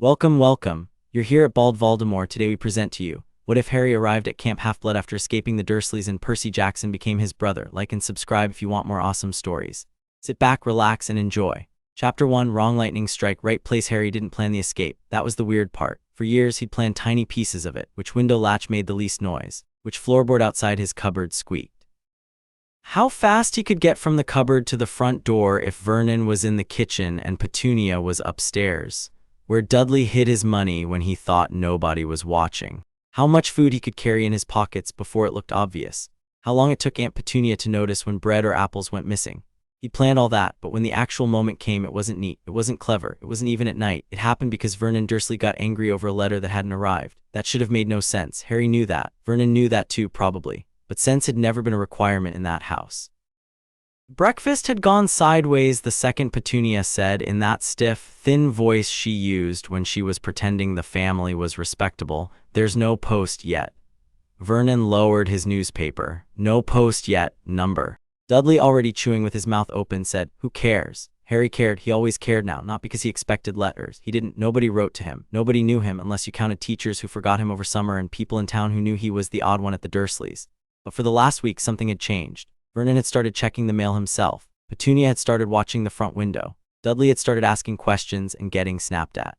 Welcome, welcome. You're here at Bald Voldemort. Today we present to you, what if Harry arrived at Camp Half-Blood after escaping the Dursleys and Percy Jackson became his brother? Like and subscribe if you want more awesome stories. Sit back, relax, and enjoy. Chapter 1, Wrong Lightning Strike. Right place. Harry didn't plan the escape. That was the weird part. For years he'd planned tiny pieces of it. Which window latch made the least noise? Which floorboard outside his cupboard squeaked? How fast he could get from the cupboard to the front door if Vernon was in the kitchen and Petunia was upstairs, where Dudley hid his money when he thought nobody was watching. How much food he could carry in his pockets before it looked obvious. How long it took Aunt Petunia to notice when bread or apples went missing. He'd planned all that, but when the actual moment came, it wasn't neat, it wasn't clever, it wasn't even at night. It happened because Vernon Dursley got angry over a letter that hadn't arrived. That should have made no sense. Harry knew that. Vernon knew that too, probably. But sense had never been a requirement in that house. Breakfast had gone sideways, the second Petunia said in that stiff, thin voice she used when she was pretending the family was respectable. There's no post yet. Vernon lowered his newspaper. No post yet, number. Dudley, already chewing with his mouth open, said, "Who cares?" Harry cared. He always cared now, not because he expected letters. He didn't. Nobody wrote to him. Nobody knew him unless you counted teachers who forgot him over summer and people in town who knew he was the odd one at the Dursleys. But for the last week, something had changed. Vernon had started checking the mail himself. Petunia had started watching the front window. Dudley had started asking questions and getting snapped at.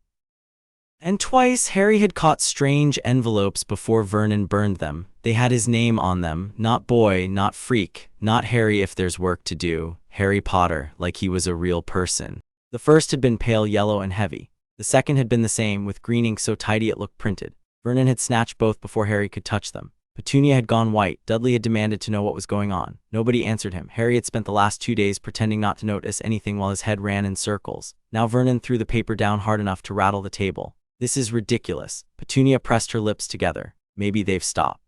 And twice, Harry had caught strange envelopes before Vernon burned them. They had his name on them. Not boy, not freak, not Harry if there's work to do. Harry Potter, like he was a real person. The first had been pale yellow and heavy. The second had been the same, with green ink so tidy it looked printed. Vernon had snatched both before Harry could touch them. Petunia had gone white. Dudley had demanded to know what was going on. Nobody answered him. Harry had spent the last 2 days pretending not to notice anything while his head ran in circles. Now Vernon threw the paper down hard enough to rattle the table. This is ridiculous. Petunia pressed her lips together. Maybe they've stopped.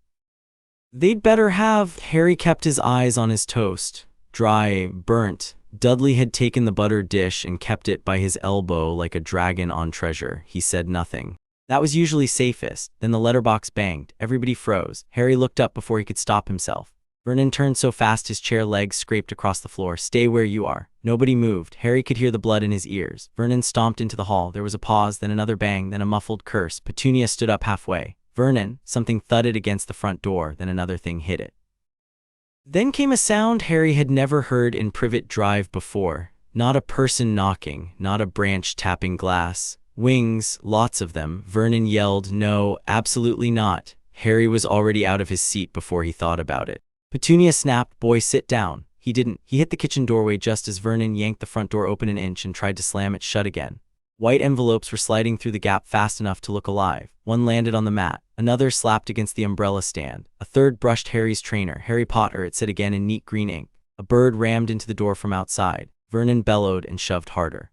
They'd better have. Harry kept his eyes on his toast. Dry, burnt. Dudley had taken the buttered dish and kept it by his elbow like a dragon on treasure. He said nothing. That was usually safest. Then the letterbox banged. Everybody froze. Harry looked up before he could stop himself. Vernon turned so fast his chair legs scraped across the floor. Stay where you are. Nobody moved. Harry could hear the blood in his ears. Vernon stomped into the hall. There was a pause, then another bang, then a muffled curse. Petunia stood up halfway. Vernon, something thudded against the front door, then another thing hit it. Then came a sound Harry had never heard in Privet Drive before. Not a person knocking, not a branch tapping glass. Wings, lots of them. Vernon yelled, "No, absolutely not." Harry was already out of his seat before he thought about it. Petunia snapped, "Boy, sit down." He didn't. He hit the kitchen doorway just as Vernon yanked the front door open an inch and tried to slam it shut again. White envelopes were sliding through the gap fast enough to look alive. One landed on the mat. Another slapped against the umbrella stand. A third brushed Harry's trainer. "Harry Potter," it said again in neat green ink. A bird rammed into the door from outside. Vernon bellowed and shoved harder.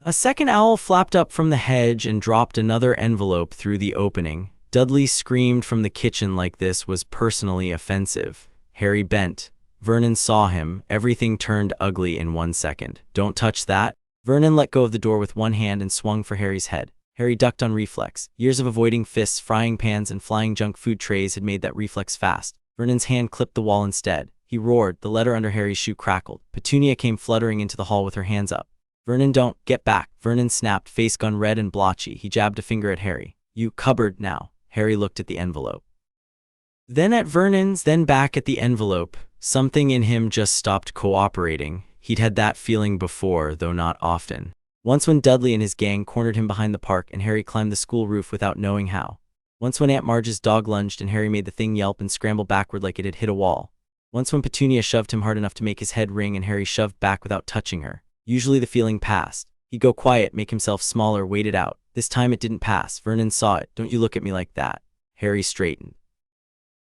A second owl flapped up from the hedge and dropped another envelope through the opening. Dudley screamed from the kitchen like this was personally offensive. Harry bent. Vernon saw him. Everything turned ugly in 1 second. "Don't touch that." Vernon let go of the door with one hand and swung for Harry's head. Harry ducked on reflex. Years of avoiding fists, frying pans, and flying junk food trays had made that reflex fast. Vernon's hand clipped the wall instead. He roared. The letter under Harry's shoe crackled. Petunia came fluttering into the hall with her hands up. "Vernon, don't. Get back." Vernon snapped, face gone red and blotchy. He jabbed a finger at Harry. "You cupboard now." Harry looked at the envelope. Then at Vernon's, then back at the envelope. Something in him just stopped cooperating. He'd had that feeling before, though not often. Once when Dudley and his gang cornered him behind the park and Harry climbed the school roof without knowing how. Once when Aunt Marge's dog lunged and Harry made the thing yelp and scramble backward like it had hit a wall. Once when Petunia shoved him hard enough to make his head ring and Harry shoved back without touching her. Usually the feeling passed. He'd go quiet, make himself smaller, wait it out. This time it didn't pass. Vernon saw it. "Don't you look at me like that." Harry straightened.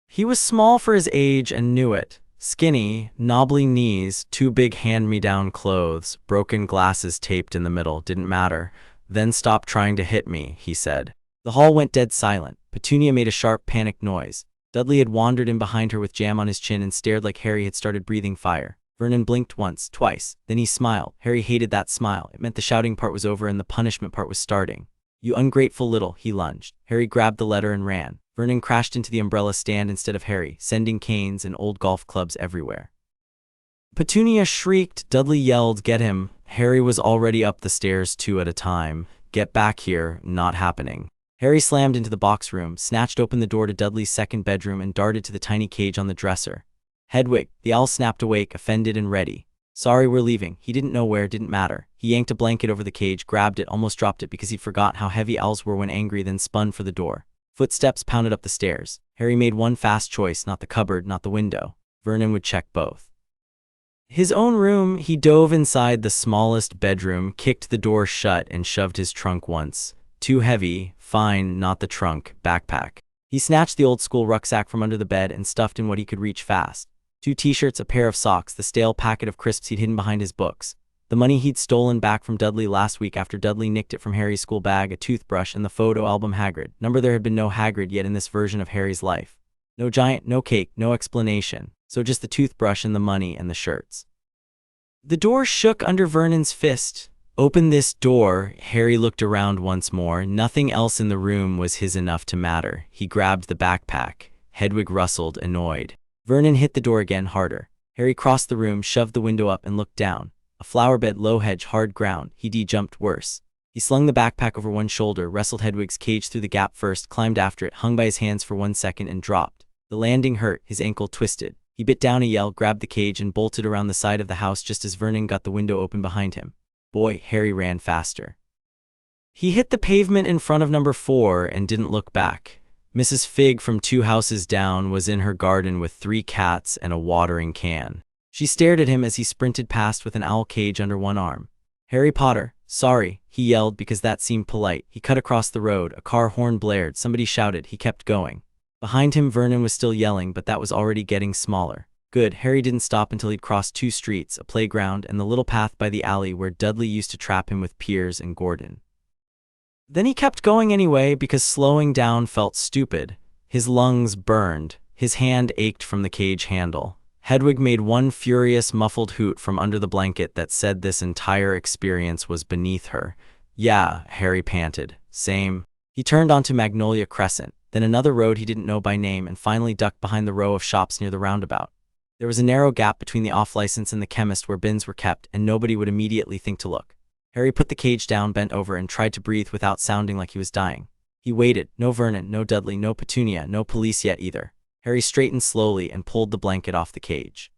He was small for his age and knew it. Skinny, knobbly knees, 2 big hand-me-down clothes, broken glasses taped in the middle, didn't matter. "Then stop trying to hit me," he said. The hall went dead silent. Petunia made a sharp, panicked noise. Dudley had wandered in behind her with jam on his chin and stared like Harry had started breathing fire. Vernon blinked once, twice, then he smiled. Harry hated that smile. It meant the shouting part was over and the punishment part was starting. "You ungrateful little," he lunged. Harry grabbed the letter and ran. Vernon crashed into the umbrella stand instead of Harry, sending canes and old golf clubs everywhere. Petunia shrieked. Dudley yelled, "Get him." Harry was already up the stairs 2 at a time. Get back here, not happening. Harry slammed into the box room, snatched open the door to Dudley's second bedroom and darted to the tiny cage on the dresser. Hedwig, the owl, snapped awake, offended and ready. Sorry, we're leaving. He didn't know where, didn't matter. He yanked a blanket over the cage, grabbed it, almost dropped it because he'd forgot how heavy owls were when angry, then spun for the door. Footsteps pounded up the stairs. Harry made one fast choice, not the cupboard, not the window. Vernon would check both. His own room, he dove inside the smallest bedroom, kicked the door shut and shoved his trunk once. Too heavy, fine, not the trunk, backpack. He snatched the old-school rucksack from under the bed and stuffed in what he could reach fast. 2 t-shirts, a pair of socks, the stale packet of crisps he'd hidden behind his books, the money he'd stolen back from Dudley last week after Dudley nicked it from Harry's school bag, a toothbrush, and the photo album Hagrid. There had been no Hagrid yet in this version of Harry's life. No giant, no cake, no explanation. So just the toothbrush and the money and the shirts. The door shook under Vernon's fist. Open this door. Harry looked around once more. Nothing else in the room was his enough to matter. He grabbed the backpack. Hedwig rustled, annoyed. Vernon hit the door again, harder. Harry crossed the room, shoved the window up and looked down. A flower bed, low hedge, hard ground. He jumped worse. He slung the backpack over one shoulder, wrestled Hedwig's cage through the gap first, climbed after it, hung by his hands for 1 second and dropped. The landing hurt, his ankle twisted. He bit down a yell, grabbed the cage and bolted around the side of the house just as Vernon got the window open behind him. Boy, Harry ran faster. He hit the pavement in front of number 4 and didn't look back. Mrs. Figg from 2 houses down was in her garden with 3 cats and a watering can. She stared at him as he sprinted past with an owl cage under one arm. Harry Potter, sorry, he yelled because that seemed polite. He cut across the road, a car horn blared, somebody shouted, he kept going. Behind him, Vernon was still yelling, but that was already getting smaller. Good, Harry didn't stop until he'd crossed 2 streets, a playground, and the little path by the alley where Dudley used to trap him with Piers and Gordon. Then he kept going anyway because slowing down felt stupid. His lungs burned. His hand ached from the cage handle. Hedwig made one furious, muffled hoot from under the blanket that said this entire experience was beneath her. Yeah, Harry panted. Same. He turned onto Magnolia Crescent, then another road he didn't know by name, and finally ducked behind the row of shops near the roundabout. There was a narrow gap between the off-license and the chemist where bins were kept, and nobody would immediately think to look. Harry put the cage down, bent over, and tried to breathe without sounding like he was dying. He waited. No Vernon, no Dudley, no Petunia, no police yet either. Harry straightened slowly and pulled the blanket off the cage.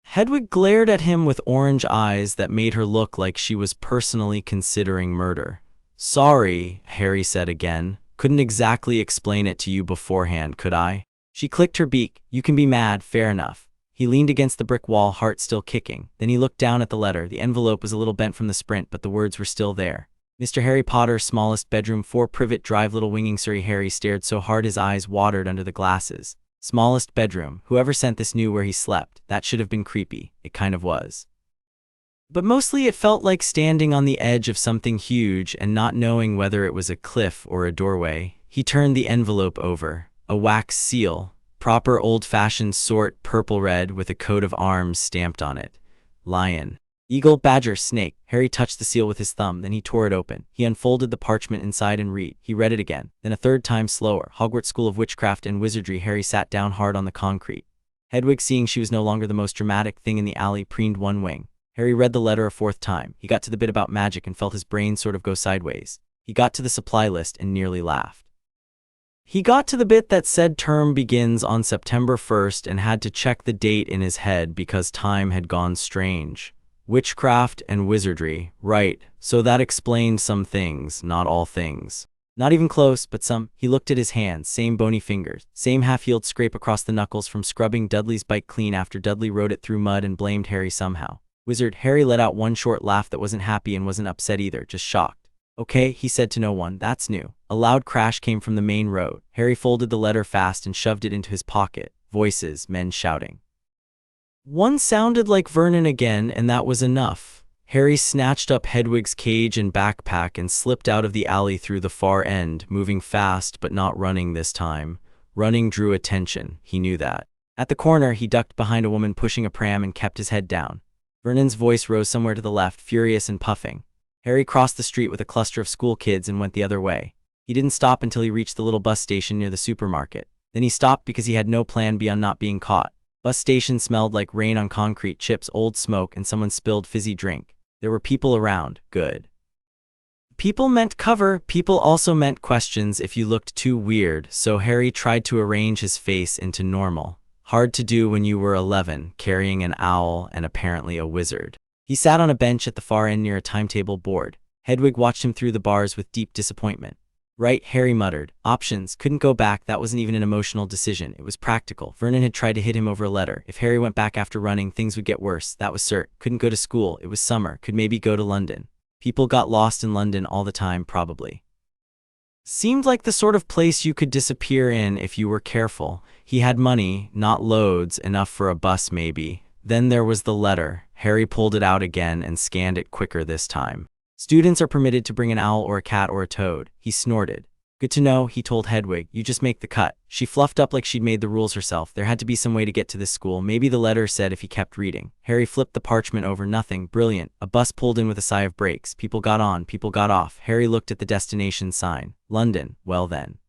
Hedwig glared at him with orange eyes that made her look like she was personally considering murder. Sorry, Harry said again. Couldn't exactly explain it to you beforehand, could I? She clicked her beak. You can be mad, fair enough. He leaned against the brick wall, heart still kicking. Then he looked down at the letter. The envelope was a little bent from the sprint, but the words were still there. Mr. Harry Potter, smallest bedroom, 4 Privet Drive, Little Winging Surrey. Harry stared so hard his eyes watered under the glasses. Smallest bedroom. Whoever sent this knew where he slept. That should have been creepy. It kind of was. But mostly it felt like standing on the edge of something huge and not knowing whether it was a cliff or a doorway. He turned the envelope over. A wax seal. Proper old-fashioned sort, purple-red with a coat of arms stamped on it. Lion. Eagle, badger, snake. Harry touched the seal with his thumb, then he tore it open. He unfolded the parchment inside and He read it again, then a third time slower. Hogwarts School of Witchcraft and Wizardry. Harry sat down hard on the concrete. Hedwig, seeing she was no longer the most dramatic thing in the alley, preened one wing. Harry read the letter a 4th time. He got to the bit about magic and felt his brain sort of go sideways. He got to the supply list and nearly laughed. He got to the bit that said term begins on September 1st and had to check the date in his head because time had gone strange. Witchcraft and wizardry, right, so that explained some things, not all things. Not even close, but some. He looked at his hands, same bony fingers, same half-healed scrape across the knuckles from scrubbing Dudley's bike clean after Dudley rode it through mud and blamed Harry somehow. Wizard. Harry let out one short laugh that wasn't happy and wasn't upset either, just shocked. Okay, he said to no one, that's new. A loud crash came from the main road. Harry folded the letter fast and shoved it into his pocket. Voices, men shouting. One sounded like Vernon again, and that was enough. Harry snatched up Hedwig's cage and backpack and slipped out of the alley through the far end, moving fast but not running this time. Running drew attention, he knew that. At the corner, he ducked behind a woman pushing a pram and kept his head down. Vernon's voice rose somewhere to the left, furious and puffing. Harry crossed the street with a cluster of school kids and went the other way. He didn't stop until he reached the little bus station near the supermarket. Then he stopped because he had no plan beyond not being caught. Bus station smelled like rain on concrete, chips, old smoke, and someone spilled fizzy drink. There were people around. Good. People meant cover, people also meant questions if you looked too weird, so Harry tried to arrange his face into normal. Hard to do when you were 11, carrying an owl and apparently a wizard. He sat on a bench at the far end near a timetable board. Hedwig watched him through the bars with deep disappointment. Right, Harry muttered. Options, couldn't go back, that wasn't even an emotional decision, it was practical. Vernon had tried to hit him over a letter. If Harry went back after running, things would get worse, that was cert. Couldn't go to school, it was summer, could maybe go to London. People got lost in London all the time, probably. Seemed like the sort of place you could disappear in if you were careful. He had money, not loads, enough for a bus maybe. Then there was the letter. Harry pulled it out again and scanned it quicker this time. Students are permitted to bring an owl or a cat or a toad. He snorted. Good to know, he told Hedwig. You just make the cut. She fluffed up like she'd made the rules herself. There had to be some way to get to this school. Maybe the letter said if he kept reading. Harry flipped the parchment over. Nothing. Brilliant. A bus pulled in with a sigh of brakes. People got on, people got off. Harry looked at the destination sign. London. Well then.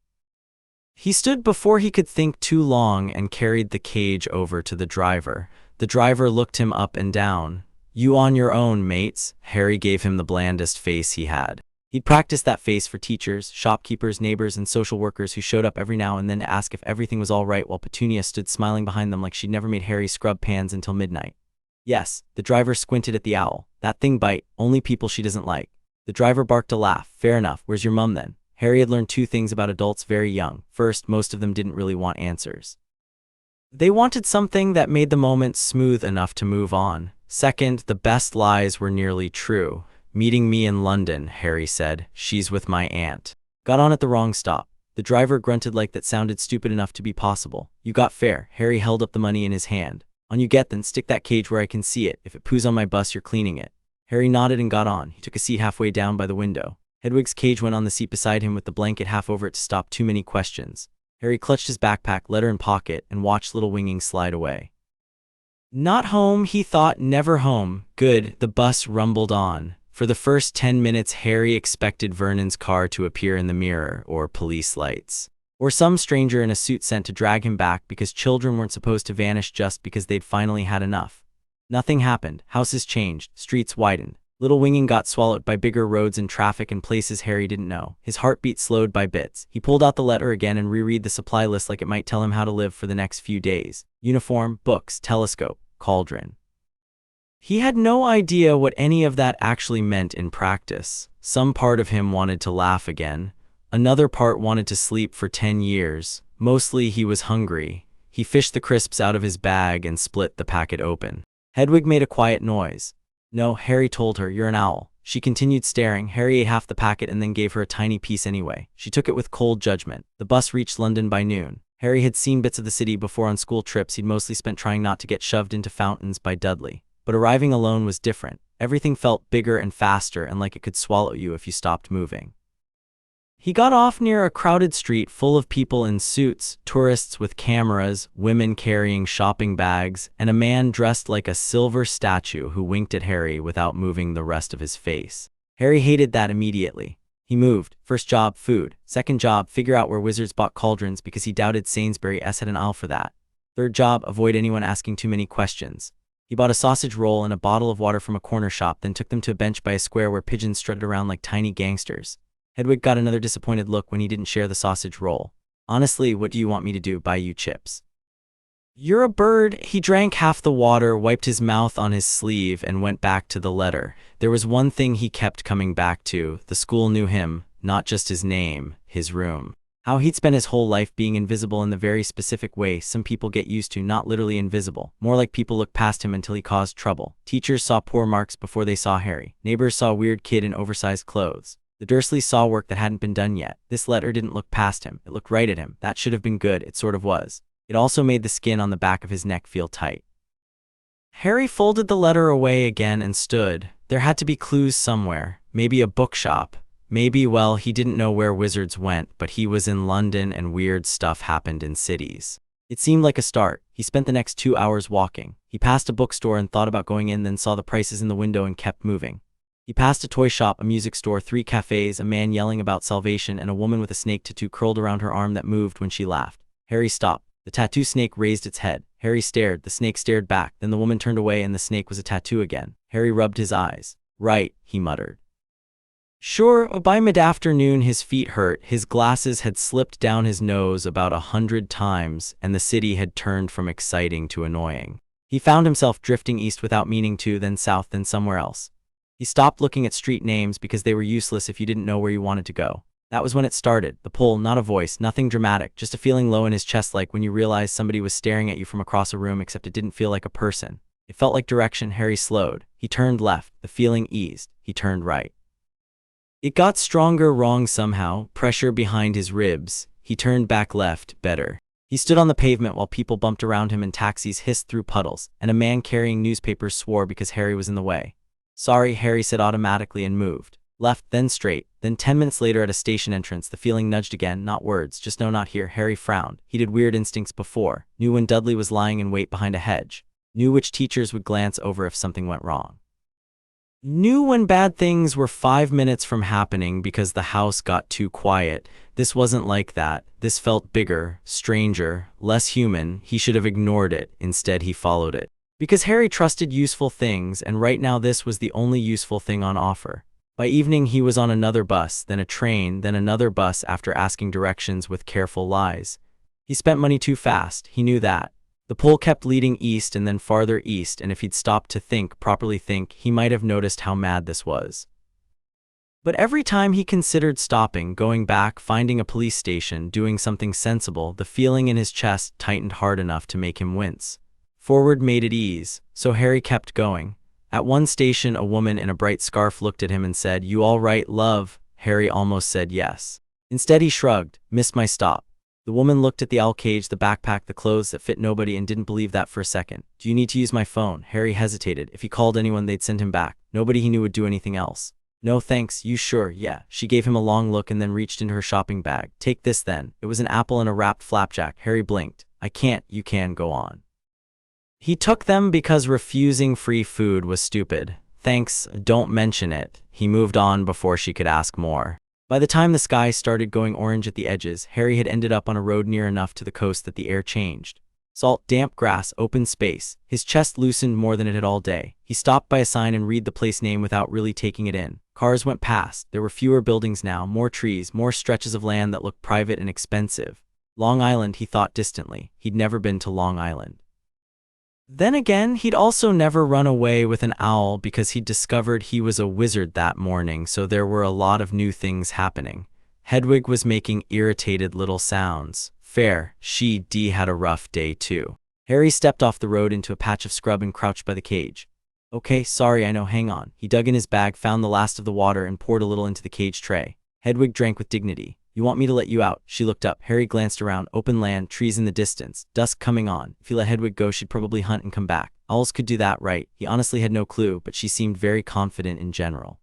He stood before he could think too long and carried the cage over to the driver. The driver looked him up and down. You on your own, mates. Harry gave him the blandest face he had. He'd practiced that face for teachers, shopkeepers, neighbors, and social workers who showed up every now and then to ask if everything was all right while Petunia stood smiling behind them like she'd never made Harry scrub pans until midnight. Yes, the driver squinted at the owl. That thing bite, only people she doesn't like. The driver barked a laugh. Fair enough, where's your mum then? Harry had learned two things about adults very young. First, most of them didn't really want answers. They wanted something that made the moment smooth enough to move on. Second, the best lies were nearly true. Meeting me in London, Harry said. She's with my aunt. Got on at the wrong stop. The driver grunted like that sounded stupid enough to be possible. You got fare. Harry held up the money in his hand. On you get then, stick that cage where I can see it. If it poos on my bus, you're cleaning it. Harry nodded and got on. He took a seat halfway down by the window. Hedwig's cage went on the seat beside him with the blanket half over it to stop too many questions. Harry clutched his backpack, letter in pocket, and watched little Winging slide away. Not home, he thought, never home. Good, the bus rumbled on. For the first 10 minutes, Harry expected Vernon's car to appear in the mirror, or police lights. Or some stranger in a suit sent to drag him back because children weren't supposed to vanish just because they'd finally had enough. Nothing happened. Houses changed. Streets widened. Little Winging got swallowed by bigger roads and traffic in places Harry didn't know. His heartbeat slowed by bits. He pulled out the letter again and reread the supply list like it might tell him how to live for the next few days. Uniform, books, telescope, cauldron. He had no idea what any of that actually meant in practice. Some part of him wanted to laugh again. Another part wanted to sleep for 10 years. Mostly he was hungry. He fished the crisps out of his bag and split the packet open. Hedwig made a quiet noise. No, Harry told her, you're an owl. She continued staring. Harry ate half the packet and then gave her a tiny piece anyway. She took it with cold judgment. The bus reached London by noon. Harry had seen bits of the city before on school trips he'd mostly spent trying not to get shoved into fountains by Dudley. But arriving alone was different. Everything felt bigger and faster and like it could swallow you if you stopped moving. He got off near a crowded street full of people in suits, tourists with cameras, women carrying shopping bags, and a man dressed like a silver statue who winked at Harry without moving the rest of his face. Harry hated that immediately. He moved. First job, food. Second job, figure out where wizards bought cauldrons because he doubted Sainsbury's had an aisle for that. Third job, avoid anyone asking too many questions. He bought a sausage roll and a bottle of water from a corner shop, then took them to a bench by a square where pigeons strutted around like tiny gangsters. Hedwig got another disappointed look when he didn't share the sausage roll. Honestly, what do you want me to do? Buy you chips? You're a bird. He drank half the water, wiped his mouth on his sleeve, and went back to the letter. There was one thing he kept coming back to. The school knew him, not just his name, his room. How he'd spent his whole life being invisible in the very specific way some people get used to, not literally invisible. More like people looked past him until he caused trouble. Teachers saw poor marks before they saw Harry. Neighbors saw a weird kid in oversized clothes. The Dursleys saw work that hadn't been done yet. This letter didn't look past him. It looked right at him. That should have been good. It sort of was. It also made the skin on the back of his neck feel tight. Harry folded the letter away again and stood. There had to be clues somewhere. Maybe a bookshop. Maybe, well, he didn't know where wizards went, but he was in London and weird stuff happened in cities. It seemed like a start. He spent the next 2 hours walking. He passed a bookstore and thought about going in, then saw the prices in the window and kept moving. He passed a toy shop, a music store, 3 cafes, a man yelling about salvation, and a woman with a snake tattoo curled around her arm that moved when she laughed. Harry stopped. The tattoo snake raised its head. Harry stared. The snake stared back. Then the woman turned away and the snake was a tattoo again. Harry rubbed his eyes. Right, he muttered. Sure, by mid-afternoon his feet hurt, his glasses had slipped down his nose about 100 times, and the city had turned from exciting to annoying. He found himself drifting east without meaning to, then south, then somewhere else. He stopped looking at street names because they were useless if you didn't know where you wanted to go. That was when it started. The pull, not a voice, nothing dramatic, just a feeling low in his chest, like when you realize somebody was staring at you from across a room, except it didn't feel like a person. It felt like direction. Harry slowed. He turned left. The feeling eased. He turned right. It got stronger, wrong somehow, pressure behind his ribs. He turned back left, better. He stood on the pavement while people bumped around him and taxis hissed through puddles, and a man carrying newspapers swore because Harry was in the way. Sorry, Harry said automatically and moved. Left, then straight. Then 10 minutes later at a station entrance, the feeling nudged again, not words, just no, not here. Harry frowned. He did weird instincts before. Knew when Dudley was lying in wait behind a hedge. Knew which teachers would glance over if something went wrong. Knew when bad things were 5 minutes from happening because the house got too quiet. This wasn't like that. This felt bigger, stranger, less human. He should have ignored it. Instead, he followed it. Because Harry trusted useful things, and right now this was the only useful thing on offer. By evening, he was on another bus, then a train, then another bus after asking directions with careful lies. He spent money too fast. He knew that. The pull kept leading east and then farther east, and if he'd stopped to think, properly think, he might have noticed how mad this was. But every time he considered stopping, going back, finding a police station, doing something sensible, the feeling in his chest tightened hard enough to make him wince. Forward made it ease, so Harry kept going. At one station, a woman in a bright scarf looked at him and said, "You all right, love?" Harry almost said yes. Instead, he shrugged. "Missed my stop." The woman looked at the owl cage, the backpack, the clothes that fit nobody, and didn't believe that for a second. "Do you need to use my phone?" Harry hesitated. If he called anyone, they'd send him back. Nobody he knew would do anything else. "No thanks, you sure?" "Yeah." She gave him a long look and then reached into her shopping bag. "Take this then." It was an apple and a wrapped flapjack. Harry blinked. "I can't." "You can, go on." He took them because refusing free food was stupid. "Thanks, don't mention it." He moved on before she could ask more. By the time the sky started going orange at the edges, Harry had ended up on a road near enough to the coast that the air changed. Salt, damp grass, open space. His chest loosened more than it had all day. He stopped by a sign and read the place name without really taking it in. Cars went past. There were fewer buildings now, more trees, more stretches of land that looked private and expensive. Long Island, he thought distantly. He'd never been to Long Island. Then again, he'd also never run away with an owl because he'd discovered he was a wizard that morning, so there were a lot of new things happening. Hedwig was making irritated little sounds. Fair, she had a rough day too. Harry stepped off the road into a patch of scrub and crouched by the cage. "Okay, sorry, I know, hang on." He dug in his bag, found the last of the water, and poured a little into the cage tray. Hedwig drank with dignity. "You want me to let you out?" She looked up. Harry glanced around. Open land, trees in the distance, dusk coming on. If he let Hedwig go, she'd probably hunt and come back. Owls could do that, right? He honestly had no clue, but she seemed very confident in general.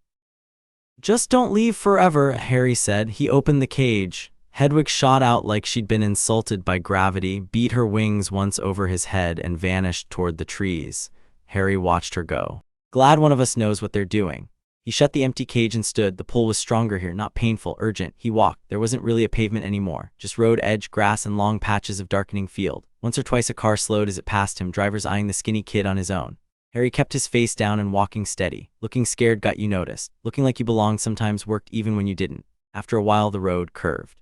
"Just don't leave forever," Harry said. He opened the cage. Hedwig shot out like she'd been insulted by gravity, beat her wings once over his head, and vanished toward the trees. Harry watched her go. "Glad one of us knows what they're doing." He shut the empty cage and stood. The pull was stronger here, not painful, urgent. He walked. There wasn't really a pavement anymore, just road edge, grass, and long patches of darkening field. Once or twice a car slowed as it passed him, drivers eyeing the skinny kid on his own. Harry kept his face down and walking steady. Looking scared got you noticed. Looking like you belonged sometimes worked even when you didn't. After a while, the road curved.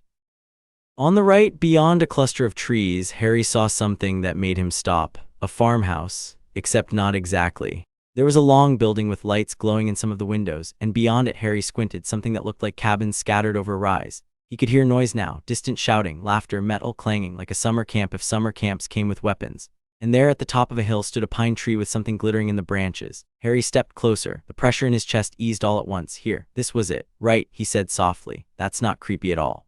On the right, beyond a cluster of trees, Harry saw something that made him stop. A farmhouse, except not exactly. There was a long building with lights glowing in some of the windows, and beyond it Harry squinted, something that looked like cabins scattered over a rise. He could hear noise now, distant shouting, laughter, metal clanging, like a summer camp if summer camps came with weapons. And there at the top of a hill stood a pine tree with something glittering in the branches. Harry stepped closer. The pressure in his chest eased all at once. Here, this was it. "Right," he said softly. "That's not creepy at all."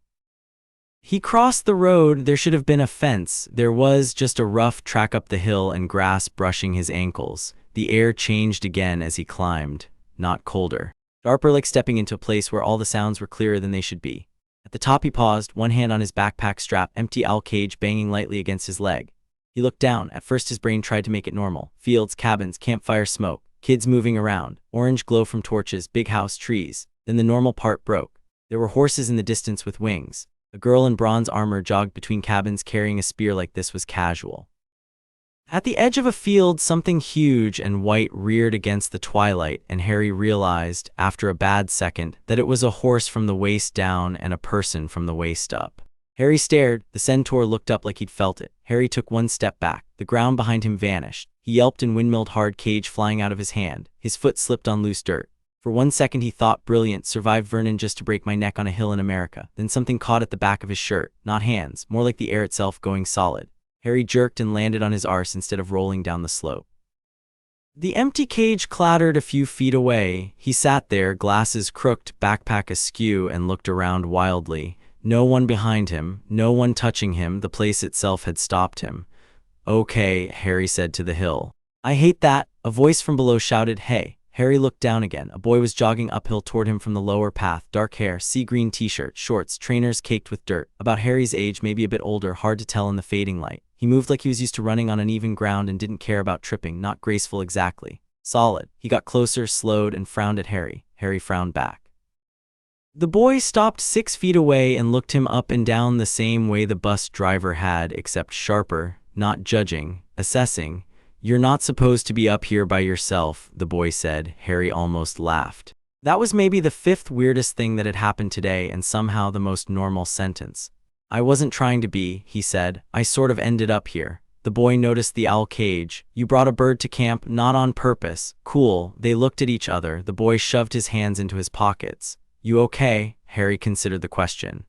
He crossed the road. There should have been a fence. There was just a rough track up the hill and grass brushing his ankles. The air changed again as he climbed, not colder. Sharper, like stepping into a place where all the sounds were clearer than they should be. At the top he paused, one hand on his backpack strap, empty owl cage banging lightly against his leg. He looked down. At first his brain tried to make it normal. Fields, cabins, campfire smoke, kids moving around, orange glow from torches, big house, trees. Then the normal part broke. There were horses in the distance with wings. A girl in bronze armor jogged between cabins carrying a spear. Like this was casual. At the edge of a field, something huge and white reared against the twilight, and Harry realized, after a bad second, that it was a horse from the waist down and a person from the waist up. Harry stared. The centaur looked up like he'd felt it. Harry took one step back. The ground behind him vanished. He yelped and windmilled hard, cage flying out of his hand. His foot slipped on loose dirt. For 1 second he thought, brilliant, survived Vernon just to break my neck on a hill in America. Then something caught at the back of his shirt. Not hands, more like the air itself going solid. Harry jerked and landed on his arse instead of rolling down the slope. The empty cage clattered a few feet away. He sat there, glasses crooked, backpack askew, and looked around wildly. No one behind him, no one touching him. The place itself had stopped him. "Okay," Harry said to the hill. "I hate that," a voice from below shouted. "Hey." Harry looked down again. A boy was jogging uphill toward him from the lower path. Dark hair, sea green t-shirt, shorts, trainers caked with dirt. About Harry's age, maybe a bit older, hard to tell in the fading light. He moved like he was used to running on uneven ground and didn't care about tripping. Not graceful exactly. Solid. He got closer, slowed, and frowned at Harry. Harry frowned back. The boy stopped 6 feet away and looked him up and down the same way the bus driver had, except sharper, not judging, assessing. "You're not supposed to be up here by yourself," the boy said. Harry almost laughed. That was maybe the 5th weirdest thing that had happened today, and somehow the most normal sentence. "I wasn't trying to be," he said. "I sort of ended up here." The boy noticed the owl cage. "You brought a bird to camp, not on purpose." "Cool." They looked at each other. The boy shoved his hands into his pockets. "You okay?" Harry considered the question.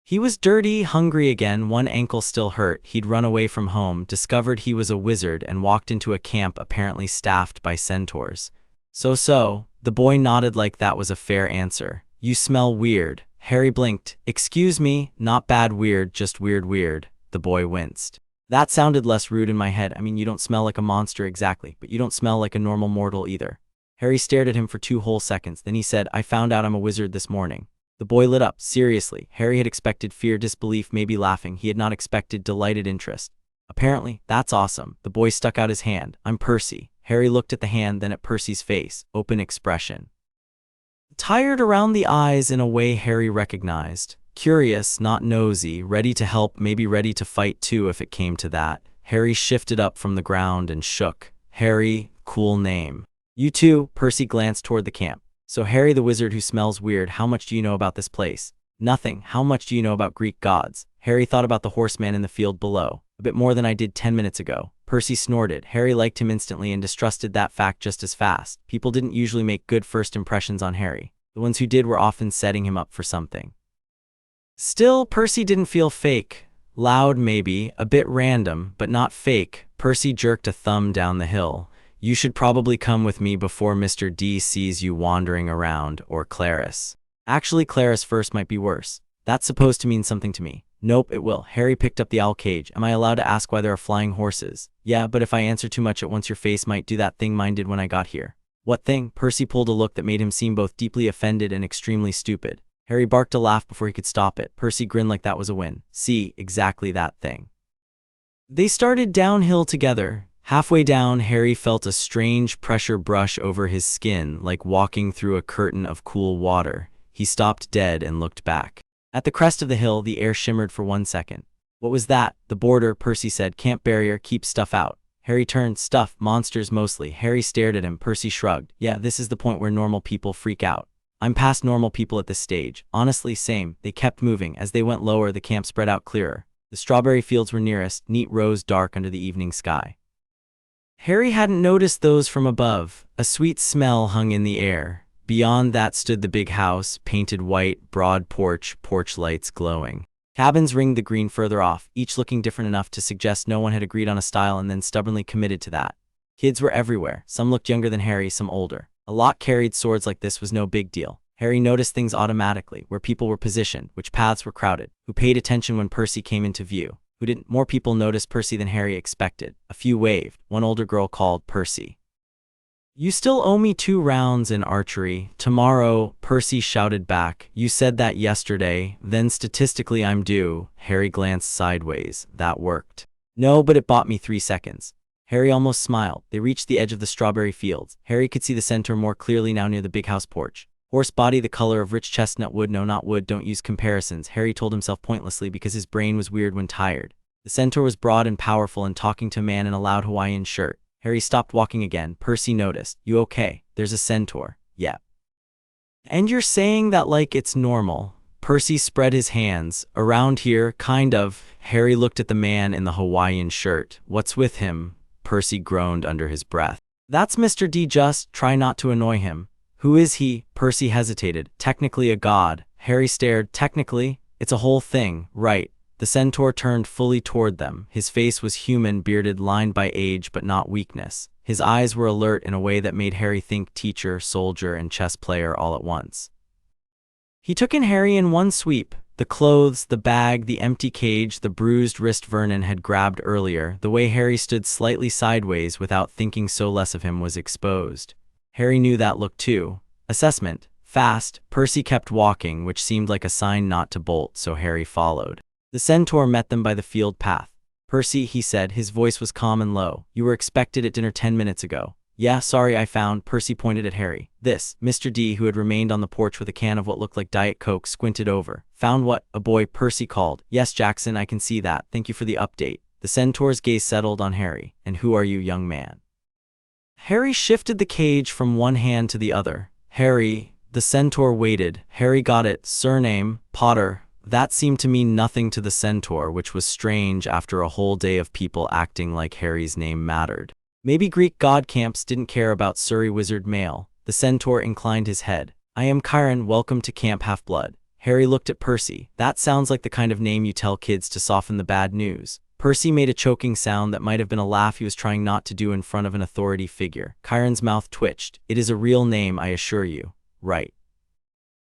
He was dirty, hungry again, one ankle still hurt. He'd run away from home, discovered he was a wizard, and walked into a camp apparently staffed by centaurs. So, the boy nodded like that was a fair answer. "You smell weird." Harry blinked. "Excuse me, not bad weird, just weird." The boy winced. "That sounded less rude in my head. I mean, you don't smell like a monster exactly, but you don't smell like a normal mortal either." Harry stared at him for 2 whole seconds. Then he said, "I found out I'm a wizard this morning." The boy lit up. Seriously. Harry had expected fear, disbelief, maybe laughing. He had not expected delighted interest. "Apparently, that's awesome." The boy stuck out his hand. "I'm Percy." Harry looked at the hand, then at Percy's face. Open expression. Tired around the eyes in a way Harry recognized. Curious, not nosy, ready to help, maybe ready to fight too if it came to that. Harry shifted up from the ground and shook. "Harry, cool name." "You too." Percy glanced toward the camp. "So Harry the wizard who smells weird, how much do you know about this place?" "Nothing." "How much do you know about Greek gods?" Harry thought about the horseman in the field below. "A bit more than I did 10 minutes ago." Percy snorted. Harry liked him instantly and distrusted that fact just as fast. People didn't usually make good first impressions on Harry. The ones who did were often setting him up for something. Still, Percy didn't feel fake. Loud maybe, a bit random, but not fake. Percy jerked a thumb down the hill. "You should probably come with me before Mr. D sees you wandering around, or Clarice." "Actually, Clarice first might be worse. That's supposed to mean something to me." "Nope, it will." Harry picked up the owl cage. "Am I allowed to ask why there are flying horses?" "Yeah, but if I answer too much at once your face might do that thing mine did when I got here." "What thing?" Percy pulled a look that made him seem both deeply offended and extremely stupid. Harry barked a laugh before he could stop it. Percy grinned like that was a win. "See, exactly that thing." They started downhill together. Halfway down, Harry felt a strange pressure brush over his skin, like walking through a curtain of cool water. He stopped dead and looked back. At the crest of the hill, the air shimmered for 1 second. "What was that?" "The border," Percy said. "Camp barrier, keeps stuff out." Harry turned. "Stuff, monsters mostly." Harry stared at him. Percy shrugged. "Yeah, this is the point where normal people freak out. I'm past normal people at this stage." "Honestly, same." They kept moving. As they went lower, the camp spread out clearer. The strawberry fields were nearest, neat rows dark under the evening sky. Harry hadn't noticed those from above. A sweet smell hung in the air. Beyond that stood the big house, painted white, broad porch lights glowing. Cabins ringed the green further off, each looking different enough to suggest no one had agreed on a style and then stubbornly committed to that. Kids were everywhere. Some looked younger than Harry, some older. A lot carried swords. Like this was no big deal. Harry noticed things automatically, where people were positioned, which paths were crowded, who paid attention when Percy came into view. Who didn't? More people noticed Percy than Harry expected. A few waved. One older girl called, "Percy, you still owe me 2 rounds in archery." "Tomorrow," Percy shouted back. "You said that yesterday." "Then statistically I'm due." Harry glanced sideways. "That worked." "No, but it bought me 3 seconds." Harry almost smiled. They reached the edge of the strawberry fields. Harry could see the center more clearly now near the big house porch. Horse body the color of rich chestnut wood. No, not wood. Don't use comparisons, Harry told himself pointlessly because his brain was weird when tired. The centaur was broad and powerful and talking to a man in a loud Hawaiian shirt. Harry stopped walking again. Percy noticed. You okay? There's a centaur. Yeah. And you're saying that like it's normal. Percy spread his hands. Around here, kind of. Harry looked at the man in the Hawaiian shirt. What's with him? Percy groaned under his breath. That's Mr. D. Just try not to annoy him. Who is he? Percy hesitated. Technically a god. Harry stared. Technically? It's a whole thing, right? The centaur turned fully toward them. His face was human, bearded, lined by age but not weakness. His eyes were alert in a way that made Harry think teacher, soldier, and chess player all at once. He took in Harry in one sweep. The clothes, the bag, the empty cage, the bruised wrist Vernon had grabbed earlier, the way Harry stood slightly sideways without thinking so less of him was exposed. Harry knew that look too. Assessment. Fast. Percy kept walking, which seemed like a sign not to bolt, so Harry followed. The centaur met them by the field path. Percy, he said, his voice was calm and low. You were expected at dinner 10 minutes ago. Yeah, sorry I found. Percy pointed at Harry. This. Mr. D, who had remained on the porch with a can of what looked like Diet Coke, squinted over. Found what? A boy, Percy called. Yes, Jackson, I can see that. Thank you for the update. The centaur's gaze settled on Harry. And who are you, young man? Harry shifted the cage from one hand to the other. Harry. The centaur waited. Harry got it. Surname, Potter. That seemed to mean nothing to the centaur, which was strange after a whole day of people acting like Harry's name mattered. Maybe Greek god camps didn't care about Surrey wizard male. The centaur inclined his head. I am Chiron, welcome to Camp Half-Blood. Harry looked at Percy. That sounds like the kind of name you tell kids to soften the bad news. Percy made a choking sound that might have been a laugh he was trying not to do in front of an authority figure. Chiron's mouth twitched. It is a real name, I assure you. Right.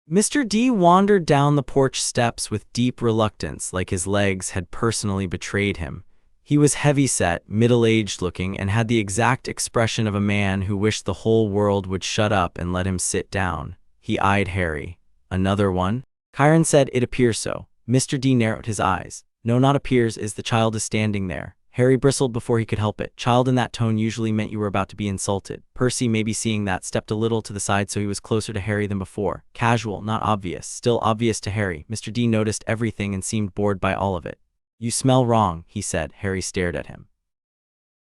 Mr. D wandered down the porch steps with deep reluctance, like his legs had personally betrayed him. He was heavy-set, middle-aged looking, and had the exact expression of a man who wished the whole world would shut up and let him sit down. He eyed Harry. Another one? Chiron said, it appears so. Mr. D narrowed his eyes. No, not appears, is the child is standing there. Harry bristled before he could help it. Child in that tone usually meant you were about to be insulted. Percy, maybe seeing that, stepped a little to the side so he was closer to Harry than before. Casual, not obvious. Still obvious to Harry. Mr. D noticed everything and seemed bored by all of it. You smell wrong, he said. Harry stared at him.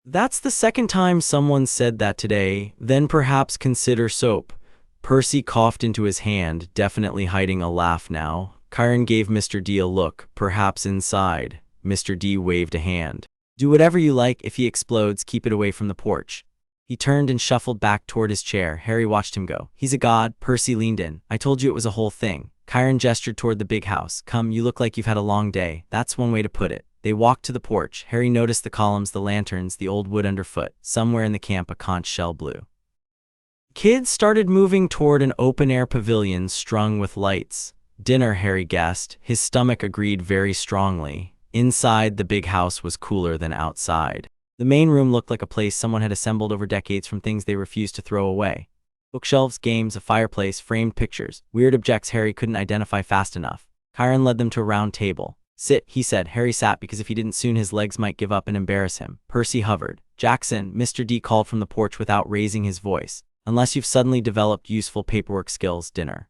That's the second time someone said that today. Then perhaps consider soap. Percy coughed into his hand, definitely hiding a laugh now. Chiron gave Mr. D a look, perhaps inside. Mr. D waved a hand. Do whatever you like. If he explodes, keep it away from the porch. He turned and shuffled back toward his chair. Harry watched him go. He's a god. Percy leaned in. I told you it was a whole thing. Chiron gestured toward the big house. Come, you look like you've had a long day. That's one way to put it. They walked to the porch. Harry noticed the columns, the lanterns, the old wood underfoot. Somewhere in the camp a conch shell blew. Kids started moving toward an open-air pavilion strung with lights. Dinner, Harry guessed. His stomach agreed very strongly. Inside, the big house was cooler than outside. The main room looked like a place someone had assembled over decades from things they refused to throw away. Bookshelves, games, a fireplace, framed pictures, weird objects Harry couldn't identify fast enough. Chiron led them to a round table. Sit, he said. Harry sat because if he didn't soon his legs might give up and embarrass him. Percy hovered. Jackson, Mr. D called from the porch without raising his voice. Unless you've suddenly developed useful paperwork skills, dinner.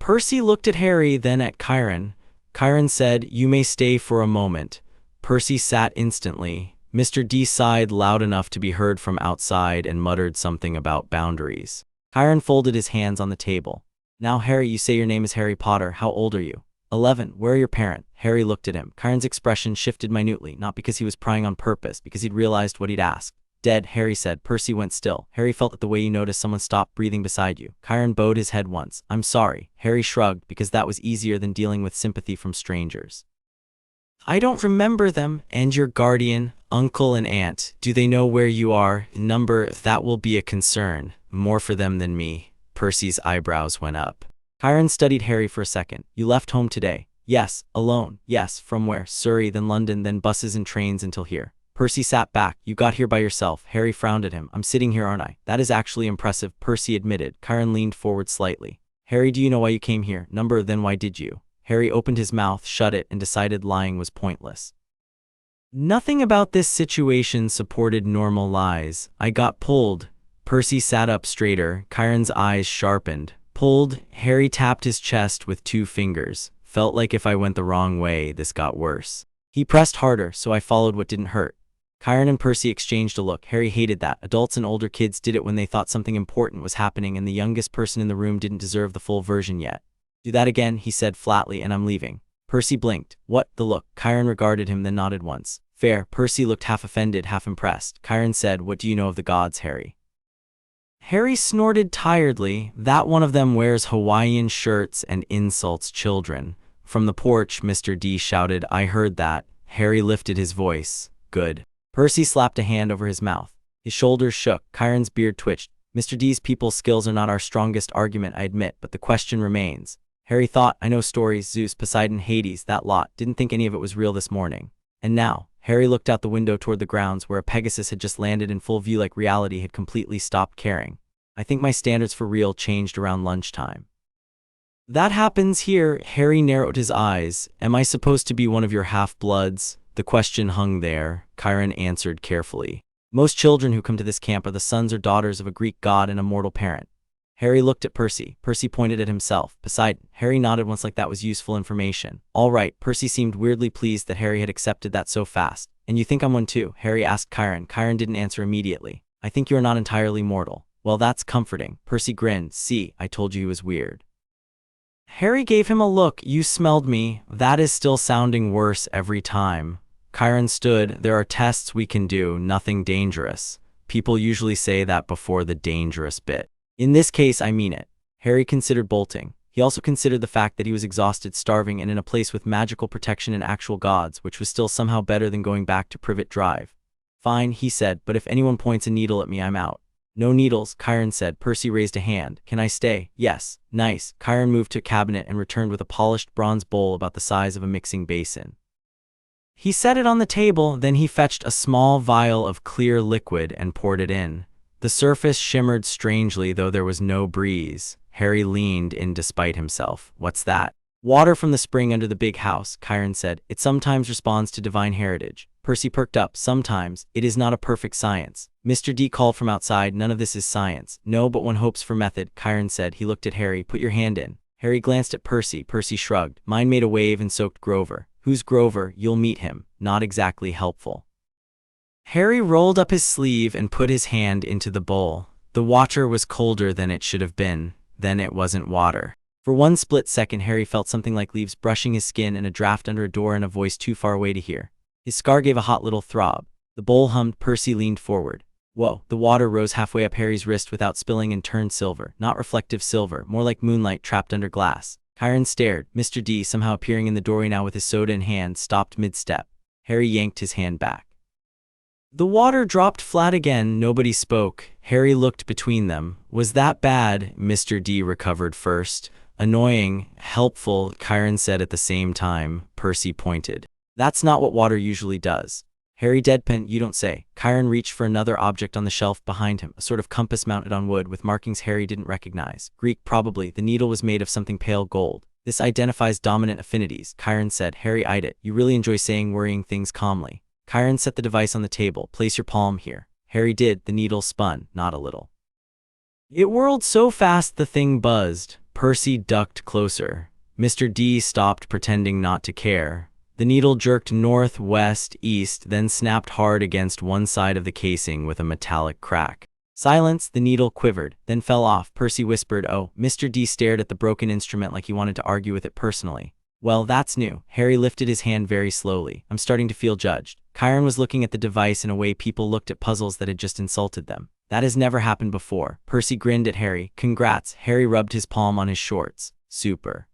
Percy looked at Harry, then at Chiron. Chiron said, you may stay for a moment. Percy sat instantly. Mr. D sighed loud enough to be heard from outside and muttered something about boundaries. Chiron folded his hands on the table. Now, Harry, you say your name is Harry Potter. How old are you? 11. Where are your parents? Harry looked at him. Chiron's expression shifted minutely, not because he was prying on purpose, because he'd realized what he'd asked. Dead, Harry said. Percy went still. Harry felt that the way you noticed someone stopped breathing beside you. Chiron bowed his head once. I'm sorry. Harry shrugged, because that was easier than dealing with sympathy from strangers. I don't remember them. And your guardian, uncle and aunt, do they know where you are? Number, that will be a concern. More for them than me. Percy's eyebrows went up. Chiron studied Harry for a second. You left home today? Yes. Alone? Yes. From where? Surrey, then London, then buses and trains until here. Percy sat back. You got here by yourself. Harry frowned at him. I'm sitting here, aren't I? That is actually impressive, Percy admitted. Chiron leaned forward slightly. Harry, do you know why you came here? Number, then why did you? Harry opened his mouth, shut it, and decided lying was pointless. Nothing about this situation supported normal lies. I got pulled. Percy sat up straighter. Chiron's eyes sharpened. Pulled. Harry tapped his chest with 2 fingers. Felt like if I went the wrong way, this got worse. He pressed harder, so I followed what didn't hurt. Chiron and Percy exchanged a look. Harry hated that. Adults and older kids did it when they thought something important was happening and the youngest person in the room didn't deserve the full version yet. Do that again, he said flatly, and I'm leaving. Percy blinked. What? The look. Chiron regarded him, then nodded once. Fair. Percy looked half offended, half impressed. Chiron said, what do you know of the gods, Harry? Harry snorted tiredly. That one of them wears Hawaiian shirts and insults children. From the porch, Mr. D shouted, I heard that. Harry lifted his voice. Good. Percy slapped a hand over his mouth. His shoulders shook. Chiron's beard twitched. Mr. D's people's skills are not our strongest argument, I admit, but the question remains. Harry thought, I know stories, Zeus, Poseidon, Hades, that lot. Didn't think any of it was real this morning. And now, Harry looked out the window toward the grounds where a Pegasus had just landed in full view, like reality had completely stopped caring. I think my standards for real changed around lunchtime. That happens here. Harry narrowed his eyes. Am I supposed to be one of your half-bloods? The question hung there. Chiron answered carefully. Most children who come to this camp are the sons or daughters of a Greek god and a mortal parent. Harry looked at Percy. Percy pointed at himself. Poseidon. Harry nodded once, like that was useful information. All right. Percy seemed weirdly pleased that Harry had accepted that so fast. And you think I'm one too? Harry asked Chiron. Chiron didn't answer immediately. I think you are not entirely mortal. Well, that's comforting. Percy grinned. See, I told you he was weird. Harry gave him a look. You smelled me. That is still sounding worse every time. Chiron stood. There are tests we can do, nothing dangerous. People usually say that before the dangerous bit. In this case, I mean it. Harry considered bolting. He also considered the fact that he was exhausted, starving, and in a place with magical protection and actual gods, which was still somehow better than going back to Privet Drive. Fine, he said, but if anyone points a needle at me, I'm out. No needles, Chiron said. Percy raised a hand. Can I stay? Yes. Nice. Chiron moved to a cabinet and returned with a polished bronze bowl about the size of a mixing basin. He set it on the table, then he fetched a small vial of clear liquid and poured it in. The surface shimmered strangely, though there was no breeze. Harry leaned in despite himself. What's that? Water from the spring under the big house, Chiron said. It sometimes responds to divine heritage. Percy perked up. Sometimes. It is not a perfect science. Mr. D called from outside. None of this is science. No, but one hopes for method, Chiron said. He looked at Harry. Put your hand in. Harry glanced at Percy. Percy shrugged. Mine made a wave and soaked Grover. Who's Grover? You'll meet him. Not exactly helpful. Harry rolled up his sleeve and put his hand into the bowl. The water was colder than it should have been. Then it wasn't water. For one split second, Harry felt something like leaves brushing his skin and a draft under a door and a voice too far away to hear. His scar gave a hot little throb. The bowl hummed. Percy leaned forward. Whoa. The water rose halfway up Harry's wrist without spilling and turned silver. Not reflective silver, more like moonlight trapped under glass. Chiron stared. Mr. D, somehow appearing in the doorway now with his soda in hand, stopped mid-step. Harry yanked his hand back. The water dropped flat again. Nobody spoke. Harry looked between them. Was that bad? Mr. D recovered first. Annoying. Helpful, Chiron said at the same time. Percy pointed. That's not what water usually does. Harry deadpanned. You don't say. Chiron reached for another object on the shelf behind him, a sort of compass mounted on wood with markings Harry didn't recognize. Greek, probably. The needle was made of something pale gold. This identifies dominant affinities, Chiron said. Harry eyed it. You really enjoy saying worrying things calmly. Chiron set the device on the table. Place your palm here. Harry did. The needle spun, not a little. It whirled so fast the thing buzzed. Percy ducked closer. Mr. D stopped pretending not to care. The needle jerked north, west, east, then snapped hard against one side of the casing with a metallic crack. Silence. The needle quivered, then fell off. Percy whispered, oh. Mr. D stared at the broken instrument like he wanted to argue with it personally. Well, that's new. Harry lifted his hand very slowly. I'm starting to feel judged. Chiron was looking at the device in a way people looked at puzzles that had just insulted them. That has never happened before. Percy grinned at Harry. Congrats. Harry rubbed his palm on his shorts. Super.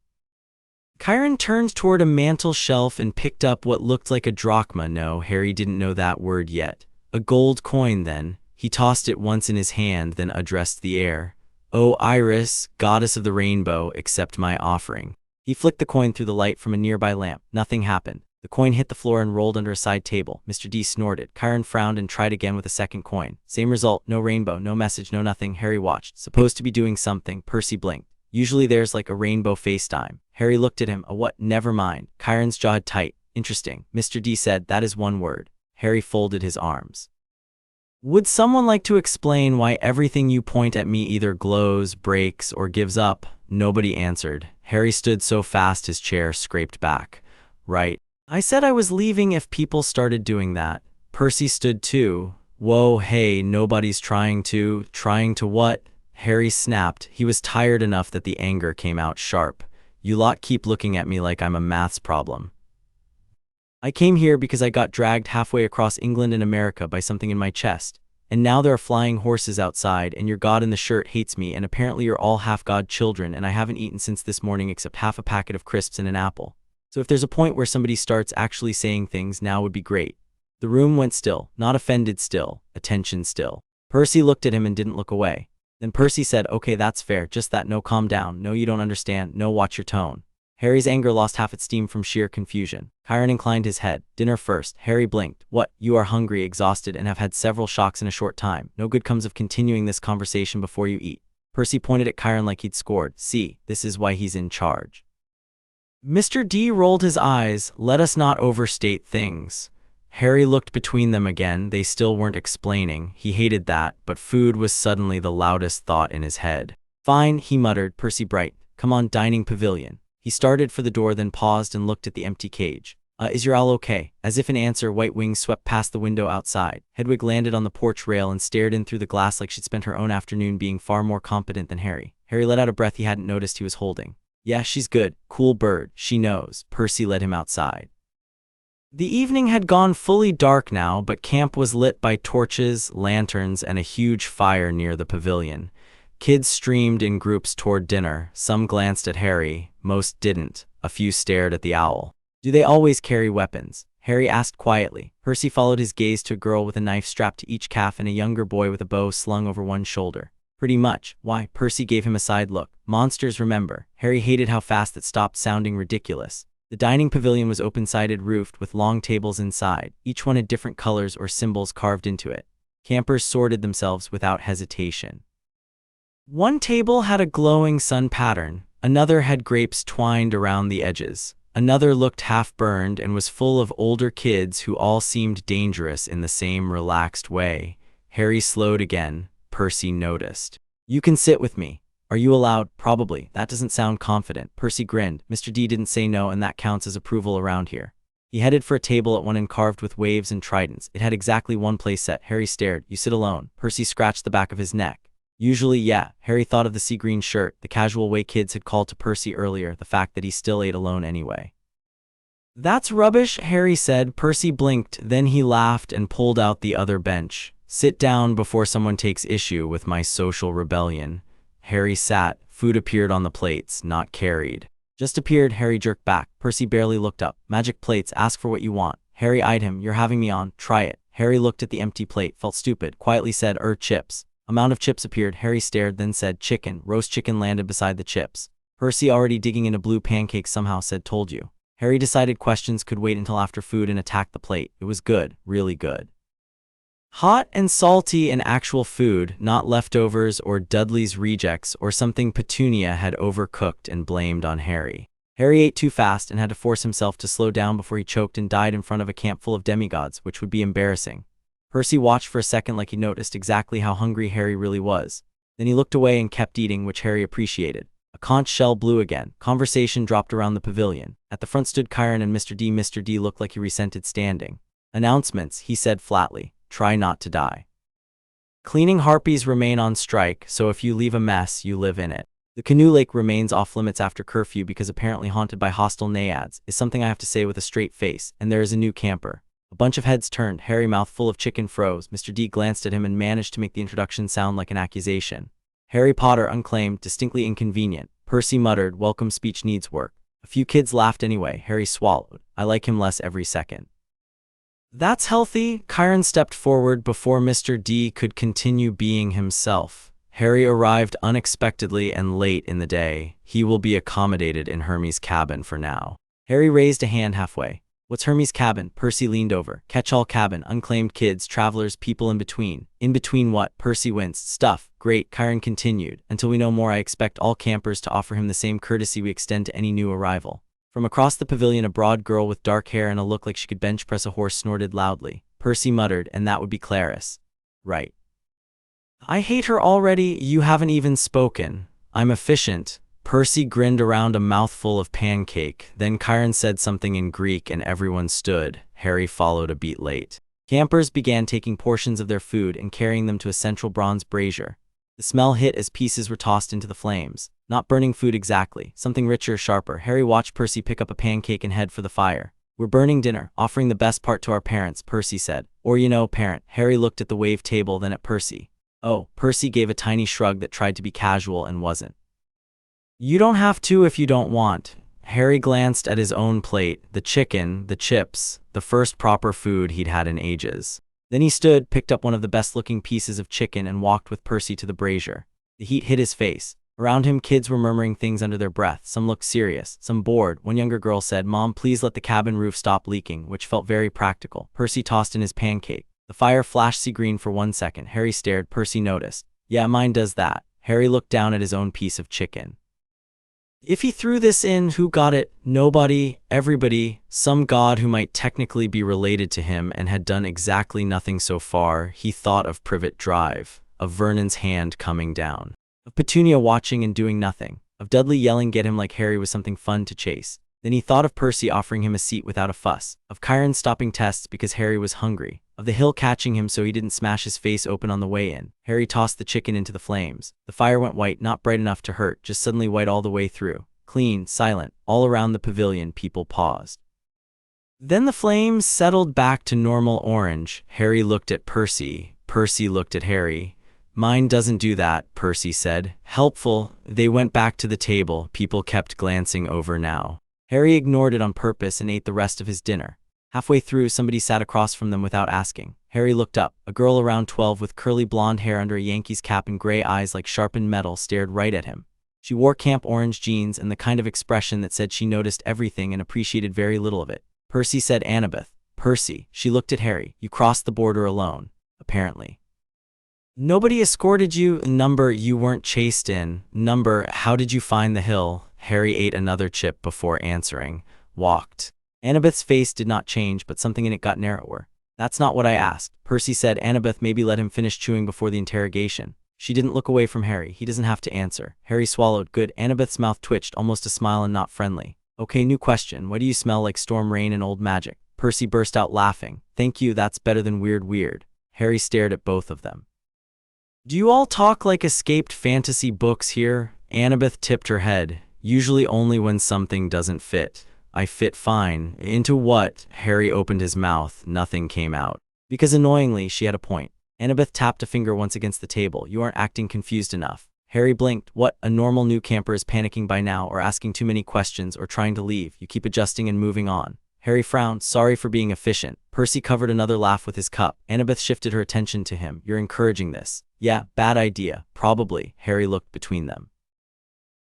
Chiron turned toward a mantel shelf and picked up what looked like a drachma. No, Harry didn't know that word yet. A gold coin, then. He tossed it once in his hand, then addressed the air. Oh, Iris, goddess of the rainbow, accept my offering. He flicked the coin through the light from a nearby lamp. Nothing happened. The coin hit the floor and rolled under a side table. Mr. D snorted. Chiron frowned and tried again with a second coin. Same result. No rainbow, no message, no nothing. Harry watched. Supposed to be doing something. Percy blinked. Usually there's like a rainbow FaceTime. Harry looked at him. A what? Never mind. Chiron's jaw had tight. Interesting. Mr. D said, that is one word. Harry folded his arms. Would someone like to explain why everything you point at me either glows, breaks, or gives up? Nobody answered. Harry stood so fast his chair scraped back. Right. I said I was leaving if people started doing that. Percy stood too. Whoa, hey, nobody's trying to. Trying to what? Harry snapped. He was tired enough that the anger came out sharp. You lot keep looking at me like I'm a maths problem. I came here because I got dragged halfway across England and America by something in my chest. And now there are flying horses outside, and your god in the shirt hates me, and apparently you're all half-god children, and I haven't eaten since this morning except half a packet of crisps and an apple. So if there's a point where somebody starts actually saying things, now would be great. The room went still, not offended still, attention still. Percy looked at him and didn't look away. Then Percy said, okay, that's fair, just that, no, calm down, no, you don't understand, no, watch your tone. Harry's anger lost half its steam from sheer confusion. Chiron inclined his head. Dinner first. Harry blinked. What? You are hungry, exhausted, and have had several shocks in a short time. No good comes of continuing this conversation before you eat. Percy pointed at Chiron like he'd scored. See, this is why he's in charge. Mr. D rolled his eyes. Let us not overstate things. Harry looked between them again. They still weren't explaining. He hated that, but food was suddenly the loudest thought in his head. Fine, he muttered. Percy bright. Come on, dining pavilion. He started for the door, then paused and looked at the empty cage. Is your owl okay? As if in answer, White Wings swept past the window outside. Hedwig landed on the porch rail and stared in through the glass like she'd spent her own afternoon being far more competent than Harry. Harry let out a breath he hadn't noticed he was holding. Yeah, she's good. Cool bird. She knows. Percy led him outside. The evening had gone fully dark now, but camp was lit by torches, lanterns, and a huge fire near the pavilion. Kids streamed in groups toward dinner. Some glanced at Harry. Most didn't. A few stared at the owl. Do they always carry weapons? Harry asked quietly. Percy followed his gaze to a girl with a knife strapped to each calf and a younger boy with a bow slung over one shoulder. Pretty much. Why? Percy gave him a side look. Monsters, remember. Harry hated how fast it stopped sounding ridiculous. The dining pavilion was open-sided, roofed, with long tables inside. Each one had different colors or symbols carved into it. Campers sorted themselves without hesitation. One table had a glowing sun pattern. Another had grapes twined around the edges. Another looked half-burned and was full of older kids who all seemed dangerous in the same relaxed way. Harry slowed again. Percy noticed. You can sit with me. Are you allowed? Probably. That doesn't sound confident. Percy grinned. Mr. D didn't say no, and that counts as approval around here. He headed for a table at one end carved with waves and tridents. It had exactly one place set. Harry stared. You sit alone. Percy scratched the back of his neck. Usually, yeah. Harry thought of the sea green shirt, the casual way kids had called to Percy earlier, the fact that he still ate alone anyway. That's rubbish, Harry said. Percy blinked, then he laughed and pulled out the other bench. Sit down before someone takes issue with my social rebellion. Harry sat. Food appeared on the plates, not carried. Just appeared. Harry jerked back. Percy barely looked up. Magic plates, ask for what you want. Harry eyed him. You're having me on. Try it. Harry looked at the empty plate, felt stupid, quietly said, chips. A mound of chips appeared. Harry stared, then said, chicken. Roast chicken landed beside the chips. Percy, already digging into blue pancakes, somehow said, told you. Harry decided questions could wait until after food and attacked the plate. It was good, really good. Hot and salty and actual food, not leftovers or Dudley's rejects or something Petunia had overcooked and blamed on Harry. Harry ate too fast and had to force himself to slow down before he choked and died in front of a camp full of demigods, which would be embarrassing. Percy watched for a second like he noticed exactly how hungry Harry really was. Then he looked away and kept eating, which Harry appreciated. A conch shell blew again. Conversation dropped around the pavilion. At the front stood Chiron and Mr. D. Mr. D looked like he resented standing. Announcements, he said flatly. Try not to die. Cleaning harpies remain on strike, so if you leave a mess, you live in it. The canoe lake remains off limits after curfew because apparently haunted by hostile naiads, is something I have to say with a straight face, and there is a new camper. A bunch of heads turned. Harry, mouth full of chicken, froze. Mr. D glanced at him and managed to make the introduction sound like an accusation. Harry Potter, unclaimed, distinctly inconvenient. Percy muttered, welcome speech needs work. A few kids laughed anyway. Harry swallowed. I like him less every second. That's healthy. Chiron stepped forward before Mr. D could continue being himself. Harry arrived unexpectedly and late in the day. He will be accommodated in Hermie's cabin for now. Harry raised a hand halfway. What's Hermie's cabin? Percy leaned over. Catch-all cabin, unclaimed kids, travelers, people in between. In between what? Percy winced. Stuff. Great, Chiron continued. Until we know more, I expect all campers to offer him the same courtesy we extend to any new arrival. From across the pavilion, a broad girl with dark hair and a look like she could bench press a horse snorted loudly. Percy muttered, and that would be Clarice. Right. I hate her already. You haven't even spoken. I'm efficient. Percy grinned around a mouthful of pancake. Then Chiron said something in Greek and everyone stood. Harry followed a beat late. Campers began taking portions of their food and carrying them to a central bronze brazier. The smell hit as pieces were tossed into the flames. Not burning food exactly, something richer, sharper. Harry watched Percy pick up a pancake and head for the fire. "We're burning dinner, offering the best part to our parents," Percy said. "Or you know, parent." Harry looked at the wave table, then at Percy. "Oh." Percy gave a tiny shrug that tried to be casual and wasn't. "You don't have to if you don't want." Harry glanced at his own plate, the chicken, the chips, the first proper food he'd had in ages. Then he stood, picked up one of the best-looking pieces of chicken and walked with Percy to the brazier. The heat hit his face. Around him, kids were murmuring things under their breath. Some looked serious, some bored. One younger girl said, "Mom, please let the cabin roof stop leaking," which felt very practical. Percy tossed in his pancake. The fire flashed sea green for 1 second. Harry stared. Percy noticed. "Yeah, mine does that." Harry looked down at his own piece of chicken. If he threw this in, who got it? Nobody, everybody, some god who might technically be related to him and had done exactly nothing so far. He thought of Privet Drive, of Vernon's hand coming down, of Petunia watching and doing nothing, of Dudley yelling "get him" like Harry was something fun to chase. Then he thought of Percy offering him a seat without a fuss, of Chiron stopping tests because Harry was hungry, of the hill catching him so he didn't smash his face open on the way in. Harry tossed the chicken into the flames. The fire went white, not bright enough to hurt, just suddenly white all the way through. Clean, silent, all around the pavilion. People paused. Then the flames settled back to normal orange. Harry looked at Percy. Percy looked at Harry. "Mine doesn't do that," Percy said. "Helpful." They went back to the table. People kept glancing over now. Harry ignored it on purpose and ate the rest of his dinner. Halfway through, somebody sat across from them without asking. Harry looked up. A girl around 12 with curly blonde hair under a Yankees cap and gray eyes like sharpened metal stared right at him. She wore camp orange jeans and the kind of expression that said she noticed everything and appreciated very little of it. Percy said, "Annabeth." "Percy." She looked at Harry. "You crossed the border alone, apparently. Nobody escorted you. Number, you weren't chased in. Number, how did you find the hill?" Harry ate another chip before answering. "Walked." Annabeth's face did not change, but something in it got narrower. "That's not what I asked." Percy said. Annabeth maybe let him finish chewing before the interrogation. She didn't look away from Harry. He doesn't have to answer. Harry swallowed. "Good." Annabeth's mouth twitched, almost a smile and not friendly. "Okay, new question. Why do you smell like storm rain and old magic?" Percy burst out laughing. "Thank you, that's better than weird. Harry stared at both of them. "Do you all talk like escaped fantasy books here?" Annabeth tipped her head. "Usually only when something doesn't fit." "I fit fine." "Into what?" Harry opened his mouth. Nothing came out. Because annoyingly, she had a point. Annabeth tapped a finger once against the table. "You aren't acting confused enough." Harry blinked. "What? A normal new camper is panicking by now, or asking too many questions, or trying to leave. You keep adjusting and moving on." Harry frowned. "Sorry for being efficient." Percy covered another laugh with his cup. Annabeth shifted her attention to him. "You're encouraging this." "Yeah, bad idea. Probably." Harry looked between them.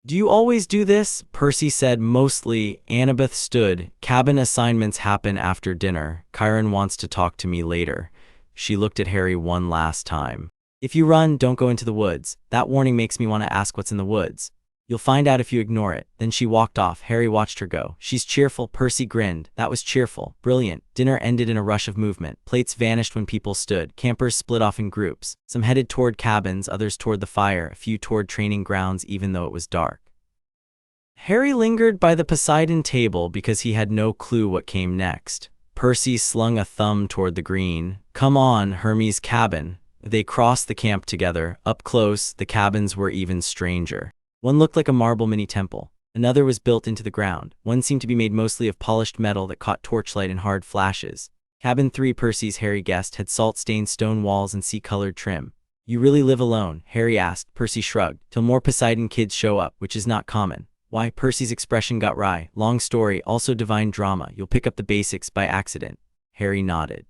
"Do you always do this?" Percy said. "Mostly." Annabeth stood. "Cabin assignments happen after dinner. Chiron wants to talk to me later." She looked at Harry one last time. "If you run, don't go into the woods." That warning makes me want to ask what's in the woods. "You'll find out if you ignore it." Then she walked off. Harry watched her go. "She's cheerful." Percy grinned. "That was cheerful. Brilliant." Dinner ended in a rush of movement. Plates vanished when people stood. Campers split off in groups. Some headed toward cabins, others toward the fire, a few toward training grounds even though it was dark. Harry lingered by the Poseidon table because he had no clue what came next. Percy slung a thumb toward the green. "Come on, Hermes' cabin." They crossed the camp together. Up close, the cabins were even stranger. One looked like a marble mini-temple. Another was built into the ground. One seemed to be made mostly of polished metal that caught torchlight in hard flashes. Cabin 3, Percy's Harry guessed, had salt-stained stone walls and sea-colored trim. "You really live alone?" Harry asked. Percy shrugged. "Till more Poseidon kids show up, which is not common." "Why?" Percy's expression got wry. "Long story, also divine drama. You'll pick up the basics by accident." Harry nodded.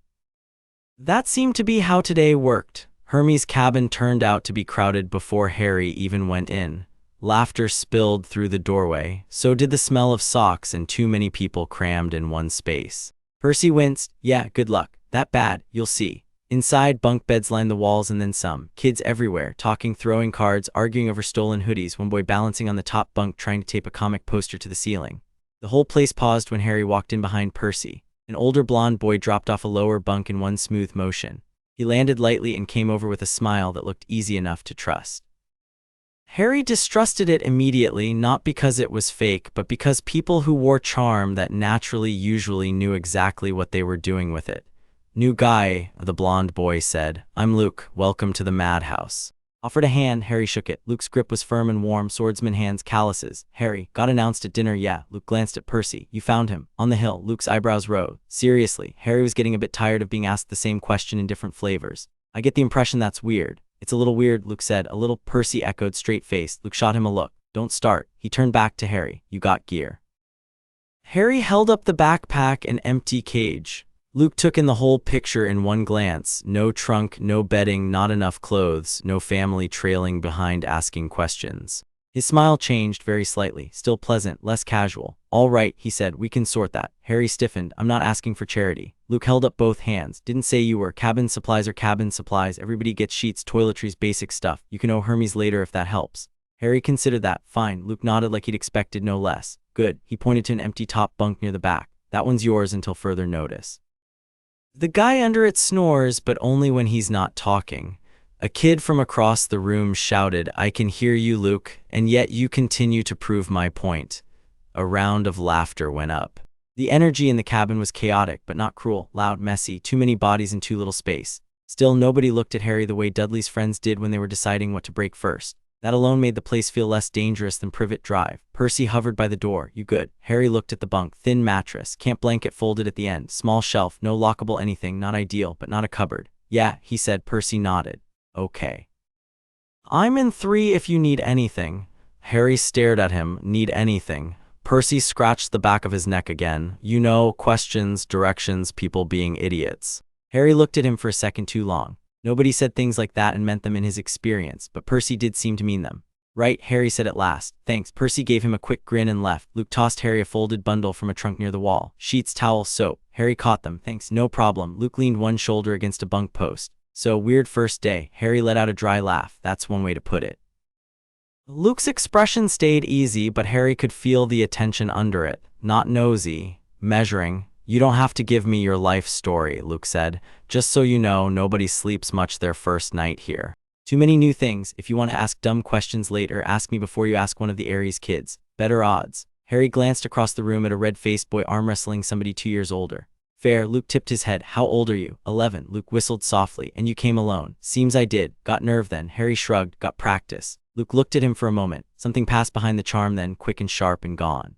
That seemed to be how today worked. Hermes' cabin turned out to be crowded before Harry even went in. Laughter spilled through the doorway. So did the smell of socks and too many people crammed in one space. Percy winced. "Yeah, good luck. That bad, you'll see." Inside, bunk beds lined the walls and then some. Kids everywhere, talking, throwing cards, arguing over stolen hoodies, one boy balancing on the top bunk trying to tape a comic poster to the ceiling. The whole place paused when Harry walked in behind Percy. An older blonde boy dropped off a lower bunk in one smooth motion. He landed lightly and came over with a smile that looked easy enough to trust. Harry distrusted it immediately, not because it was fake, but because people who wore charm that naturally usually knew exactly what they were doing with it. "New guy," the blonde boy said. "I'm Luke. Welcome to the madhouse." Offered a hand, Harry shook it. Luke's grip was firm and warm, swordsman hands calluses. "Harry, got announced at dinner, yeah." Luke glanced at Percy. "You found him. On the hill." Luke's eyebrows rose. Seriously, Harry was getting a bit tired of being asked the same question in different flavors. "I get the impression that's weird." "It's a little weird," Luke said. "A little," Percy echoed, straight-faced. Luke shot him a look. "Don't start." He turned back to Harry. "You got gear?" Harry held up the backpack and empty cage. Luke took in the whole picture in one glance. No trunk, no bedding, not enough clothes, no family trailing behind asking questions. His smile changed very slightly, still pleasant, less casual. "All right," he said, "we can sort that." Harry stiffened. "I'm not asking for charity." Luke held up both hands. "Didn't say you were. Cabin supplies are cabin supplies. Everybody gets sheets, toiletries, basic stuff. You can owe Hermes later if that helps." Harry considered that. "Fine." Luke nodded like he'd expected no less. "Good." He pointed to an empty top bunk near the back. "That one's yours until further notice." The guy under it snores, but only when he's not talking. A kid from across the room shouted, "I can hear you, Luke, and yet you continue to prove my point." A round of laughter went up. The energy in the cabin was chaotic, but not cruel, loud, messy, too many bodies in too little space. Still, nobody looked at Harry the way Dudley's friends did when they were deciding what to break first. That alone made the place feel less dangerous than Privet Drive. Percy hovered by the door. "You good?" Harry looked at the bunk. Thin mattress, camp blanket folded at the end, small shelf, no lockable anything, not ideal, but not a cupboard. "Yeah," he said. Percy nodded. "Okay. I'm in 3 if you need anything." Harry stared at him. "Need anything?" Percy scratched the back of his neck again. "You know, questions, directions, people being idiots." Harry looked at him for a second too long. Nobody said things like that and meant them in his experience, but Percy did seem to mean them. "Right," Harry said at last. "Thanks." Percy gave him a quick grin and left. Luke tossed Harry a folded bundle from a trunk near the wall. "Sheets, towels, soap." Harry caught them. "Thanks." "No problem." Luke leaned one shoulder against a bunk post. "So, weird first day." Harry let out a dry laugh. "That's one way to put it." Luke's expression stayed easy, but Harry could feel the attention under it. Not nosy, measuring. "You don't have to give me your life story," Luke said. "Just so you know, nobody sleeps much their first night here. Too many new things. If you want to ask dumb questions later, ask me before you ask one of the Aries kids. Better odds." Harry glanced across the room at a red-faced boy arm-wrestling somebody 2 years older. "Fair." Luke tipped his head. "How old are you?" 11. Luke whistled softly. "And you came alone?" "Seems I did." "Got nerve then?" Harry shrugged. "Got practice." Luke looked at him for a moment. Something passed behind the charm then, quick and sharp and gone.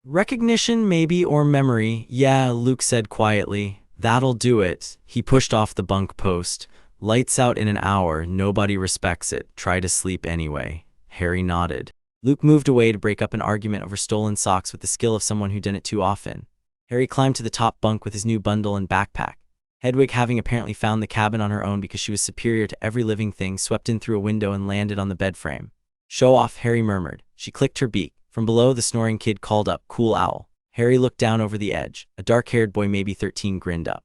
"Recognition, maybe, or memory." "Yeah," Luke said quietly. "That'll do it." He pushed off the bunk post. "Lights out in an hour. Nobody respects it. Try to sleep anyway." Harry nodded. Luke moved away to break up an argument over stolen socks with the skill of someone who'd done it too often. Harry climbed to the top bunk with his new bundle and backpack. Hedwig, having apparently found the cabin on her own because she was superior to every living thing, swept in through a window and landed on the bed frame. "Show off," Harry murmured. She clicked her beak. From below, the snoring kid called up, "Cool owl." Harry looked down over the edge. A dark-haired boy, maybe 13, grinned up.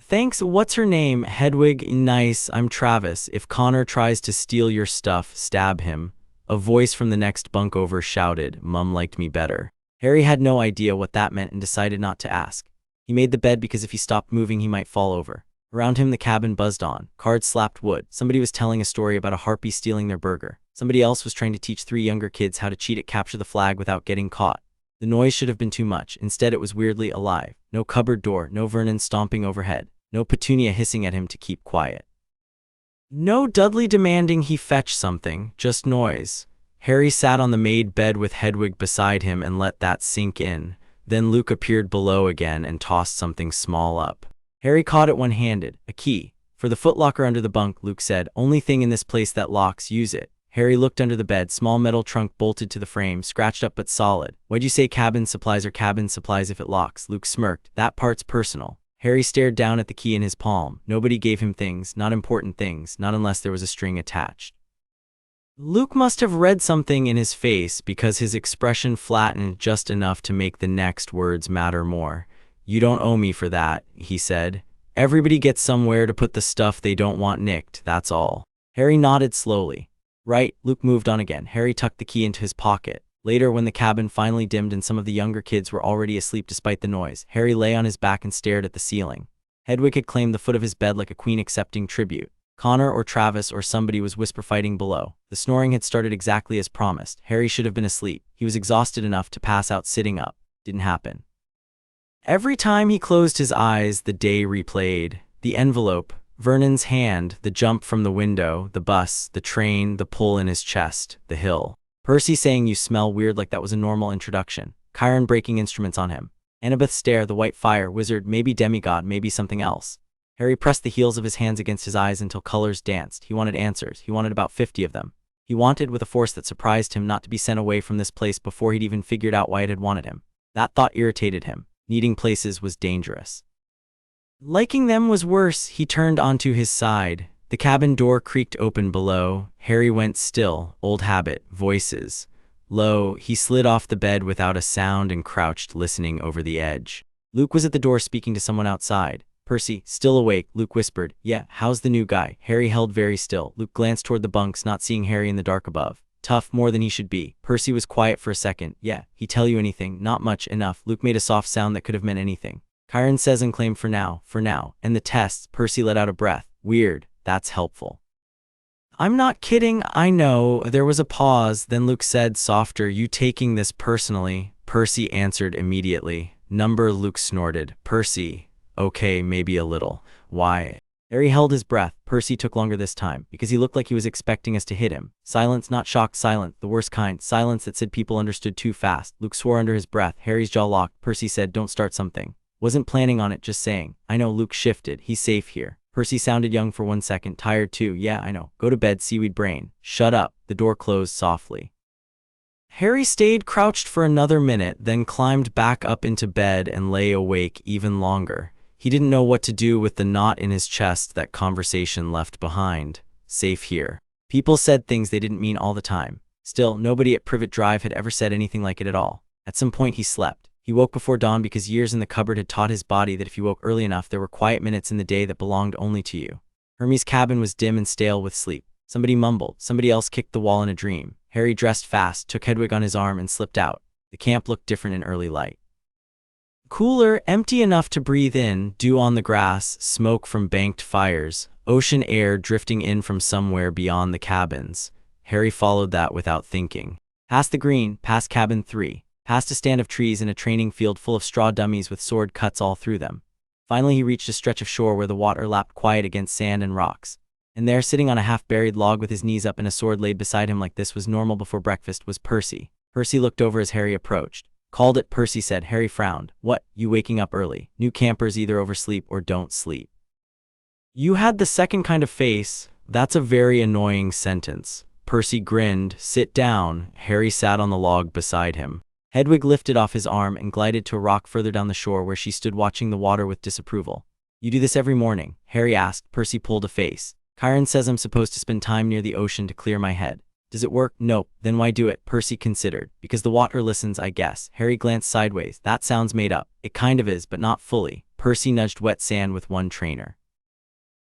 "Thanks. What's her name?" "Hedwig." "Nice. I'm Travis. If Connor tries to steal your stuff, stab him." A voice from the next bunk over shouted, "Mum liked me better." Harry had no idea what that meant and decided not to ask. He made the bed because if he stopped moving, he might fall over. Around him, the cabin buzzed on. Cards slapped wood. Somebody was telling a story about a harpy stealing their burger. Somebody else was trying to teach 3 younger kids how to cheat at capture the flag without getting caught. The noise should have been too much. Instead, it was weirdly alive. No cupboard door, no Vernon stomping overhead, no Petunia hissing at him to keep quiet. No Dudley demanding he fetch something, just noise. Harry sat on the made bed with Hedwig beside him and let that sink in. Then Luke appeared below again and tossed something small up. Harry caught it one-handed. "A key. For the footlocker under the bunk," Luke said. "Only thing in this place that locks. Use it." Harry looked under the bed. Small metal trunk bolted to the frame, scratched up but solid. "Why'd you say cabin supplies are cabin supplies if it locks?" Luke smirked. "That part's personal." Harry stared down at the key in his palm. Nobody gave him things, not important things, not unless there was a string attached. Luke must have read something in his face because his expression flattened just enough to make the next words matter more. "You don't owe me for that," he said. "Everybody gets somewhere to put the stuff they don't want nicked, that's all." Harry nodded slowly. "Right." Luke moved on again. Harry tucked the key into his pocket. Later, when the cabin finally dimmed and some of the younger kids were already asleep despite the noise, Harry lay on his back and stared at the ceiling. Hedwig had claimed the foot of his bed like a queen accepting tribute. Connor or Travis or somebody was whisper fighting below. The snoring had started exactly as promised. Harry should have been asleep. He was exhausted enough to pass out sitting up. Didn't happen. Every time he closed his eyes, the day replayed. The envelope, Vernon's hand, the jump from the window, the bus, the train, the pull in his chest, the hill. Percy saying you smell weird like that was a normal introduction. Chiron breaking instruments on him. Annabeth's stare, the white fire, wizard, maybe demigod, maybe something else. Harry pressed the heels of his hands against his eyes until colors danced. He wanted answers. He wanted about 50 of them. He wanted, with a force that surprised him, not to be sent away from this place before he'd even figured out why it had wanted him. That thought irritated him. Needing places was dangerous. Liking them was worse. He turned onto his side. The cabin door creaked open below. Harry went still. Old habit. Voices. Low, he slid off the bed without a sound and crouched, listening over the edge. Luke was at the door speaking to someone outside. Percy, still awake, Luke whispered. Yeah, how's the new guy? Harry held very still. Luke glanced toward the bunks, not seeing Harry in the dark above. Tough, more than he should be. Percy was quiet for a second. Yeah, he tell you anything? Not much, enough. Luke made a soft sound that could have meant anything. Chiron says unclaimed for now. And the tests, Percy let out a breath. Weird, that's helpful. I'm not kidding, I know. There was a pause, then Luke said softer, you taking this personally? Percy answered immediately. Number, Luke snorted. Percy, okay, maybe a little. Why? Harry held his breath. Percy took longer this time, because he looked like he was expecting us to hit him. Silence, not shocked, silence, the worst kind. Silence that said people understood too fast. Luke swore under his breath. Harry's jaw locked. Percy said, don't start something. Wasn't planning on it, just saying. I know. Luke shifted. He's safe here. Percy sounded young for 1 second. Tired too. Yeah, I know. Go to bed, seaweed brain. Shut up. The door closed softly. Harry stayed crouched for another minute, then climbed back up into bed and lay awake even longer. He didn't know what to do with the knot in his chest that conversation left behind. Safe here. People said things they didn't mean all the time. Still, nobody at Privet Drive had ever said anything like it at all. At some point he slept. He woke before dawn because years in the cupboard had taught his body that if you woke early enough, there were quiet minutes in the day that belonged only to you. Hermie's cabin was dim and stale with sleep. Somebody mumbled. Somebody else kicked the wall in a dream. Harry dressed fast, took Hedwig on his arm, and slipped out. The camp looked different in early light. Cooler, empty enough to breathe in, dew on the grass, smoke from banked fires, ocean air drifting in from somewhere beyond the cabins. Harry followed that without thinking. Past the green, past cabin 3, past a stand of trees and a training field full of straw dummies with sword cuts all through them. Finally he reached a stretch of shore where the water lapped quiet against sand and rocks. And there, sitting on a half-buried log with his knees up and a sword laid beside him like this was normal before breakfast, was Percy. Percy looked over as Harry approached. Called it, Percy said. Harry frowned. What, you waking up early? New campers either oversleep or don't sleep. You had the second kind of face. That's a very annoying sentence. Percy grinned. Sit down. Harry sat on the log beside him. Hedwig lifted off his arm and glided to a rock further down the shore where she stood watching the water with disapproval. You do this every morning? Harry asked. Percy pulled a face. Chiron says I'm supposed to spend time near the ocean to clear my head. Does it work? Nope. Then why do it? Percy considered. Because the water listens, I guess. Harry glanced sideways. That sounds made up. It kind of is, but not fully. Percy nudged wet sand with one trainer.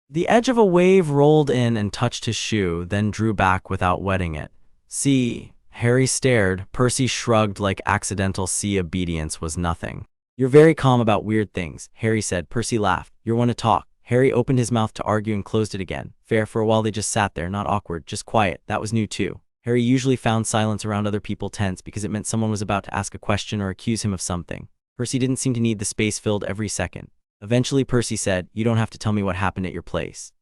The edge of a wave rolled in and touched his shoe, then drew back without wetting it. See? Harry stared. Percy shrugged like accidental sea obedience was nothing. You're very calm about weird things, Harry said. Percy laughed. You're one to talk. Harry opened his mouth to argue and closed it again. Fair, for a while they just sat there, not awkward, just quiet. That was new too. Harry usually found silence around other people tense because it meant someone was about to ask a question or accuse him of something. Percy didn't seem to need the space filled every second. Eventually Percy said, you don't have to tell me what happened at your place.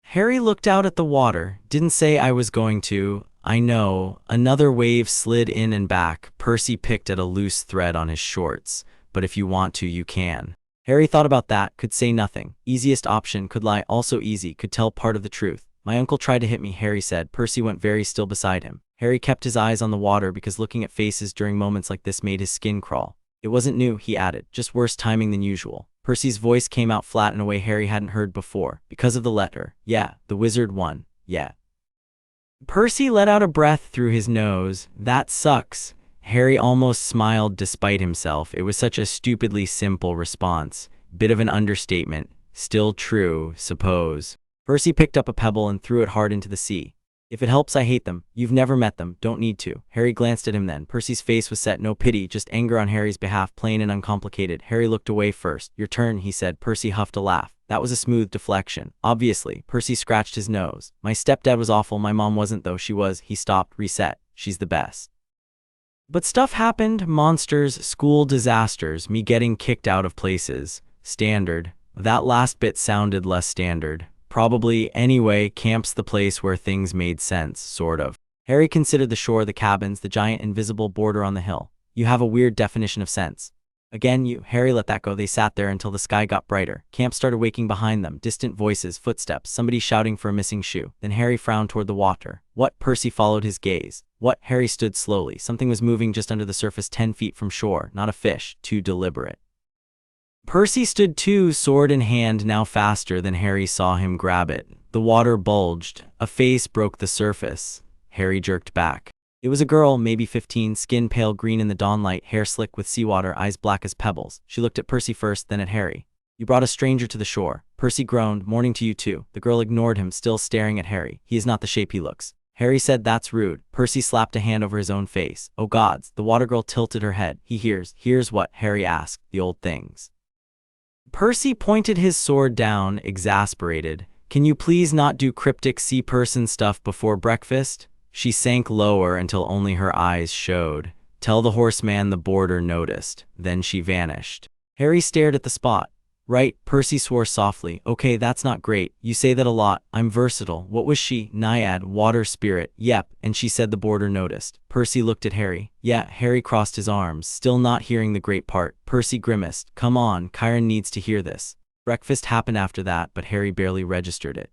Harry looked out at the water. Didn't say I was going to. I know. Another wave slid in and back. Percy picked at a loose thread on his shorts. But if you want to, you can. Harry thought about that, could say nothing. Easiest option, could lie, also easy, could tell part of the truth. My uncle tried to hit me, Harry said. Percy went very still beside him. Harry kept his eyes on the water because looking at faces during moments like this made his skin crawl. It wasn't new, he added, just worse timing than usual. Percy's voice came out flat in a way Harry hadn't heard before, because of the letter. Yeah, the wizard won. Yeah. Percy let out a breath through his nose. That sucks. Harry almost smiled despite himself. It was such a stupidly simple response. Bit of an understatement. Still true, suppose. Percy picked up a pebble and threw it hard into the sea. If it helps, I hate them. You've never met them, don't need to. Harry glanced at him then. Percy's face was set, no pity, just anger on Harry's behalf, plain and uncomplicated. Harry looked away first. Your turn, he said. Percy huffed a laugh. That was a smooth deflection. Obviously. Percy scratched his nose. My stepdad was awful, my mom wasn't though. She was. He stopped. Reset. She's the best. But stuff happened. Monsters, school disasters, me getting kicked out of places. Standard. That last bit sounded less standard. Probably. Anyway, camp's the place where things made sense, sort of. Harry considered the shore, the cabins, the giant invisible border on the hill. You have a weird definition of sense. Again, Harry let that go. They sat there until the sky got brighter. Camp started waking behind them. Distant voices, footsteps, somebody shouting for a missing shoe. Then Harry frowned toward the water. What? Percy followed his gaze. What? Harry stood slowly. Something was moving just under the surface 10 feet from shore. Not a fish. Too deliberate. Percy stood too, sword in hand, now faster than Harry saw him grab it. The water bulged. A face broke the surface. Harry jerked back. It was a girl, maybe 15, skin pale green in the dawnlight, hair slick with seawater, eyes black as pebbles. She looked at Percy first, then at Harry. You brought a stranger to the shore. Percy groaned. Morning to you too. The girl ignored him, still staring at Harry. He is not the shape he looks. Harry said, that's rude. Percy slapped a hand over his own face. Oh gods. The water girl tilted her head. He hears. Hears what? Harry asked. The old things. Percy pointed his sword down, exasperated. Can you please not do cryptic sea person stuff before breakfast? She sank lower until only her eyes showed. Tell the horseman the border noticed. Then she vanished. Harry stared at the spot. Right, Percy swore softly. Okay, that's not great. You say that a lot. I'm versatile. What was she? Naiad, water spirit. Yep, and she said the border noticed. Percy looked at Harry. Yeah, Harry crossed his arms, still not hearing the great part. Percy grimaced. Come on, Chiron needs to hear this. Breakfast happened after that, but Harry barely registered it.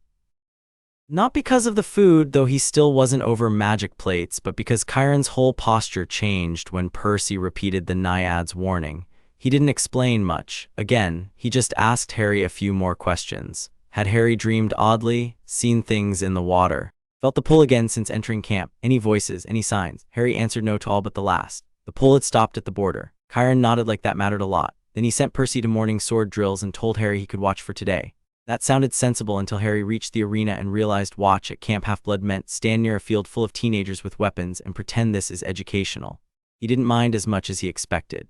Not because of the food, though he still wasn't over magic plates, but because Chiron's whole posture changed when Percy repeated the Naiad's warning. He didn't explain much. Again, he just asked Harry a few more questions. Had Harry dreamed oddly? Seen things in the water? Felt the pull again since entering camp? Any voices? Any signs? Harry answered no to all but the last. The pull had stopped at the border. Chiron nodded like that mattered a lot. Then he sent Percy to morning sword drills and told Harry he could watch for today. That sounded sensible until Harry reached the arena and realized watch at Camp Half-Blood meant stand near a field full of teenagers with weapons and pretend this is educational. He didn't mind as much as he expected.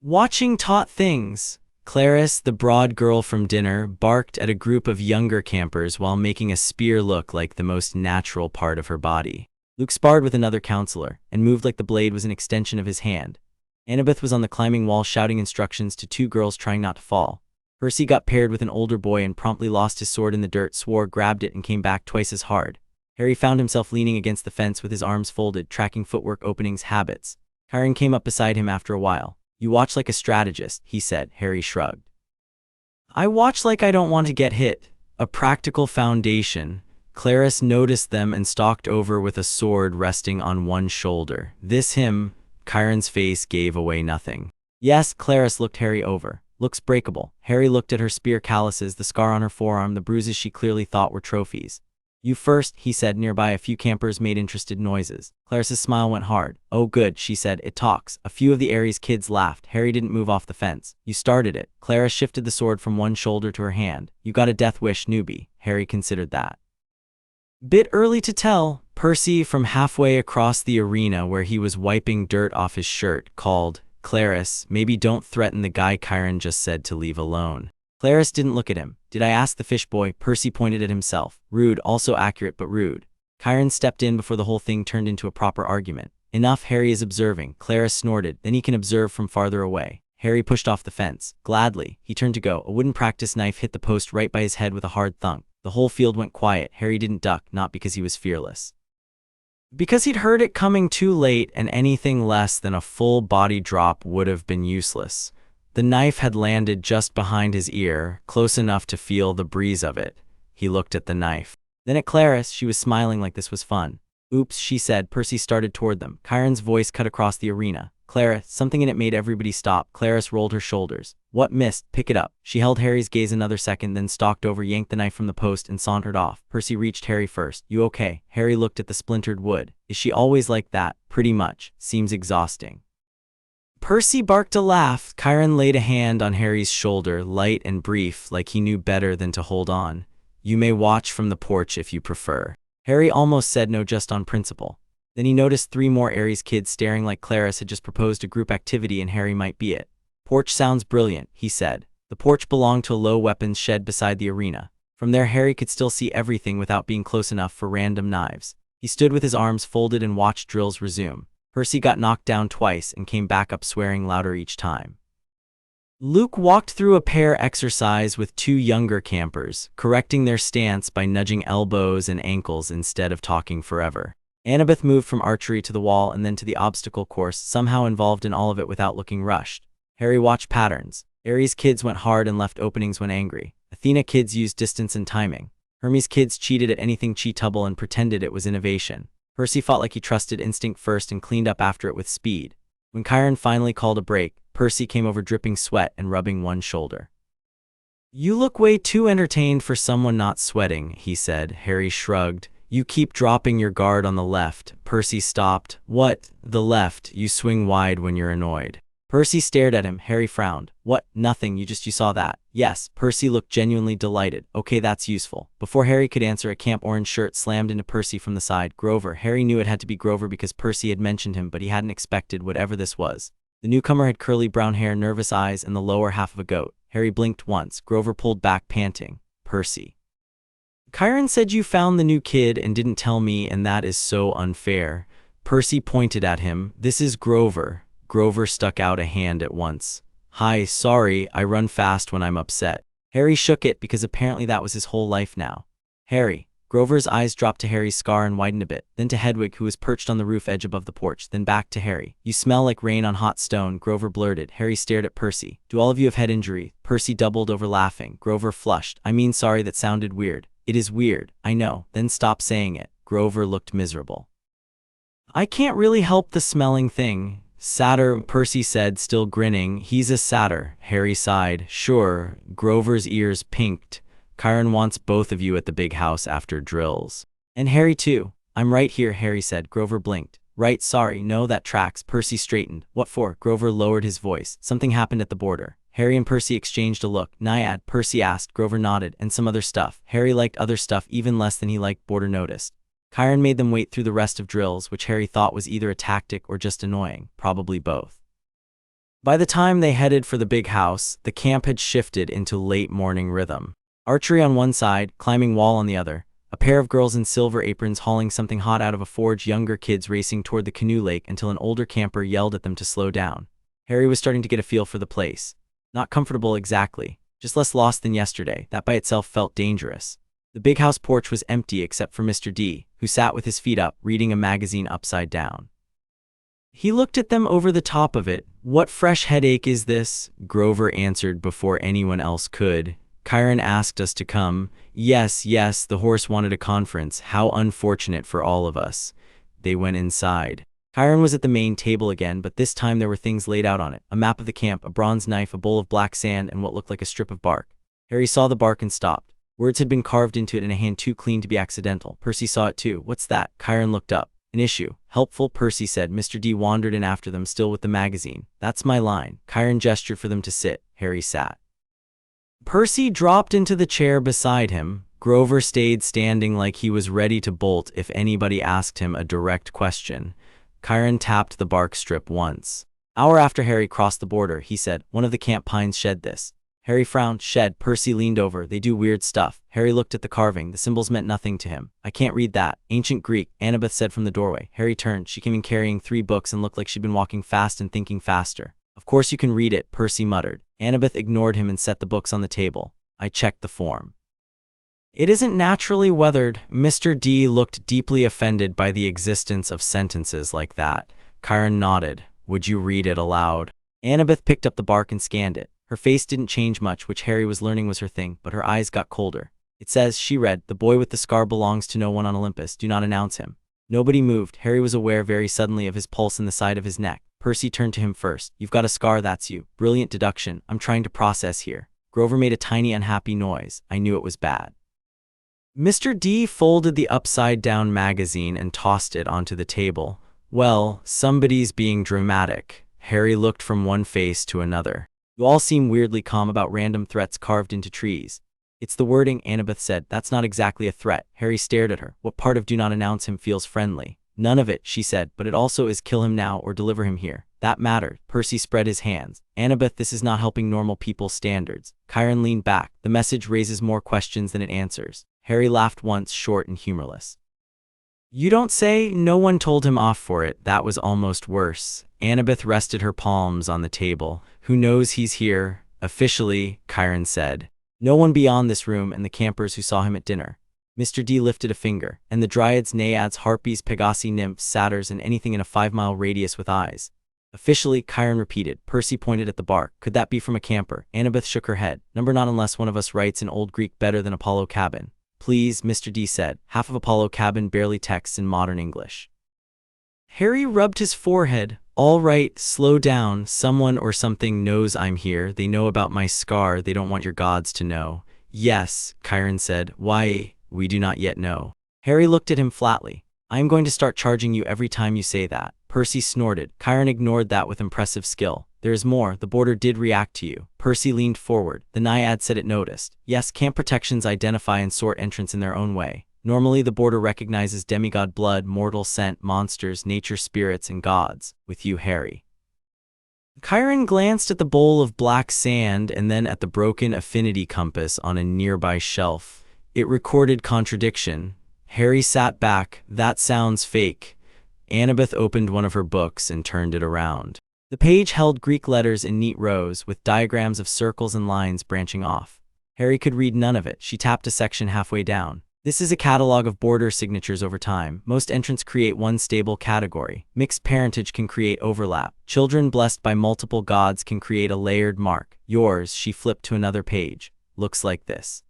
Watching taught things. Clarice, the broad girl from dinner, barked at a group of younger campers while making a spear look like the most natural part of her body. Luke sparred with another counselor, and moved like the blade was an extension of his hand. Annabeth was on the climbing wall shouting instructions to two girls trying not to fall. Percy got paired with an older boy and promptly lost his sword in the dirt, swore, grabbed it, and came back twice as hard. Harry found himself leaning against the fence with his arms folded, tracking footwork openings, habits. Chiron came up beside him after a while. You watch like a strategist, he said. Harry shrugged. I watch like I don't want to get hit. A practical foundation. Clarice noticed them and stalked over with a sword resting on one shoulder. This him. Chiron's face gave away nothing. Yes, Clarice looked Harry over. Looks breakable. Harry looked at her spear calluses, the scar on her forearm, the bruises she clearly thought were trophies. You first, he said. Nearby a few campers made interested noises. Clarice's smile went hard. Oh good, she said. It talks. A few of the Aries kids laughed. Harry didn't move off the fence. You started it. Clarice shifted the sword from one shoulder to her hand. You got a death wish, newbie. Harry considered that. Bit early to tell. Percy, from halfway across the arena where he was wiping dirt off his shirt, called, Clarice, maybe don't threaten the guy Chiron just said to leave alone. Clarice didn't look at him. Did I ask the fish boy? Percy pointed at himself. Rude, also accurate but rude. Chiron stepped in before the whole thing turned into a proper argument. Enough, Harry is observing. Clarice snorted. Then he can observe from farther away. Harry pushed off the fence. Gladly. He turned to go. A wooden practice knife hit the post right by his head with a hard thunk. The whole field went quiet. Harry didn't duck, not because he was fearless. Because he'd heard it coming too late, and anything less than a full body drop would have been useless. The knife had landed just behind his ear, close enough to feel the breeze of it. He looked at the knife. Then at Clarice. She was smiling like this was fun. Oops, she said. Percy started toward them. Chiron's voice cut across the arena. Clarice, something in it made everybody stop. Clarice rolled her shoulders. What missed? Pick it up. She held Harry's gaze another second, then stalked over, yanked the knife from the post, and sauntered off. Percy reached Harry first. You okay? Harry looked at the splintered wood. Is she always like that? Pretty much. Seems exhausting. Percy barked a laugh. Chiron laid a hand on Harry's shoulder, light and brief, like he knew better than to hold on. You may watch from the porch if you prefer. Harry almost said no just on principle. Then he noticed 3 more Aries kids staring like Clarice had just proposed a group activity and Harry might be it. Porch sounds brilliant, he said. The porch belonged to a low weapons shed beside the arena. From there Harry could still see everything without being close enough for random knives. He stood with his arms folded and watched drills resume. Percy got knocked down twice and came back up swearing louder each time. Luke walked through a pair exercise with 2 younger campers, correcting their stance by nudging elbows and ankles instead of talking forever. Annabeth moved from archery to the wall and then to the obstacle course, somehow involved in all of it without looking rushed. Harry watched patterns. Aries kids went hard and left openings when angry. Athena kids used distance and timing. Hermes kids cheated at anything cheatable and pretended it was innovation. Percy fought like he trusted instinct first and cleaned up after it with speed. When Chiron finally called a break, Percy came over dripping sweat and rubbing one shoulder. "You look way too entertained for someone not sweating," he said. Harry shrugged. "You keep dropping your guard on the left." Percy stopped. "What? The left? You swing wide when you're annoyed." Percy stared at him. Harry frowned. "What? Nothing, you saw that." "Yes." Percy looked genuinely delighted. "Okay, that's useful." Before Harry could answer, a camp orange shirt slammed into Percy from the side. Grover. Harry knew it had to be Grover because Percy had mentioned him, but he hadn't expected whatever this was. The newcomer had curly brown hair, nervous eyes, and the lower half of a goat. Harry blinked once. Grover pulled back, panting. "Percy. Chiron said you found the new kid and didn't tell me, and that is so unfair." Percy pointed at him. "This is Grover." Grover stuck out a hand at once. "Hi, sorry, I run fast when I'm upset." Harry shook it because apparently that was his whole life now. "Harry." Grover's eyes dropped to Harry's scar and widened a bit, then to Hedwig, who was perched on the roof edge above the porch, then back to Harry. "You smell like rain on hot stone," Grover blurted. Harry stared at Percy. "Do all of you have head injury?" Percy doubled over laughing. Grover flushed. "I mean, sorry, that sounded weird." "It is weird, I know." "Then stop saying it." Grover looked miserable. "I can't really help the smelling thing." "Satyr," Percy said, still grinning. "He's a satyr." Harry sighed. "Sure." Grover's ears pinked. "Chiron wants both of you at the big house after drills." "And Harry too." "I'm right here," Harry said. Grover blinked. "Right, sorry, no, that tracks." Percy straightened. "What for?" Grover lowered his voice. "Something happened at the border." Harry and Percy exchanged a look. "Naiad?" Percy asked. Grover nodded. "And some other stuff." Harry liked other stuff even less than he liked border noticed. Chiron made them wait through the rest of drills, which Harry thought was either a tactic or just annoying, probably both. By the time they headed for the big house, the camp had shifted into late morning rhythm. Archery on one side, climbing wall on the other, a pair of girls in silver aprons hauling something hot out of a forge, younger kids racing toward the canoe lake until an older camper yelled at them to slow down. Harry was starting to get a feel for the place. Not comfortable exactly, just less lost than yesterday. That by itself felt dangerous. The big house porch was empty except for Mr. D, who sat with his feet up, reading a magazine upside down. He looked at them over the top of it. "What fresh headache is this?" Grover answered before anyone else could. "Chiron asked us to come." Yes, the horse wanted a conference. How unfortunate for all of us." They went inside. Chiron was at the main table again, but this time there were things laid out on it. A map of the camp, a bronze knife, a bowl of black sand, and what looked like a strip of bark. Harry saw the bark and stopped. Words had been carved into it in a hand too clean to be accidental. Percy saw it too. "What's that?" Chiron looked up. "An issue." "Helpful," Percy said. Mr. D wandered in after them, still with the magazine. "That's my line." Chiron gestured for them to sit. Harry sat. Percy dropped into the chair beside him. Grover stayed standing like he was ready to bolt if anybody asked him a direct question. Chiron tapped the bark strip once. "Hour after Harry crossed the border," he said. "One of the camp pines shed this." Harry frowned. "Shed." Percy leaned over. "They do weird stuff." Harry looked at the carving. The symbols meant nothing to him. "I can't read that." "Ancient Greek," Annabeth said from the doorway. Harry turned. She came in carrying 3 books and looked like she'd been walking fast and thinking faster. "Of course you can read it," Percy muttered. Annabeth ignored him and set the books on the table. "I checked the form. It isn't naturally weathered." Mr. D looked deeply offended by the existence of sentences like that. Chiron nodded. "Would you read it aloud?" Annabeth picked up the bark and scanned it. Her face didn't change much, which Harry was learning was her thing, but her eyes got colder. "It says," she read, "the boy with the scar belongs to no one on Olympus. Do not announce him." Nobody moved. Harry was aware very suddenly of his pulse in the side of his neck. Percy turned to him first. "You've got a scar, that's you." "Brilliant deduction. I'm trying to process here." Grover made a tiny unhappy noise. "I knew it was bad." Mr. D folded the upside-down magazine and tossed it onto the table. "Well, somebody's being dramatic." Harry looked from one face to another. "You all seem weirdly calm about random threats carved into trees." It's the wording, Annabeth said. That's not exactly a threat. Harry stared at her. What part of do not announce him feels friendly? None of it, she said, but it also is kill him now or deliver him here. That mattered. Percy spread his hands. Annabeth, this is not helping normal people's standards. Chiron leaned back. The message raises more questions than it answers. Harry laughed once, short and humorless. You don't say? No one told him off for it. That was almost worse. Annabeth rested her palms on the table. Who knows he's here? Officially, Chiron said. No one beyond this room and the campers who saw him at dinner. Mr. D lifted a finger, and the dryads, naiads, harpies, pegasi, nymphs, satyrs, and anything in a 5-mile radius with eyes. Officially, Chiron repeated. Percy pointed at the bark. Could that be from a camper? Annabeth shook her head. Number not unless one of us writes in Old Greek better than Apollo cabin. Please, Mr. D said. Half of Apollo cabin barely texts in modern English. Harry rubbed his forehead. All right, slow down. Someone or something knows I'm here. They know about my scar. They don't want your gods to know. Yes, Chiron said. Why? We do not yet know. Harry looked at him flatly. I am going to start charging you every time you say that. Percy snorted. Chiron ignored that with impressive skill. There is more. The border did react to you. Percy leaned forward. The naiad said it noticed. Yes, camp protections identify and sort entrance in their own way. Normally, the border recognizes demigod blood, mortal scent, monsters, nature spirits, and gods. With you, Harry. Chiron glanced at the bowl of black sand and then at the broken affinity compass on a nearby shelf. It recorded contradiction. Harry sat back. That sounds fake. Annabeth opened one of her books and turned it around. The page held Greek letters in neat rows, with diagrams of circles and lines branching off. Harry could read none of it. She tapped a section halfway down. This is a catalog of border signatures over time. Most entrants create one stable category. Mixed parentage can create overlap. Children blessed by multiple gods can create a layered mark. Yours, she flipped to another page, looks like this.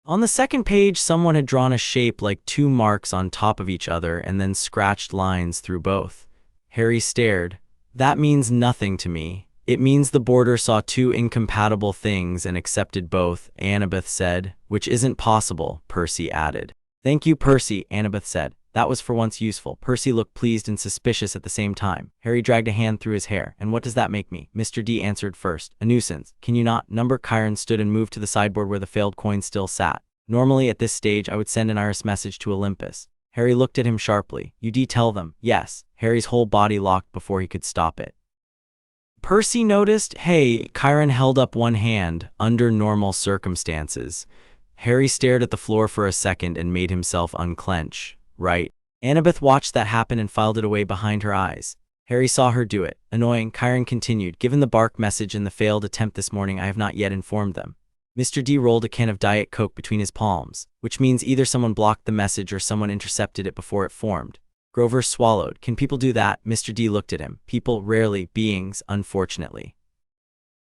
On the second page, someone had drawn a shape like two marks on top of each other and then scratched lines through both. Harry stared. That means nothing to me. It means the border saw two incompatible things and accepted both, Annabeth said. Which isn't possible, Percy added. Thank you, Percy, Annabeth said. That was for once useful. Percy looked pleased and suspicious at the same time. Harry dragged a hand through his hair. And what does that make me? Mr. D answered first. A nuisance. Can you not? Chiron stood and moved to the sideboard where the failed coin still sat. Normally at this stage I would send an iris message to Olympus. Harry looked at him sharply. You tell them? Yes. Harry's whole body locked before he could stop it. Percy noticed. Hey, Chiron held up one hand. Under normal circumstances. Harry stared at the floor for a second and made himself unclench. Right. Annabeth watched that happen and filed it away behind her eyes. Harry saw her do it. Annoying, Chiron continued. Given the bark message and the failed attempt this morning, I have not yet informed them. Mr. D rolled a can of Diet Coke between his palms, which means either someone blocked the message or someone intercepted it before it formed. Grover swallowed. Can people do that? Mr. D looked at him. People, rarely. Beings, unfortunately.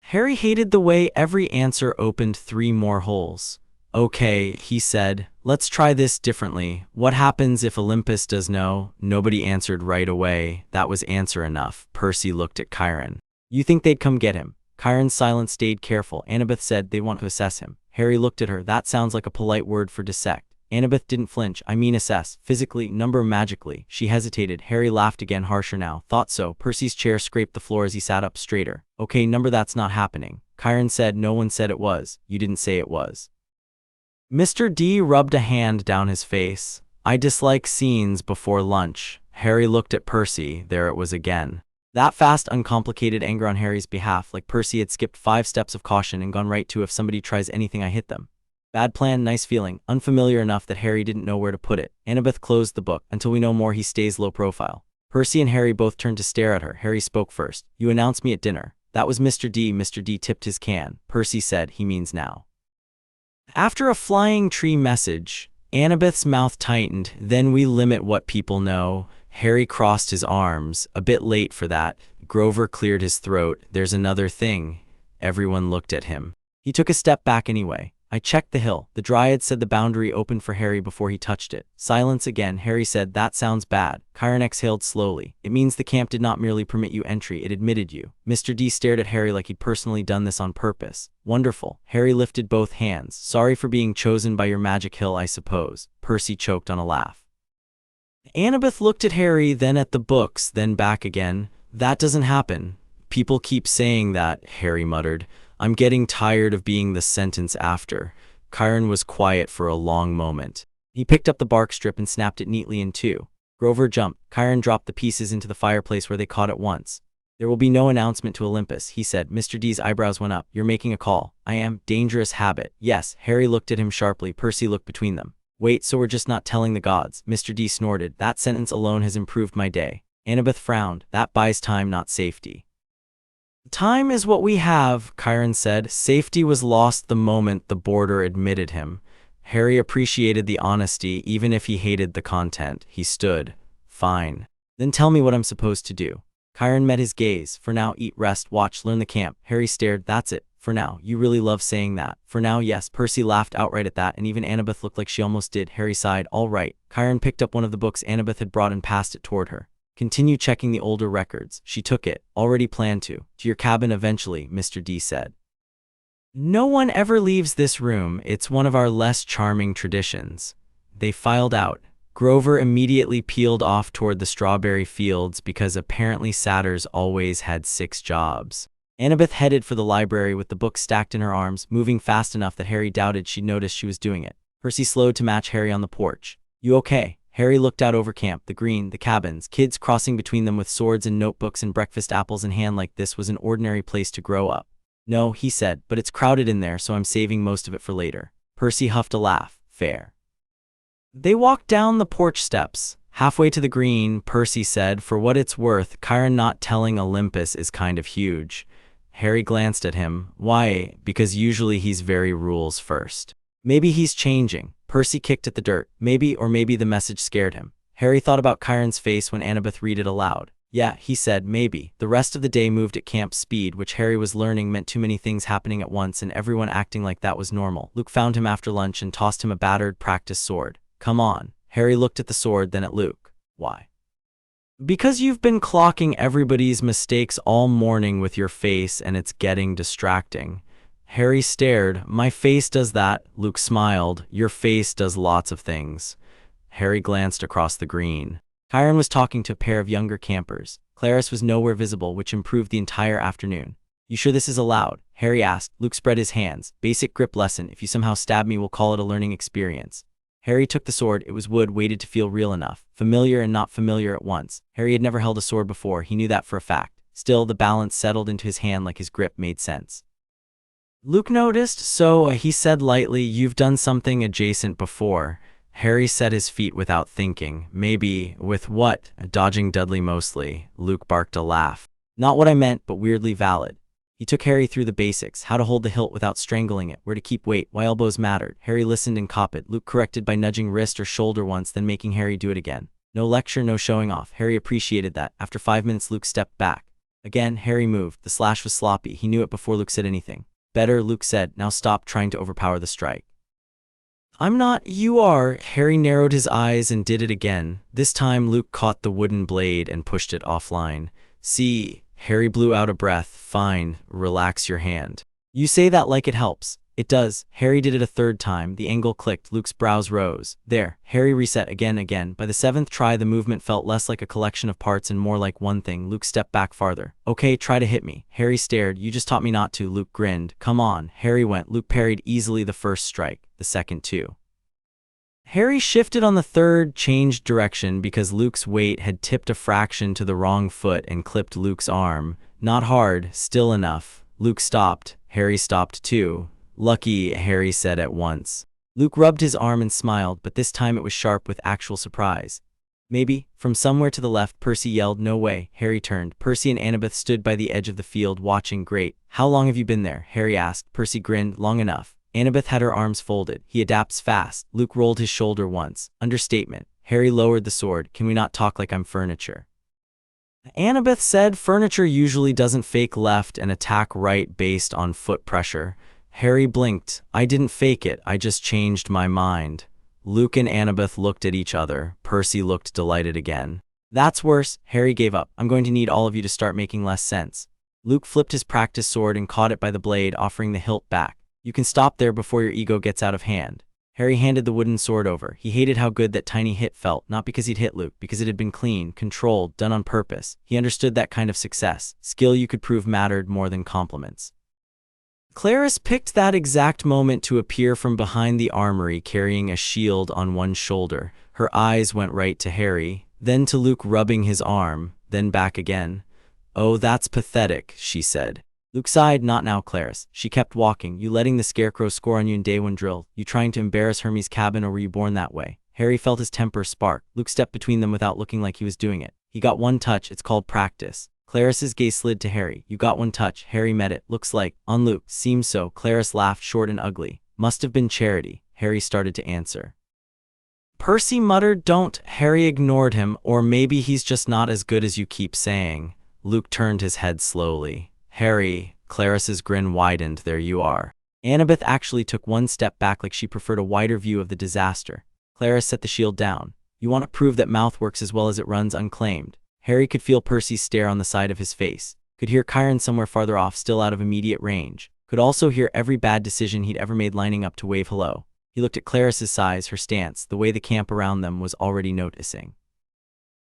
Harry hated the way every answer opened 3 more holes. Okay, he said. Let's try this differently. What happens if Olympus does know? Nobody answered right away. That was answer enough. Percy looked at Chiron. You think they'd come get him? Chiron's silence stayed careful. Annabeth said they want to assess him. Harry looked at her. That sounds like a polite word for dissect. Annabeth didn't flinch. I mean assess. Physically, number magically. She hesitated. Harry laughed again, harsher now. Thought so. Percy's chair scraped the floor as he sat up straighter. Okay, number, that's not happening. Chiron said. No one said it was. You didn't say it was. Mr. D rubbed a hand down his face. I dislike scenes before lunch. Harry looked at Percy. There it was again. That fast, uncomplicated anger on Harry's behalf, like Percy had skipped 5 steps of caution and gone right to if somebody tries anything I hit them. Bad plan, nice feeling, unfamiliar enough that Harry didn't know where to put it. Annabeth closed the book. Until we know more, he stays low profile. Percy and Harry both turned to stare at her. Harry spoke first. You announced me at dinner. That was Mr. D. Mr. D tipped his can. Percy said, he means now. After a flying tree message, Annabeth's mouth tightened. Then we limit what people know. Harry crossed his arms. A bit late for that. Grover cleared his throat. There's another thing. Everyone looked at him. He took a step back anyway. I checked the hill. The Dryad said the boundary opened for Harry before he touched it. Silence again. Harry said, that sounds bad. Chiron exhaled slowly. It means the camp did not merely permit you entry, it admitted you. Mr. D stared at Harry like he'd personally done this on purpose. Wonderful. Harry lifted both hands. Sorry for being chosen by your magic hill, I suppose. Percy choked on a laugh. Annabeth looked at Harry, then at the books, then back again. That doesn't happen. People keep saying that, Harry muttered. I'm getting tired of being the sentence after. Chiron was quiet for a long moment. He picked up the bark strip and snapped it neatly in two. Grover jumped. Chiron dropped the pieces into the fireplace where they caught at once. There will be no announcement to Olympus, he said. Mr. D's eyebrows went up. You're making a call. I am. Dangerous habit. Yes. Harry looked at him sharply. Percy looked between them. Wait, so we're just not telling the gods? Mr. D snorted. That sentence alone has improved my day. Annabeth frowned. That buys time, not safety. Time is what we have, Chiron said. Safety was lost the moment the boarder admitted him. Harry appreciated the honesty, even if he hated the content. He stood. Fine. Then tell me what I'm supposed to do. Chiron met his gaze. For now, eat, rest, watch, learn the camp. Harry stared. That's it. For now. You really love saying that. For now, yes. Percy laughed outright at that, and even Annabeth looked like she almost did. Harry sighed. All right. Chiron picked up one of the books Annabeth had brought and passed it toward her. Continue checking the older records. She took it. Already planned to. To your cabin eventually, Mr. D said. No one ever leaves this room. It's one of our less charming traditions. They filed out. Grover immediately peeled off toward the strawberry fields because apparently satyrs always had 6 jobs. Annabeth headed for the library with the book stacked in her arms, moving fast enough that Harry doubted she'd noticed she was doing it. Percy slowed to match Harry on the porch. You okay? Harry looked out over camp, the green, the cabins, kids crossing between them with swords and notebooks and breakfast apples in hand like this was an ordinary place to grow up. No, he said, but it's crowded in there, so I'm saving most of it for later. Percy huffed a laugh. Fair. They walked down the porch steps. Halfway to the green, Percy said, for what it's worth, Chiron not telling Olympus is kind of huge. Harry glanced at him. Why? Because usually he's very rules first. Maybe he's changing. Percy kicked at the dirt. Maybe, or maybe the message scared him. Harry thought about Chiron's face when Annabeth read it aloud. Yeah, he said, maybe. The rest of the day moved at camp speed, which Harry was learning meant too many things happening at once and everyone acting like that was normal. Luke found him after lunch and tossed him a battered practice sword. Come on. Harry looked at the sword, then at Luke. Why? Because you've been clocking everybody's mistakes all morning with your face and it's getting distracting. Harry stared. My face does that. Luke smiled. Your face does lots of things. Harry glanced across the green. Chiron was talking to a pair of younger campers. Clarice was nowhere visible, which improved the entire afternoon. You sure this is allowed? Harry asked. Luke spread his hands. Basic grip lesson. If you somehow stab me, we'll call it a learning experience. Harry took the sword. It was wood, weighted to feel real enough. Familiar and not familiar at once. Harry had never held a sword before. He knew that for a fact. Still, the balance settled into his hand like his grip made sense. Luke noticed. So, he said lightly, you've done something adjacent before. Harry set his feet without thinking. Maybe. With what? Dodging Dudley mostly. Luke barked a laugh. Not what I meant, but weirdly valid. He took Harry through the basics, how to hold the hilt without strangling it, where to keep weight, why elbows mattered. Harry listened and copied. Luke corrected by nudging wrist or shoulder once, then making Harry do it again. No lecture, no showing off. Harry appreciated that. After 5 minutes, Luke stepped back. Again, Harry moved. The slash was sloppy. He knew it before Luke said anything. Better, Luke said. Now stop trying to overpower the strike. I'm not. You are. Harry narrowed his eyes and did it again. This time, Luke caught the wooden blade and pushed it offline. See. Harry blew out a breath. Fine. Relax your hand. You say that like it helps. It does. Harry did it a 3rd time. The angle clicked. Luke's brows rose. There. Harry reset again. By the 7th try, the movement felt less like a collection of parts and more like one thing. Luke stepped back farther. Okay, try to hit me. Harry stared. You just taught me not to. Luke grinned. Come on. Harry went. Luke parried easily the 1st strike. The 2nd too. Harry shifted on the 3rd, changed direction because Luke's weight had tipped a fraction to the wrong foot and clipped Luke's arm. Not hard, still enough. Luke stopped. Harry stopped too. Lucky, Harry said at once. Luke rubbed his arm and smiled, but this time it was sharp with actual surprise. Maybe. From somewhere to the left, Percy yelled, no way. Harry turned. Percy and Annabeth stood by the edge of the field watching. Great. How long have you been there? Harry asked. Percy grinned. Long enough. Annabeth had her arms folded. He adapts fast. Luke rolled his shoulder once. Understatement. Harry lowered the sword. Can we not talk like I'm furniture? Annabeth said furniture usually doesn't fake left and attack right based on foot pressure. Harry blinked. I didn't fake it. I just changed my mind. Luke and Annabeth looked at each other. Percy looked delighted again. That's worse. Harry gave up. I'm going to need all of you to start making less sense. Luke flipped his practice sword and caught it by the blade, offering the hilt back. You can stop there before your ego gets out of hand. Harry handed the wooden sword over. He hated how good that tiny hit felt, not because he'd hit Luke, because it had been clean, controlled, done on purpose. He understood that kind of success. Skill you could prove mattered more than compliments. Clarice picked that exact moment to appear from behind the armory carrying a shield on one shoulder. Her eyes went right to Harry, then to Luke rubbing his arm, then back again. "Oh, that's pathetic," she said. Luke sighed. "Not now, Clarice." She kept walking. "You letting the scarecrow score on you in day one drill? You trying to embarrass Hermione's cabin, or were you born that way?" Harry felt his temper spark. Luke stepped between them without looking like he was doing it. "He got one touch. It's called practice." Clarice's gaze slid to Harry. "You got one touch." Harry met it. "Looks like." "On Luke." "Seems so." Clarice laughed, short and ugly. "Must have been charity." Harry started to answer. Percy muttered, "Don't." Harry ignored him. "Or maybe he's just not as good as you keep saying." Luke turned his head slowly. "Harry." Clarice's grin widened. "There you are." Annabeth actually took one step back, like she preferred a wider view of the disaster. Clarice set the shield down. "You want to prove that mouth works as well as it runs unclaimed." Harry could feel Percy's stare on the side of his face. Could hear Chiron somewhere farther off, still out of immediate range. Could also hear every bad decision he'd ever made lining up to wave hello. He looked at Clarice's size, her stance, the way the camp around them was already noticing.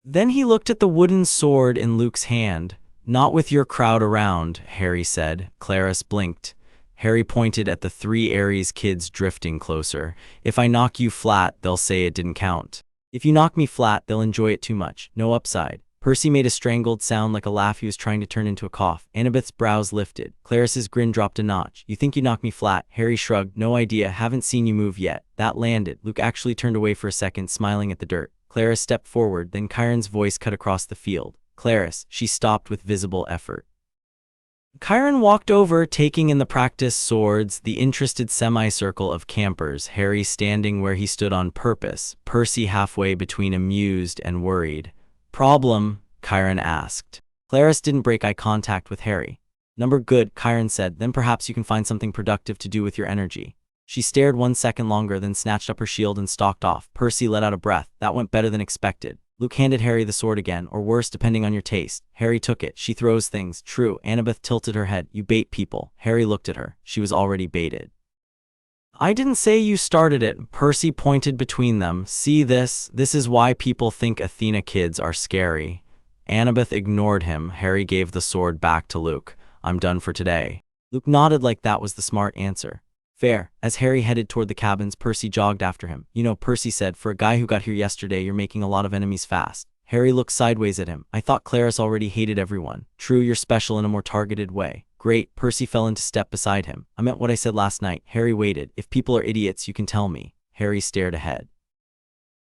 Then he looked at the wooden sword in Luke's hand. "Not with your crowd around," Harry said. Clarice blinked. Harry pointed at the three Aries kids drifting closer. "If I knock you flat, they'll say it didn't count. If you knock me flat, they'll enjoy it too much. No upside." Percy made a strangled sound like a laugh he was trying to turn into a cough. Annabeth's brows lifted. Clarice's grin dropped a notch. "You think you knock me flat?" Harry shrugged. "No idea. Haven't seen you move yet." That landed. Luke actually turned away for a second, smiling at the dirt. Clarice stepped forward, then Chiron's voice cut across the field. "Clarice." She stopped with visible effort. Chiron walked over, taking in the practice swords, the interested semicircle of campers, Harry standing where he stood on purpose, Percy halfway between amused and worried. "Problem?" Chiron asked. Clarice didn't break eye contact with Harry. "Number good," Chiron said. "Then perhaps you can find something productive to do with your energy." She stared 1 second longer, then snatched up her shield and stalked off. Percy let out a breath. That went better than expected. Luke handed Harry the sword again, or worse, depending on your taste. Harry took it. "She throws things." "True." Annabeth tilted her head. "You bait people." Harry looked at her. She was already baited. "I didn't say you started it." Percy pointed between them. "See this? This is why people think Athena kids are scary." Annabeth ignored him. Harry gave the sword back to Luke. "I'm done for today." Luke nodded like that was the smart answer. "Fair." As Harry headed toward the cabins, Percy jogged after him. "You know," Percy said, "for a guy who got here yesterday, you're making a lot of enemies fast." Harry looked sideways at him. "I thought Clarice already hated everyone." "True, you're special in a more targeted way." "Great." Percy fell into step beside him. "I meant what I said last night." Harry waited. "If people are idiots, you can tell me." Harry stared ahead.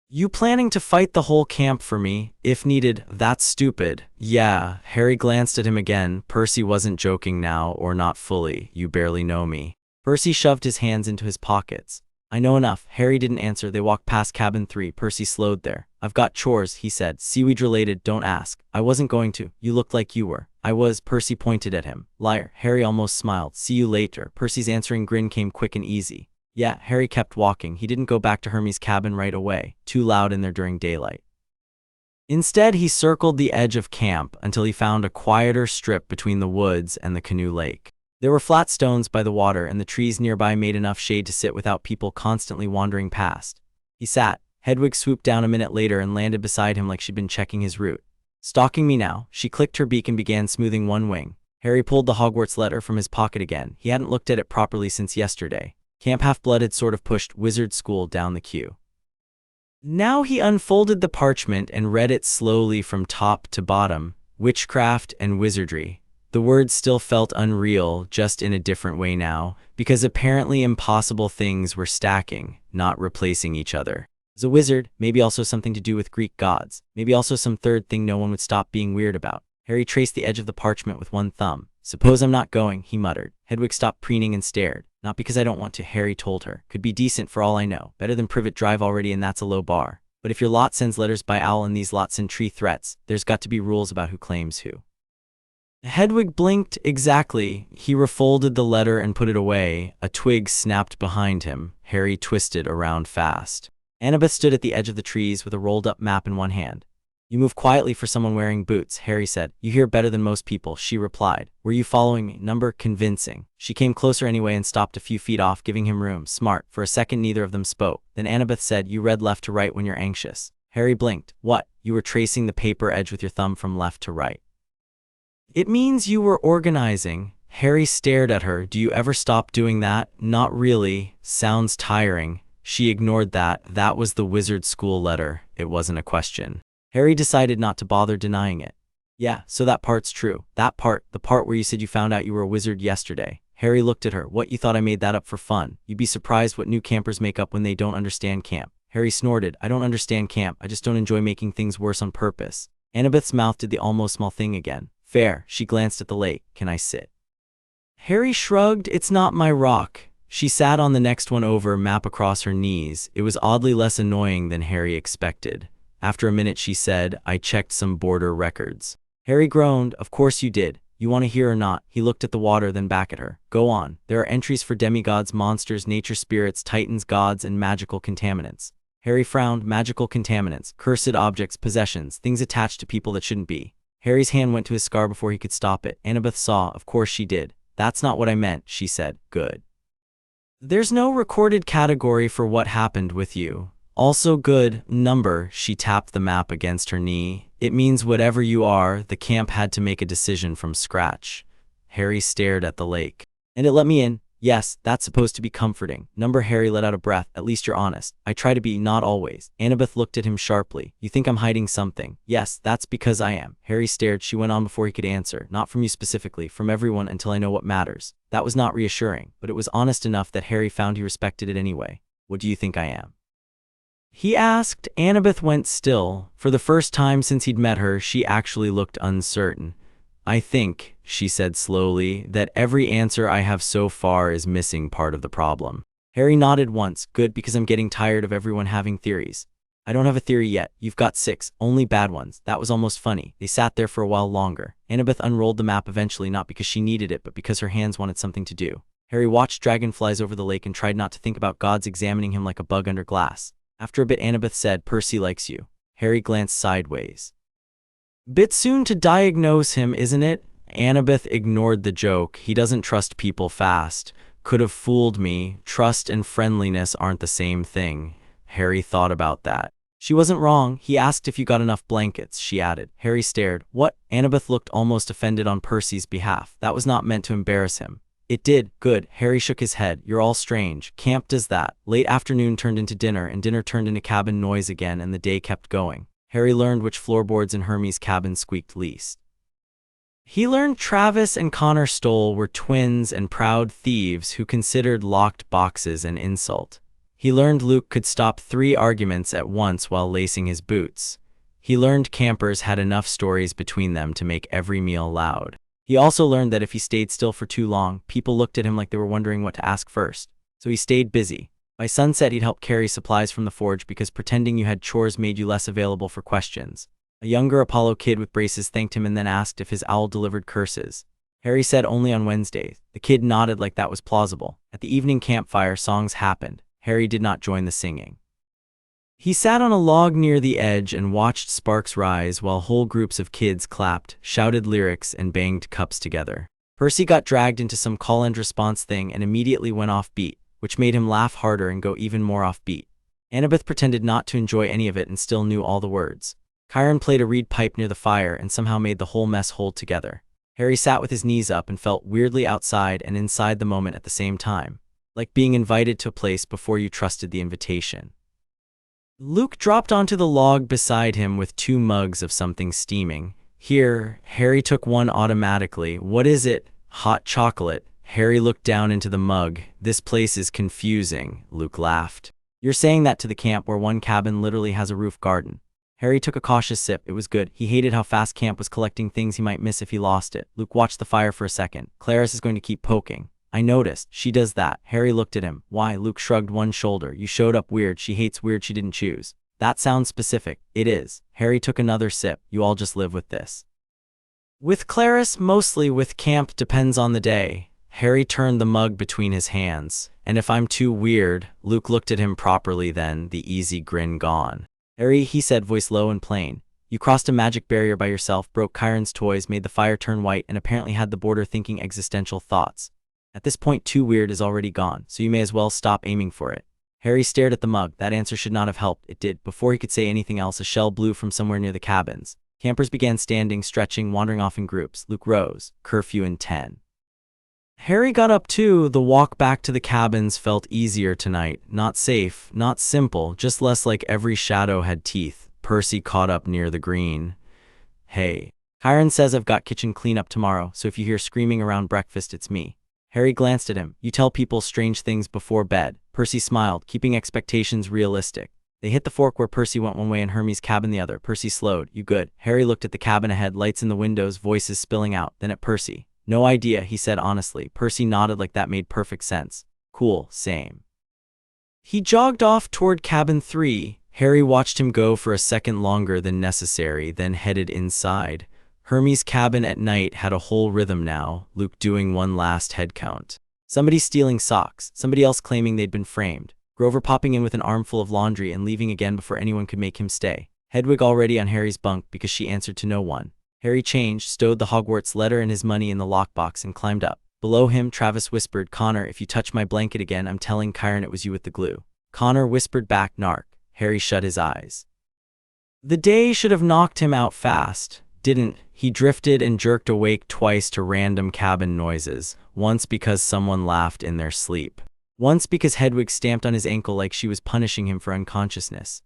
"You planning to fight the whole camp for me, if needed?" "That's stupid." "Yeah." Harry glanced at him again. Percy wasn't joking now, or not fully. "You barely know me." Percy shoved his hands into his pockets. "I know enough." Harry didn't answer. They walked past cabin 3. Percy slowed there. "I've got chores," he said. "Seaweed related, don't ask." "I wasn't going to." "You looked like you were." "I was." Percy pointed at him. "Liar." Harry almost smiled. "See you later." Percy's answering grin came quick and easy. Yeah, Harry kept walking. He didn't go back to Hermione's cabin right away. Too loud in there during daylight. Instead, he circled the edge of camp until he found a quieter strip between the woods and the canoe lake. There were flat stones by the water, and the trees nearby made enough shade to sit without people constantly wandering past. He sat. Hedwig swooped down a minute later and landed beside him like she'd been checking his route. "Stalking me now?" She clicked her beak and began smoothing one wing. Harry pulled the Hogwarts letter from his pocket again. He hadn't looked at it properly since yesterday. Camp Half-Blood had sort of pushed Wizard School down the queue. Now he unfolded the parchment and read it slowly from top to bottom. Witchcraft and wizardry. The words still felt unreal, just in a different way now, because apparently impossible things were stacking, not replacing each other. As a wizard, maybe also something to do with Greek gods, maybe also some third thing no one would stop being weird about. Harry traced the edge of the parchment with one thumb. "Suppose I'm not going," he muttered. Hedwig stopped preening and stared. "Not because I don't want to," Harry told her. "Could be decent for all I know. Better than Privet Drive already, and that's a low bar. But if your lot sends letters by owl and these lots send tree threats, there's got to be rules about who claims who." Hedwig blinked. "Exactly." He refolded the letter and put it away. A twig snapped behind him. Harry twisted around fast. Annabeth stood at the edge of the trees with a rolled-up map in one hand. "You move quietly for someone wearing boots," Harry said. "You hear better than most people," she replied. "Were you following me?" "Number convincing." She came closer anyway and stopped a few feet off, giving him room. "Smart." For a second neither of them spoke. Then Annabeth said, "You read left to right when you're anxious." Harry blinked. "What?" "You were tracing the paper edge with your thumb from left to right." "It means you were organizing." Harry stared at her. Do you ever stop doing that? Not really. Sounds tiring. She ignored that. That was the wizard school letter. It wasn't a question. Harry decided not to bother denying it. Yeah, so that part's true. That part, the part where you said you found out you were a wizard yesterday. Harry looked at her. What, you thought I made that up for fun? You'd be surprised what new campers make up when they don't understand camp. Harry snorted. I don't understand camp. I just don't enjoy making things worse on purpose. Annabeth's mouth did the almost small thing again. Fair. She glanced at the lake. Can I sit? Harry shrugged. It's not my rock. She sat on the next one over, map across her knees. It was oddly less annoying than Harry expected. After a minute she said, I checked some border records. Harry groaned. Of course you did. You want to hear or not? He looked at the water, then back at her. Go on. There are entries for demigods, monsters, nature spirits, titans, gods, and magical contaminants. Harry frowned. Magical contaminants, cursed objects, possessions, things attached to people that shouldn't be. Harry's hand went to his scar before he could stop it. Annabeth saw. Of course she did. That's not what I meant, she said. Good. There's no recorded category for what happened with you. Also good. Number. She tapped the map against her knee. It means whatever you are. The camp had to make a decision from scratch. Harry stared at the lake. And it let me in. Yes, that's supposed to be comforting. Number. Harry let out a breath. At least you're honest. I try to be, not always. Annabeth looked at him sharply. You think I'm hiding something? Yes, that's because I am. Harry stared. She went on before he could answer. Not from you specifically, from everyone until I know what matters. That was not reassuring, but it was honest enough that Harry found he respected it anyway. What do you think I am? He asked. Annabeth went still. For the first time since he'd met her, she actually looked uncertain. I think, she said slowly, that every answer I have so far is missing part of the problem. Harry nodded once. Good, because I'm getting tired of everyone having theories. I don't have a theory yet. You've got 6, only bad ones. That was almost funny. They sat there for a while longer. Annabeth unrolled the map eventually, not because she needed it, but because her hands wanted something to do. Harry watched dragonflies over the lake and tried not to think about gods examining him like a bug under glass. After a bit, Annabeth said, Percy likes you. Harry glanced sideways. Bit soon to diagnose him, isn't it? Annabeth ignored the joke. He doesn't trust people fast. Could have fooled me. Trust and friendliness aren't the same thing. Harry thought about that. She wasn't wrong. He asked if you got enough blankets, she added. Harry stared. What? Annabeth looked almost offended on Percy's behalf. That was not meant to embarrass him. It did. Good. Harry shook his head. You're all strange. Camp does that. Late afternoon turned into dinner, and dinner turned into cabin noise again, and the day kept going. Harry learned which floorboards in Hermie's cabin squeaked least. He learned Travis and Connor Stoll were twins and proud thieves who considered locked boxes an insult. He learned Luke could stop 3 arguments at once while lacing his boots. He learned campers had enough stories between them to make every meal loud. He also learned that if he stayed still for too long, people looked at him like they were wondering what to ask first. So he stayed busy. By sunset, he'd help carry supplies from the forge because pretending you had chores made you less available for questions. A younger Apollo kid with braces thanked him and then asked if his owl delivered curses. Harry said only on Wednesdays. The kid nodded like that was plausible. At the evening campfire, songs happened. Harry did not join the singing. He sat on a log near the edge and watched sparks rise while whole groups of kids clapped, shouted lyrics, and banged cups together. Percy got dragged into some call and response thing and immediately went off beat, which made him laugh harder and go even more off beat. Annabeth pretended not to enjoy any of it and still knew all the words. Chiron played a reed pipe near the fire and somehow made the whole mess hold together. Harry sat with his knees up and felt weirdly outside and inside the moment at the same time, like being invited to a place before you trusted the invitation. Luke dropped onto the log beside him with 2 mugs of something steaming. Here, Harry took one automatically. What is it? Hot chocolate. Harry looked down into the mug. This place is confusing, Luke laughed. You're saying that to the camp where one cabin literally has a roof garden. Harry took a cautious sip. It was good. He hated how fast camp was collecting things he might miss if he lost it. Luke watched the fire for a second. Clarice is going to keep poking. I noticed. She does that. Harry looked at him. Why? Luke shrugged one shoulder. You showed up weird. She hates weird she didn't choose. That sounds specific. It is. Harry took another sip. You all just live with this. With Clarice, mostly. With camp, depends on the day. Harry turned the mug between his hands. And if I'm too weird, Luke looked at him properly then, the easy grin gone. Harry, he said, voice low and plain. You crossed a magic barrier by yourself, broke Chiron's toys, made the fire turn white, and apparently had the border thinking existential thoughts. At this point, too weird is already gone, so you may as well stop aiming for it. Harry stared at the mug. That answer should not have helped. It did. Before he could say anything else, a shell blew from somewhere near the cabins. Campers began standing, stretching, wandering off in groups. Luke rose. Curfew in 10. Harry got up too. The walk back to the cabins felt easier tonight. Not safe, not simple, just less like every shadow had teeth. Percy caught up near the green. Hey. Chiron says I've got kitchen cleanup tomorrow, so if you hear screaming around breakfast, it's me. Harry glanced at him. You tell people strange things before bed. Percy smiled, keeping expectations realistic. They hit the fork where Percy went one way and Hermie's cabin the other. Percy slowed. You good? Harry looked at the cabin ahead, lights in the windows, voices spilling out, then at Percy. No idea, he said honestly. Percy nodded like that made perfect sense. Cool, same. He jogged off toward cabin 3. Harry watched him go for a second longer than necessary, then headed inside. Hermie's cabin at night had a whole rhythm now, Luke doing one last head count. Somebody stealing socks, somebody else claiming they'd been framed, Grover popping in with an armful of laundry and leaving again before anyone could make him stay. Hedwig already on Harry's bunk because she answered to no one. Harry changed, stowed the Hogwarts letter and his money in the lockbox and climbed up. Below him, Travis whispered, Connor, if you touch my blanket again, I'm telling Chiron it was you with the glue. Connor whispered back, Narc. Harry shut his eyes. The day should have knocked him out fast. Didn't. He drifted and jerked awake twice to random cabin noises, once because someone laughed in their sleep. Once because Hedwig stamped on his ankle like she was punishing him for unconsciousness.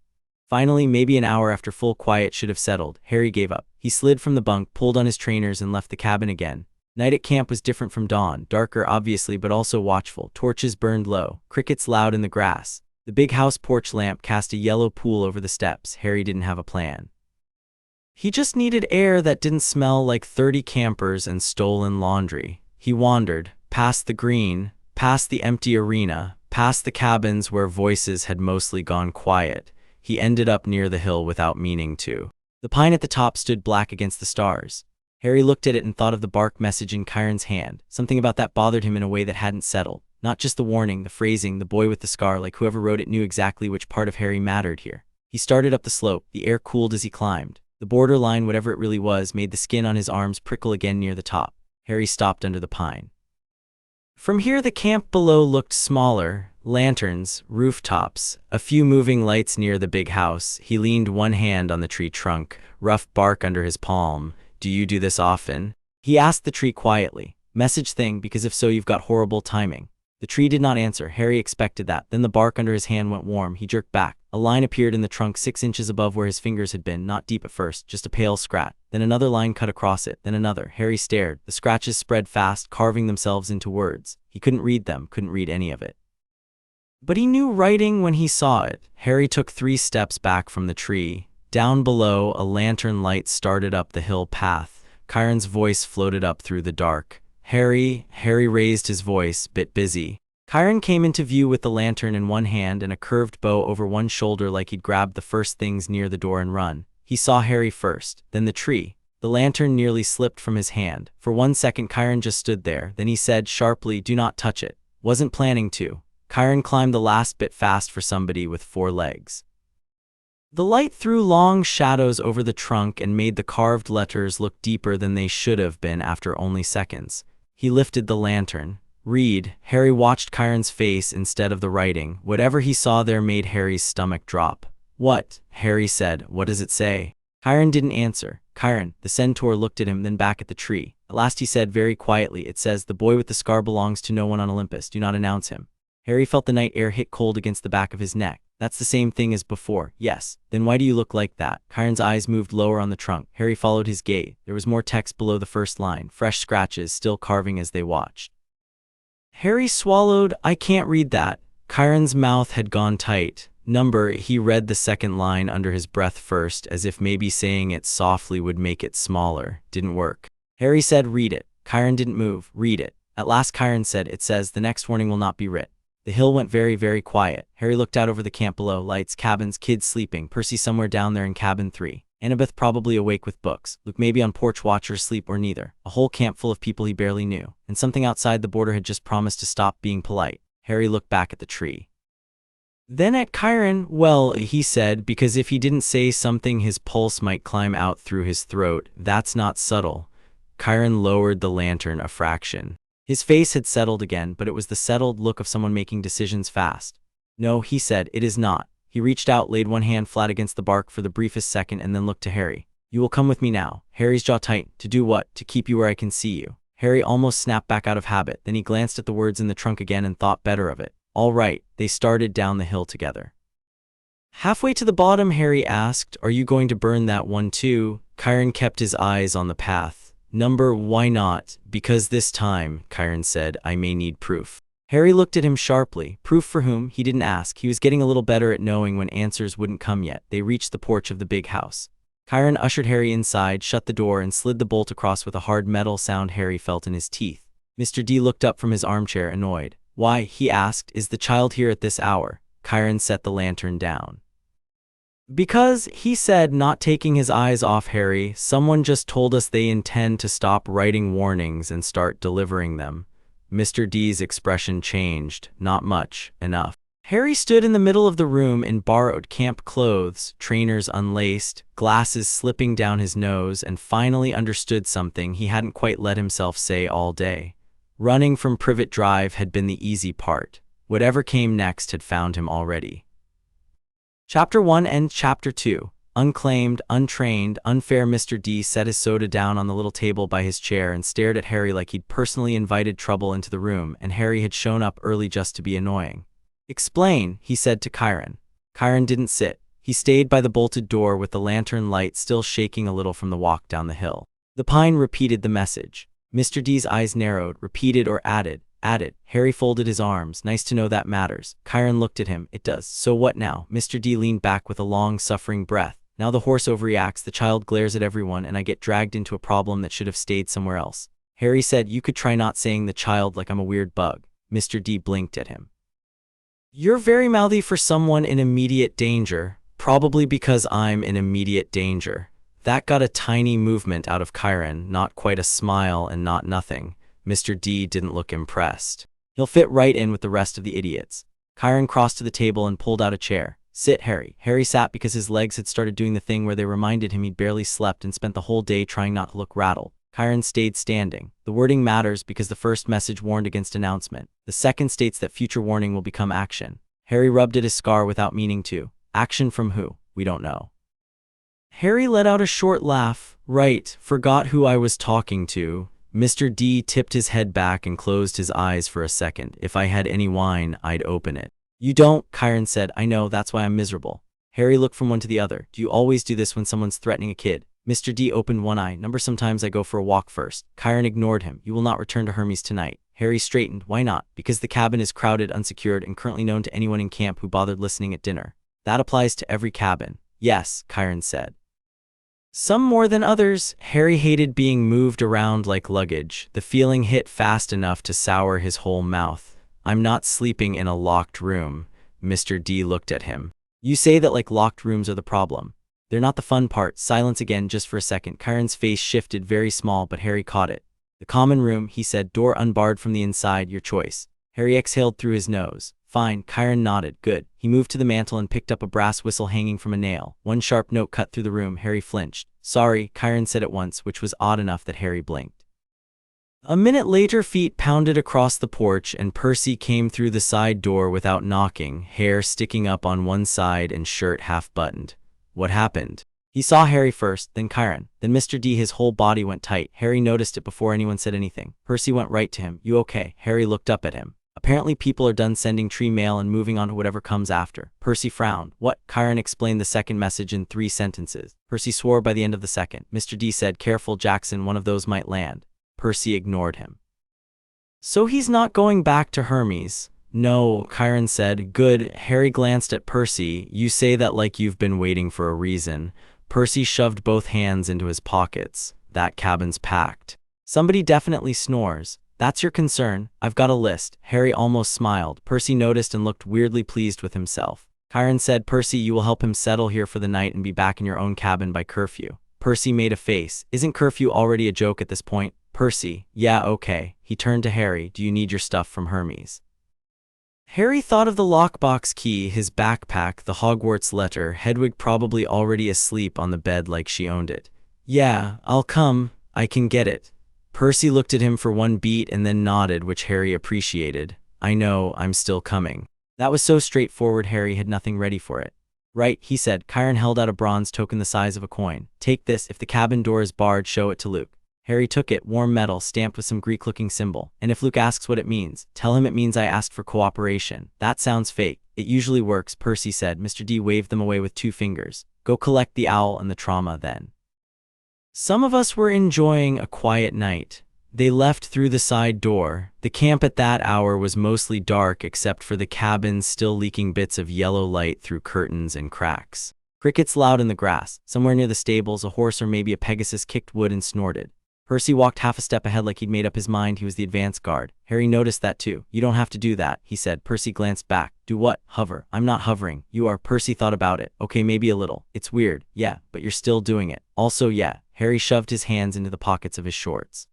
Finally, maybe an hour after full quiet should have settled, Harry gave up. He slid from the bunk, pulled on his trainers and left the cabin again. Night at camp was different from dawn, darker obviously but also watchful. Torches burned low, crickets loud in the grass. The big house porch lamp cast a yellow pool over the steps. Harry didn't have a plan. He just needed air that didn't smell like 30 campers and stolen laundry. He wandered, past the green, past the empty arena, past the cabins where voices had mostly gone quiet. He ended up near the hill without meaning to. The pine at the top stood black against the stars. Harry looked at it and thought of the bark message in Chiron's hand. Something about that bothered him in a way that hadn't settled. Not just the warning, the phrasing, the boy with the scar, like whoever wrote it knew exactly which part of Harry mattered here. He started up the slope, the air cooled as he climbed. The borderline, whatever it really was, made the skin on his arms prickle again near the top. Harry stopped under the pine. From here the camp below looked smaller. Lanterns, rooftops, a few moving lights near the big house. He leaned one hand on the tree trunk, rough bark under his palm. Do you do this often? He asked the tree quietly. Message thing, because if so you've got horrible timing. The tree did not answer. Harry expected that. Then the bark under his hand went warm. He jerked back. A line appeared in the trunk 6 inches above where his fingers had been, not deep at first, just a pale scratch. Then another line cut across it, then another. Harry stared. The scratches spread fast, carving themselves into words. He couldn't read them, couldn't read any of it. But he knew writing when he saw it. Harry took 3 steps back from the tree. Down below, a lantern light started up the hill path. Chiron's voice floated up through the dark. Harry raised his voice, bit busy. Chiron came into view with the lantern in one hand and a curved bow over one shoulder like he'd grabbed the first things near the door and run. He saw Harry first, then the tree. The lantern nearly slipped from his hand. For 1 second Chiron just stood there, then he said sharply, do not touch it. Wasn't planning to. Chiron climbed the last bit fast for somebody with 4 legs. The light threw long shadows over the trunk and made the carved letters look deeper than they should have been after only seconds. He lifted the lantern. Read. Harry watched Chiron's face instead of the writing. Whatever he saw there made Harry's stomach drop. What? Harry said. What does it say? Chiron didn't answer. Chiron, the centaur, looked at him, then back at the tree. At last he said very quietly, it says, the boy with the scar belongs to no one on Olympus. Do not announce him. Harry felt the night air hit cold against the back of his neck. That's the same thing as before. Yes. Then why do you look like that? Chiron's eyes moved lower on the trunk. Harry followed his gaze. There was more text below the first line, fresh scratches still carving as they watched. Harry swallowed. I can't read that. Chiron's mouth had gone tight. Number. He read the second line under his breath first, as if maybe saying it softly would make it smaller. Didn't work. Harry said, read it. Chiron didn't move. Read it. At last Chiron said, it says, the next warning will not be writ. The hill went very quiet. Harry looked out over the camp below, lights, cabins, kids sleeping, Percy somewhere down there in cabin 3. Annabeth probably awake with books, Luke maybe on porch watch or asleep or neither. A whole camp full of people he barely knew, and something outside the border had just promised to stop being polite. Harry looked back at the tree. Then at Chiron, well, he said, because if he didn't say something his pulse might climb out through his throat. That's not subtle. Chiron lowered the lantern a fraction. His face had settled again, but it was the settled look of someone making decisions fast. No, he said, it is not. He reached out, laid one hand flat against the bark for the briefest second, and then looked to Harry. You will come with me now. Harry's jaw tightened. To do what? To keep you where I can see you. Harry almost snapped back out of habit, then he glanced at the words in the trunk again and thought better of it. All right, they started down the hill together. Halfway to the bottom, Harry asked, "Are you going to burn that one too?" Chiron kept his eyes on the path. "Number, why not?" "Because this time," Chiron said, "I may need proof." Harry looked at him sharply. Proof for whom? He didn't ask. He was getting a little better at knowing when answers wouldn't come yet. They reached the porch of the big house. Chiron ushered Harry inside, shut the door, and slid the bolt across with a hard metal sound Harry felt in his teeth. Mr. D looked up from his armchair, annoyed. "Why," he asked, "is the child here at this hour?" Chiron set the lantern down. "Because," he said, not taking his eyes off Harry, "someone just told us they intend to stop writing warnings and start delivering them." Mr. D's expression changed. "Not much, enough." Harry stood in the middle of the room in borrowed camp clothes, trainers unlaced, glasses slipping down his nose, and finally understood something he hadn't quite let himself say all day. Running from Privet Drive had been the easy part. Whatever came next had found him already. Chapter 1 and Chapter 2. Unclaimed, untrained, unfair. Mr. D set his soda down on the little table by his chair and stared at Harry like he'd personally invited trouble into the room and Harry had shown up early just to be annoying. "Explain," he said to Chiron. Chiron didn't sit. He stayed by the bolted door with the lantern light still shaking a little from the walk down the hill. The pine repeated the message. Mr. D's eyes narrowed. Repeated or added? Added. Harry folded his arms. "Nice to know that matters." Chiron looked at him. "It does. So what now?" Mr. D leaned back with a long, suffering breath. "Now the horse overreacts, the child glares at everyone, and I get dragged into a problem that should have stayed somewhere else." Harry said, "You could try not saying the child like I'm a weird bug." Mr. D blinked at him. "You're very mouthy for someone in immediate danger." "Probably because I'm in immediate danger." That got a tiny movement out of Chiron, not quite a smile and not nothing. Mr. D didn't look impressed. "He'll fit right in with the rest of the idiots." Chiron crossed to the table and pulled out a chair. "Sit, Harry." Harry sat because his legs had started doing the thing where they reminded him he'd barely slept and spent the whole day trying not to look rattled. Chiron stayed standing. The wording matters because the first message warned against announcement. The second states that future warning will become action. Harry rubbed at his scar without meaning to. Action from who? We don't know. Harry let out a short laugh. "Right, forgot who I was talking to." Mr. D tipped his head back and closed his eyes for a second. "If I had any wine, I'd open it." "You don't," Chiron said. "I know, that's why I'm miserable." Harry looked from one to the other. "Do you always do this when someone's threatening a kid?" Mr. D opened one eye. "Number, sometimes I go for a walk first." Chiron ignored him. "You will not return to Hermes tonight." Harry straightened. "Why not?" "Because the cabin is crowded, unsecured, and currently known to anyone in camp who bothered listening at dinner." "That applies to every cabin." "Yes," Chiron said. "Some more than others." Harry hated being moved around like luggage. The feeling hit fast enough to sour his whole mouth. "I'm not sleeping in a locked room." Mr. D looked at him. "You say that like locked rooms are the problem. They're not the fun part." Silence again just for a second. Chiron's face shifted, very small, but Harry caught it. "The common room," he said, "door unbarred from the inside, your choice." Harry exhaled through his nose. "Fine." Chiron nodded. "Good." He moved to the mantel and picked up a brass whistle hanging from a nail. One sharp note cut through the room. Harry flinched. "Sorry," Chiron said at once, which was odd enough that Harry blinked. A minute later, feet pounded across the porch and Percy came through the side door without knocking, hair sticking up on one side and shirt half buttoned. "What happened?" He saw Harry first, then Chiron, then Mr. D. His whole body went tight. Harry noticed it before anyone said anything. Percy went right to him. "You okay?" Harry looked up at him. "Apparently people are done sending tree mail and moving on to whatever comes after." Percy frowned. "What?" Chiron explained the second message in 3 sentences. Percy swore by the end of the second. Mr. D said, "Careful, Jackson, one of those might land." Percy ignored him. "So he's not going back to Hermes?" "No," Chiron said. "Good." Harry glanced at Percy. "You say that like you've been waiting for a reason." Percy shoved both hands into his pockets. "That cabin's packed. Somebody definitely snores. That's your concern. I've got a list." Harry almost smiled. Percy noticed and looked weirdly pleased with himself. Chiron said, "Percy, you will help him settle here for the night and be back in your own cabin by curfew." Percy made a face. "Isn't curfew already a joke at this point?" Percy, "Yeah, okay." He turned to Harry. "Do you need your stuff from Hermes?" Harry thought of the lockbox key, his backpack, the Hogwarts letter, Hedwig probably already asleep on the bed like she owned it. "Yeah, I'll come. I can get it." Percy looked at him for one beat and then nodded, which Harry appreciated. "I know, I'm still coming." That was so straightforward Harry had nothing ready for it. "Right," he said. Chiron held out a bronze token the size of a coin. "Take this. If the cabin door is barred, show it to Luke." Harry took it, warm metal, stamped with some Greek-looking symbol. And if Luke asks what it means, tell him it means I asked for cooperation. That sounds fake. It usually works, Percy said. Mr. D waved them away with 2 fingers. Go collect the owl and the trauma then. Some of us were enjoying a quiet night. They left through the side door. The camp at that hour was mostly dark except for the cabins still leaking bits of yellow light through curtains and cracks. Crickets loud in the grass. Somewhere near the stables, a horse or maybe a Pegasus kicked wood and snorted. Percy walked half a step ahead like he'd made up his mind he was the advance guard. Harry noticed that too. You don't have to do that, he said. Percy glanced back. Do what? Hover. I'm not hovering. You are. Percy thought about it. Okay, maybe a little. It's weird. Yeah, but you're still doing it. Also, yeah. Harry shoved his hands into the pockets of his shorts.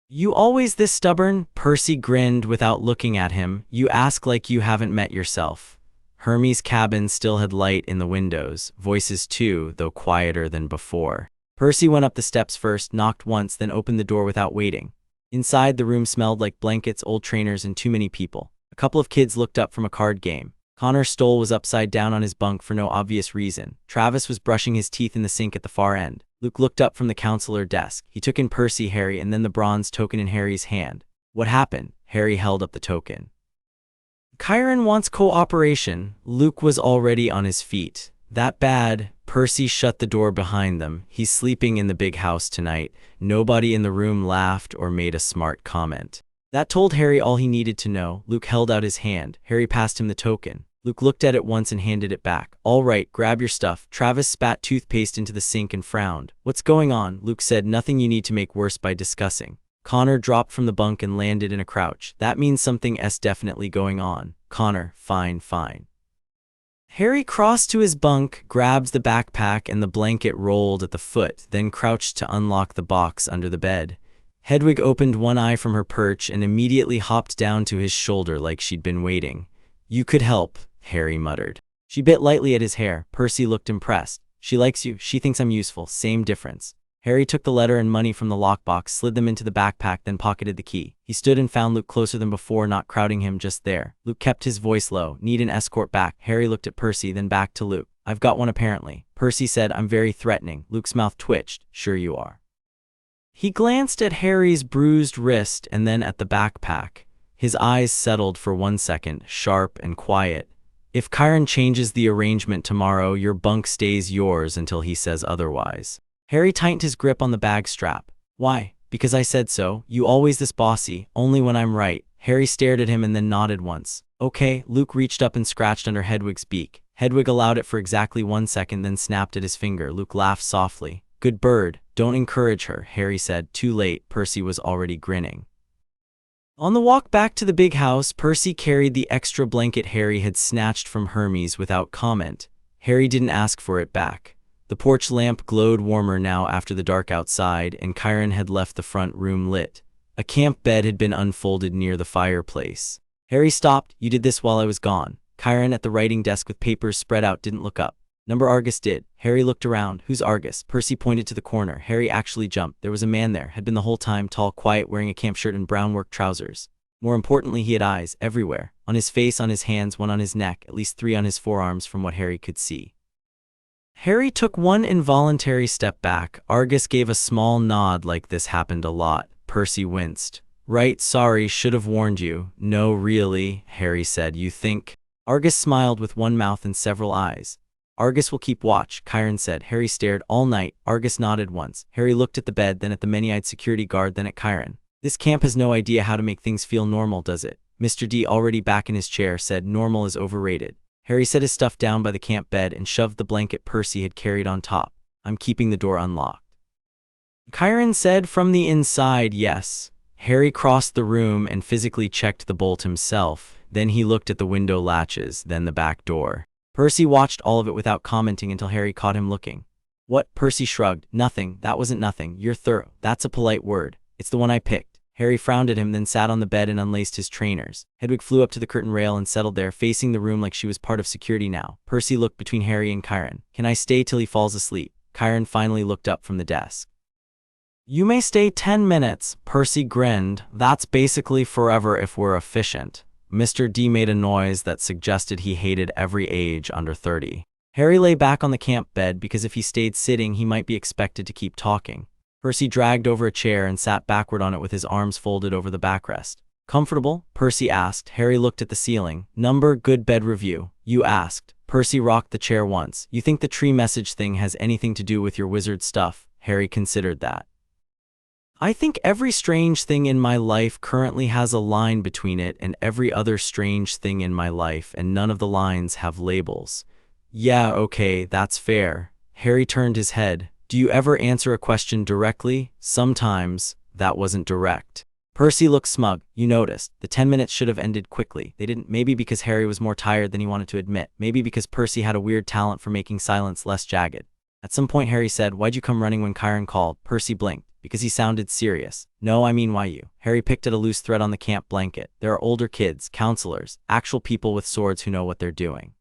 You always this stubborn? Percy grinned without looking at him. You ask like you haven't met yourself. Hermie's cabin still had light in the windows. Voices too, though quieter than before. Percy went up the steps first, knocked once, then opened the door without waiting. Inside, the room smelled like blankets, old trainers, and too many people. A couple of kids looked up from a card game. Connor Stoll was upside down on his bunk for no obvious reason. Travis was brushing his teeth in the sink at the far end. Luke looked up from the counselor desk. He took in Percy, Harry, and then the bronze token in Harry's hand. What happened? Harry held up the token. Chiron wants cooperation. Luke was already on his feet. That bad? Percy shut the door behind them. He's sleeping in the big house tonight. Nobody in the room laughed or made a smart comment. That told Harry all he needed to know. Luke held out his hand. Harry passed him the token. Luke looked at it once and handed it back. All right, grab your stuff. Travis spat toothpaste into the sink and frowned. What's going on? Luke said. Nothing you need to make worse by discussing. Connor dropped from the bunk and landed in a crouch. That means something's definitely going on. Connor, fine. Harry crossed to his bunk, grabbed the backpack and the blanket rolled at the foot, then crouched to unlock the box under the bed. Hedwig opened one eye from her perch and immediately hopped down to his shoulder like she'd been waiting. You could help, Harry muttered. She bit lightly at his hair. Percy looked impressed. She likes you. She thinks I'm useful. Same difference. Harry took the letter and money from the lockbox, slid them into the backpack, then pocketed the key. He stood and found Luke closer than before, not crowding him just there. Luke kept his voice low. Need an escort back. Harry looked at Percy, then back to Luke. I've got one apparently. Percy said, I'm very threatening. Luke's mouth twitched. Sure you are. He glanced at Harry's bruised wrist and then at the backpack. His eyes settled for 1 second, sharp and quiet. If Chiron changes the arrangement tomorrow, your bunk stays yours until he says otherwise. Harry tightened his grip on the bag strap. Why? Because I said so. You always this bossy, only when I'm right. Harry stared at him and then nodded once. Okay. Luke reached up and scratched under Hedwig's beak. Hedwig allowed it for exactly 1 second, then snapped at his finger. Luke laughed softly. Good bird. Don't encourage her, Harry said. Too late. Percy was already grinning. On the walk back to the big house, Percy carried the extra blanket Harry had snatched from Hermes without comment. Harry didn't ask for it back. The porch lamp glowed warmer now after the dark outside, and Chiron had left the front room lit. A camp bed had been unfolded near the fireplace. Harry stopped. You did this while I was gone. Chiron at the writing desk with papers spread out didn't look up. Number Argus did. Harry looked around. Who's Argus? Percy pointed to the corner. Harry actually jumped. There was a man there, had been the whole time, tall, quiet, wearing a camp shirt and brown work trousers. More importantly, he had eyes, everywhere. On his face, on his hands, one on his neck, at least 3 on his forearms from what Harry could see. Harry took one involuntary step back. Argus gave a small nod like this happened a lot. Percy winced. Right, sorry, should have warned you. No, really, Harry said. You think? Argus smiled with one mouth and several eyes. Argus will keep watch, Chiron said. Harry stared. All night. Argus nodded once. Harry looked at the bed, then at the many-eyed security guard, then at Chiron. This camp has no idea how to make things feel normal, does it? Mr. D, already back in his chair, said normal is overrated. Harry set his stuff down by the camp bed and shoved the blanket Percy had carried on top. I'm keeping the door unlocked. Chiron said from the inside, yes. Harry crossed the room and physically checked the bolt himself. Then he looked at the window latches, then the back door. Percy watched all of it without commenting until Harry caught him looking. What? Percy shrugged. Nothing. That wasn't nothing. You're thorough. That's a polite word. It's the one I picked. Harry frowned at him, then sat on the bed and unlaced his trainers. Hedwig flew up to the curtain rail and settled there, facing the room like she was part of security now. Percy looked between Harry and Chiron. Can I stay till he falls asleep? Chiron finally looked up from the desk. You may stay 10 minutes, Percy grinned. That's basically forever if we're efficient. Mr. D made a noise that suggested he hated every age under 30. Harry lay back on the camp bed because if he stayed sitting, he might be expected to keep talking. Percy dragged over a chair and sat backward on it with his arms folded over the backrest. Comfortable? Percy asked. Harry looked at the ceiling. Number, good bed review. You asked. Percy rocked the chair once. You think the tree message thing has anything to do with your wizard stuff? Harry considered that. I think every strange thing in my life currently has a line between it and every other strange thing in my life, and none of the lines have labels. Yeah, okay, that's fair. Harry turned his head. Do you ever answer a question directly? Sometimes. That wasn't direct. Percy looked smug. You noticed. The 10 minutes should have ended quickly. They didn't. Maybe because Harry was more tired than he wanted to admit. Maybe because Percy had a weird talent for making silence less jagged. At some point Harry said, "Why'd you come running when Chiron called?" Percy blinked. Because he sounded serious. No, I mean why you. Harry picked at a loose thread on the camp blanket. There are older kids, counselors, actual people with swords who know what they're doing.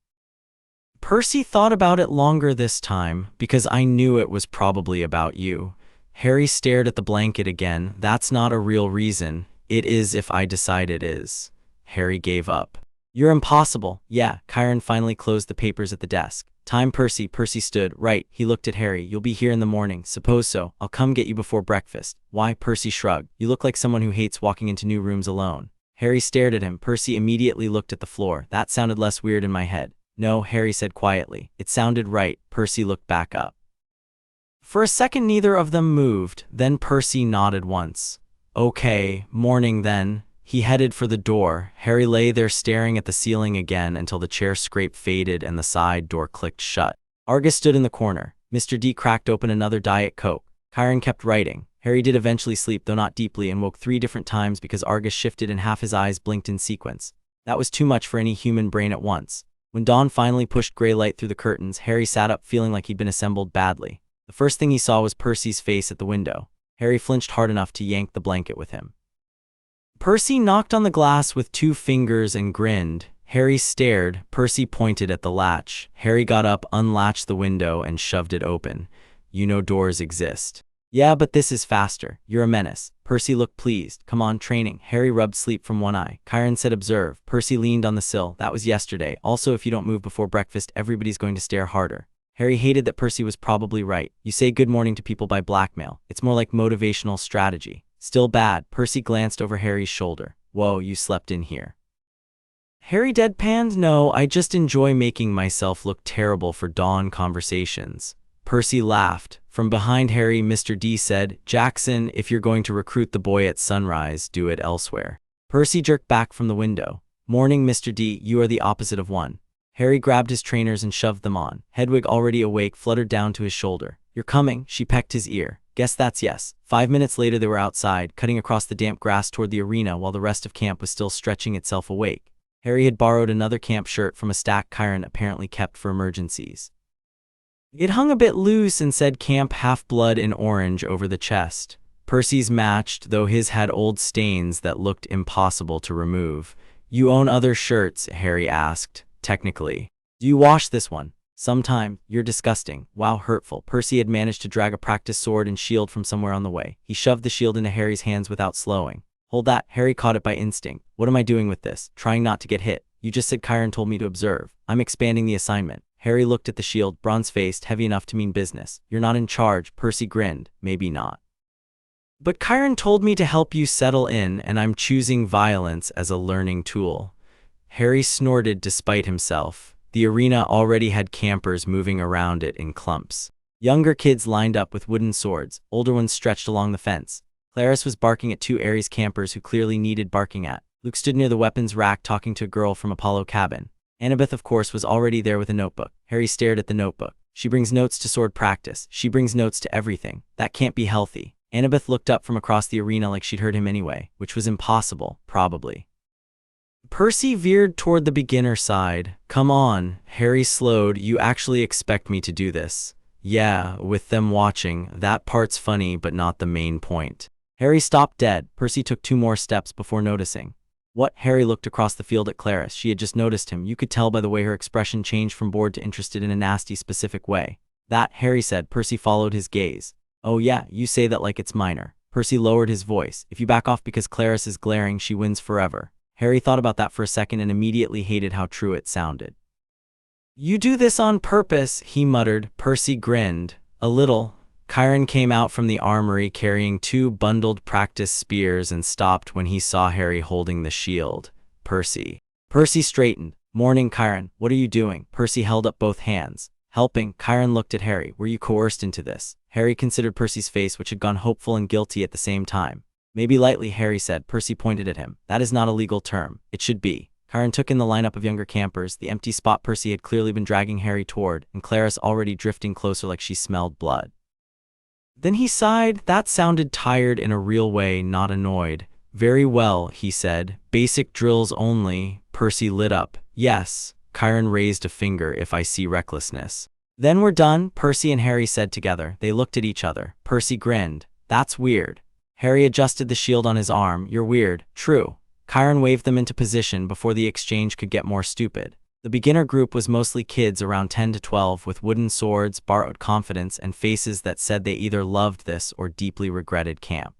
Percy thought about it longer this time, because I knew it was probably about you. Harry stared at the blanket again. That's not a real reason. It is if I decide it is. Harry gave up. You're impossible. Yeah, Chiron finally closed the papers at the desk. Time, Percy. Percy stood. Right. He looked at Harry. You'll be here in the morning. Suppose so. I'll come get you before breakfast. Why? Percy shrugged. You look like someone who hates walking into new rooms alone. Harry stared at him. Percy immediately looked at the floor. That sounded less weird in my head. No, Harry said quietly. It sounded right. Percy looked back up. For a second neither of them moved. Then Percy nodded once. Okay, morning then. He headed for the door. Harry lay there staring at the ceiling again until the chair scrape faded and the side door clicked shut. Argus stood in the corner. Mr. D cracked open another Diet Coke. Chiron kept writing. Harry did eventually sleep, though not deeply, and woke 3 different times because Argus shifted and half his eyes blinked in sequence. That was too much for any human brain at once. When dawn finally pushed gray light through the curtains, Harry sat up feeling like he'd been assembled badly. The first thing he saw was Percy's face at the window. Harry flinched hard enough to yank the blanket with him. Percy knocked on the glass with 2 fingers and grinned. Harry stared. Percy pointed at the latch. Harry got up, unlatched the window, and shoved it open. You know doors exist. Yeah, but this is faster. You're a menace. Percy looked pleased. Come on, training. Harry rubbed sleep from one eye. Chiron said observe. Percy leaned on the sill. That was yesterday. Also, if you don't move before breakfast, everybody's going to stare harder. Harry hated that Percy was probably right. You say good morning to people by blackmail. It's more like motivational strategy. Still bad. Percy glanced over Harry's shoulder. Whoa, you slept in here. Harry deadpanned. No, I just enjoy making myself look terrible for dawn conversations. Percy laughed. From behind Harry, Mr. D said, Jackson, if you're going to recruit the boy at sunrise, do it elsewhere. Percy jerked back from the window. Morning, Mr. D, you are the opposite of one. Harry grabbed his trainers and shoved them on. Hedwig, already awake, fluttered down to his shoulder. You're coming, she pecked his ear. Guess that's yes. 5 minutes later they were outside, cutting across the damp grass toward the arena while the rest of camp was still stretching itself awake. Harry had borrowed another camp shirt from a stack Chiron apparently kept for emergencies. It hung a bit loose and said Camp Half-Blood in orange over the chest. Percy's matched, though his had old stains that looked impossible to remove. You own other shirts? Harry asked. Technically. Do you wash this one? Sometime. You're disgusting. Wow, hurtful. Percy had managed to drag a practice sword and shield from somewhere on the way. He shoved the shield into Harry's hands without slowing. Hold that. Harry caught it by instinct. What am I doing with this? Trying not to get hit. You just said Chiron told me to observe. I'm expanding the assignment. Harry looked at the shield, bronze-faced, heavy enough to mean business. You're not in charge. Percy grinned. Maybe not. But Chiron told me to help you settle in, and I'm choosing violence as a learning tool. Harry snorted despite himself. The arena already had campers moving around it in clumps. Younger kids lined up with wooden swords, older ones stretched along the fence. Clarice was barking at 2 Ares campers who clearly needed barking at. Luke stood near the weapons rack talking to a girl from Apollo cabin. Annabeth, of course, was already there with a notebook. Harry stared at the notebook. She brings notes to sword practice. She brings notes to everything. That can't be healthy. Annabeth looked up from across the arena like she'd heard him anyway, which was impossible, probably. Percy veered toward the beginner side. Come on. Harry slowed. You actually expect me to do this? Yeah, with them watching. That part's funny, but not the main point. Harry stopped dead. Percy took 2 more steps before noticing. What? Harry looked across the field at Clarice. She had just noticed him. You could tell by the way her expression changed from bored to interested in a nasty, specific way. That, Harry said. Percy followed his gaze. Oh yeah, you say that like it's minor. Percy lowered his voice. If you back off because Clarice is glaring, she wins forever. Harry thought about that for a second and immediately hated how true it sounded. You do this on purpose, he muttered. Percy grinned. A little. Chiron came out from the armory carrying 2 bundled practice spears and stopped when he saw Harry holding the shield. Percy. Percy straightened. Morning, Chiron. What are you doing? Percy held up both hands. Helping. Chiron looked at Harry. Were you coerced into this? Harry considered Percy's face, which had gone hopeful and guilty at the same time. Maybe lightly, Harry said. Percy pointed at him. That is not a legal term. It should be. Chiron took in the lineup of younger campers, the empty spot Percy had clearly been dragging Harry toward, and Clarice already drifting closer like she smelled blood. Then he sighed. That sounded tired in a real way, not annoyed. Very well, he said. Basic drills only. Percy lit up. Yes. Chiron raised a finger. If I see recklessness. Then we're done, Percy and Harry said together. They looked at each other. Percy grinned. That's weird. Harry adjusted the shield on his arm. You're weird. True. Chiron waved them into position before the exchange could get more stupid. The beginner group was mostly kids around 10 to 12 with wooden swords, borrowed confidence, and faces that said they either loved this or deeply regretted camp.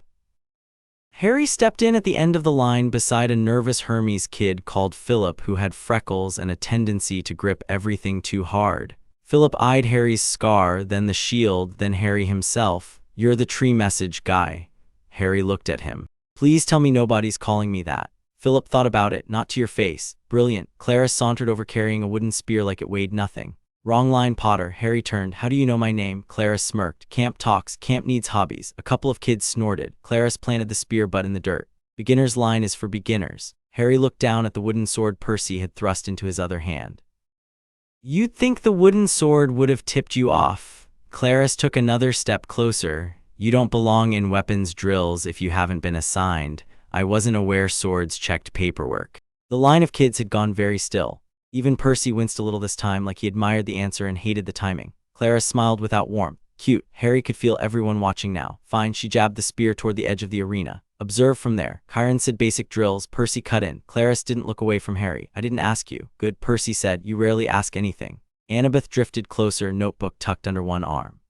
Harry stepped in at the end of the line beside a nervous Hermes kid called Philip who had freckles and a tendency to grip everything too hard. Philip eyed Harry's scar, then the shield, then Harry himself. You're the tree message guy. Harry looked at him. Please tell me nobody's calling me that. Philip thought about it. Not to your face. Brilliant. Clarice sauntered over carrying a wooden spear like it weighed nothing. Wrong line, Potter. Harry turned. How do you know my name? Clarice smirked. Camp talks. Camp needs hobbies. A couple of kids snorted. Clarice planted the spear butt in the dirt. Beginner's line is for beginners. Harry looked down at the wooden sword Percy had thrust into his other hand. You'd think the wooden sword would have tipped you off. Clarice took another step closer. You don't belong in weapons drills if you haven't been assigned. I wasn't aware swords checked paperwork. The line of kids had gone very still. Even Percy winced a little this time, like he admired the answer and hated the timing. Clarice smiled without warmth. Cute. Harry could feel everyone watching now. Fine, she jabbed the spear toward the edge of the arena. Observe from there. Chiron said basic drills. Percy cut in. Clarice didn't look away from Harry. I didn't ask you. Good, Percy said. You rarely ask anything. Annabeth drifted closer, notebook tucked under one arm.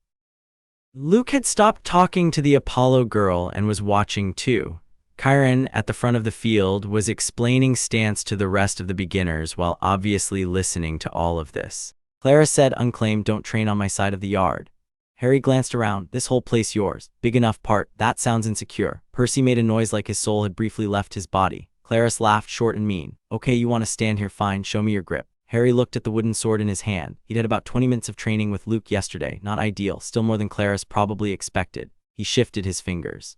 Luke had stopped talking to the Apollo girl and was watching too. Chiron, at the front of the field, was explaining stance to the rest of the beginners while obviously listening to all of this. Clara said, unclaimed, don't train on my side of the yard. Harry glanced around. This whole place yours. Big enough part. That sounds insecure. Percy made a noise like his soul had briefly left his body. Clarice laughed, short and mean. Okay, you want to stand here, fine, show me your grip. Harry looked at the wooden sword in his hand. He'd had about 20 minutes of training with Luke yesterday. Not ideal, still more than Clarice probably expected. He shifted his fingers.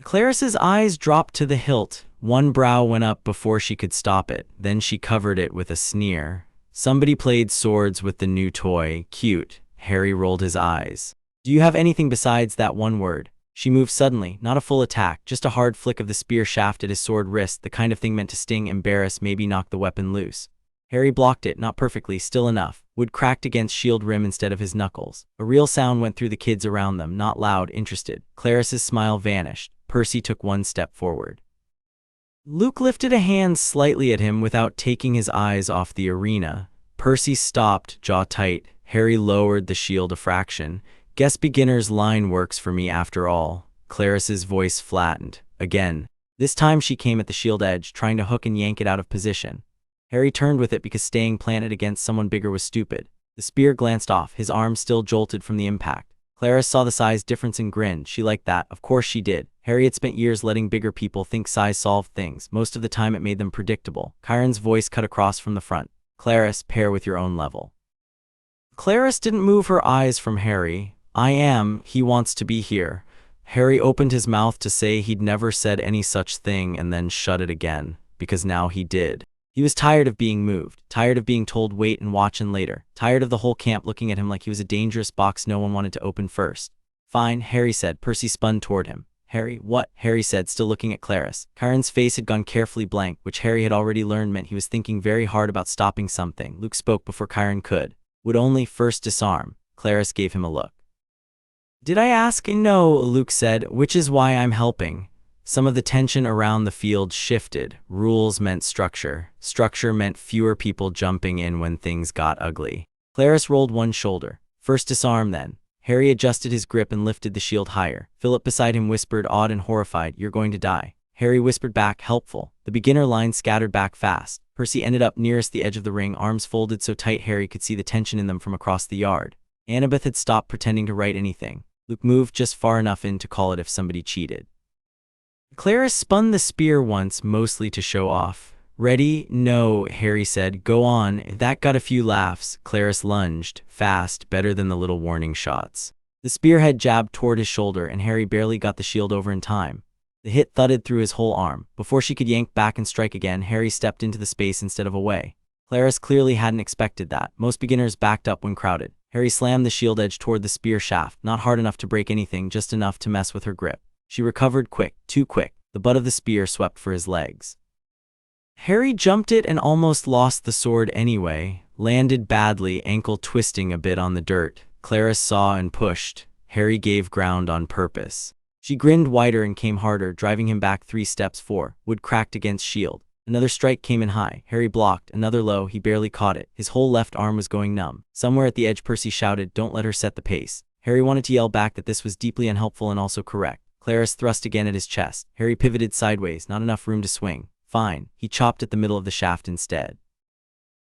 Clarice's eyes dropped to the hilt. One brow went up before she could stop it. Then she covered it with a sneer. Somebody played swords with the new toy. Cute. Harry rolled his eyes. Do you have anything besides that one word? She moved suddenly, not a full attack, just a hard flick of the spear shaft at his sword wrist, the kind of thing meant to sting, embarrass, maybe knock the weapon loose. Harry blocked it, not perfectly, still enough. Wood cracked against shield rim instead of his knuckles. A real sound went through the kids around them, not loud, interested. Clarice's smile vanished. Percy took one step forward. Luke lifted a hand slightly at him without taking his eyes off the arena. Percy stopped, jaw tight. Harry lowered the shield a fraction. Guess beginner's line works for me after all. Clarice's voice flattened. Again. This time she came at the shield edge, trying to hook and yank it out of position. Harry turned with it because staying planted against someone bigger was stupid. The spear glanced off, his arm still jolted from the impact. Clarice saw the size difference and grinned. She liked that. Of course she did. Harry had spent years letting bigger people think size solved things. Most of the time it made them predictable. Chiron's voice cut across from the front. Clarice, pair with your own level. Clarice didn't move her eyes from Harry. I am. He wants to be here. Harry opened his mouth to say he'd never said any such thing and then shut it again, because now he did. He was tired of being moved, tired of being told wait and watch and later, tired of the whole camp looking at him like he was a dangerous box no one wanted to open first. Fine, Harry said. Percy spun toward him. Harry, what? Harry said, still looking at Clarice. Chiron's face had gone carefully blank, which Harry had already learned meant he was thinking very hard about stopping something. Luke spoke before Chiron could. Would only first disarm. Clarice gave him a look. Did I ask? No, Luke said, which is why I'm helping. Some of the tension around the field shifted. Rules meant structure. Structure meant fewer people jumping in when things got ugly. Clarice rolled one shoulder. First disarm then. Harry adjusted his grip and lifted the shield higher. Philip beside him whispered, awed and horrified, you're going to die. Harry whispered back, helpful. The beginner line scattered back fast. Percy ended up nearest the edge of the ring, arms folded so tight Harry could see the tension in them from across the yard. Annabeth had stopped pretending to write anything. Luke moved just far enough in to call it if somebody cheated. Clarus spun the spear once, mostly to show off. Ready? No, Harry said. Go on. That got a few laughs. Clarus lunged. Fast, better than the little warning shots. The spearhead jabbed toward his shoulder, and Harry barely got the shield over in time. The hit thudded through his whole arm. Before she could yank back and strike again, Harry stepped into the space instead of away. Clarus clearly hadn't expected that. Most beginners backed up when crowded. Harry slammed the shield edge toward the spear shaft, not hard enough to break anything, just enough to mess with her grip. She recovered quick, too quick. The butt of the spear swept for his legs. Harry jumped it and almost lost the sword anyway. Landed badly, ankle twisting a bit on the dirt. Clarus saw and pushed. Harry gave ground on purpose. She grinned wider and came harder, driving him back 3 steps. Wood cracked against shield. Another strike came in high. Harry blocked. Another low. He barely caught it. His whole left arm was going numb. Somewhere at the edge, Percy shouted, "Don't let her set the pace." Harry wanted to yell back that this was deeply unhelpful and also correct. Clarus thrust again at his chest. Harry pivoted sideways, not enough room to swing. Fine. He chopped at the middle of the shaft instead.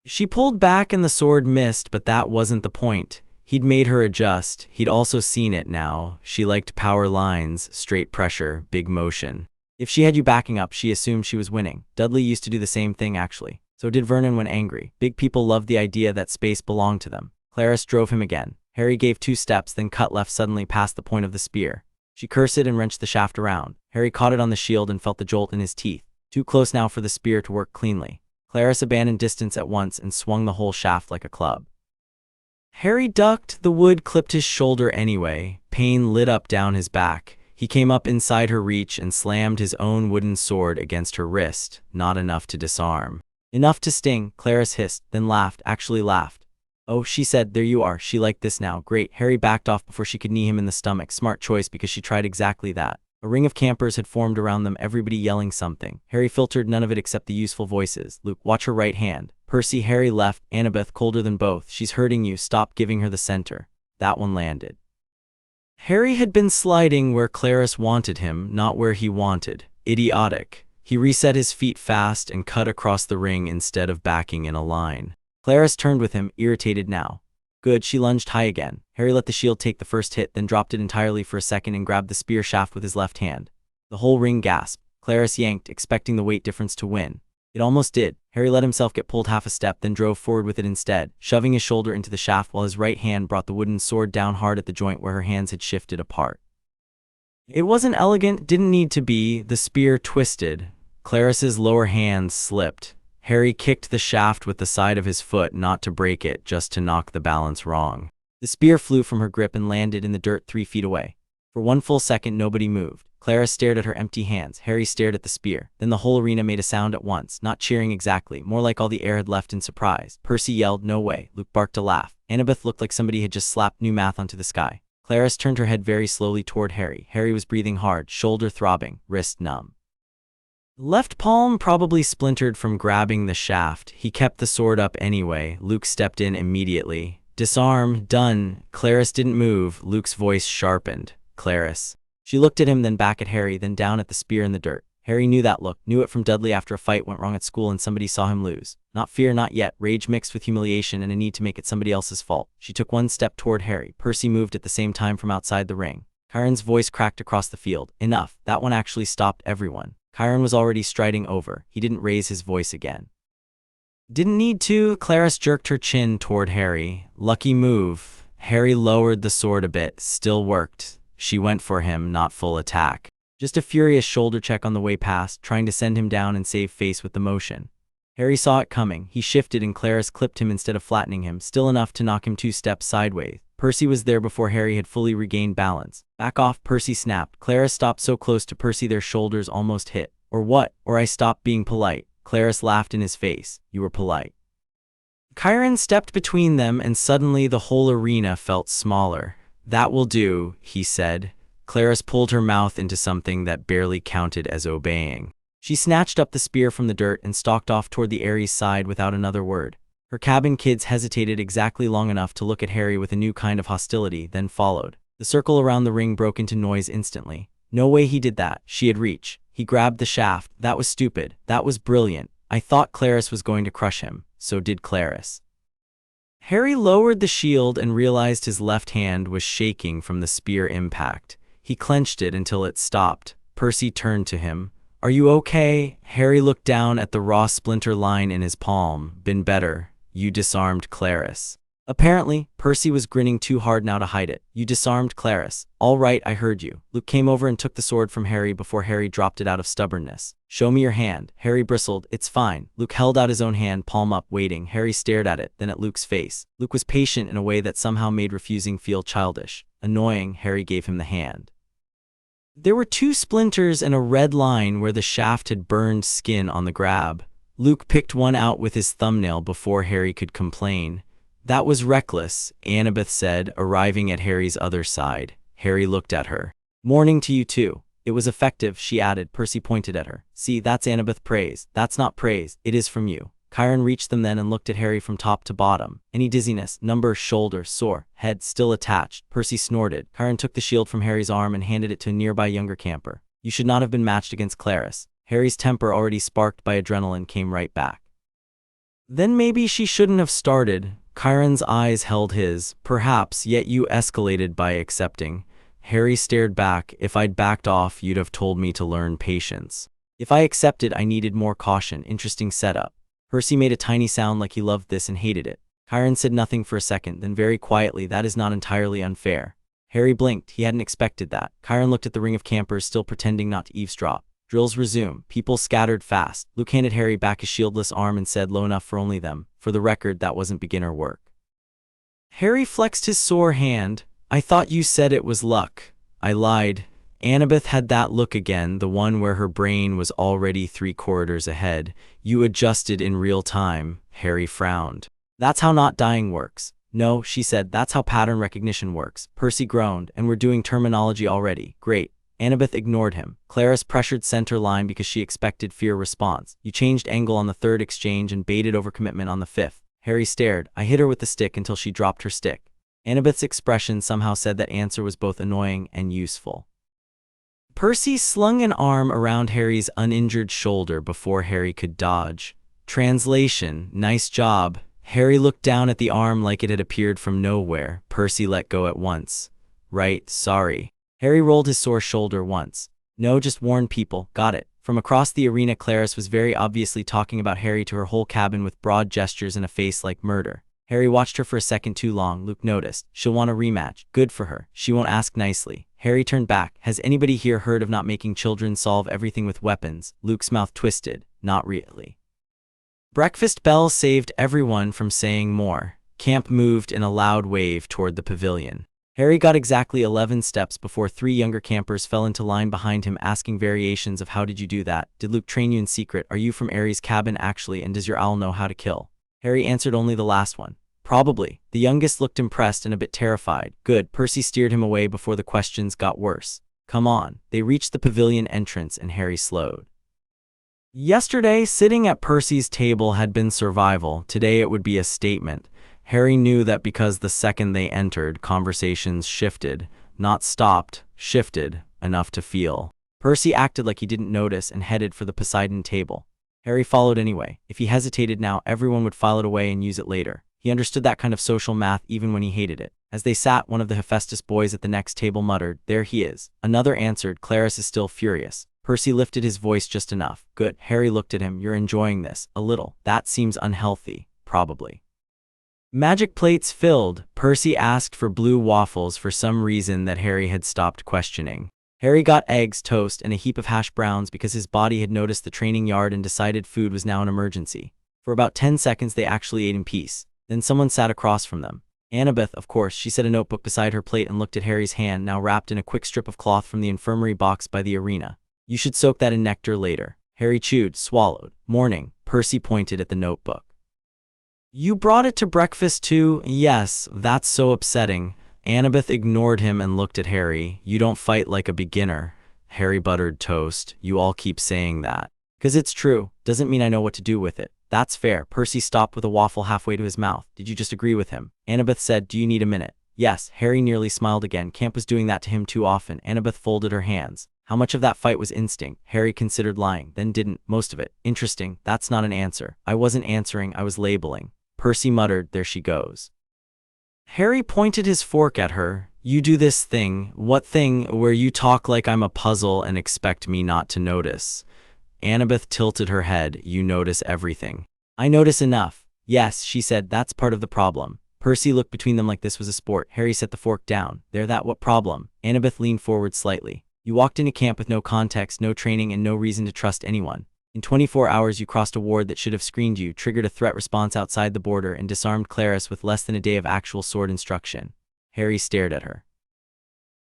She pulled back and the sword missed, but that wasn't the point. He'd made her adjust. He'd also seen it now. She liked power lines, straight pressure, big motion. If she had you backing up, she assumed she was winning. Dudley used to do the same thing, actually. So did Vernon when angry. Big people loved the idea that space belonged to them. Clarus drove him again. Harry gave 2 steps, then cut left suddenly past the point of the spear. She cursed and wrenched the shaft around. Harry caught it on the shield and felt the jolt in his teeth. Too close now for the spear to work cleanly. Clarus abandoned distance at once and swung the whole shaft like a club. Harry ducked. The wood clipped his shoulder anyway. Pain lit up down his back. He came up inside her reach and slammed his own wooden sword against her wrist. Not enough to disarm. Enough to sting, Clarus hissed, then laughed, actually laughed. Oh, she said, there you are, she liked this now. Great. Harry backed off before she could knee him in the stomach. Smart choice because she tried exactly that. A ring of campers had formed around them, everybody yelling something. Harry filtered none of it except the useful voices. Luke, watch her right hand. Percy, Harry left. Annabeth, colder than both. She's hurting you. Stop giving her the center. That one landed. Harry had been sliding where Clarus wanted him, not where he wanted. Idiotic. He reset his feet fast and cut across the ring instead of backing in a line. Clarus turned with him, irritated now. Good, she lunged high again. Harry let the shield take the first hit, then dropped it entirely for a second and grabbed the spear shaft with his left hand. The whole ring gasped. Clarus yanked, expecting the weight difference to win. It almost did. Harry let himself get pulled half a step, then drove forward with it instead, shoving his shoulder into the shaft while his right hand brought the wooden sword down hard at the joint where her hands had shifted apart. It wasn't elegant, didn't need to be. The spear twisted. Clarus's lower hand slipped. Harry kicked the shaft with the side of his foot, not to break it, just to knock the balance wrong. The spear flew from her grip and landed in the dirt 3 feet away. For 1 full second, nobody moved. Clarus stared at her empty hands. Harry stared at the spear. Then the whole arena made a sound at once, not cheering exactly, more like all the air had left in surprise. Percy yelled, "No way." Luke barked a laugh. Annabeth looked like somebody had just slapped new math onto the sky. Clarus turned her head very slowly toward Harry. Harry was breathing hard, shoulder throbbing, wrist numb. Left palm probably splintered from grabbing the shaft. He kept the sword up anyway. Luke stepped in immediately. Disarm, done. Clarus didn't move. Luke's voice sharpened. Clarus. She looked at him, then back at Harry, then down at the spear in the dirt. Harry knew that look, knew it from Dudley after a fight went wrong at school and somebody saw him lose. Not fear, not yet, rage mixed with humiliation and a need to make it somebody else's fault. She took 1 step toward Harry. Percy moved at the same time from outside the ring. Chiron's voice cracked across the field. Enough. That one actually stopped everyone. Chiron was already striding over. He didn't raise his voice again. Didn't need to. Clarus jerked her chin toward Harry. Lucky move. Harry lowered the sword a bit. Still worked. She went for him, not full attack. Just a furious shoulder check on the way past, trying to send him down and save face with the motion. Harry saw it coming. He shifted and Clarus clipped him instead of flattening him, still enough to knock him 2 steps sideways. Percy was there before Harry had fully regained balance. Back off, Percy snapped. Clarus stopped so close to Percy their shoulders almost hit. Or what? Or I stopped being polite. Clarus laughed in his face. You were polite. Chiron stepped between them and suddenly the whole arena felt smaller. That will do, he said. Clarus pulled her mouth into something that barely counted as obeying. She snatched up the spear from the dirt and stalked off toward the Ares side without another word. Her cabin kids hesitated exactly long enough to look at Harry with a new kind of hostility, then followed. The circle around the ring broke into noise instantly. No way he did that. She had reach. He grabbed the shaft. That was stupid. That was brilliant. I thought Clarus was going to crush him. So did Clarus. Harry lowered the shield and realized his left hand was shaking from the spear impact. He clenched it until it stopped. Percy turned to him. "Are you okay?" Harry looked down at the raw splinter line in his palm. "Been better. You disarmed Clarice." Apparently, Percy was grinning too hard now to hide it. "You disarmed Clarice. All right, I heard you." Luke came over and took the sword from Harry before Harry dropped it out of stubbornness. "Show me your hand." Harry bristled. "It's fine." Luke held out his own hand, palm up, waiting. Harry stared at it, then at Luke's face. Luke was patient in a way that somehow made refusing feel childish. Annoying, Harry gave him the hand. There were 2 splinters and a red line where the shaft had burned skin on the grab. Luke picked one out with his thumbnail before Harry could complain. "That was reckless," Annabeth said, arriving at Harry's other side. Harry looked at her. "Morning to you too." "It was effective," she added. Percy pointed at her. "See, that's Annabeth praise." "That's not praise. It is from you." Chiron reached them then and looked at Harry from top to bottom. "Any dizziness? Number, shoulder, sore, head still attached." Percy snorted. Chiron took the shield from Harry's arm and handed it to a nearby younger camper. "You should not have been matched against Clarice." Harry's temper, already sparked by adrenaline, came right back. "Then maybe she shouldn't have started." Chiron's eyes held his. "Perhaps, yet you escalated by accepting." Harry stared back. "If I'd backed off, you'd have told me to learn patience." "If I accepted, I needed more caution." Interesting setup. Percy made a tiny sound like he loved this and hated it. Chiron said nothing for a second, then very quietly, "That is not entirely unfair." Harry blinked. He hadn't expected that. Chiron looked at the ring of campers, still pretending not to eavesdrop. Drills resumed. People scattered fast. Luke handed Harry back his shieldless arm and said low enough for only them. "For the record, that wasn't beginner work." Harry flexed his sore hand. "I thought you said it was luck." "I lied." Annabeth had that look again, the one where her brain was already 3 corridors ahead. "You adjusted in real time." Harry frowned. "That's how not dying works." "No," she said, "that's how pattern recognition works." Percy groaned. "And we're doing terminology already." "Great." Annabeth ignored him. Clarice pressured center line because she expected fear response. "You changed angle on the 3rd exchange and baited overcommitment on the 5th. Harry stared. "I hit her with the stick until she dropped her stick." Annabeth's expression somehow said that answer was both annoying and useful. Percy slung an arm around Harry's uninjured shoulder before Harry could dodge. Translation: "Nice job." Harry looked down at the arm like it had appeared from nowhere. Percy let go at once. "Right, sorry." Harry rolled his sore shoulder once. "No, just warn people." "Got it." From across the arena, Clarice was very obviously talking about Harry to her whole cabin with broad gestures and a face like murder. Harry watched her for a second too long. Luke noticed. "She'll want a rematch." "Good for her. She won't ask nicely." Harry turned back. "Has anybody here heard of not making children solve everything with weapons?" Luke's mouth twisted. "Not really." Breakfast bell saved everyone from saying more. Camp moved in a loud wave toward the pavilion. Harry got exactly 11 steps before 3 younger campers fell into line behind him, asking variations of "How did you do that? Did Luke train you in secret? Are you from Ares' cabin actually, and does your owl know how to kill?" Harry answered only the last one. "Probably." The youngest looked impressed and a bit terrified. "Good." Percy steered him away before the questions got worse. "Come on." They reached the pavilion entrance and Harry slowed. Yesterday, sitting at Percy's table had been survival. Today it would be a statement. Harry knew that because the second they entered, conversations shifted. Not stopped, shifted, enough to feel. Percy acted like he didn't notice and headed for the Poseidon table. Harry followed anyway. If he hesitated now, everyone would file it away and use it later. He understood that kind of social math even when he hated it. As they sat, one of the Hephaestus boys at the next table muttered, "There he is." Another answered, "Clarice is still furious." Percy lifted his voice just enough. "Good." Harry looked at him. "You're enjoying this." "A little." "That seems unhealthy." "Probably." Magic plates filled. Percy asked for blue waffles for some reason that Harry had stopped questioning. Harry got eggs, toast, and a heap of hash browns because his body had noticed the training yard and decided food was now an emergency. For about 10 seconds they actually ate in peace. Then someone sat across from them. Annabeth, of course. She set a notebook beside her plate and looked at Harry's hand, now wrapped in a quick strip of cloth from the infirmary box by the arena. "You should soak that in nectar later." Harry chewed, swallowed. "Morning." Percy pointed at the notebook. "You brought it to breakfast too?" "Yes, that's so upsetting." Annabeth ignored him and looked at Harry. "You don't fight like a beginner." Harry buttered toast. "You all keep saying that." "'Cause it's true. Doesn't mean I know what to do with it." "That's fair." Percy stopped with a waffle halfway to his mouth. "Did you just agree with him?" Annabeth said, "Do you need a minute?" "Yes." Harry nearly smiled again. Camp was doing that to him too often. Annabeth folded her hands. "How much of that fight was instinct?" Harry considered lying, then didn't. "Most of it." "Interesting. That's not an answer." "I wasn't answering, I was labeling." Percy muttered, "There she goes." Harry pointed his fork at her. "You do this thing." "What thing?" "Where you talk like I'm a puzzle and expect me not to notice." Annabeth tilted her head. "You notice everything." "I notice enough." "Yes," she said, "that's part of the problem." Percy looked between them like this was a sport. Harry set the fork down. "There, that what problem?" Annabeth leaned forward slightly. "You walked into camp with no context, no training, and no reason to trust anyone. In 24 hours you crossed a ward that should have screened you, triggered a threat response outside the border, and disarmed Clarice with less than a day of actual sword instruction." Harry stared at her.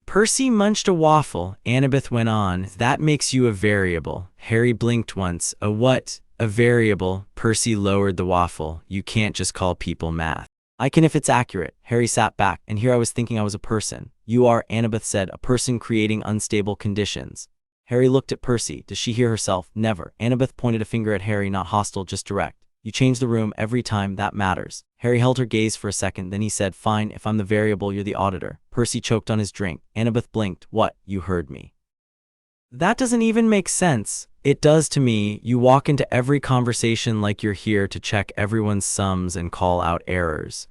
Percy munched a waffle. Annabeth went on, "That makes you a variable." Harry blinked once. "A what?" "A variable." Percy lowered the waffle. "You can't just call people math." "I can if it's accurate." Harry sat back. "And here I was thinking I was a person." "You are," Annabeth said, "a person creating unstable conditions." Harry looked at Percy. "Does she hear herself?" "Never." Annabeth pointed a finger at Harry, not hostile, just direct. "You change the room every time, that matters." Harry held her gaze for a second, then he said, "Fine, if I'm the variable, you're the auditor." Percy choked on his drink. Annabeth blinked. "What? You heard me." "That doesn't even make sense." "It does to me. You walk into every conversation like you're here to check everyone's sums and call out errors."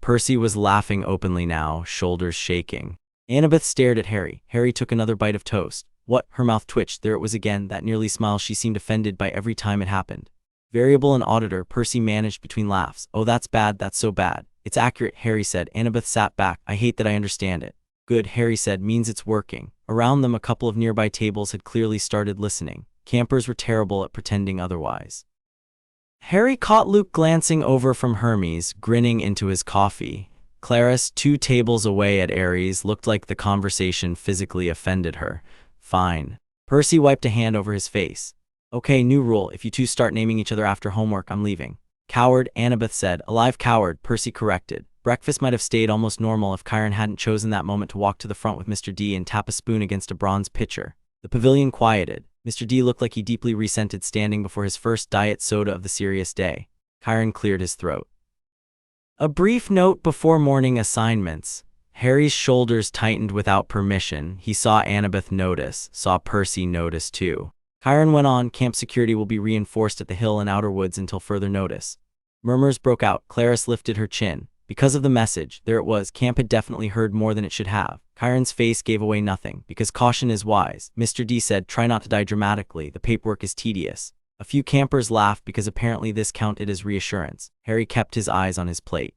Percy was laughing openly now, shoulders shaking. Annabeth stared at Harry. Harry took another bite of toast. "What?" Her mouth twitched. There it was again, that nearly smile. She seemed offended by every time it happened. "Variable and auditor," Percy managed between laughs. "Oh, that's bad, that's so bad." "It's accurate," Harry said. Annabeth sat back. "I hate that I understand it." "Good," Harry said, "means it's working." Around them, a couple of nearby tables had clearly started listening. Campers were terrible at pretending otherwise. Harry caught Luke glancing over from Hermes, grinning into his coffee. Clarice, 2 tables away at Ares, looked like the conversation physically offended her. "Fine." Percy wiped a hand over his face. "Okay, new rule. If you two start naming each other after homework, I'm leaving." "Coward," Annabeth said. "Alive coward," Percy corrected. Breakfast might have stayed almost normal if Chiron hadn't chosen that moment to walk to the front with Mr. D and tap a spoon against a bronze pitcher. The pavilion quieted. Mr. D looked like he deeply resented standing before his first diet soda of the serious day. Chiron cleared his throat. A brief note before morning assignments. Harry's shoulders tightened without permission. He saw Annabeth notice, saw Percy notice too. Chiron went on, "Camp security will be reinforced at the hill and outer woods until further notice." Murmurs broke out. Clarice lifted her chin. Because of the message, there it was. Camp had definitely heard more than it should have. Chiron's face gave away nothing. "Because caution is wise," Mr. D said. "Try not to die dramatically. The paperwork is tedious." A few campers laughed because apparently this counted as reassurance. Harry kept his eyes on his plate.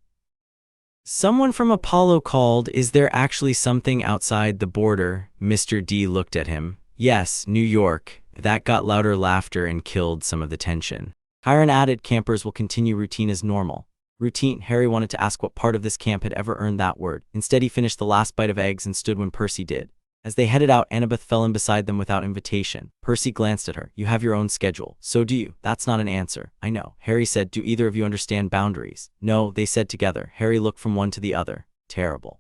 Someone from Apollo called. "Is there actually something outside the border?" Mr. D looked at him. "Yes, New York." That got louder laughter and killed some of the tension. Chiron added, "Campers will continue routine as normal." Routine. Harry wanted to ask what part of this camp had ever earned that word. Instead, he finished the last bite of eggs and stood when Percy did. As they headed out, Annabeth fell in beside them without invitation. Percy glanced at her. "You have your own schedule." "So do you." "That's not an answer." "I know." Harry said. "Do either of you understand boundaries?" "No," they said together. Harry looked from one to the other. Terrible.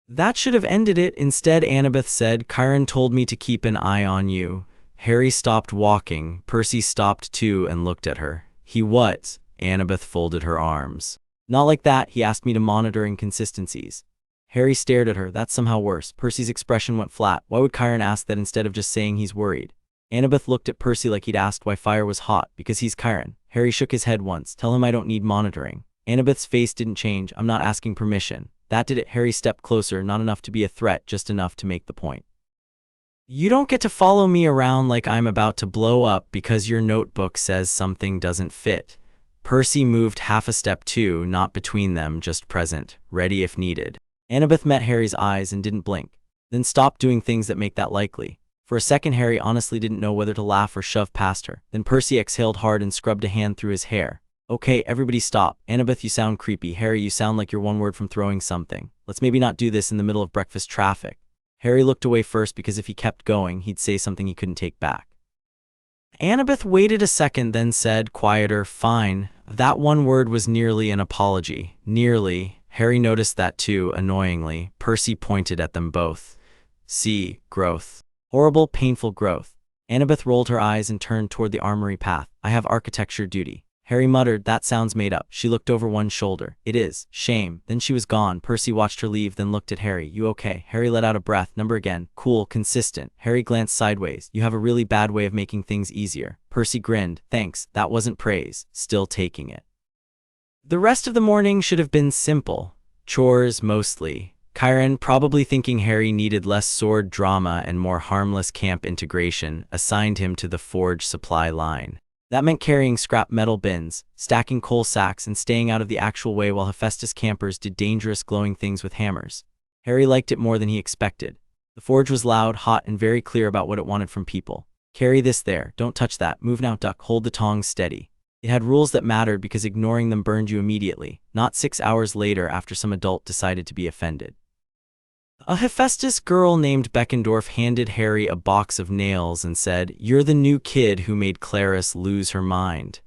"That should have ended it." Instead, Annabeth said, "Chiron told me to keep an eye on you." Harry stopped walking. Percy stopped too and looked at her. "He what?" Annabeth folded her arms. "Not like that. He asked me to monitor inconsistencies." Harry stared at her. "That's somehow worse." Percy's expression went flat. Why would Chiron ask that instead of just saying he's worried? Annabeth looked at Percy like he'd asked why fire was hot. "Because he's Chiron." Harry shook his head once. "Tell him I don't need monitoring." Annabeth's face didn't change. "I'm not asking permission." That did it. Harry stepped closer, not enough to be a threat, just enough to make the point. "You don't get to follow me around like I'm about to blow up because your notebook says something doesn't fit." Percy moved half a step too, not between them, just present, ready if needed. Annabeth met Harry's eyes and didn't blink. Then stopped doing things that make that likely. For a second, Harry honestly didn't know whether to laugh or shove past her. Then Percy exhaled hard and scrubbed a hand through his hair. "Okay, everybody stop." "Annabeth, you sound creepy." "Harry, you sound like you're one word from throwing something." "Let's maybe not do this in the middle of breakfast traffic." Harry looked away first because if he kept going, he'd say something he couldn't take back. Annabeth waited a second, then said, quieter, "Fine." That one word was nearly an apology. Nearly. Harry noticed that too, annoyingly. Percy pointed at them both. "See, growth. Horrible, painful growth." Annabeth rolled her eyes and turned toward the armory path. "I have architecture duty." Harry muttered, "That sounds made up." She looked over one shoulder. "It is. Shame." Then she was gone. Percy watched her leave, then looked at Harry. "You okay?" Harry let out a breath. "Number again." "Cool, consistent." Harry glanced sideways. "You have a really bad way of making things easier." Percy grinned. "Thanks, that wasn't praise." Still taking it. The rest of the morning should have been simple. Chores, mostly. Chiron, probably thinking Harry needed less sword drama and more harmless camp integration, assigned him to the forge supply line. That meant carrying scrap metal bins, stacking coal sacks, and staying out of the actual way while Hephaestus campers did dangerous glowing things with hammers. Harry liked it more than he expected. The forge was loud, hot, and very clear about what it wanted from people. Carry this there, don't touch that, move now, duck, hold the tongs steady. It had rules that mattered because ignoring them burned you immediately, not 6 hours later after some adult decided to be offended. A Hephaestus girl named Beckendorf handed Harry a box of nails and said, "You're the new kid who made Clarice lose her mind."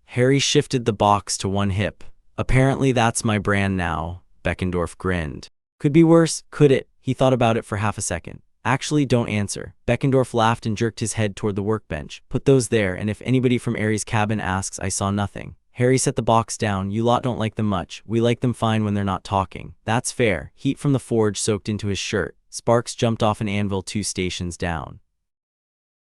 Harry shifted the box to one hip. "Apparently that's my brand now," Beckendorf grinned. "Could be worse, could it?" He thought about it for half a second. "Actually, don't answer." Beckendorf laughed and jerked his head toward the workbench. "Put those there, and if anybody from Aries' cabin asks, I saw nothing." Harry set the box down. "You lot don't like them much. We like them fine when they're not talking." "That's fair." Heat from the forge soaked into his shirt. Sparks jumped off an anvil 2 stations down.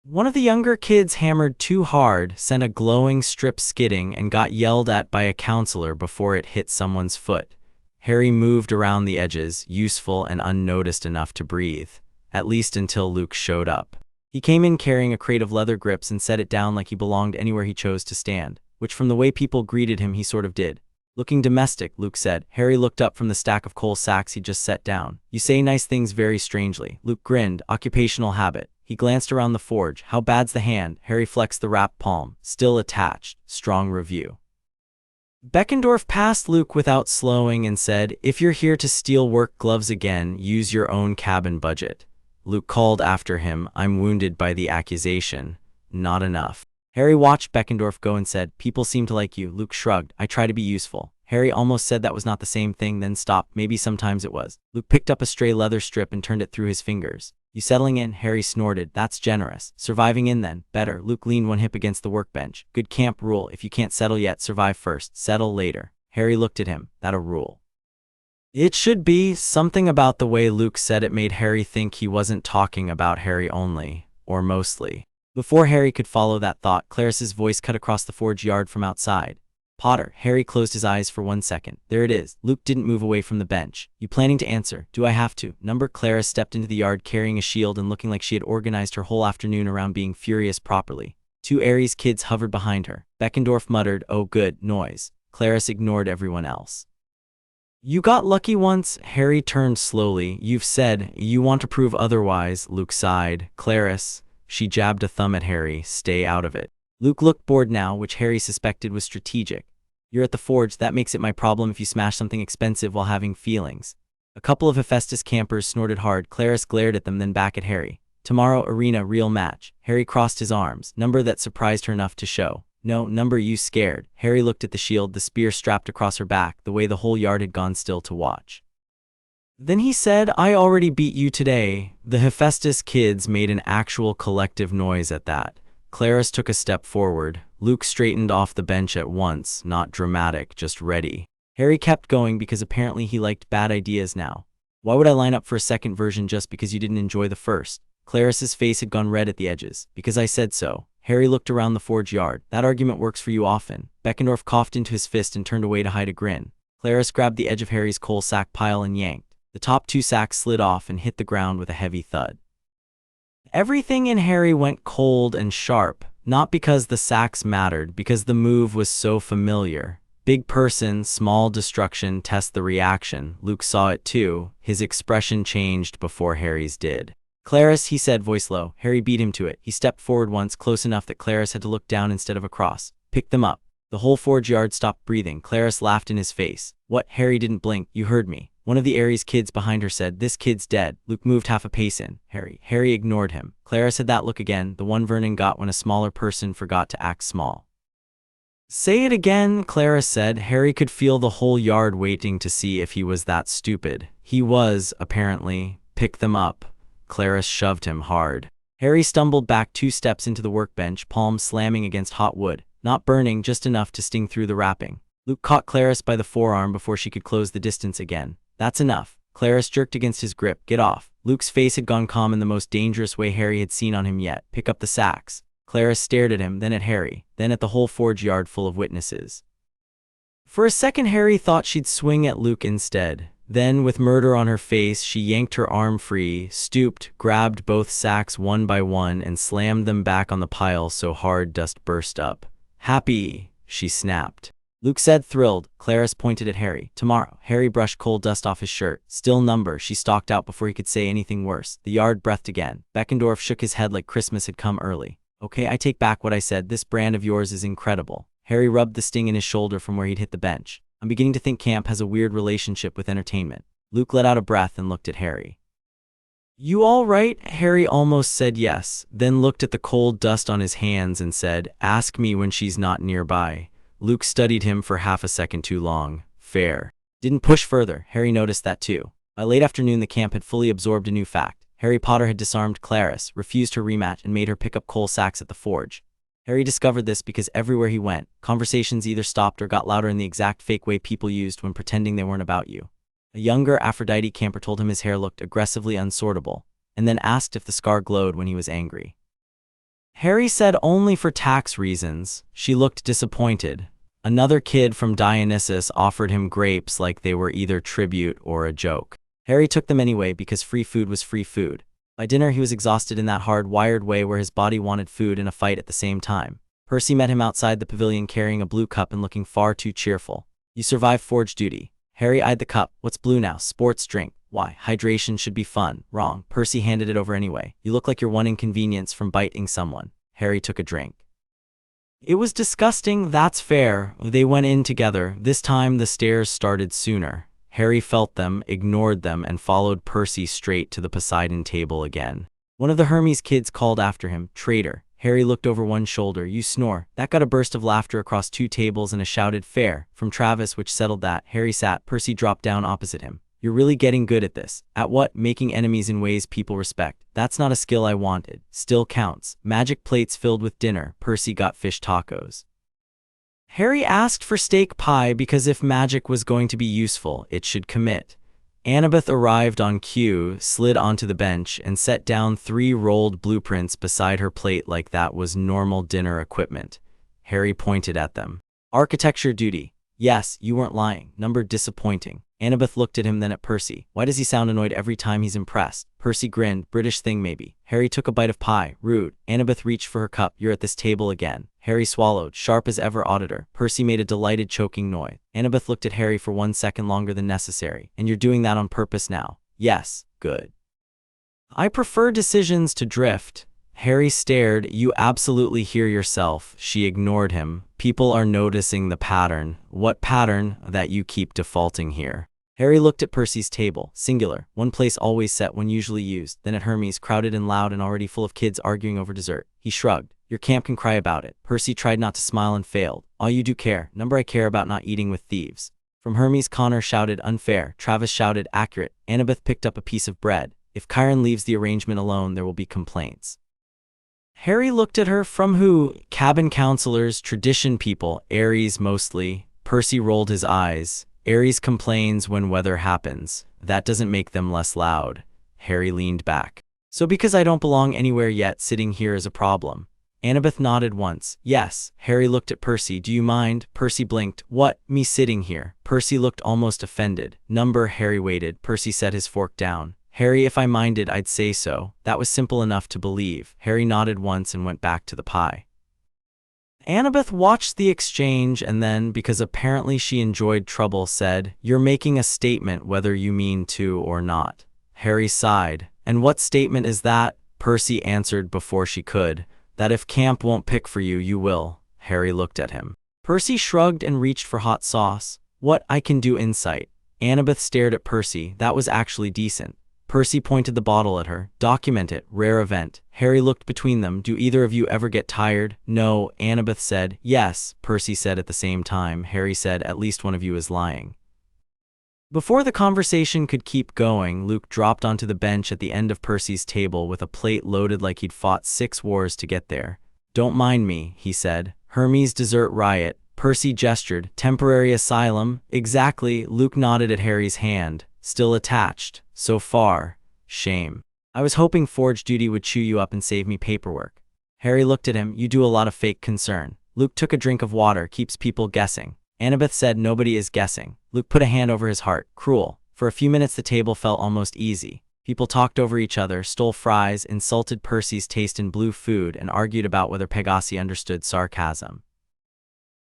One of the younger kids hammered too hard, sent a glowing strip skidding, and got yelled at by a counselor before it hit someone's foot. Harry moved around the edges, useful and unnoticed enough to breathe. At least until Luke showed up. He came in carrying a crate of leather grips and set it down like he belonged anywhere he chose to stand, which from the way people greeted him he sort of did. "Looking domestic," Luke said. Harry looked up from the stack of coal sacks he'd just set down. "You say nice things very strangely." Luke grinned. "Occupational habit." He glanced around the forge. "How bad's the hand?" Harry flexed the wrapped palm. "Still attached. Strong review." Beckendorf passed Luke without slowing and said, "If you're here to steal work gloves again, use your own cabin budget." Luke called after him, "I'm wounded by the accusation." "Not enough." Harry watched Beckendorf go and said, "People seem to like you." Luke shrugged. "I try to be useful." Harry almost said that was not the same thing, then stopped. Maybe sometimes it was. Luke picked up a stray leather strip and turned it through his fingers. "You settling in?" Harry snorted. "That's generous." "Surviving in then." "Better." Luke leaned one hip against the workbench. "Good camp rule. If you can't settle yet, survive first. Settle later." Harry looked at him. "That a rule?" It should be. Something about the way Luke said it made Harry think he wasn't talking about Harry only, or mostly. Before Harry could follow that thought, Clarice's voice cut across the forge yard from outside. "Potter." Harry closed his eyes for 1 second. "There it is." Luke didn't move away from the bench. "You planning to answer?" "Do I have to?" Number Clarice stepped into the yard carrying a shield and looking like she had organized her whole afternoon around being furious properly. 2 Aries kids hovered behind her. Beckendorf muttered, "Oh good, noise." Clarice ignored everyone else. "You got lucky once." Harry turned slowly. "You've said you want to prove otherwise." Luke sighed. "Clarice." She jabbed a thumb at Harry. "Stay out of it." Luke looked bored now, which Harry suspected was strategic. "You're at the forge. That makes it my problem if you smash something expensive while having feelings." A couple of Hephaestus campers snorted hard. Clarice glared at them, then back at Harry. "Tomorrow, arena, real match." Harry crossed his arms. Number that surprised her enough to show. "No, Number, you scared." Harry looked at the shield, the spear strapped across her back, the way the whole yard had gone still to watch. Then he said, "I already beat you today." The Hephaestus kids made an actual collective noise at that. Clarice took a step forward. Luke straightened off the bench at once, not dramatic, just ready. Harry kept going because apparently he liked bad ideas now. "Why would I line up for a second version just because you didn't enjoy the first?" Clarice's face had gone red at the edges. "Because I said so." Harry looked around the forge yard. "That argument works for you often." Beckendorf coughed into his fist and turned away to hide a grin. Clarice grabbed the edge of Harry's coal sack pile and yanked. The top 2 sacks slid off and hit the ground with a heavy thud. Everything in Harry went cold and sharp, not because the sacks mattered, because the move was so familiar. Big person, small destruction, test the reaction. Luke saw it too. His expression changed before Harry's did. "Clarice," he said, voice low. Harry beat him to it. He stepped forward once, close enough that Clarice had to look down instead of across. "Pick them up." The whole forge yard stopped breathing. Clarice laughed in his face. "What?" Harry didn't blink. "You heard me." One of the Aries kids behind her said, "This kid's dead." Luke moved half a pace in. Harry ignored him. Clarice had that look again, the one Vernon got when a smaller person forgot to act small. "Say it again," Clarice said. Harry could feel the whole yard waiting to see if he was that stupid. He was, apparently. "Pick them up." Clarice shoved him hard. Harry stumbled back 2 steps into the workbench, palms slamming against hot wood. Not burning, just enough to sting through the wrapping. Luke caught Clarice by the forearm before she could close the distance again. "That's enough." Clarice jerked against his grip. "Get off." Luke's face had gone calm in the most dangerous way Harry had seen on him yet. "Pick up the sacks." Clarice stared at him, then at Harry, then at the whole forge yard full of witnesses. For a second, Harry thought she'd swing at Luke instead. Then, with murder on her face, she yanked her arm free, stooped, grabbed both sacks one by one, and slammed them back on the pile so hard dust burst up. "Happy," she snapped. Luke said, thrilled. Clarice pointed at Harry. "Tomorrow." Harry brushed coal dust off his shirt. Still number, she stalked out before he could say anything worse. The yard breathed again. Beckendorf shook his head like Christmas had come early. "Okay, I take back what I said. This brand of yours is incredible." Harry rubbed the sting in his shoulder from where he'd hit the bench. "I'm beginning to think camp has a weird relationship with entertainment." Luke let out a breath and looked at Harry. "You all right?" Harry almost said yes, then looked at the cold dust on his hands and said, "Ask me when she's not nearby." Luke studied him for half a second too long. Fair. Didn't push further. Harry noticed that too. By late afternoon, the camp had fully absorbed a new fact. Harry Potter had disarmed Clarice, refused her rematch, and made her pick up coal sacks at the forge. Harry discovered this because everywhere he went, conversations either stopped or got louder in the exact fake way people used when pretending they weren't about you. A younger Aphrodite camper told him his hair looked aggressively unsortable, and then asked if the scar glowed when he was angry. Harry said only for tax reasons. She looked disappointed. Another kid from Dionysus offered him grapes like they were either tribute or a joke. Harry took them anyway because free food was free food. By dinner, he was exhausted in that hard-wired way where his body wanted food and a fight at the same time. Percy met him outside the pavilion carrying a blue cup and looking far too cheerful. "You survived forge duty." Harry eyed the cup. "What's blue now?" "Sports drink." "Why? Hydration should be fun." "Wrong." Percy handed it over anyway. "You look like you're one inconvenience from biting someone." Harry took a drink. "It was disgusting." "That's fair." They went in together. This time the stairs started sooner. Harry felt them, ignored them, and followed Percy straight to the Poseidon table again. One of the Hermes kids called after him, "Traitor." Harry looked over one shoulder. "You snore." That got a burst of laughter across two tables and a shouted "Fair" from Travis, which settled that. Harry sat. Percy dropped down opposite him. "You're really getting good at this." "At what?" "Making enemies in ways people respect." "That's not a skill I wanted." "Still counts." Magic plates filled with dinner. Percy got fish tacos. Harry asked for steak pie because if magic was going to be useful, it should commit. Annabeth arrived on cue, slid onto the bench, and set down 3 rolled blueprints beside her plate like that was normal dinner equipment. Harry pointed at them. "Architecture duty." "Yes, you weren't lying." "Number disappointing." Annabeth looked at him, then at Percy. "Why does he sound annoyed every time he's impressed?" Percy grinned. "British thing maybe." Harry took a bite of pie. "Rude." Annabeth reached for her cup. "You're at this table again." Harry swallowed, sharp as ever auditor. Percy made a delighted choking noise. Annabeth looked at Harry for 1 second longer than necessary. "And you're doing that on purpose now?" "Yes." "Good." "I prefer decisions to drift." Harry stared. "You absolutely hear yourself." She ignored him. "People are noticing the pattern." "What pattern?" "That you keep defaulting here." Harry looked at Percy's table, singular, one place always set when usually used, then at Hermes, crowded and loud and already full of kids arguing over dessert. He shrugged. "Your camp can cry about it." Percy tried not to smile and failed. "All you do care." "Number I care about not eating with thieves." From Hermes, Connor shouted, "Unfair." Travis shouted, "Accurate." Annabeth picked up a piece of bread. "If Chiron leaves the arrangement alone, there will be complaints." Harry looked at her. "From who?" "Cabin counselors, tradition people, Aries mostly." Percy rolled his eyes. "Aries complains when weather happens. That doesn't make them less loud." Harry leaned back. "So because I don't belong anywhere yet, sitting here is a problem." Annabeth nodded once. "Yes." Harry looked at Percy. "Do you mind?" Percy blinked. "What? Me sitting here?" Percy looked almost offended. "Number." Harry waited. Percy set his fork down. "Harry, if I minded, I'd say so." That was simple enough to believe. Harry nodded once and went back to the pie. Annabeth watched the exchange and then, because apparently she enjoyed trouble, said, "You're making a statement whether you mean to or not." Harry sighed. "And what statement is that?" Percy answered before she could. "That if camp won't pick for you, you will." Harry looked at him. Percy shrugged and reached for hot sauce. "What? I can do insight." Annabeth stared at Percy. That was actually decent. Percy pointed the bottle at her. "Document it. Rare event." Harry looked between them. "Do either of you ever get tired?" "No." Annabeth said. "Yes." Percy said at the same time. Harry said, "At least one of you is lying." Before the conversation could keep going, Luke dropped onto the bench at the end of Percy's table with a plate loaded like he'd fought 6 wars to get there. "Don't mind me," he said. "Hermes dessert riot." Percy gestured. "Temporary asylum?" "Exactly." Luke nodded at Harry's hand. "Still attached. So far. Shame. I was hoping forge duty would chew you up and save me paperwork." Harry looked at him. "You do a lot of fake concern." Luke took a drink of water. "Keeps people guessing." Annabeth said nobody is guessing. Luke put a hand over his heart. Cruel. For a few minutes the table felt almost easy. People talked over each other, stole fries, insulted Percy's taste in blue food, and argued about whether Pegasi understood sarcasm.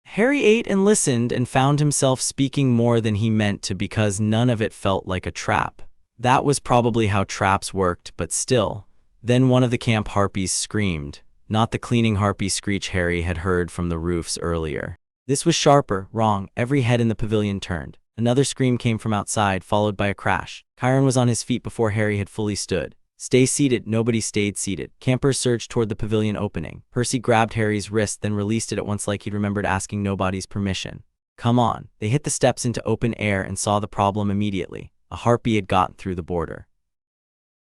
Harry ate and listened and found himself speaking more than he meant to because none of it felt like a trap. That was probably how traps worked, but still. Then one of the camp harpies screamed, not the cleaning harpy screech Harry had heard from the roofs earlier. This was sharper, wrong. Every head in the pavilion turned. Another scream came from outside, followed by a crash. Chiron was on his feet before Harry had fully stood. Stay seated. Nobody stayed seated. Campers surged toward the pavilion opening. Percy grabbed Harry's wrist, then released it at once like he'd remembered asking nobody's permission. Come on. They hit the steps into open air and saw the problem immediately. A harpy had gotten through the border.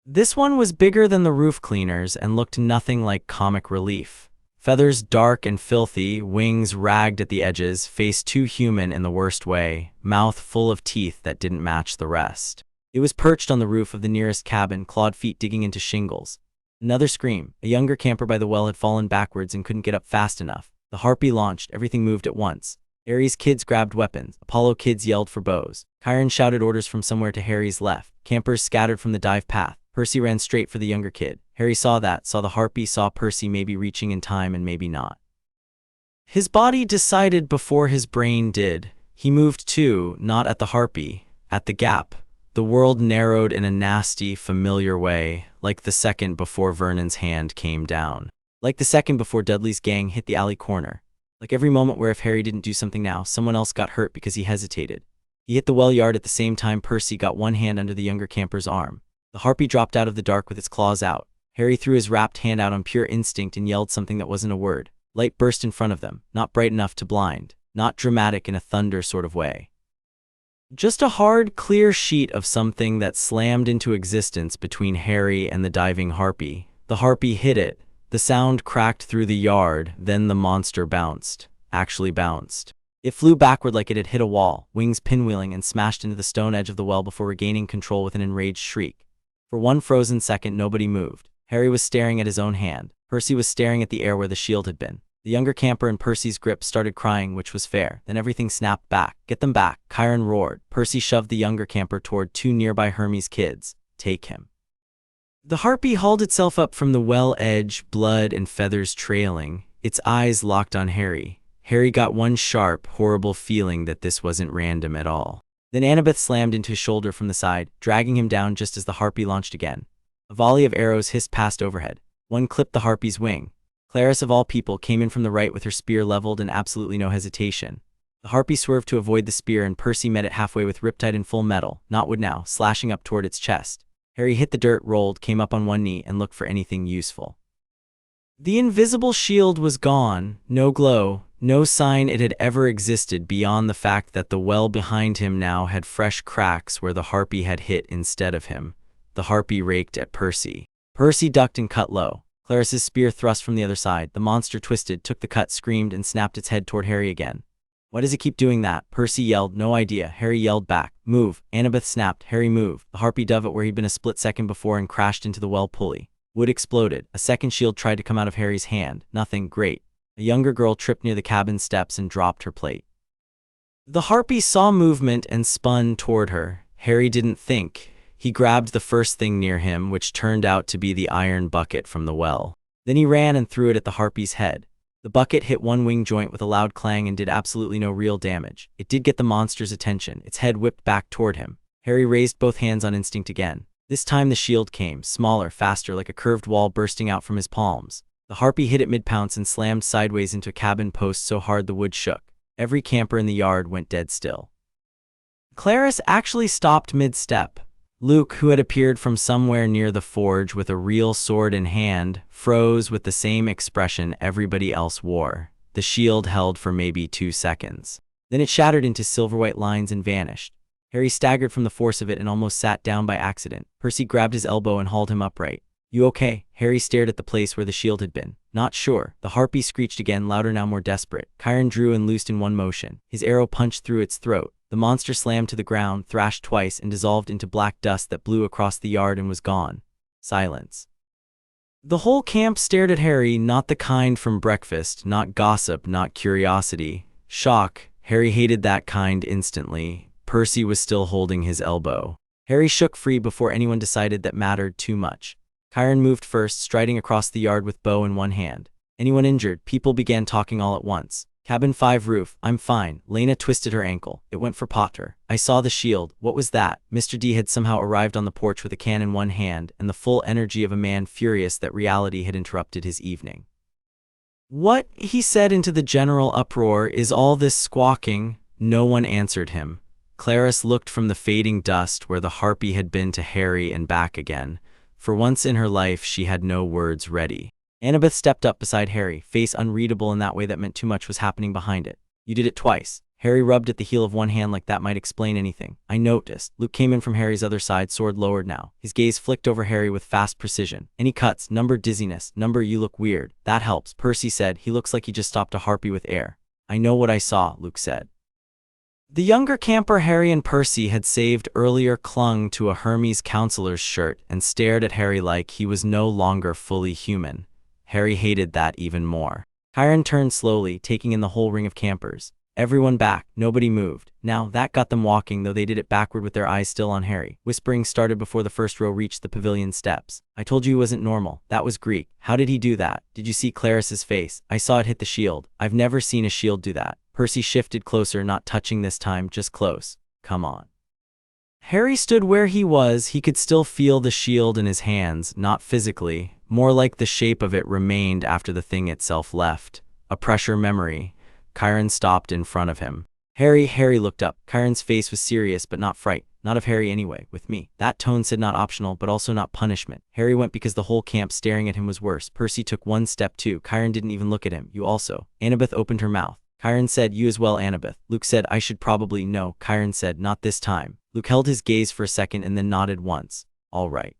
This one was bigger than the roof cleaners and looked nothing like comic relief. Feathers dark and filthy, wings ragged at the edges, face too human in the worst way, mouth full of teeth that didn't match the rest. It was perched on the roof of the nearest cabin, clawed feet digging into shingles. Another scream. A younger camper by the well had fallen backwards and couldn't get up fast enough. The harpy launched. Everything moved at once. Ares kids grabbed weapons. Apollo kids yelled for bows. Chiron shouted orders from somewhere to Harry's left. Campers scattered from the dive path. Percy ran straight for the younger kid. Harry saw that, saw the harpy, saw Percy maybe reaching in time and maybe not. His body decided before his brain did. He moved too, not at the harpy, at the gap. The world narrowed in a nasty, familiar way, like the second before Vernon's hand came down. Like the second before Dudley's gang hit the alley corner. Like every moment where if Harry didn't do something now, someone else got hurt because he hesitated. He hit the well yard at the same time Percy got one hand under the younger camper's arm. The harpy dropped out of the dark with its claws out. Harry threw his wrapped hand out on pure instinct and yelled something that wasn't a word. Light burst in front of them, not bright enough to blind, not dramatic in a thunder sort of way. Just a hard, clear sheet of something that slammed into existence between Harry and the diving harpy. The harpy hit it. The sound cracked through the yard, then the monster bounced. Actually bounced. It flew backward like it had hit a wall, wings pinwheeling, and smashed into the stone edge of the well before regaining control with an enraged shriek. For one frozen second, nobody moved. Harry was staring at his own hand. Percy was staring at the air where the shield had been. The younger camper in Percy's grip started crying, which was fair. Then everything snapped back. Get them back, Chiron roared. Percy shoved the younger camper toward two nearby Hermes kids. Take him. The harpy hauled itself up from the well edge, blood and feathers trailing. Its eyes locked on Harry. Harry got one sharp, horrible feeling that this wasn't random at all. Then Annabeth slammed into his shoulder from the side, dragging him down just as the harpy launched again. A volley of arrows hissed past overhead. One clipped the harpy's wing. Clarisse, of all people, came in from the right with her spear leveled and absolutely no hesitation. The harpy swerved to avoid the spear and Percy met it halfway with riptide in full metal, not wood now, slashing up toward its chest. Harry hit the dirt, rolled, came up on one knee, and looked for anything useful. The invisible shield was gone, no glow, no sign it had ever existed beyond the fact that the well behind him now had fresh cracks where the harpy had hit instead of him. The harpy raked at Percy. Percy ducked and cut low. Clarisse's spear thrust from the other side. The monster twisted, took the cut, screamed, and snapped its head toward Harry again. Why does it keep doing that? Percy yelled. No idea. Harry yelled back. Move. Annabeth snapped. Harry moved. The harpy dove at where he'd been a split second before and crashed into the well pulley. Wood exploded. A second shield tried to come out of Harry's hand. Nothing. Great. A younger girl tripped near the cabin steps and dropped her plate. The harpy saw movement and spun toward her. Harry didn't think. He grabbed the first thing near him, which turned out to be the iron bucket from the well. Then he ran and threw it at the harpy's head. The bucket hit one wing joint with a loud clang and did absolutely no real damage. It did get the monster's attention. Its head whipped back toward him. Harry raised both hands on instinct again. This time the shield came, smaller, faster, like a curved wall bursting out from his palms. The harpy hit it mid-pounce and slammed sideways into a cabin post so hard the wood shook. Every camper in the yard went dead still. Clarisse actually stopped mid-step. Luke, who had appeared from somewhere near the forge with a real sword in hand, froze with the same expression everybody else wore. The shield held for maybe 2 seconds. Then it shattered into silver-white lines and vanished. Harry staggered from the force of it and almost sat down by accident. Percy grabbed his elbow and hauled him upright. You okay? Harry stared at the place where the shield had been. Not sure. The harpy screeched again, louder now, more desperate. Chiron drew and loosed in one motion. His arrow punched through its throat. The monster slammed to the ground, thrashed twice, and dissolved into black dust that blew across the yard and was gone. Silence. The whole camp stared at Harry, not the kind from breakfast, not gossip, not curiosity. Shock. Harry hated that kind instantly. Percy was still holding his elbow. Harry shook free before anyone decided that mattered too much. Chiron moved first, striding across the yard with bow in one hand. Anyone injured? People began talking all at once. Cabin 5 roof. I'm fine. Lena twisted her ankle. It went for Potter. I saw the shield. What was that? Mr. D had somehow arrived on the porch with a can in one hand and the full energy of a man furious that reality had interrupted his evening. What? He said into the general uproar. Is all this squawking? No one answered him. Clarice looked from the fading dust where the harpy had been to Harry and back again. For once in her life she had no words ready. Annabeth stepped up beside Harry, face unreadable in that way that meant too much was happening behind it. You did it twice. Harry rubbed at the heel of one hand like that might explain anything. I noticed. Luke came in from Harry's other side, sword lowered now. His gaze flicked over Harry with fast precision. Any cuts? Number dizziness. Number you look weird. That helps. Percy said. He looks like he just stopped a harpy with air. I know what I saw, Luke said. The younger camper Harry and Percy had saved earlier clung to a Hermes counselor's shirt and stared at Harry like he was no longer fully human. Harry hated that even more. Chiron turned slowly, taking in the whole ring of campers. Everyone back. Nobody moved. Now, that got them walking, though they did it backward with their eyes still on Harry. Whispering started before the first row reached the pavilion steps. I told you he wasn't normal. That was Greek. How did he do that? Did you see Clarice's face? I saw it hit the shield. I've never seen a shield do that. Percy shifted closer, not touching this time, just close. Come on. Harry stood where he was. He could still feel the shield in his hands, not physically. More like the shape of it remained after the thing itself left. A pressure memory. Chiron stopped in front of him. Harry looked up. Chiron's face was serious but not fright. Not of Harry anyway, with me. That tone said not optional but also not punishment. Harry went because the whole camp staring at him was worse. Percy took one step too. Chiron didn't even look at him. You also. Annabeth opened her mouth. Chiron said, you as well, Annabeth. Luke said, I should probably know. Chiron said, not this time. Luke held his gaze for a second and then nodded once. All right.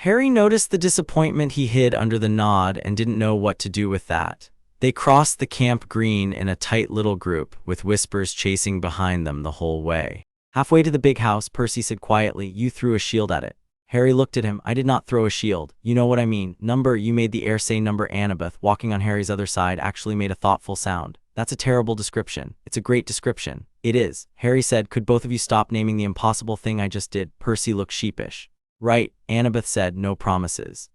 Harry noticed the disappointment he hid under the nod and didn't know what to do with that. They crossed the camp green in a tight little group, with whispers chasing behind them the whole way. Halfway to the big house, Percy said quietly, you threw a shield at it. Harry looked at him. I did not throw a shield. You know what I mean. Number, you made the air say number. Annabeth, walking on Harry's other side, actually made a thoughtful sound. That's a terrible description. It's a great description. It is. Harry said, could both of you stop naming the impossible thing I just did? Percy looked sheepish. Right, Annabeth said, no promises.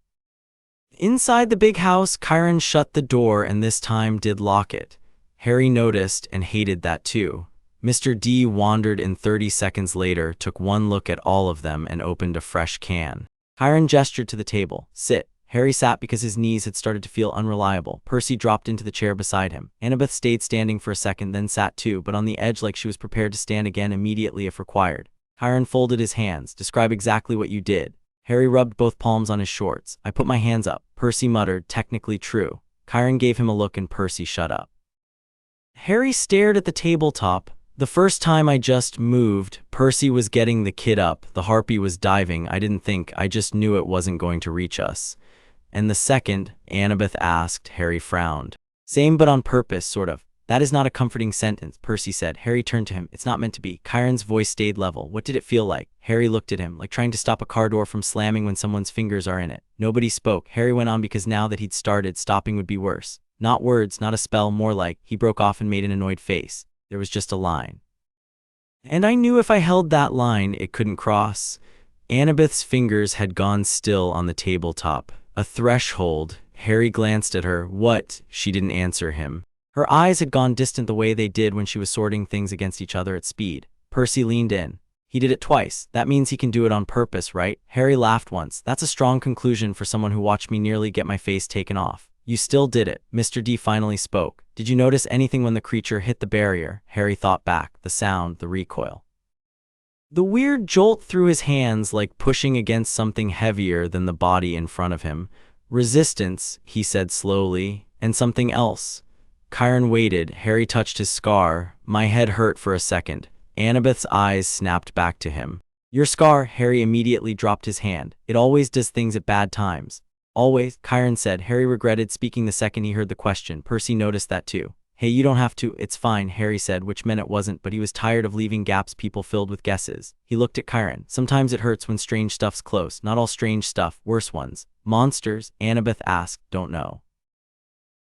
Inside the big house, Chiron shut the door and this time did lock it. Harry noticed and hated that too. Mr. D wandered in 30 seconds later, took one look at all of them and opened a fresh can. Chiron gestured to the table. Sit. Harry sat because his knees had started to feel unreliable. Percy dropped into the chair beside him. Annabeth stayed standing for a second, then sat too, but on the edge like she was prepared to stand again immediately if required. Chiron folded his hands. Describe exactly what you did. Harry rubbed both palms on his shorts. I put my hands up. Percy muttered, technically true. Chiron gave him a look and Percy shut up. Harry stared at the tabletop. The first time I just moved, Percy was getting the kid up. The harpy was diving. I didn't think. I just knew it wasn't going to reach us. And the second, Annabeth asked. Harry frowned. Same but on purpose, sort of. That is not a comforting sentence, Percy said. Harry turned to him. It's not meant to be. Chiron's voice stayed level. What did it feel like? Harry looked at him, like trying to stop a car door from slamming when someone's fingers are in it. Nobody spoke. Harry went on because now that he'd started, stopping would be worse. Not words, not a spell, more like, he broke off and made an annoyed face. There was just a line. And I knew if I held that line, it couldn't cross. Annabeth's fingers had gone still on the tabletop. A threshold. Harry glanced at her. What? She didn't answer him. Her eyes had gone distant the way they did when she was sorting things against each other at speed. Percy leaned in. He did it twice. That means he can do it on purpose, right? Harry laughed once. That's a strong conclusion for someone who watched me nearly get my face taken off. You still did it. Mr. D finally spoke. Did you notice anything when the creature hit the barrier? Harry thought back. The sound, the recoil. The weird jolt through his hands like pushing against something heavier than the body in front of him. Resistance, he said slowly, and something else. Chiron waited. Harry touched his scar. My head hurt for a second. Annabeth's eyes snapped back to him. Your scar? Harry immediately dropped his hand. It always does things at bad times. Always, Chiron said. Harry regretted speaking the second he heard the question. Percy noticed that too. Hey, you don't have to. It's fine, Harry said, which meant it wasn't, but he was tired of leaving gaps people filled with guesses. He looked at Chiron. Sometimes it hurts when strange stuff's close. Not all strange stuff, worse ones. Monsters? Annabeth asked. Don't know.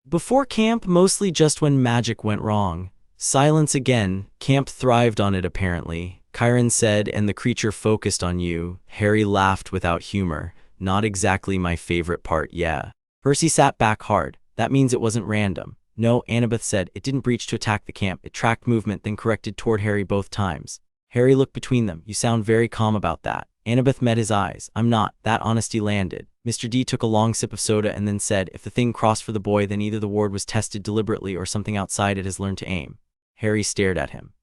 Before camp, mostly just when magic went wrong. Silence again. Camp thrived on it apparently, Chiron said, and the creature focused on you. Harry laughed without humor. Not exactly my favorite part, yeah. Percy sat back hard. That means it wasn't random. No, Annabeth said, it didn't breach to attack the camp. It tracked movement, then corrected toward Harry both times. Harry looked between them. You sound very calm about that. Annabeth met his eyes. I'm not. That honesty landed. Mr. D took a long sip of soda and then said, if the thing crossed for the boy, then either the ward was tested deliberately or something outside it has learned to aim. Harry stared at him.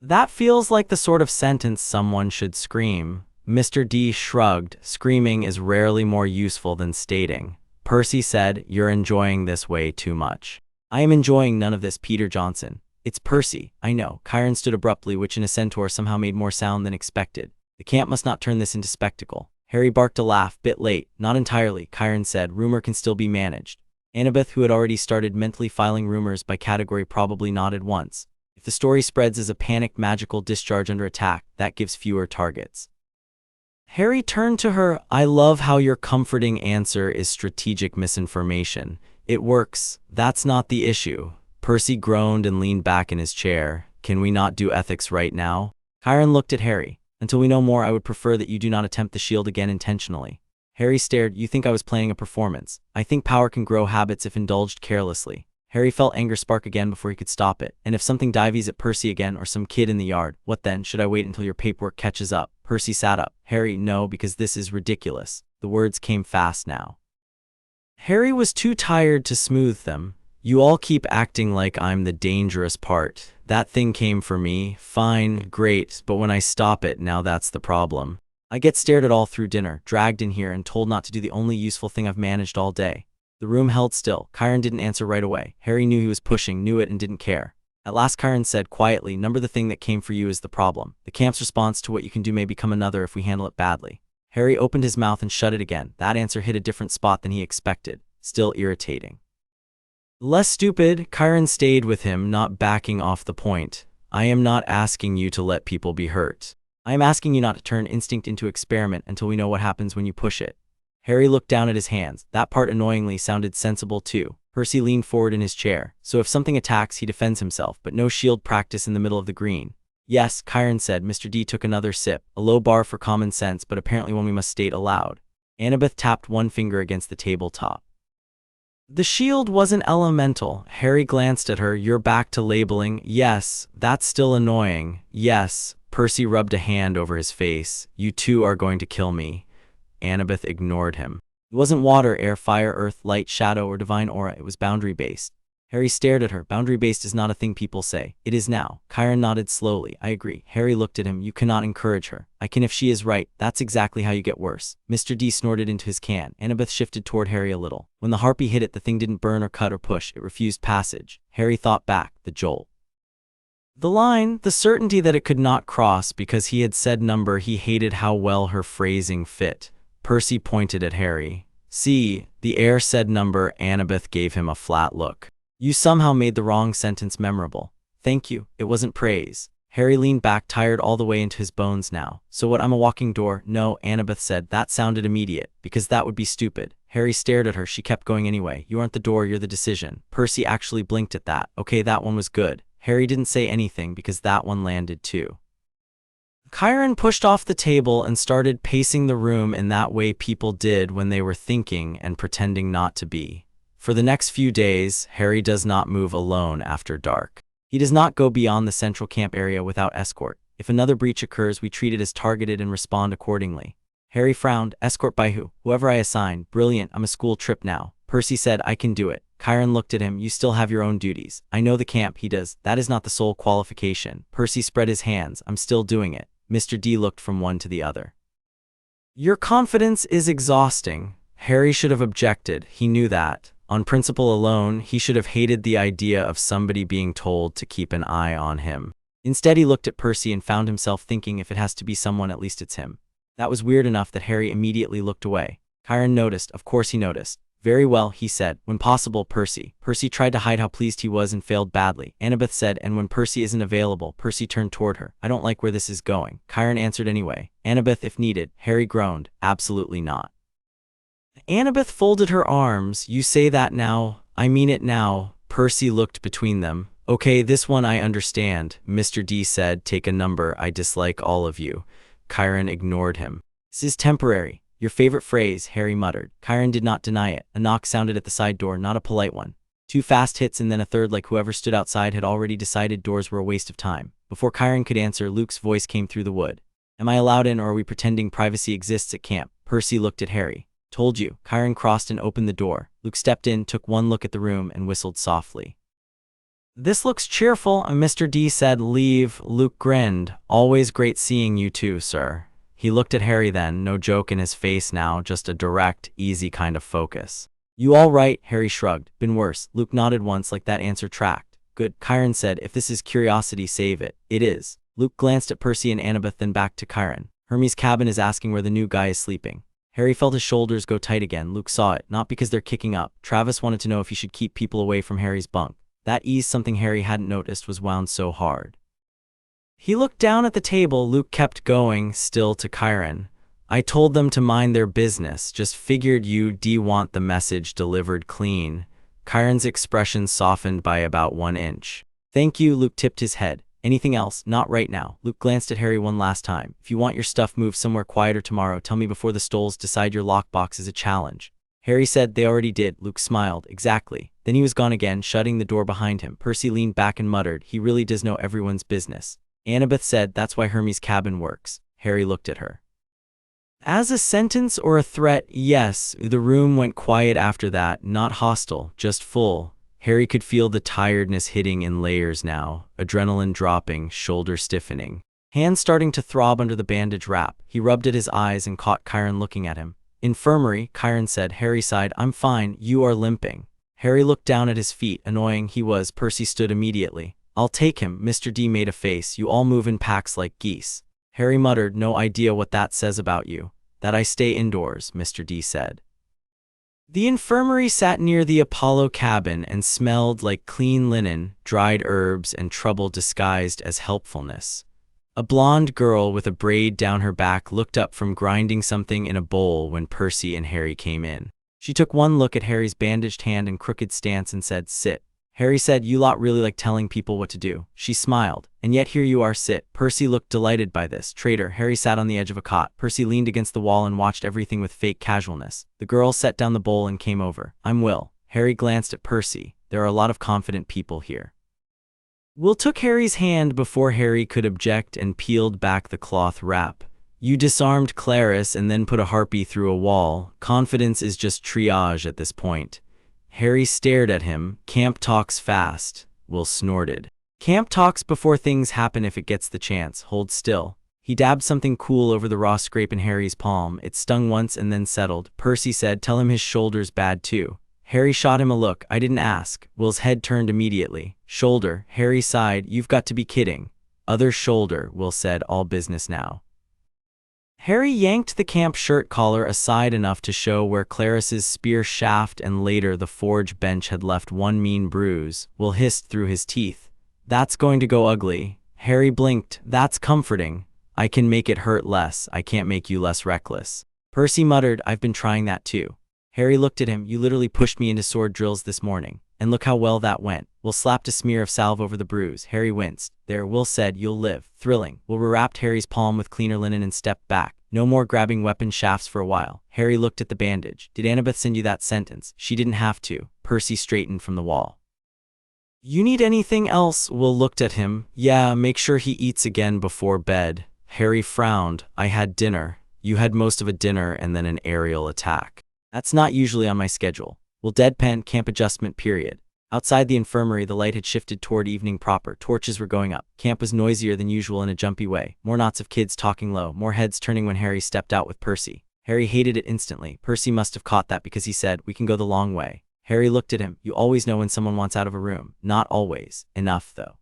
That feels like the sort of sentence someone should scream. Mr. D shrugged. Screaming is rarely more useful than stating. Percy said, you're enjoying this way too much. I am enjoying none of this, Peter Johnson. It's Percy, I know. Chiron stood abruptly, which in a centaur somehow made more sound than expected. The camp must not turn this into spectacle. Harry barked a laugh. Bit late. Not entirely, Chiron said. Rumor can still be managed. Annabeth, who had already started mentally filing rumors by category, probably nodded once. If the story spreads as a panicked magical discharge under attack, that gives fewer targets. Harry turned to her. I love how your comforting answer is strategic misinformation. It works. That's not the issue. Percy groaned and leaned back in his chair. Can we not do ethics right now? Chiron looked at Harry. Until we know more, I would prefer that you do not attempt the shield again intentionally. Harry stared. You think I was planning a performance? I think power can grow habits if indulged carelessly. Harry felt anger spark again before he could stop it. And if something dives at Percy again or some kid in the yard, what then? Should I wait until your paperwork catches up? Percy sat up. Harry, no, because this is ridiculous. The words came fast now. Harry was too tired to smooth them. You all keep acting like I'm the dangerous part. That thing came for me. Fine, great, but when I stop it, now that's the problem. I get stared at all through dinner, dragged in here and told not to do the only useful thing I've managed all day. The room held still. Chiron didn't answer right away. Harry knew he was pushing, knew it, and didn't care. At last Chiron said quietly, number the thing that came for you is the problem. The camp's response to what you can do may become another if we handle it badly. Harry opened his mouth and shut it again. That answer hit a different spot than he expected. Still irritating. Less stupid, Chiron stayed with him, not backing off the point. I am not asking you to let people be hurt. I am asking you not to turn instinct into experiment until we know what happens when you push it. Harry looked down at his hands. That part annoyingly sounded sensible too. Percy leaned forward in his chair. So if something attacks, he defends himself, but no shield practice in the middle of the green. Yes, Chiron said. Mr. D took another sip. A low bar for common sense, but apparently one we must state aloud. Annabeth tapped one finger against the tabletop. The shield wasn't elemental. Harry glanced at her. You're back to labeling. Yes, that's still annoying. Yes. Percy rubbed a hand over his face. You two are going to kill me. Annabeth ignored him. It wasn't water, air, fire, earth, light, shadow, or divine aura. It was boundary-based. Harry stared at her. Boundary-based is not a thing people say. It is now. Chiron nodded slowly. I agree. Harry looked at him. You cannot encourage her. I can if she is right. That's exactly how you get worse. Mr. D snorted into his can. Annabeth shifted toward Harry a little. When the harpy hit it, the thing didn't burn or cut or push. It refused passage. Harry thought back. The jolt. The line, the certainty that it could not cross because he had said number. He hated how well her phrasing fit. Percy pointed at Harry. See, the air said number. Annabeth gave him a flat look. You somehow made the wrong sentence memorable. Thank you. It wasn't praise. Harry leaned back, tired all the way into his bones now. So what, I'm a walking door? No, Annabeth said. That sounded immediate. Because that would be stupid. Harry stared at her. She kept going anyway. You aren't the door, you're the decision. Percy actually blinked at that. Okay, that one was good. Harry didn't say anything because that one landed too. Chiron pushed off the table and started pacing the room in that way people did when they were thinking and pretending not to be. For the next few days, Harry does not move alone after dark. He does not go beyond the central camp area without escort. If another breach occurs, we treat it as targeted and respond accordingly. Harry frowned. Escort by who? Whoever I assign. Brilliant, I'm a school trip now. Percy said, I can do it. Chiron looked at him. You still have your own duties. I know the camp, he does. That is not the sole qualification. Percy spread his hands. I'm still doing it. Mr. D looked from one to the other. Your confidence is exhausting. Harry should have objected. He knew that. On principle alone, he should have hated the idea of somebody being told to keep an eye on him. Instead, he looked at Percy and found himself thinking, if it has to be someone, at least it's him. That was weird enough that Harry immediately looked away. Chiron noticed. Of course he noticed. Very well, he said. When possible, Percy. Percy tried to hide how pleased he was and failed badly. Annabeth said, and when Percy isn't available. Percy turned toward her. I don't like where this is going. Chiron answered anyway. Annabeth, if needed. Harry groaned. Absolutely not. Annabeth folded her arms. You say that now? I mean it now. Percy looked between them. Okay, this one I understand, Mr. D said. Take a number. I dislike all of you. Chiron ignored him. This is temporary. Your favorite phrase, Harry muttered. Chiron did not deny it. A knock sounded at the side door, not a polite one. Two fast hits and then a third, like whoever stood outside had already decided doors were a waste of time. Before Chiron could answer, Luke's voice came through the wood. Am I allowed in, or are we pretending privacy exists at camp? Percy looked at Harry. Told you. Chiron crossed and opened the door. Luke stepped in, took one look at the room, and whistled softly. This looks cheerful, Mr. D said. Leave. Luke grinned. Always great seeing you too, sir. He looked at Harry then, no joke in his face now, just a direct, easy kind of focus. You all right? Harry shrugged. Been worse. Luke nodded once, like that answer tracked. Good. Chiron said, if this is curiosity, save it. It is. Luke glanced at Percy and Annabeth, then back to Chiron. Hermione's cabin is asking where the new guy is sleeping. Harry felt his shoulders go tight again. Luke saw it, not because they're kicking up. Travis wanted to know if he should keep people away from Harry's bunk. That ease, something Harry hadn't noticed, was wound so hard. He looked down at the table. Luke kept going, still to Chiron. I told them to mind their business. Just figured you'd want the message delivered clean. Chiron's expression softened by about 1 inch. Thank you. Luke tipped his head. Anything else? Not right now. Luke glanced at Harry one last time. If you want your stuff moved somewhere quieter tomorrow, tell me before the Stoles decide your lockbox is a challenge. Harry said they already did. Luke smiled. Exactly. Then he was gone again, shutting the door behind him. Percy leaned back and muttered, he really does know everyone's business. Annabeth said, that's why Hermione's cabin works. Harry looked at her. As a sentence or a threat, yes. The room went quiet after that, not hostile, just full. Harry could feel the tiredness hitting in layers now, adrenaline dropping, shoulder stiffening. Hands starting to throb under the bandage wrap. He rubbed at his eyes and caught Chiron looking at him. Infirmary, Chiron said. Harry sighed. I'm fine, you are limping. Harry looked down at his feet. Annoying he was. Percy stood immediately. I'll take him. Mr. D made a face. You all move in packs like geese. Harry muttered, no idea what that says about you. That I stay indoors, Mr. D said. The infirmary sat near the Apollo cabin and smelled like clean linen, dried herbs, and trouble disguised as helpfulness. A blonde girl with a braid down her back looked up from grinding something in a bowl when Percy and Harry came in. She took one look at Harry's bandaged hand and crooked stance and said, sit. Harry said, you lot really like telling people what to do. She smiled. And yet here you are, sit. Percy looked delighted by this. Traitor. Harry sat on the edge of a cot. Percy leaned against the wall and watched everything with fake casualness. The girl set down the bowl and came over. I'm Will. Harry glanced at Percy. There are a lot of confident people here. Will took Harry's hand before Harry could object and peeled back the cloth wrap. You disarmed Clarice and then put a harpy through a wall. Confidence is just triage at this point. Harry stared at him. Camp talks fast. Will snorted. Camp talks before things happen if it gets the chance. Hold still. He dabbed something cool over the raw scrape in Harry's palm. It stung once and then settled. Percy said, tell him his shoulder's bad too. Harry shot him a look. I didn't ask. Will's head turned immediately. Shoulder. Harry sighed. You've got to be kidding. Other shoulder, Will said, all business now. Harry yanked the camp shirt collar aside enough to show where Clarice's spear shaft and later the forge bench had left one mean bruise. Will hissed through his teeth. That's going to go ugly. Harry blinked. That's comforting. I can make it hurt less. I can't make you less reckless. Percy muttered, I've been trying that too. Harry looked at him. You literally pushed me into sword drills this morning. And look how well that went. Will slapped a smear of salve over the bruise. Harry winced. There, Will said, you'll live. Thrilling. Will rewrapped Harry's palm with cleaner linen and stepped back. No more grabbing weapon shafts for a while. Harry looked at the bandage. Did Annabeth send you that sentence? She didn't have to. Percy straightened from the wall. You need anything else? Will looked at him. Yeah, make sure he eats again before bed. Harry frowned. I had dinner. You had most of a dinner and then an aerial attack. That's not usually on my schedule. Will deadpan. Camp adjustment period. Outside the infirmary, the light had shifted toward evening proper. Torches were going up. Camp was noisier than usual in a jumpy way. More knots of kids talking low, more heads turning when Harry stepped out with Percy. Harry hated it instantly. Percy must have caught that because he said, we can go the long way. Harry looked at him. You always know when someone wants out of a room. Not always. Enough, though.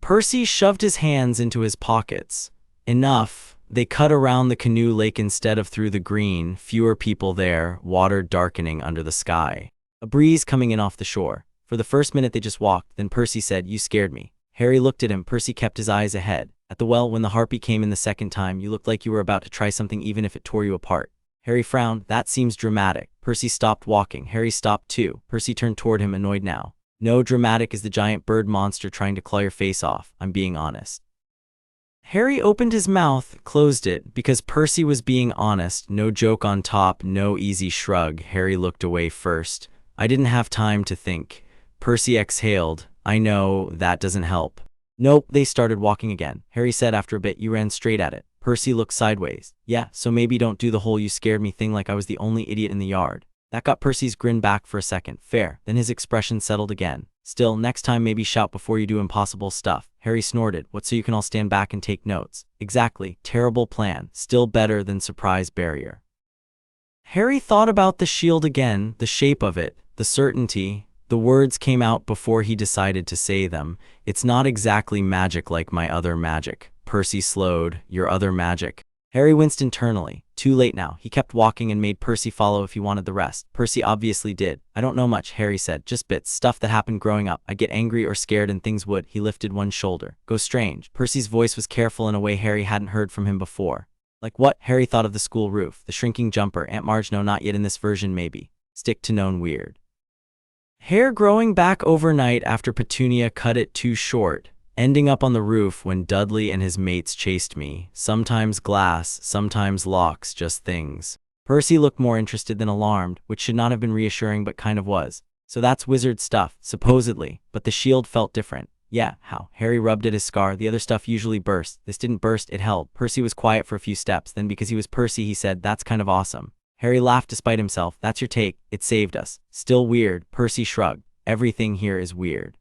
Percy shoved his hands into his pockets. Enough. They cut around the canoe lake instead of through the green. Fewer people there, water darkening under the sky. A breeze coming in off the shore. For the first minute they just walked, then Percy said, you scared me. Harry looked at him. Percy kept his eyes ahead. At the well, when the harpy came in the second time, you looked like you were about to try something even if it tore you apart. Harry frowned. That seems dramatic. Percy stopped walking. Harry stopped too. Percy turned toward him, annoyed now. No, dramatic is the giant bird monster trying to claw your face off. I'm being honest. Harry opened his mouth, closed it, because Percy was being honest. No joke on top, no easy shrug. Harry looked away first. I didn't have time to think. Percy exhaled. I know, that doesn't help. Nope, they started walking again. Harry said after a bit, you ran straight at it. Percy looked sideways. Yeah, so maybe don't do the whole you scared me thing like I was the only idiot in the yard. That got Percy's grin back for a second. Fair. Then his expression settled again. Still, next time maybe shout before you do impossible stuff. Harry snorted. What, so you can all stand back and take notes? Exactly. Terrible plan. Still better than surprise barrier. Harry thought about the shield again, the shape of it, the certainty. The words came out before he decided to say them. It's not exactly magic like my other magic. Percy slowed. Your other magic. Harry winced internally. Too late now. He kept walking and made Percy follow if he wanted the rest. Percy obviously did. I don't know much, Harry said. Just bits. Stuff that happened growing up. I'd get angry or scared and things would. He lifted one shoulder. Go strange. Percy's voice was careful in a way Harry hadn't heard from him before. Like what? Harry thought of the school roof. The shrinking jumper. Aunt Marge, no, not yet in this version maybe. Stick to known weird. Hair growing back overnight after Petunia cut it too short. Ending up on the roof when Dudley and his mates chased me. Sometimes glass, sometimes locks, just things. Percy looked more interested than alarmed, which should not have been reassuring but kind of was. So that's wizard stuff, supposedly, but the shield felt different. Yeah, how? Harry rubbed at his scar. The other stuff usually burst. This didn't burst, it held. Percy was quiet for a few steps, then because he was Percy he said, that's kind of awesome. Harry laughed despite himself. That's your take. It saved us. Still weird. Percy shrugged. Everything here is weird.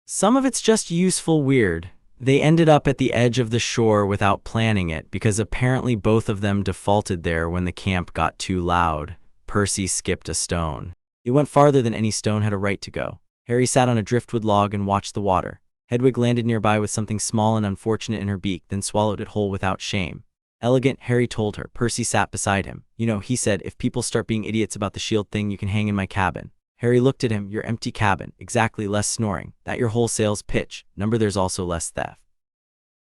Some of it's just useful weird. They ended up at the edge of the shore without planning it because apparently both of them defaulted there when the camp got too loud. Percy skipped a stone. It went farther than any stone had a right to go. Harry sat on a driftwood log and watched the water. Hedwig landed nearby with something small and unfortunate in her beak, then swallowed it whole without shame. Elegant, Harry told her. Percy sat beside him. You know, he said, if people start being idiots about the shield thing, you can hang in my cabin. Harry looked at him. Your empty cabin. Exactly, less snoring. That your whole sales pitch. Number there's also less theft.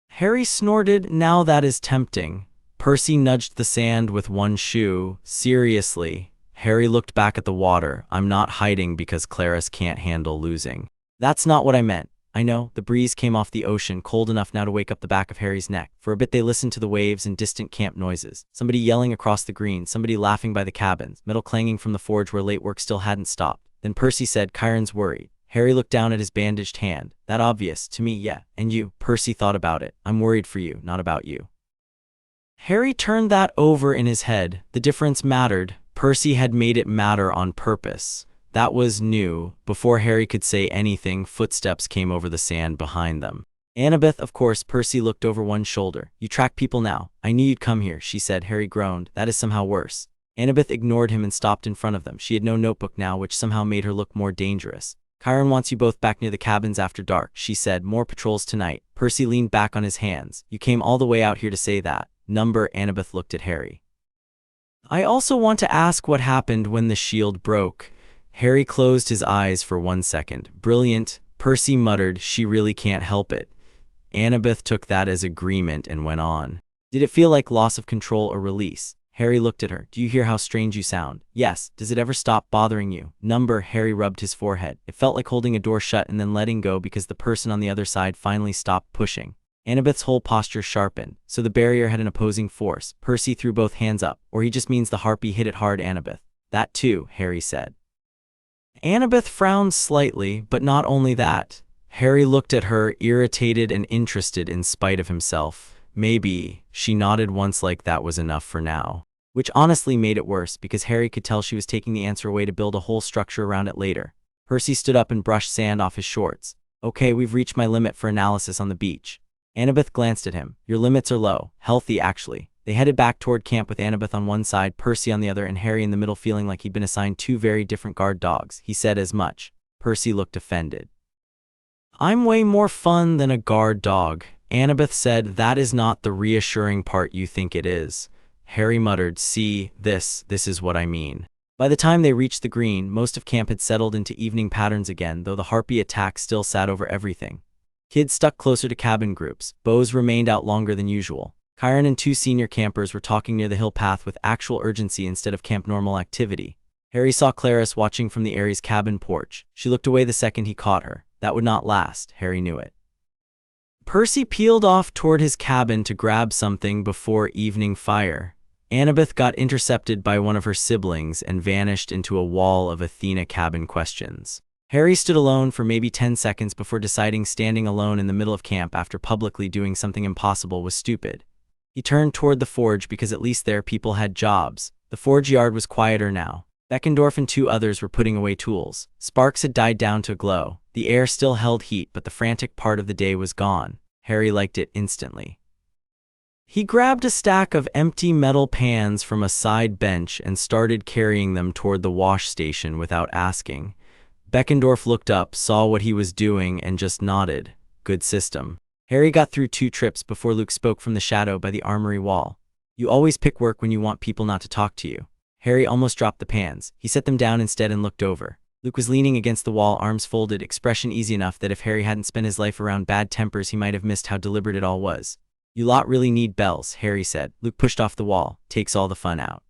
Harry snorted. Now that is tempting. Percy nudged the sand with one shoe. Seriously. Harry looked back at the water. I'm not hiding because Clarice can't handle losing. That's not what I meant. I know. The breeze came off the ocean, cold enough now to wake up the back of Harry's neck. For a bit they listened to the waves and distant camp noises. Somebody yelling across the green, somebody laughing by the cabins, metal clanging from the forge where late work still hadn't stopped. Then Percy said, Chiron's worried. Harry looked down at his bandaged hand. That obvious, to me, yeah. And you? Percy thought about it. I'm worried for you, not about you. Harry turned that over in his head. The difference mattered. Percy had made it matter on purpose. That was new. Before Harry could say anything, footsteps came over the sand behind them. Annabeth, of course. Percy looked over one shoulder. You track people now. I knew you'd come here, she said. Harry groaned. That is somehow worse. Annabeth ignored him and stopped in front of them. She had no notebook now, which somehow made her look more dangerous. Chiron wants you both back near the cabins after dark, she said. More patrols tonight. Percy leaned back on his hands. You came all the way out here to say that. Number. Annabeth looked at Harry. I also want to ask what happened when the shield broke. Harry closed his eyes for 1 second. Brilliant. Percy muttered, she really can't help it. Annabeth took that as agreement and went on. Did it feel like loss of control or release? Harry looked at her. Do you hear how strange you sound? Yes. Does it ever stop bothering you? Number. Harry rubbed his forehead. It felt like holding a door shut and then letting go because the person on the other side finally stopped pushing. Annabeth's whole posture sharpened. So the barrier had an opposing force. Percy threw both hands up. Or he just means the harpy hit it hard, Annabeth. That too, Harry said. Annabeth frowned slightly, but not only that. Harry looked at her, irritated and interested in spite of himself. Maybe. She nodded once like that was enough for now. Which honestly made it worse, because Harry could tell she was taking the answer away to build a whole structure around it later. Percy stood up and brushed sand off his shorts. Okay, we've reached my limit for analysis on the beach. Annabeth glanced at him. Your limits are low. Healthy, actually. They headed back toward camp with Annabeth on one side, Percy on the other, and Harry in the middle feeling like he'd been assigned two very different guard dogs. He said as much. Percy looked offended. I'm way more fun than a guard dog. Annabeth said, that is not the reassuring part you think it is. Harry muttered, see, this is what I mean. By the time they reached the green, most of camp had settled into evening patterns again, though the harpy attack still sat over everything. Kids stuck closer to cabin groups. Bows remained out longer than usual. Chiron and two senior campers were talking near the hill path with actual urgency instead of camp normal activity. Harry saw Clarice watching from the Aries cabin porch. She looked away the second he caught her. That would not last, Harry knew it. Percy peeled off toward his cabin to grab something before evening fire. Annabeth got intercepted by one of her siblings and vanished into a wall of Athena cabin questions. Harry stood alone for maybe 10 seconds before deciding standing alone in the middle of camp after publicly doing something impossible was stupid. He turned toward the forge because at least there people had jobs. The forge yard was quieter now. Beckendorf and 2 others were putting away tools. Sparks had died down to a glow. The air still held heat, but the frantic part of the day was gone. Harry liked it instantly. He grabbed a stack of empty metal pans from a side bench and started carrying them toward the wash station without asking. Beckendorf looked up, saw what he was doing, and just nodded. Good system. Harry got through 2 trips before Luke spoke from the shadow by the armory wall. You always pick work when you want people not to talk to you. Harry almost dropped the pans. He set them down instead and looked over. Luke was leaning against the wall, arms folded, expression easy enough that if Harry hadn't spent his life around bad tempers he might have missed how deliberate it all was. You lot really need bells, Harry said. Luke pushed off the wall. Takes all the fun out.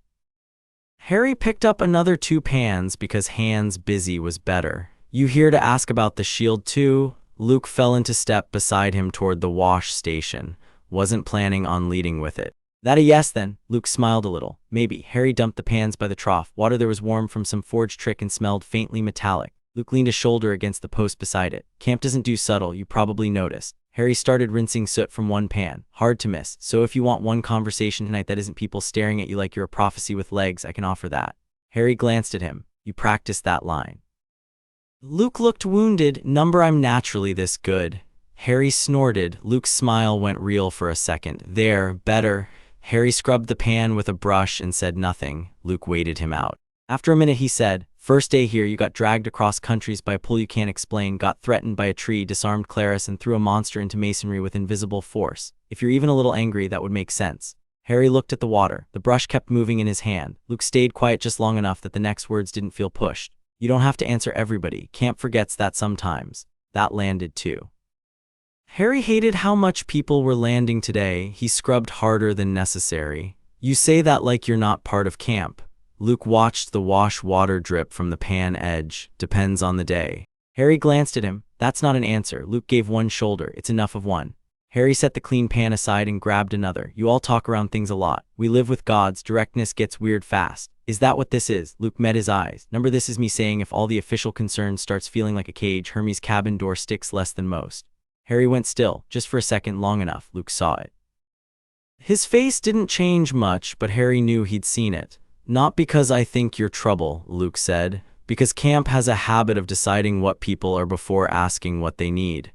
Harry picked up another 2 pans because hands busy was better. You here to ask about the shield too? Luke fell into step beside him toward the wash station. Wasn't planning on leading with it. That a yes then? Luke smiled a little. Maybe. Harry dumped the pans by the trough. Water there was warm from some forge trick and smelled faintly metallic. Luke leaned a shoulder against the post beside it. Camp doesn't do subtle, you probably noticed. Harry started rinsing soot from one pan. Hard to miss. So if you want one conversation tonight that isn't people staring at you like you're a prophecy with legs, I can offer that. Harry glanced at him. You practiced that line. Luke looked wounded. I'm naturally this good. Harry snorted. Luke's smile went real for a second. There, better. Harry scrubbed the pan with a brush and said nothing. Luke waited him out. After a minute he said, first day here you got dragged across countries by a pull you can't explain, got threatened by a tree, disarmed Clarice and threw a monster into masonry with invisible force. If you're even a little angry, that would make sense. Harry looked at the water. The brush kept moving in his hand. Luke stayed quiet just long enough that the next words didn't feel pushed. You don't have to answer everybody. Camp forgets that sometimes. That landed too. Harry hated how much people were landing today. He scrubbed harder than necessary. You say that like you're not part of camp. Luke watched the wash water drip from the pan edge. Depends on the day. Harry glanced at him. That's not an answer. Luke gave one shoulder. It's enough of one. Harry set the clean pan aside and grabbed another. You all talk around things a lot. We live with gods. Directness gets weird fast. Is that what this is? Luke met his eyes. This is me saying if all the official concern starts feeling like a cage, Hermes' cabin door sticks less than most. Harry went still, just for a second, long enough. Luke saw it. His face didn't change much, but Harry knew he'd seen it. Not because I think you're trouble, Luke said. Because camp has a habit of deciding what people are before asking what they need.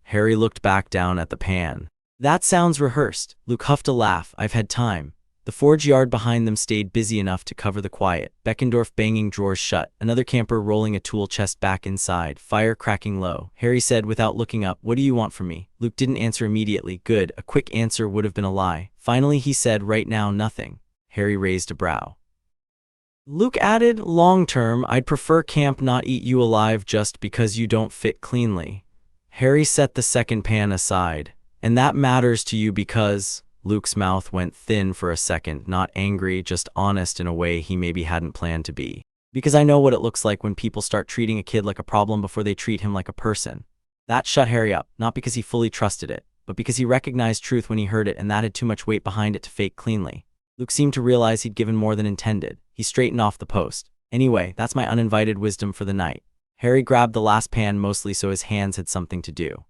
Harry looked back down at the pan. That sounds rehearsed. Luke huffed a laugh. I've had time. The forge yard behind them stayed busy enough to cover the quiet. Beckendorf banging drawers shut. Another camper rolling a tool chest back inside. Fire cracking low. Harry said without looking up, what do you want from me? Luke didn't answer immediately. Good. A quick answer would have been a lie. Finally he said, right now, nothing. Harry raised a brow. Luke added, long term, I'd prefer camp not eat you alive just because you don't fit cleanly. Harry set the second pan aside. And that matters to you because... Luke's mouth went thin for a second, not angry, just honest in a way he maybe hadn't planned to be. Because I know what it looks like when people start treating a kid like a problem before they treat him like a person. That shut Harry up, not because he fully trusted it, but because he recognized truth when he heard it and that had too much weight behind it to fake cleanly. Luke seemed to realize he'd given more than intended. He straightened off the post. Anyway, that's my uninvited wisdom for the night. Harry grabbed the last pan mostly so his hands had something to do.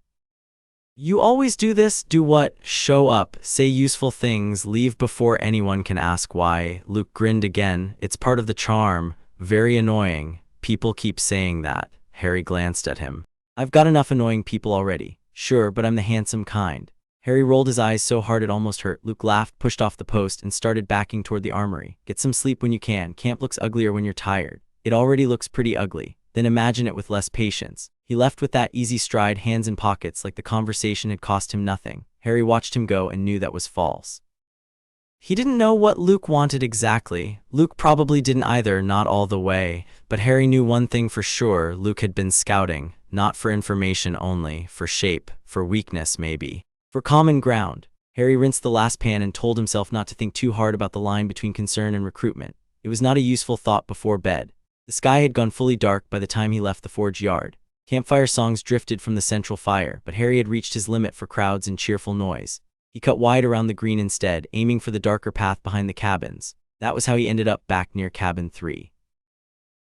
You always do this? Do what? Show up, say useful things, leave before anyone can ask why. Luke grinned again. It's part of the charm. Very annoying. People keep saying that. Harry glanced at him. I've got enough annoying people already. Sure, but I'm the handsome kind. Harry rolled his eyes so hard it almost hurt. Luke laughed, pushed off the post, and started backing toward the armory. Get some sleep when you can. Camp looks uglier when you're tired. It already looks pretty ugly. Then imagine it with less patience. He left with that easy stride, hands in pockets, like the conversation had cost him nothing. Harry watched him go and knew that was false. He didn't know what Luke wanted exactly. Luke probably didn't either, not all the way. But Harry knew one thing for sure. Luke had been scouting. Not for information only, for shape, for weakness maybe. For common ground. Harry rinsed the last pan and told himself not to think too hard about the line between concern and recruitment. It was not a useful thought before bed. The sky had gone fully dark by the time he left the forge yard. Campfire songs drifted from the central fire, but Harry had reached his limit for crowds and cheerful noise. He cut wide around the green instead, aiming for the darker path behind the cabins. That was how he ended up back near cabin 3.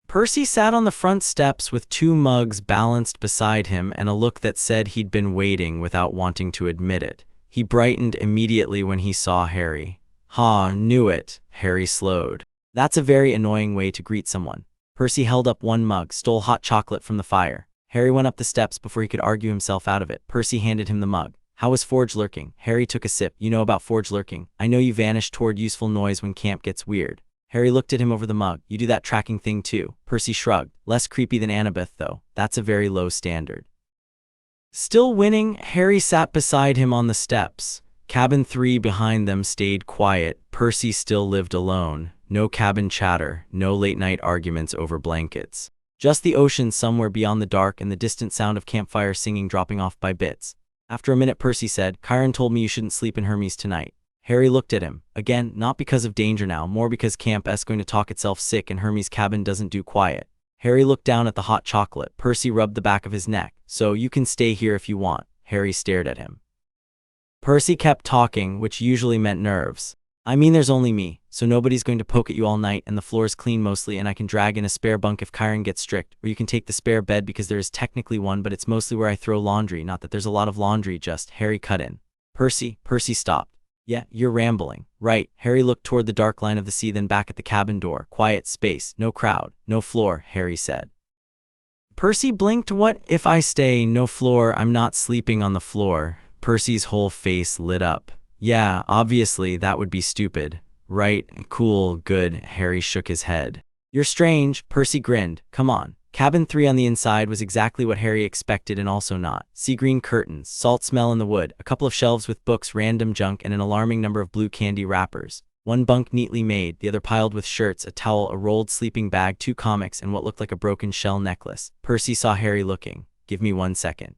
Percy sat on the front steps with 2 mugs balanced beside him and a look that said he'd been waiting without wanting to admit it. He brightened immediately when he saw Harry. "Ha, knew it." Harry slowed. That's a very annoying way to greet someone. Percy held up 1 mug, stole hot chocolate from the fire. Harry went up the steps before he could argue himself out of it. Percy handed him the mug. "How was forge lurking?" Harry took a sip. "You know about forge lurking. I know you vanish toward useful noise when camp gets weird." Harry looked at him over the mug. "You do that tracking thing too." Percy shrugged. "Less creepy than Annabeth, though. That's a very low standard." Still winning, Harry sat beside him on the steps. Cabin 3 behind them stayed quiet. Percy still lived alone. No cabin chatter, no late-night arguments over blankets. Just the ocean somewhere beyond the dark and the distant sound of campfire singing dropping off by bits. After a minute, Percy said, "Chiron told me you shouldn't sleep in Hermes tonight." Harry looked at him. Again, not because of danger now, more because Camp S going to talk itself sick and Hermes' cabin doesn't do quiet. Harry looked down at the hot chocolate. Percy rubbed the back of his neck. "So you can stay here if you want." Harry stared at him. Percy kept talking, which usually meant nerves. "I mean, there's only me, so nobody's going to poke at you all night, and the floor's clean mostly, and I can drag in a spare bunk if Chiron gets strict, or you can take the spare bed because there is technically one, but it's mostly where I throw laundry, not that there's a lot of laundry, just." Harry cut in. Percy stopped. "Yeah, you're rambling." "Right." Harry looked toward the dark line of the sea, then back at the cabin door. "Quiet space, no crowd, no floor," Harry said. Percy blinked. "What if I stay? No floor? I'm not sleeping on the floor." Percy's whole face lit up. "Yeah, obviously that would be stupid." "Right, cool, good." Harry shook his head. "You're strange." Percy grinned. "Come on." Cabin 3 on the inside was exactly what Harry expected and also not. Sea green curtains, salt smell in the wood, a couple of shelves with books, random junk, and an alarming number of blue candy wrappers. 1 bunk neatly made, the other piled with shirts, a towel, a rolled sleeping bag, 2 comics, and what looked like a broken shell necklace. Percy saw Harry looking. "Give me 1 second."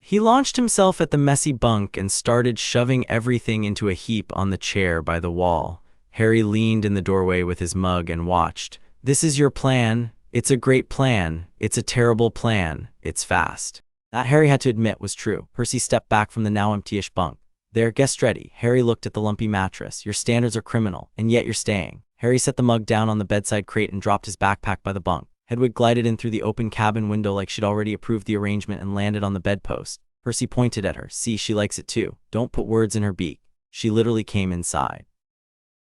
He launched himself at the messy bunk and started shoving everything into a heap on the chair by the wall. Harry leaned in the doorway with his mug and watched. "This is your plan? It's a great plan. It's a terrible plan. It's fast." That, Harry had to admit, was true. Percy stepped back from the now empty-ish bunk. "There, guest ready." Harry looked at the lumpy mattress. "Your standards are criminal, and yet you're staying." Harry set the mug down on the bedside crate and dropped his backpack by the bunk. Hedwig glided in through the open cabin window like she'd already approved the arrangement and landed on the bedpost. Percy pointed at her. "See, she likes it too. Don't put words in her beak." She literally came inside.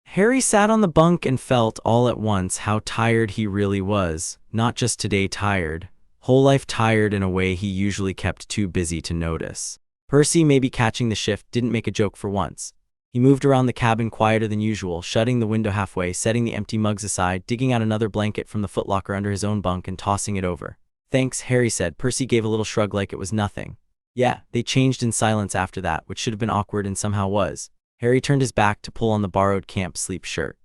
Harry sat on the bunk and felt all at once how tired he really was. Not just today tired. Whole life tired in a way he usually kept too busy to notice. Percy, maybe catching the shift, didn't make a joke for once. He moved around the cabin quieter than usual, shutting the window halfway, setting the empty mugs aside, digging out another blanket from the footlocker under his own bunk and tossing it over. "Thanks," Harry said. Percy gave a little shrug like it was nothing. Yeah, they changed in silence after that, which should have been awkward and somehow was. Harry turned his back to pull on the borrowed camp sleep shirt.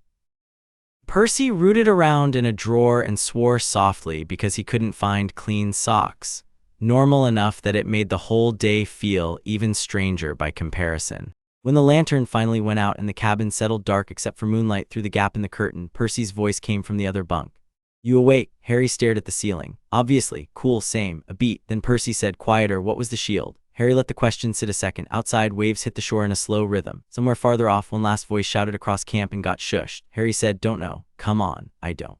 Percy rooted around in a drawer and swore softly because he couldn't find clean socks. Normal enough that it made the whole day feel even stranger by comparison. When the lantern finally went out and the cabin settled dark except for moonlight through the gap in the curtain, Percy's voice came from the other bunk. "You awake?" Harry stared at the ceiling. "Obviously. Cool, same." A beat. Then Percy said, quieter, "What was the shield?" Harry let the question sit a second. Outside, waves hit the shore in a slow rhythm. Somewhere farther off, one last voice shouted across camp and got shushed. Harry said, "Don't know." "Come on, I don't."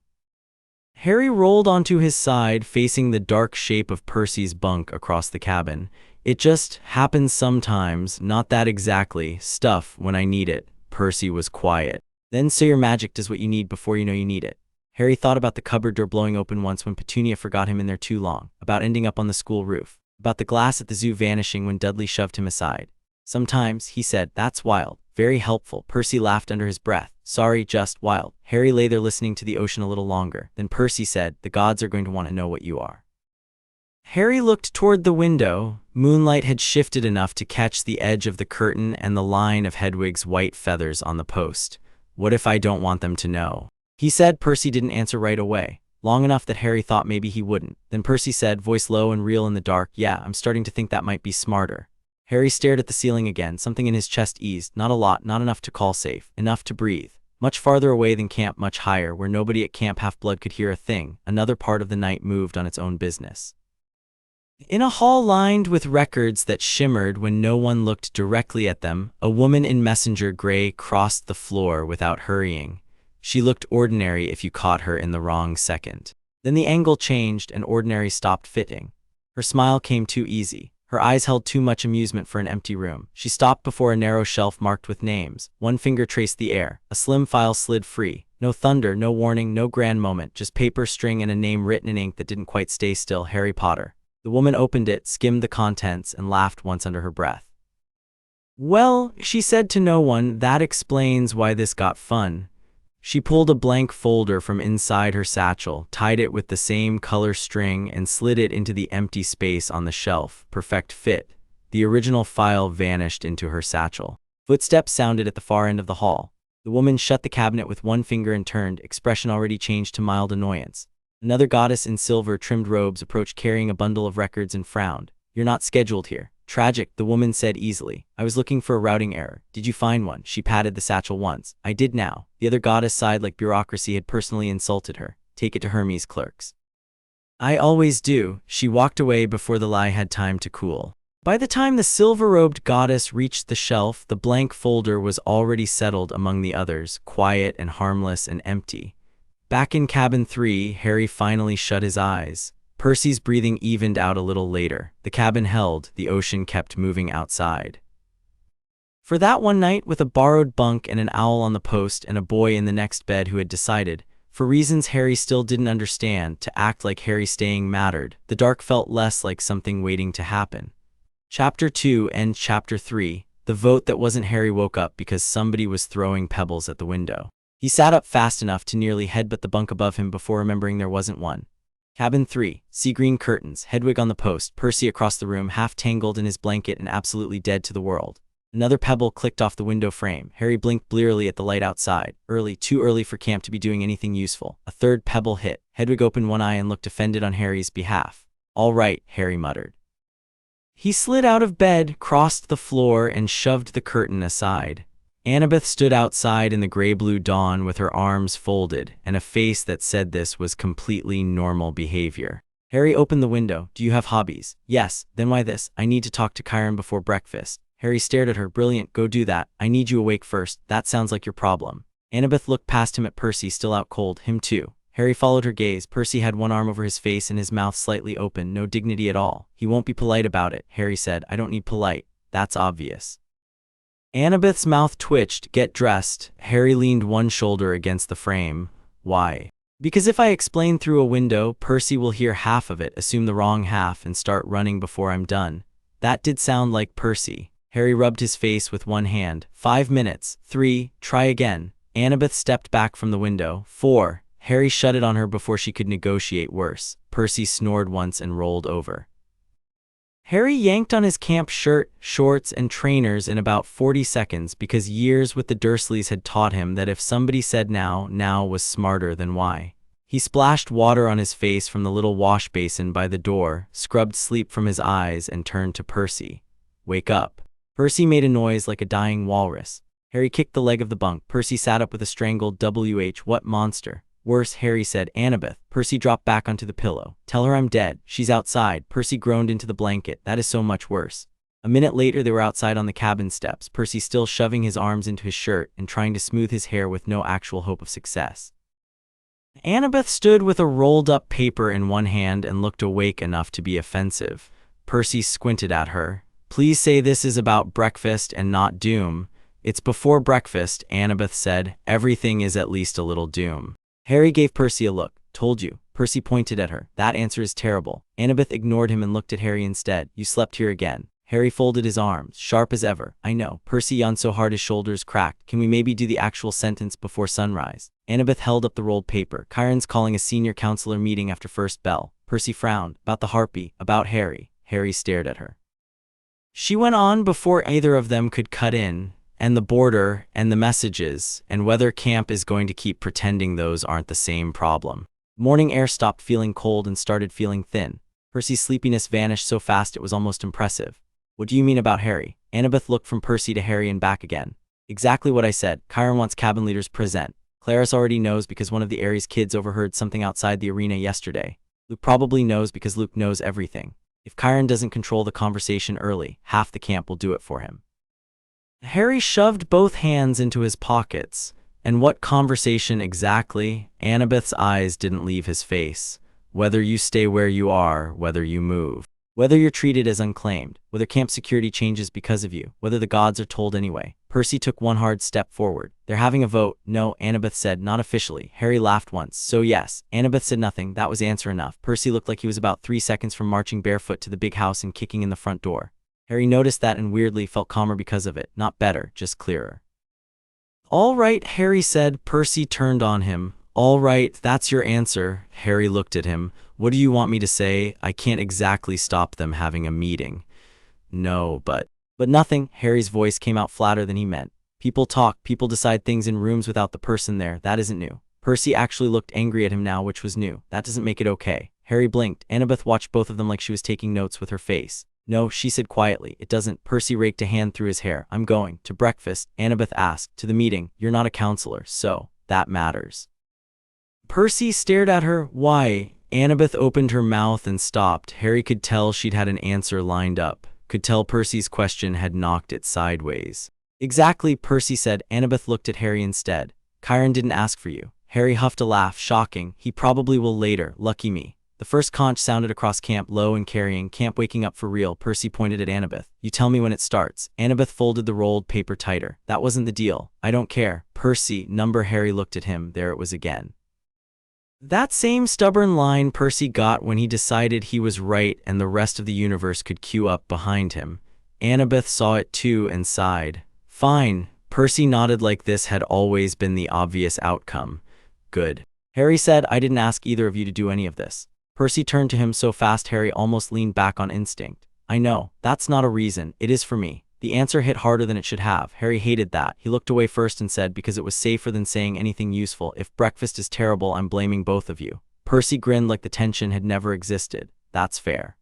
Harry rolled onto his side, facing the dark shape of Percy's bunk across the cabin. "It just happens sometimes, not that exactly, stuff when I need it." Percy was quiet. "Then so your magic does what you need before you know you need it." Harry thought about the cupboard door blowing open once when Petunia forgot him in there too long, about ending up on the school roof, about the glass at the zoo vanishing when Dudley shoved him aside. "Sometimes," he said, "that's wild." "Very helpful." Percy laughed under his breath. "Sorry, just wild." Harry lay there listening to the ocean a little longer. Then Percy said, "The gods are going to want to know what you are." Harry looked toward the window. Moonlight had shifted enough to catch the edge of the curtain and the line of Hedwig's white feathers on the post. "What if I don't want them to know?" he said. Percy didn't answer right away. Long enough that Harry thought maybe he wouldn't. Then Percy said, voice low and real in the dark, "Yeah, I'm starting to think that might be smarter." Harry stared at the ceiling again. Something in his chest eased. Not a lot, not enough to call safe. Enough to breathe. Much farther away than camp, much higher, where nobody at Camp Half-Blood could hear a thing, another part of the night moved on its own business. In a hall lined with records that shimmered when no one looked directly at them, a woman in messenger gray crossed the floor without hurrying. She looked ordinary if you caught her in the wrong second. Then the angle changed and ordinary stopped fitting. Her smile came too easy. Her eyes held too much amusement for an empty room. She stopped before a narrow shelf marked with names. One finger traced the air. A slim file slid free. No thunder, no warning, no grand moment, just paper, string, and a name written in ink that didn't quite stay still. Harry Potter. The woman opened it, skimmed the contents, and laughed once under her breath. "Well," she said to no one, "that explains why this got fun." She pulled a blank folder from inside her satchel, tied it with the same color string, and slid it into the empty space on the shelf. Perfect fit. The original file vanished into her satchel. Footsteps sounded at the far end of the hall. The woman shut the cabinet with one finger and turned, expression already changed to mild annoyance. Another goddess in silver-trimmed robes approached carrying a bundle of records and frowned. "You're not scheduled here." "Tragic," the woman said easily. "I was looking for a routing error." "Did you find one?" She patted the satchel once. "I did now." The other goddess sighed like bureaucracy had personally insulted her. "Take it to Hermes' clerks." "I always do." She walked away before the lie had time to cool. By the time the silver-robed goddess reached the shelf, the blank folder was already settled among the others, quiet and harmless and empty. Back in cabin 3, Harry finally shut his eyes. Percy's breathing evened out a little later. The cabin held, the ocean kept moving outside. For that one night, with a borrowed bunk and an owl on the post and a boy in the next bed who had decided, for reasons Harry still didn't understand, to act like Harry staying mattered, the dark felt less like something waiting to happen. Chapter 2 and Chapter 3, the vote that wasn't Harry woke up because somebody was throwing pebbles at the window. He sat up fast enough to nearly headbutt the bunk above him before remembering there wasn't one. Cabin 3, sea green curtains, Hedwig on the post, Percy across the room, half tangled in his blanket and absolutely dead to the world. Another pebble clicked off the window frame. Harry blinked blearily at the light outside. Early, too early for camp to be doing anything useful. A third pebble hit. Hedwig opened one eye and looked offended on Harry's behalf. "All right," Harry muttered. He slid out of bed, crossed the floor, and shoved the curtain aside. Annabeth stood outside in the gray-blue dawn with her arms folded and a face that said this was completely normal behavior. Harry opened the window. "Do you have hobbies?" "Yes." "Then why this?" "I need to talk to Chiron before breakfast." Harry stared at her. "Brilliant, go do that. I need you awake first. That sounds like your problem." Annabeth looked past him at Percy, still out cold. "Him too." Harry followed her gaze. Percy had one arm over his face and his mouth slightly open, no dignity at all. "He won't be polite about it," Harry said. "I don't need polite. That's obvious." Annabeth's mouth twitched. "Get dressed." Harry leaned one shoulder against the frame. "Why?" "Because if I explain through a window, Percy will hear half of it, assume the wrong half, and start running before I'm done." That did sound like Percy. Harry rubbed his face with one hand. 5 minutes. 3. Try again. Annabeth stepped back from the window. 4. Harry shut it on her before she could negotiate worse. Percy snored once and rolled over. Harry yanked on his camp shirt, shorts, and trainers in about 40 seconds because years with the Dursleys had taught him that if somebody said now, now was smarter than why. He splashed water on his face from the little wash basin by the door, scrubbed sleep from his eyes, and turned to Percy. "Wake up." Percy made a noise like a dying walrus. Harry kicked the leg of the bunk. Percy sat up with a strangled "WH, what monster?" "Worse," Harry said. "Annabeth." Percy dropped back onto the pillow. "Tell her I'm dead. She's outside." Percy groaned into the blanket. "That is so much worse." A minute later they were outside on the cabin steps, Percy still shoving his arms into his shirt and trying to smooth his hair with no actual hope of success. Annabeth stood with a rolled-up paper in one hand and looked awake enough to be offensive. Percy squinted at her. "Please say this is about breakfast and not doom." "It's before breakfast," Annabeth said. "Everything is at least a little doom." Harry gave Percy a look. "Told you." Percy pointed at her. "That answer is terrible." Annabeth ignored him and looked at Harry instead. "You slept here again." Harry folded his arms, sharp as ever. "I know." Percy yawned so hard his shoulders cracked. "Can we maybe do the actual sentence before sunrise?" Annabeth held up the rolled paper. "Chiron's calling a senior counselor meeting after first bell." Percy frowned. "About the harpy, about Harry." Harry stared at her. She went on before either of them could cut in. "And the border, and the messages, and whether camp is going to keep pretending those aren't the same problem." Morning air stopped feeling cold and started feeling thin. Percy's sleepiness vanished so fast it was almost impressive. "What do you mean about Harry?" Annabeth looked from Percy to Harry and back again. Exactly what I said. Chiron wants cabin leaders present. Clarice already knows because one of the Aries kids overheard something outside the arena yesterday. Luke probably knows because Luke knows everything. If Chiron doesn't control the conversation early, half the camp will do it for him. Harry shoved both hands into his pockets. And what conversation exactly? Annabeth's eyes didn't leave his face. Whether you stay where you are, whether you move. Whether you're treated as unclaimed, whether camp security changes because of you, whether the gods are told anyway. Percy took one hard step forward. They're having a vote. No, Annabeth said, not officially. Harry laughed once. So yes. Annabeth said nothing. That was answer enough. Percy looked like he was about 3 seconds from marching barefoot to the big house and kicking in the front door. Harry noticed that and weirdly felt calmer because of it. Not better, just clearer. All right, Harry said. Percy turned on him. All right, that's your answer. Harry looked at him. What do you want me to say? I can't exactly stop them having a meeting. No, but nothing. Harry's voice came out flatter than he meant. People talk, people decide things in rooms without the person there. That isn't new. Percy actually looked angry at him now, which was new. That doesn't make it okay. Harry blinked. Annabeth watched both of them like she was taking notes with her face. No, she said quietly. It doesn't. Percy raked a hand through his hair. I'm going. To breakfast. Annabeth asked. To the meeting. You're not a counselor, so that matters. Percy stared at her. Why? Annabeth opened her mouth and stopped. Harry could tell she'd had an answer lined up. Could tell Percy's question had knocked it sideways. Exactly, Percy said. Annabeth looked at Harry instead. Chiron didn't ask for you. Harry huffed a laugh. Shocking. He probably will later. Lucky me. The first conch sounded across camp, low and carrying. Camp waking up for real. Percy pointed at Annabeth. You tell me when it starts. Annabeth folded the rolled paper tighter. That wasn't the deal. I don't care. Percy, number. Harry looked at him. There it was again. That same stubborn line Percy got when he decided he was right and the rest of the universe could queue up behind him. Annabeth saw it too and sighed. Fine. Percy nodded like this had always been the obvious outcome. Good. Harry said, I didn't ask either of you to do any of this. Percy turned to him so fast Harry almost leaned back on instinct. I know. That's not a reason. It is for me. The answer hit harder than it should have. Harry hated that. He looked away first and said, because it was safer than saying anything useful. If breakfast is terrible, I'm blaming both of you. Percy grinned like the tension had never existed. That's fair.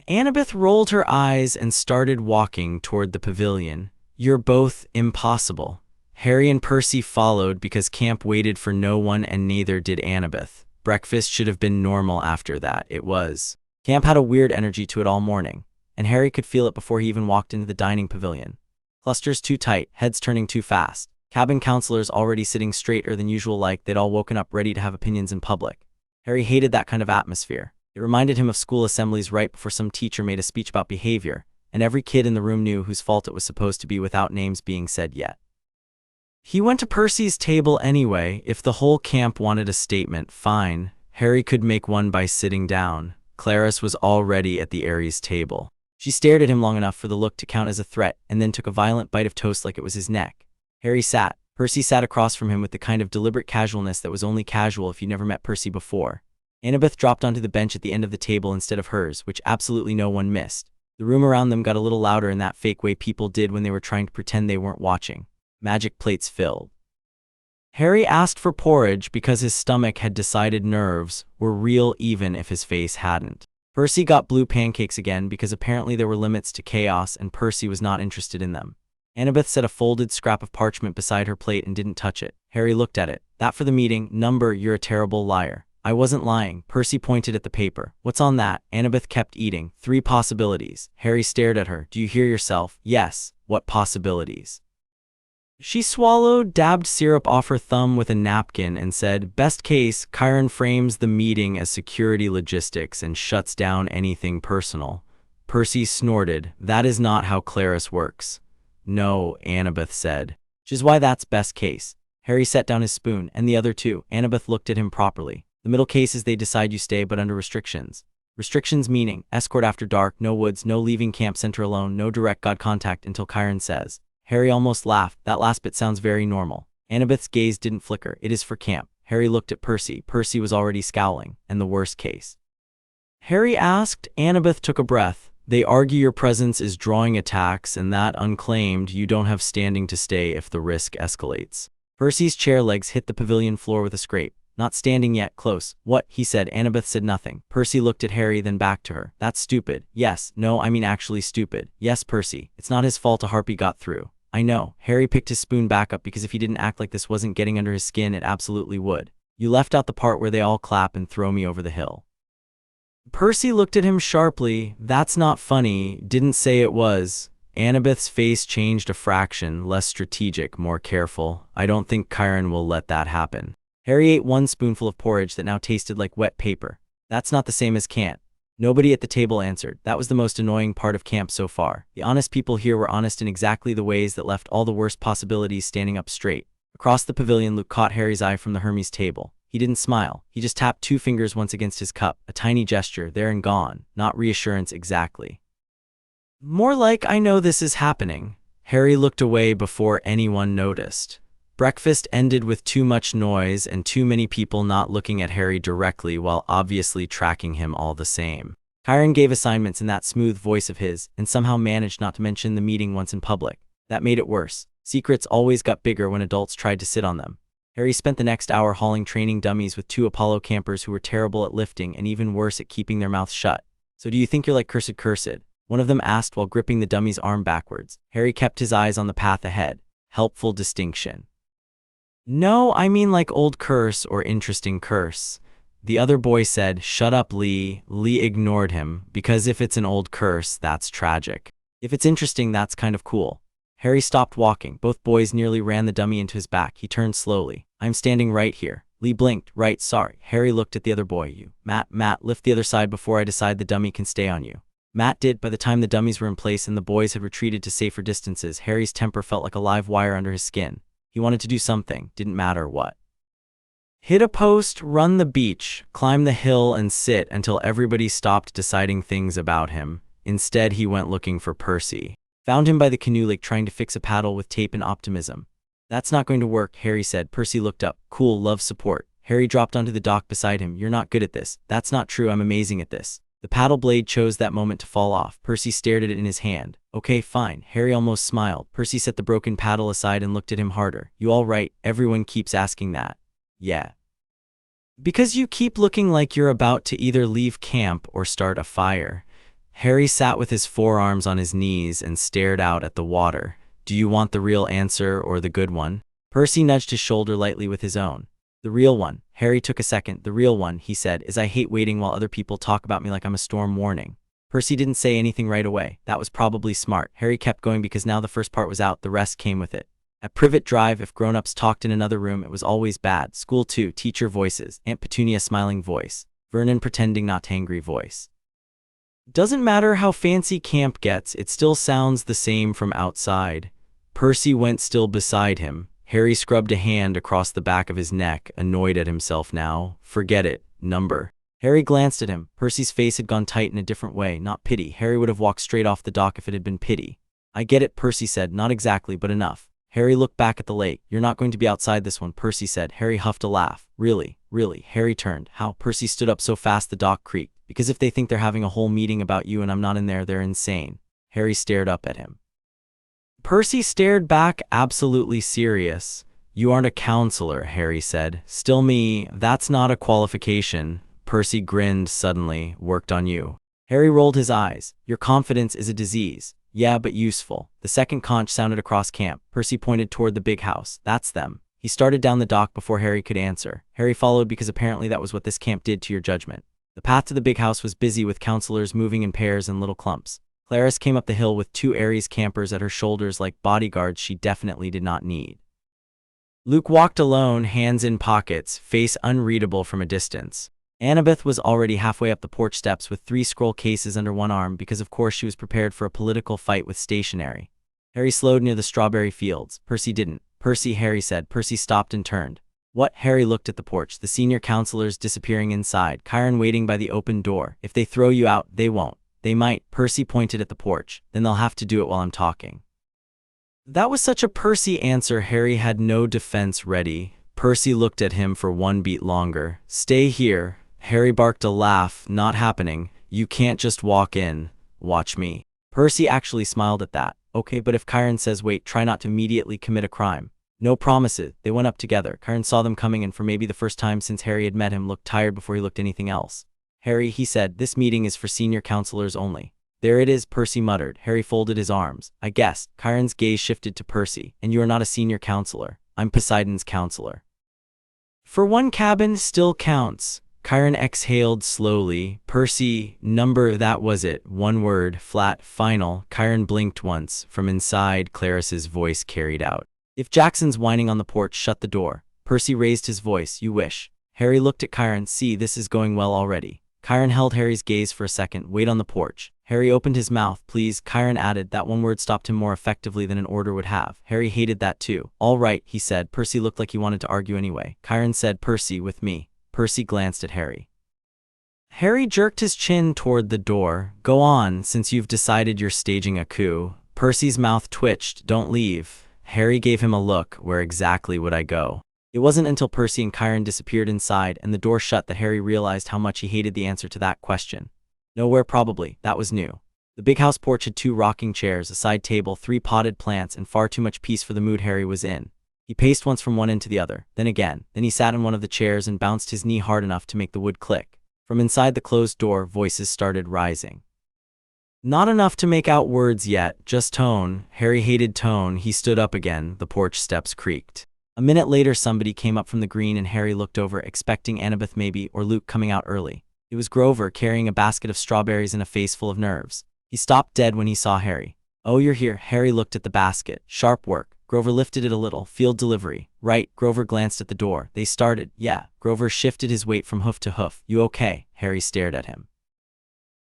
Annabeth rolled her eyes and started walking toward the pavilion. You're both impossible. Harry and Percy followed because camp waited for no one and neither did Annabeth. Breakfast should have been normal after that. It was. Camp had a weird energy to it all morning, and Harry could feel it before he even walked into the dining pavilion. Clusters too tight, heads turning too fast. Cabin counselors already sitting straighter than usual like they'd all woken up ready to have opinions in public. Harry hated that kind of atmosphere. It reminded him of school assemblies right before some teacher made a speech about behavior, and every kid in the room knew whose fault it was supposed to be without names being said yet. He went to Percy's table anyway. If the whole camp wanted a statement, fine. Harry could make one by sitting down. Clarice was already at the Aries table. She stared at him long enough for the look to count as a threat, and then took a violent bite of toast like it was his neck. Harry sat. Percy sat across from him with the kind of deliberate casualness that was only casual if you never met Percy before. Annabeth dropped onto the bench at the end of the table instead of hers, which absolutely no one missed. The room around them got a little louder in that fake way people did when they were trying to pretend they weren't watching. Magic plates filled. Harry asked for porridge because his stomach had decided nerves were real even if his face hadn't. Percy got blue pancakes again because apparently there were limits to chaos and Percy was not interested in them. Annabeth set a folded scrap of parchment beside her plate and didn't touch it. Harry looked at it. That for the meeting. Number, you're a terrible liar. I wasn't lying. Percy pointed at the paper. What's on that? Annabeth kept eating. 3 possibilities. Harry stared at her. Do you hear yourself? Yes. What possibilities? She swallowed, dabbed syrup off her thumb with a napkin and said, best case, Chiron frames the meeting as security logistics and shuts down anything personal. Percy snorted. That is not how Clarice works. No, Annabeth said. Which is why that's best case. Harry set down his spoon, and the other two. Annabeth looked at him properly. The middle case is they decide you stay but under restrictions. Restrictions meaning, escort after dark, no woods, no leaving camp center alone, no direct god contact until Chiron says. Harry almost laughed. That last bit sounds very normal. Annabeth's gaze didn't flicker. It is for camp. Harry looked at Percy. Percy was already scowling. And the worst case. Harry asked. Annabeth took a breath. They argue your presence is drawing attacks and that unclaimed you don't have standing to stay if the risk escalates. Percy's chair legs hit the pavilion floor with a scrape. Not standing yet, close. What? He said. Annabeth said nothing. Percy looked at Harry then back to her. That's stupid. Yes. No, I mean actually stupid. Yes, Percy. It's not his fault a harpy got through. I know. Harry picked his spoon back up because if he didn't act like this wasn't getting under his skin, it absolutely would. You left out the part where they all clap and throw me over the hill. Percy looked at him sharply. That's not funny. Didn't say it was. Annabeth's face changed a fraction, less strategic, more careful. I don't think Chiron will let that happen. Harry ate one spoonful of porridge that now tasted like wet paper. That's not the same as can't. Nobody at the table answered. That was the most annoying part of camp so far. The honest people here were honest in exactly the ways that left all the worst possibilities standing up straight. Across the pavilion, Luke caught Harry's eye from the Hermes table. He didn't smile. He just tapped 2 fingers once against his cup, a tiny gesture, there and gone, not reassurance exactly. More like, I know this is happening. Harry looked away before anyone noticed. Breakfast ended with too much noise and too many people not looking at Harry directly while obviously tracking him all the same. Chiron gave assignments in that smooth voice of his and somehow managed not to mention the meeting once in public. That made it worse. Secrets always got bigger when adults tried to sit on them. Harry spent the next hour hauling training dummies with 2 Apollo campers who were terrible at lifting and even worse at keeping their mouths shut. So do you think you're like cursed? One of them asked while gripping the dummy's arm backwards. Harry kept his eyes on the path ahead. Helpful distinction. No, I mean like old curse or interesting curse. The other boy said, shut up, Lee. Lee ignored him, because if it's an old curse, that's tragic. If it's interesting, that's kind of cool. Harry stopped walking. Both boys nearly ran the dummy into his back. He turned slowly. I'm standing right here. Lee blinked. Right, sorry. Harry looked at the other boy. You. Matt, lift the other side before I decide the dummy can stay on you. Matt did. By the time the dummies were in place and the boys had retreated to safer distances, Harry's temper felt like a live wire under his skin. He wanted to do something, didn't matter what. Hit a post, run the beach, climb the hill and sit until everybody stopped deciding things about him. Instead, he went looking for Percy. Found him by the canoe lake trying to fix a paddle with tape and optimism. That's not going to work, Harry said. Percy looked up. Cool, love support. Harry dropped onto the dock beside him. You're not good at this. That's not true, I'm amazing at this. The paddle blade chose that moment to fall off. Percy stared at it in his hand. Okay, fine. Harry almost smiled. Percy set the broken paddle aside and looked at him harder. You all right? Everyone keeps asking that. Yeah. Because you keep looking like you're about to either leave camp or start a fire. Harry sat with his forearms on his knees and stared out at the water. Do you want the real answer or the good one? Percy nudged his shoulder lightly with his own. The real one. Harry took a second. The real one, he said, is I hate waiting while other people talk about me like I'm a storm warning. Percy didn't say anything right away. That was probably smart. Harry kept going because now the first part was out, the rest came with it. At Privet Drive, if grown-ups talked in another room, it was always bad. School too, teacher voices, Aunt Petunia smiling voice, Vernon pretending not angry voice. Doesn't matter how fancy camp gets, it still sounds the same from outside. Percy went still beside him. Harry scrubbed a hand across the back of his neck, annoyed at himself now. Forget it. Number. Harry glanced at him. Percy's face had gone tight in a different way, not pity. Harry would have walked straight off the dock if it had been pity. I get it, Percy said. Not exactly, but enough. Harry looked back at the lake. You're not going to be outside this one, Percy said. Harry huffed a laugh. Really? Harry turned. How? Percy stood up so fast the dock creaked. Because if they think they're having a whole meeting about you and I'm not in there, they're insane. Harry stared up at him. Percy stared back, absolutely serious. You aren't a counselor, Harry said. Still me, that's not a qualification. Percy grinned suddenly. Worked on you. Harry rolled his eyes. Your confidence is a disease. Yeah, but useful. The second conch sounded across camp. Percy pointed toward the big house. That's them. He started down the dock before Harry could answer. Harry followed because apparently that was what this camp did to your judgment. The path to the big house was busy with counselors moving in pairs and little clumps. Clarice came up the hill with 2 Ares campers at her shoulders like bodyguards she definitely did not need. Luke walked alone, hands in pockets, face unreadable from a distance. Annabeth was already halfway up the porch steps with 3 scroll cases under one arm because of course she was prepared for a political fight with stationery. Harry slowed near the strawberry fields. Percy didn't. Percy, Harry said. Percy stopped and turned. What? Harry looked at the porch, the senior counselors disappearing inside, Chiron waiting by the open door. If they throw you out, they won't. They might. Percy pointed at the porch. Then they'll have to do it while I'm talking. That was such a Percy answer. Harry had no defense ready. Percy looked at him for 1 beat longer. Stay here. Harry barked a laugh. Not happening. You can't just walk in. Watch me. Percy actually smiled at that. Okay, but if Chiron says wait, try not to immediately commit a crime. No promises. They went up together. Chiron saw them coming and for maybe the first time since Harry had met him looked tired before he looked anything else. Harry, he said, this meeting is for senior counselors only. There it is, Percy muttered. Harry folded his arms. I guessed. Chiron's gaze shifted to Percy. And you are not a senior counselor. I'm Poseidon's counselor. For one cabin still counts. Chiron exhaled slowly. Percy, number, that was it. One word, flat, final. Chiron blinked once. From inside, Claris's voice carried out. If Jackson's whining on the porch, shut the door. Percy raised his voice. You wish. Harry looked at Chiron. See, this is going well already. Chiron held Harry's gaze for a second. Wait on the porch. Harry opened his mouth. Please, Chiron added. That one word stopped him more effectively than an order would have. Harry hated that too. All right, he said. Percy looked like he wanted to argue anyway. Chiron said, Percy, with me. Percy glanced at Harry. Harry jerked his chin toward the door. Go on, since you've decided you're staging a coup. Percy's mouth twitched. Don't leave. Harry gave him a look. Where exactly would I go? It wasn't until Percy and Chiron disappeared inside and the door shut that Harry realized how much he hated the answer to that question. Nowhere, probably. That was new. The big house porch had 2 rocking chairs, a side table, 3 potted plants, and far too much peace for the mood Harry was in. He paced once from one end to the other, then again. Then he sat in one of the chairs and bounced his knee hard enough to make the wood click. From inside the closed door, voices started rising. Not enough to make out words yet, just tone. Harry hated tone. He stood up again. The porch steps creaked. A minute later, somebody came up from the green and Harry looked over, expecting Annabeth maybe, or Luke coming out early. It was Grover, carrying a basket of strawberries and a face full of nerves. He stopped dead when he saw Harry. Oh, you're here. Harry looked at the basket. Sharp work. Grover lifted it a little. Field delivery. Right. Grover glanced at the door. They started. Yeah. Grover shifted his weight from hoof to hoof. You okay? Harry stared at him.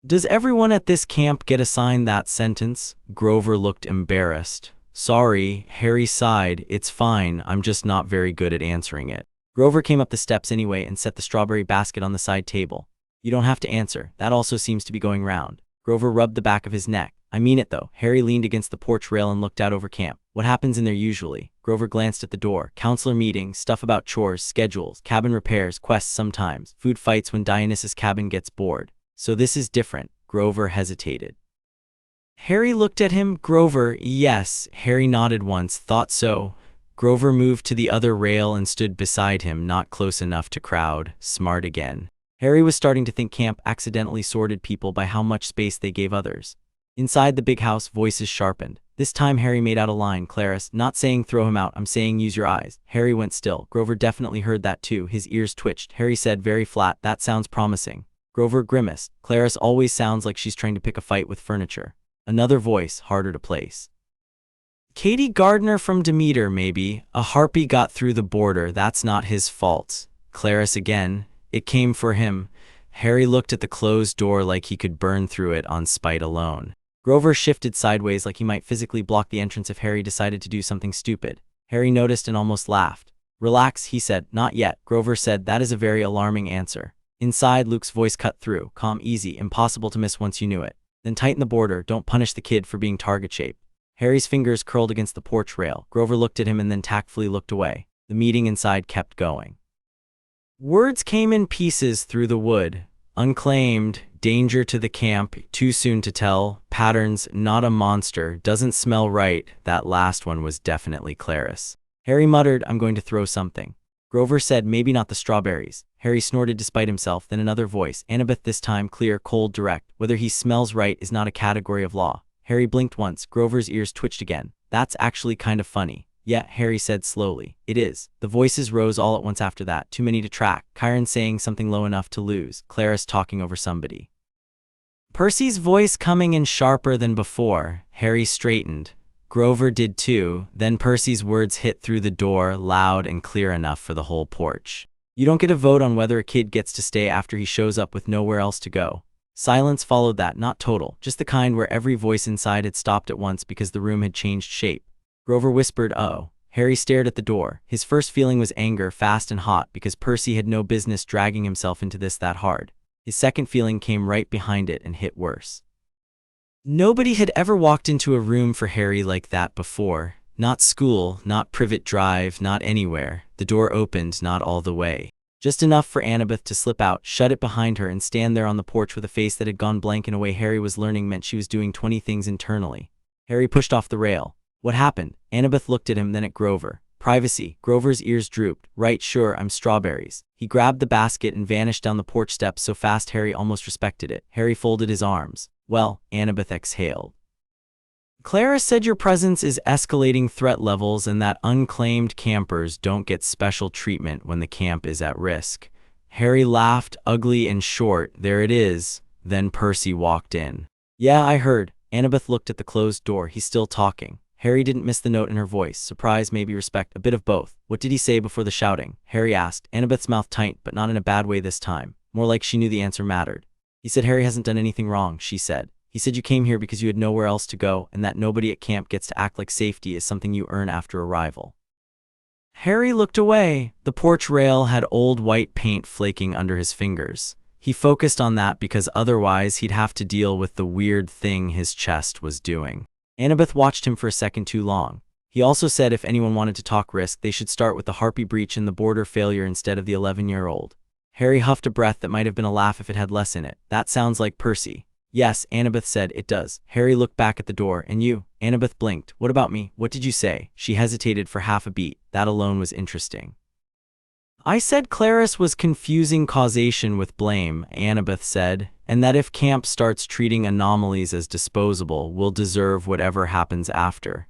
Does everyone at this camp get assigned that sentence? Grover looked embarrassed. Sorry, Harry sighed. It's fine, I'm just not very good at answering it. Grover came up the steps anyway and set the strawberry basket on the side table. You don't have to answer, that also seems to be going round. Grover rubbed the back of his neck. I mean it though. Harry leaned against the porch rail and looked out over camp. What happens in there usually? Grover glanced at the door. Counselor meetings, stuff about chores, schedules, cabin repairs, quests sometimes, food fights when Dionysus' cabin gets bored. So this is different. Grover hesitated. Harry looked at him. Grover, yes. Harry nodded once. Thought so. Grover moved to the other rail and stood beside him, not close enough to crowd. Smart again. Harry was starting to think camp accidentally sorted people by how much space they gave others. Inside the big house, voices sharpened. This time Harry made out a line. Claris, not saying throw him out, I'm saying use your eyes. Harry went still. Grover definitely heard that too. His ears twitched. Harry said very flat, that sounds promising. Grover grimaced. Claris always sounds like she's trying to pick a fight with furniture. Another voice, harder to place. Katie Gardner from Demeter, maybe. A harpy got through the border, that's not his fault. Claris again. It came for him. Harry looked at the closed door like he could burn through it on spite alone. Grover shifted sideways like he might physically block the entrance if Harry decided to do something stupid. Harry noticed and almost laughed. Relax, he said. Not yet. Grover said, that is a very alarming answer. Inside, Luke's voice cut through. Calm, easy, impossible to miss once you knew it. Then tighten the border, don't punish the kid for being target-shaped. Harry's fingers curled against the porch rail. Grover looked at him and then tactfully looked away. The meeting inside kept going. Words came in pieces through the wood. Unclaimed, danger to the camp, too soon to tell, patterns, not a monster, doesn't smell right. That last one was definitely Claris. Harry muttered, I'm going to throw something. Grover said, maybe not the strawberries. Harry snorted despite himself, then another voice. Annabeth, this time clear, cold, direct. Whether he smells right is not a category of law. Harry blinked once. Grover's ears twitched again. That's actually kind of funny. Yeah, Harry said slowly. It is. The voices rose all at once after that, too many to track. Chiron saying something low enough to lose. Claris talking over somebody. Percy's voice coming in sharper than before. Harry straightened. Grover did too. Then Percy's words hit through the door, loud and clear enough for the whole porch. You don't get a vote on whether a kid gets to stay after he shows up with nowhere else to go. Silence followed that, not total, just the kind where every voice inside had stopped at once because the room had changed shape. Grover whispered, oh. Harry stared at the door. His first feeling was anger, fast and hot, because Percy had no business dragging himself into this that hard. His second feeling came right behind it and hit worse. Nobody had ever walked into a room for Harry like that before. Not school, not Privet Drive, not anywhere. The door opened, not all the way. Just enough for Annabeth to slip out, shut it behind her, and stand there on the porch with a face that had gone blank in a way Harry was learning meant she was doing 20 things internally. Harry pushed off the rail. What happened? Annabeth looked at him, then at Grover. Privacy. Grover's ears drooped. Right, sure, I'm strawberries. He grabbed the basket and vanished down the porch steps so fast Harry almost respected it. Harry folded his arms. Well, Annabeth exhaled. Clara said your presence is escalating threat levels and that unclaimed campers don't get special treatment when the camp is at risk. Harry laughed, ugly and short. There it is. Then Percy walked in. Yeah, I heard. Annabeth looked at the closed door. He's still talking. Harry didn't miss the note in her voice. Surprise, maybe respect, a bit of both. What did he say before the shouting? Harry asked. Annabeth's mouth tightened, but not in a bad way this time. More like she knew the answer mattered. He said Harry hasn't done anything wrong, she said. He said you came here because you had nowhere else to go, and that nobody at camp gets to act like safety is something you earn after arrival. Harry looked away. The porch rail had old white paint flaking under his fingers. He focused on that because otherwise he'd have to deal with the weird thing his chest was doing. Annabeth watched him for a second too long. He also said if anyone wanted to talk risk, they should start with the Harpy breach and the border failure instead of the 11-year-old. Harry huffed a breath that might have been a laugh if it had less in it. That sounds like Percy. Yes, Annabeth said, it does. Harry looked back at the door. And you? Annabeth blinked. What about me? What did you say? She hesitated for half a beat. That alone was interesting. I said Clarice was confusing causation with blame, Annabeth said, and that if camp starts treating anomalies as disposable, we'll deserve whatever happens after.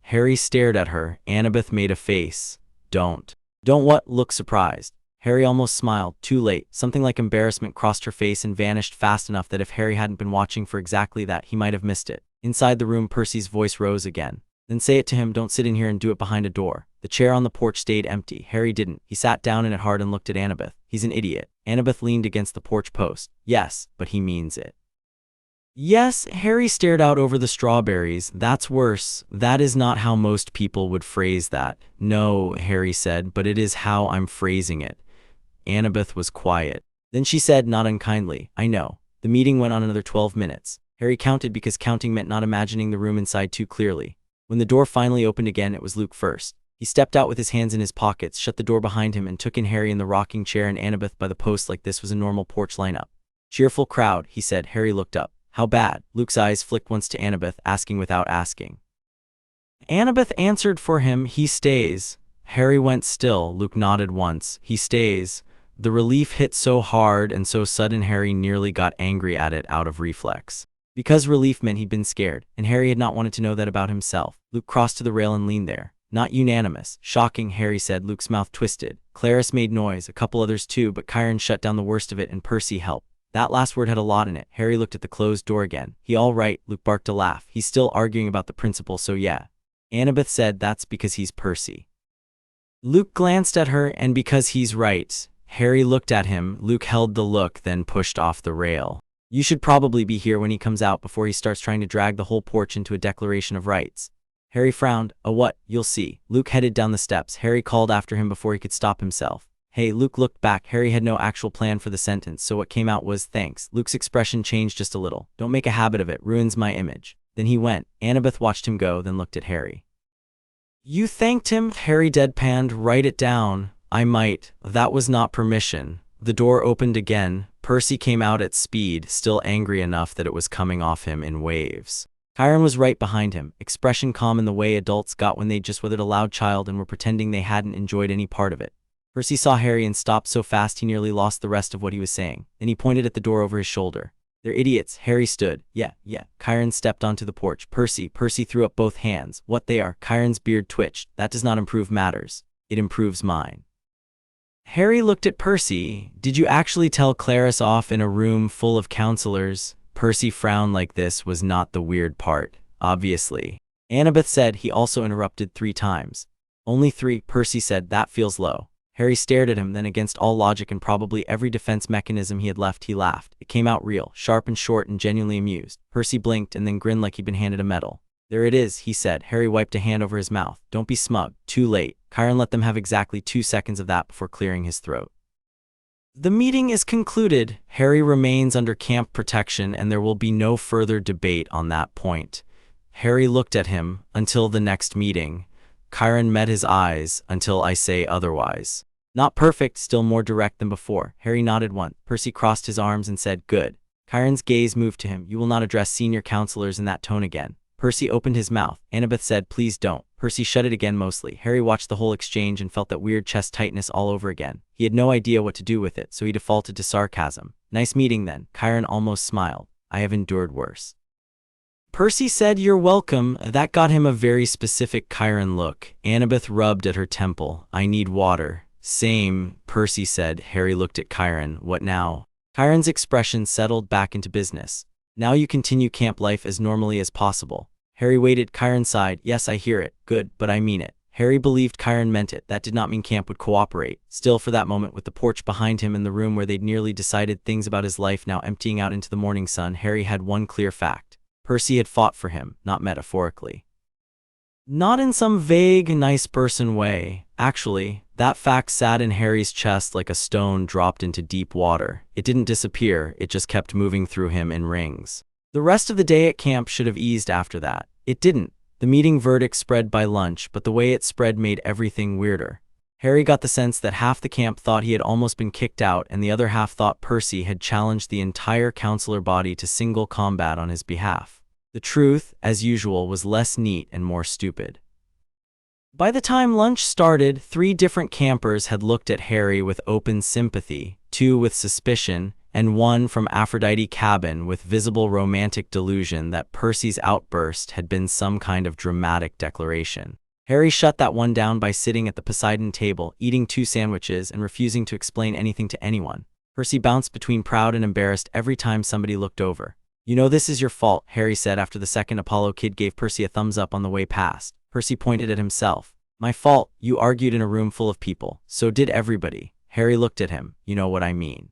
Harry stared at her. Annabeth made a face. Don't what? Look surprised. Harry almost smiled. Too late. Something like embarrassment crossed her face and vanished fast enough that if Harry hadn't been watching for exactly that, he might have missed it. Inside the room, Percy's voice rose again. Then say it to him, don't sit in here and do it behind a door. The chair on the porch stayed empty. Harry didn't. He sat down in it hard and looked at Annabeth. He's an idiot. Annabeth leaned against the porch post. Yes, but he means it. Yes, Harry stared out over the strawberries. That's worse. That is not how most people would phrase that. No, Harry said, but it is how I'm phrasing it. Annabeth was quiet. Then she said, not unkindly, I know. The meeting went on another 12 minutes. Harry counted because counting meant not imagining the room inside too clearly. When the door finally opened again, it was Luke first. He stepped out with his hands in his pockets, shut the door behind him, and took in Harry in the rocking chair and Annabeth by the post like this was a normal porch lineup. Cheerful crowd, he said. Harry looked up. How bad? Luke's eyes flicked once to Annabeth, asking without asking. Annabeth answered for him, he stays. Harry went still. Luke nodded once. He stays. The relief hit so hard and so sudden Harry nearly got angry at it out of reflex. Because relief meant he'd been scared, and Harry had not wanted to know that about himself. Luke crossed to the rail and leaned there. Not unanimous. Shocking, Harry said. Luke's mouth twisted. Clarice made noise, a couple others too, but Chiron shut down the worst of it and Percy helped. That last word had a lot in it. Harry looked at the closed door again. He all right? Luke barked a laugh. He's still arguing about the principal, so yeah. Annabeth said that's because he's Percy. Luke glanced at her, and because he's right. Harry looked at him. Luke held the look, then pushed off the rail. You should probably be here when he comes out before he starts trying to drag the whole porch into a declaration of rights. Harry frowned. A what? You'll see. Luke headed down the steps. Harry called after him before he could stop himself. Hey, Luke looked back. Harry had no actual plan for the sentence, so what came out was thanks. Luke's expression changed just a little. Don't make a habit of it. Ruins my image. Then he went. Annabeth watched him go, then looked at Harry. You thanked him? Harry deadpanned. Write it down. I might. That was not permission. The door opened again. Percy came out at speed, still angry enough that it was coming off him in waves. Chiron was right behind him, expression calm in the way adults got when they'd just weathered a loud child and were pretending they hadn't enjoyed any part of it. Percy saw Harry and stopped so fast he nearly lost the rest of what he was saying. Then he pointed at the door over his shoulder. They're idiots. Harry stood. Yeah. Chiron stepped onto the porch. Percy threw up both hands. What they are. Chiron's beard twitched. That does not improve matters. It improves mine. Harry looked at Percy. Did you actually tell Clarice off in a room full of counselors? Percy frowned like this was not the weird part. Obviously. Annabeth said. He also interrupted 3 times. Only 3, Percy said. That feels low. Harry stared at him, then against all logic and probably every defense mechanism he had left, he laughed. It came out real, sharp and short and genuinely amused. Percy blinked and then grinned like he'd been handed a medal. There it is, he said. Harry wiped a hand over his mouth. Don't be smug. Too late. Chiron let them have exactly 2 seconds of that before clearing his throat. The meeting is concluded. Harry remains under camp protection and there will be no further debate on that point. Harry looked at him. Until the next meeting. Chiron met his eyes. Until I say otherwise. Not perfect, still more direct than before. Harry nodded once. Percy crossed his arms and said, good. Chiron's gaze moved to him. You will not address senior counselors in that tone again. Percy opened his mouth. Annabeth said, please don't. Percy shut it again mostly. Harry watched the whole exchange and felt that weird chest tightness all over again. He had no idea what to do with it, so he defaulted to sarcasm. Nice meeting then. Chiron almost smiled. I have endured worse. Percy said, "You're welcome." That got him a very specific Chiron look. Annabeth rubbed at her temple. "I need water." "Same," Percy said. Harry looked at Chiron. "What now?" Chiron's expression settled back into business. "Now you continue camp life as normally as possible." Harry waited. Chiron sighed. "Yes, I hear it. Good, but I mean it." Harry believed Chiron meant it. That did not mean camp would cooperate. Still, for that moment, with the porch behind him and the room where they'd nearly decided things about his life now emptying out into the morning sun, Harry had one clear fact. Percy had fought for him, not metaphorically. Not in some vague, nice person way. Actually, that fact sat in Harry's chest like a stone dropped into deep water. It didn't disappear, it just kept moving through him in rings. The rest of the day at camp should have eased after that. It didn't. The meeting verdict spread by lunch, but the way it spread made everything weirder. Harry got the sense that half the camp thought he had almost been kicked out, and the other half thought Percy had challenged the entire counselor body to single combat on his behalf. The truth, as usual, was less neat and more stupid. By the time lunch started, 3 different campers had looked at Harry with open sympathy, 2 with suspicion, and 1 from Aphrodite Cabin with visible romantic delusion that Percy's outburst had been some kind of dramatic declaration. Harry shut that one down by sitting at the Poseidon table, eating 2 sandwiches and refusing to explain anything to anyone. Percy bounced between proud and embarrassed every time somebody looked over. "You know this is your fault," Harry said after the second Apollo kid gave Percy a thumbs up on the way past. Percy pointed at himself. "My fault. You argued in a room full of people. So did everybody." Harry looked at him. "You know what I mean."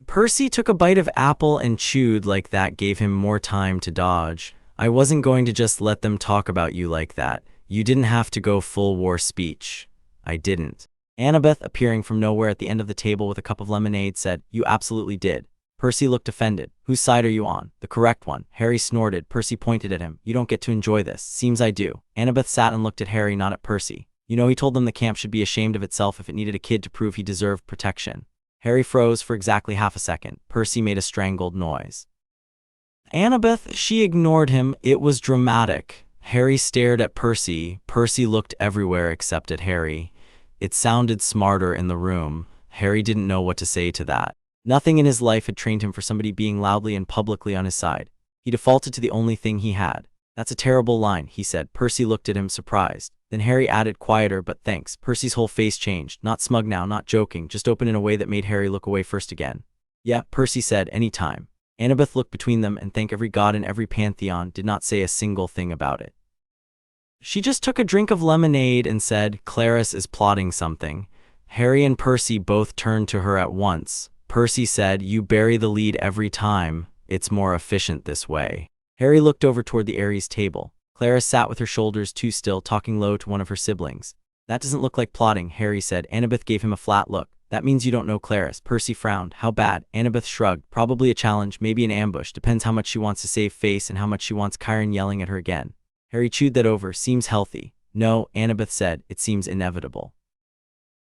Percy took a bite of apple and chewed like that gave him more time to dodge. "I wasn't going to just let them talk about you like that. You didn't have to go full war speech." "I didn't." Annabeth, appearing from nowhere at the end of the table with a cup of lemonade, said, "You absolutely did." Percy looked offended. "Whose side are you on?" "The correct one." Harry snorted. Percy pointed at him. "You don't get to enjoy this." "Seems I do." Annabeth sat and looked at Harry, not at Percy. "You know, he told them the camp should be ashamed of itself if it needed a kid to prove he deserved protection." Harry froze for exactly half a second. Percy made a strangled noise. Annabeth, she ignored him. It was dramatic. Harry stared at Percy. Percy looked everywhere except at Harry. It sounded smarter in the room. Harry didn't know what to say to that. Nothing in his life had trained him for somebody being loudly and publicly on his side. He defaulted to the only thing he had. "That's a terrible line," he said. Percy looked at him, surprised. Then Harry added, "Quieter, but thanks." Percy's whole face changed. Not smug now, not joking, just open in a way that made Harry look away first again. "Yeah," Percy said, "any time." Annabeth looked between them and, thank every god in every pantheon, did not say a single thing about it. She just took a drink of lemonade and said, "Clarice is plotting something." Harry and Percy both turned to her at once. Percy said, "You bury the lead every time. It's more efficient this way." Harry looked over toward the Ares table. Clarice sat with her shoulders too still, talking low to one of her siblings. "That doesn't look like plotting," Harry said. Annabeth gave him a flat look. "That means you don't know Clarice." Percy frowned. "How bad?" Annabeth shrugged. "Probably a challenge, maybe an ambush. Depends how much she wants to save face and how much she wants Chiron yelling at her again." Harry chewed that over. "Seems healthy." "No," Annabeth said. "It seems inevitable."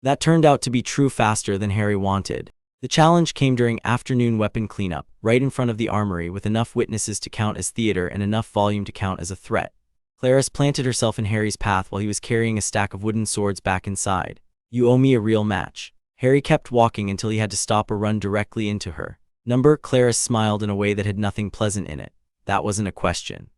That turned out to be true faster than Harry wanted. The challenge came during afternoon weapon cleanup, right in front of the armory, with enough witnesses to count as theater and enough volume to count as a threat. Clarice planted herself in Harry's path while he was carrying a stack of wooden swords back inside. "You owe me a real match." Harry kept walking until he had to stop or run directly into her. "Number?" Clarice smiled in a way that had nothing pleasant in it. That wasn't a question.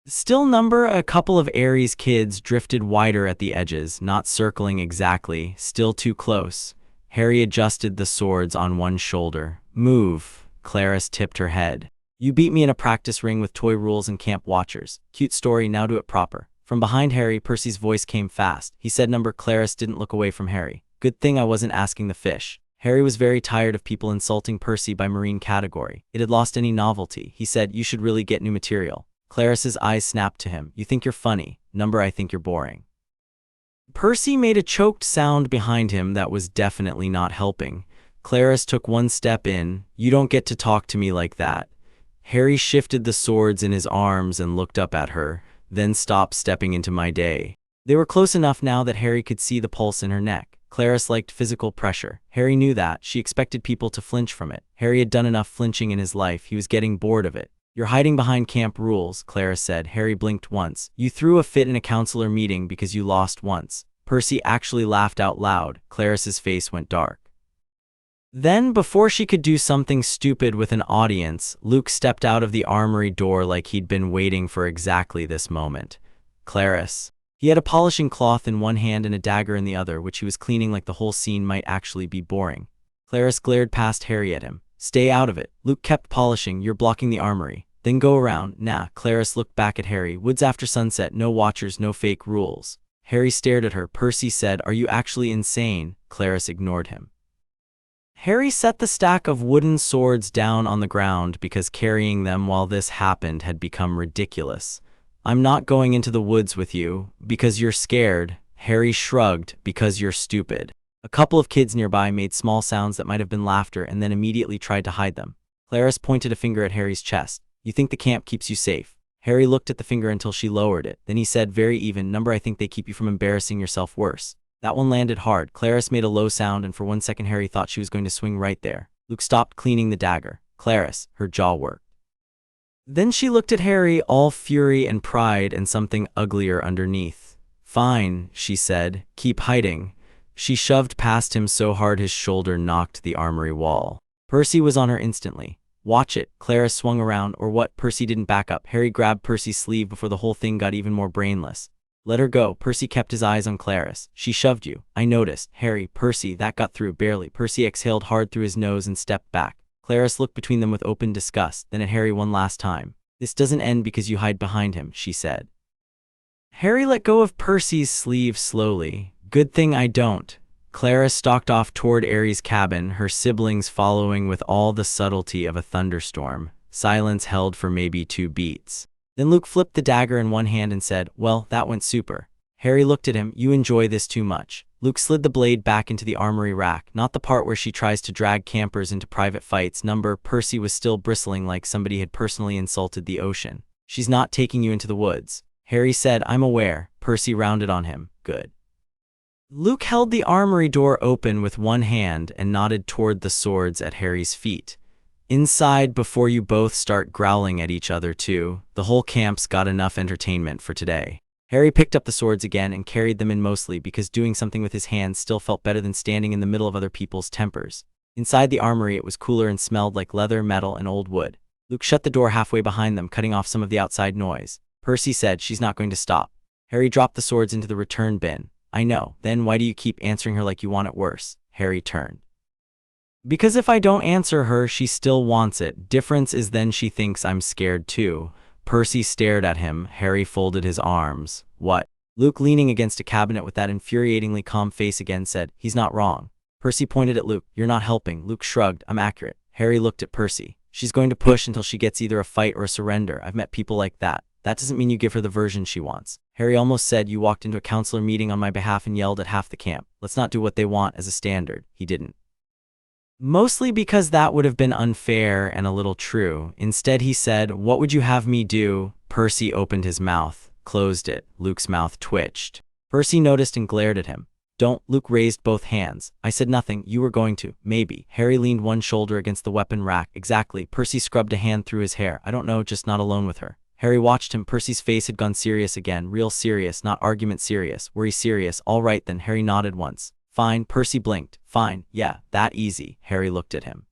"Still number?" A couple of Ares kids drifted wider at the edges, not circling exactly, still too close. Harry adjusted the swords on one shoulder. "Move." Clarice tipped her head. "You beat me in a practice ring with toy rules and camp watchers. Cute story, now do it proper." From behind Harry, Percy's voice came fast. He said, "Number." Clarice didn't look away from Harry. "Good thing I wasn't asking the fish." Harry was very tired of people insulting Percy by marine category. It had lost any novelty. He said, "You should really get new material." Clarice's eyes snapped to him. "You think you're funny." "Number, I think you're boring." Percy made a choked sound behind him that was definitely not helping. Clarice took one step in. "You don't get to talk to me like that." Harry shifted the swords in his arms and looked up at her, then stopped stepping into my day. They were close enough now that Harry could see the pulse in her neck. Clarice liked physical pressure. Harry knew that. She expected people to flinch from it. Harry had done enough flinching in his life. He was getting bored of it. "You're hiding behind camp rules," Clarice said. Harry blinked once. "You threw a fit in a counselor meeting because you lost once." Percy actually laughed out loud. Clarice's face went dark. Then, before she could do something stupid with an audience, Luke stepped out of the armory door like he'd been waiting for exactly this moment. Clarice. He had a polishing cloth in one hand and a dagger in the other, which he was cleaning like the whole scene might actually be boring. Clarice glared past Harry at him. Stay out of it. Luke kept polishing. You're blocking the armory. Then go around. Nah. Clarice looked back at Harry. Woods after sunset. No watchers, no fake rules. Harry stared at her. Percy said, "Are you actually insane?" Clarice ignored him. Harry set the stack of wooden swords down on the ground because carrying them while this happened had become ridiculous. "I'm not going into the woods with you, because you're scared." Harry shrugged, "because you're stupid." A couple of kids nearby made small sounds that might have been laughter and then immediately tried to hide them. Clarice pointed a finger at Harry's chest. "You think the camp keeps you safe?" Harry looked at the finger until she lowered it. Then he said, "Very even number. I think they keep you from embarrassing yourself worse." That one landed hard. Clarice made a low sound, and for 1 second Harry thought she was going to swing right there. Luke stopped cleaning the dagger. Clarice, her jaw worked. Then she looked at Harry, all fury and pride and something uglier underneath. "Fine," she said. "Keep hiding." She shoved past him so hard his shoulder knocked the armory wall. Percy was on her instantly. "Watch it." Clarice swung around, or what? Percy didn't back up. Harry grabbed Percy's sleeve before the whole thing got even more brainless. "Let her go." Percy kept his eyes on Clarice. "She shoved you." "I noticed." "Harry." "Percy, that got through, barely." Percy exhaled hard through his nose and stepped back. Clarice looked between them with open disgust, then at Harry one last time. "This doesn't end because you hide behind him," she said. Harry let go of Percy's sleeve slowly. "Good thing I don't." Clarice stalked off toward Aries' cabin, her siblings following with all the subtlety of a thunderstorm. Silence held for maybe 2 beats. Then Luke flipped the dagger in one hand and said, "Well, that went super." Harry looked at him. "You enjoy this too much." Luke slid the blade back into the armory rack, not the part where she tries to drag campers into private fights. Percy was still bristling like somebody had personally insulted the ocean. "She's not taking you into the woods." Harry said, "I'm aware." Percy rounded on him. "Good." Luke held the armory door open with one hand and nodded toward the swords at Harry's feet. "Inside before you both start growling at each other too. The whole camp's got enough entertainment for today." Harry picked up the swords again and carried them in, mostly because doing something with his hands still felt better than standing in the middle of other people's tempers. Inside the armory it was cooler and smelled like leather, metal, and old wood. Luke shut the door halfway behind them, cutting off some of the outside noise. Percy said, "She's not going to stop." Harry dropped the swords into the return bin. "I know. Then why do you keep answering her like you want it worse?" Harry turned. "Because if I don't answer her, she still wants it. Difference is then she thinks I'm scared too." Percy stared at him. Harry folded his arms. "What?" Luke, leaning against a cabinet with that infuriatingly calm face again, said, "He's not wrong." Percy pointed at Luke. "You're not helping." Luke shrugged. "I'm accurate." Harry looked at Percy. "She's going to push until she gets either a fight or a surrender. I've met people like that. That doesn't mean you give her the version she wants." Harry almost said, "You walked into a counselor meeting on my behalf and yelled at half the camp. Let's not do what they want as a standard." He didn't. Mostly because that would have been unfair and a little true. Instead he said, "What would you have me do?" Percy opened his mouth, closed it. Luke's mouth twitched. Percy noticed and glared at him. "Don't." Luke raised both hands. "I said nothing. You were going to. Maybe." Harry leaned one shoulder against the weapon rack. "Exactly." Percy scrubbed a hand through his hair. "I don't know, just not alone with her." Harry watched him. Percy's face had gone serious again. Real serious, not argument serious. Worry serious. "All right then." Harry nodded once. "Fine." Percy blinked. "Fine, yeah, that easy." Harry looked at him.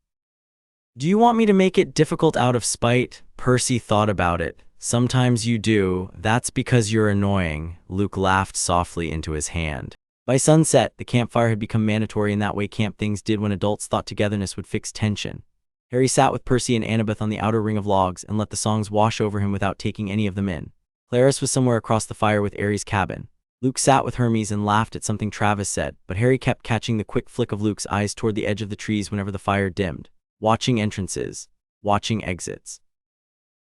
"Do you want me to make it difficult out of spite?" Percy thought about it. "Sometimes you do. That's because you're annoying." Luke laughed softly into his hand. By sunset, the campfire had become mandatory in that way camp things did when adults thought togetherness would fix tension. Harry sat with Percy and Annabeth on the outer ring of logs and let the songs wash over him without taking any of them in. Clarice was somewhere across the fire with Aries' cabin. Luke sat with Hermes and laughed at something Travis said, but Harry kept catching the quick flick of Luke's eyes toward the edge of the trees whenever the fire dimmed. Watching entrances. Watching exits.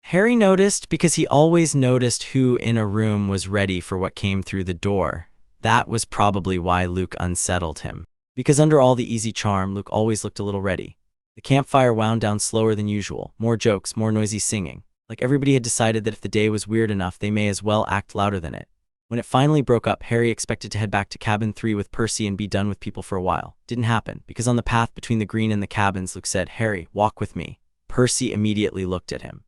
Harry noticed because he always noticed who in a room was ready for what came through the door. That was probably why Luke unsettled him. Because under all the easy charm, Luke always looked a little ready. The campfire wound down slower than usual. More jokes, more noisy singing. Like everybody had decided that if the day was weird enough, they may as well act louder than it. When it finally broke up, Harry expected to head back to cabin 3 with Percy and be done with people for a while. Didn't happen, because on the path between the green and the cabins, Luke said, "Harry, walk with me." Percy immediately looked at him.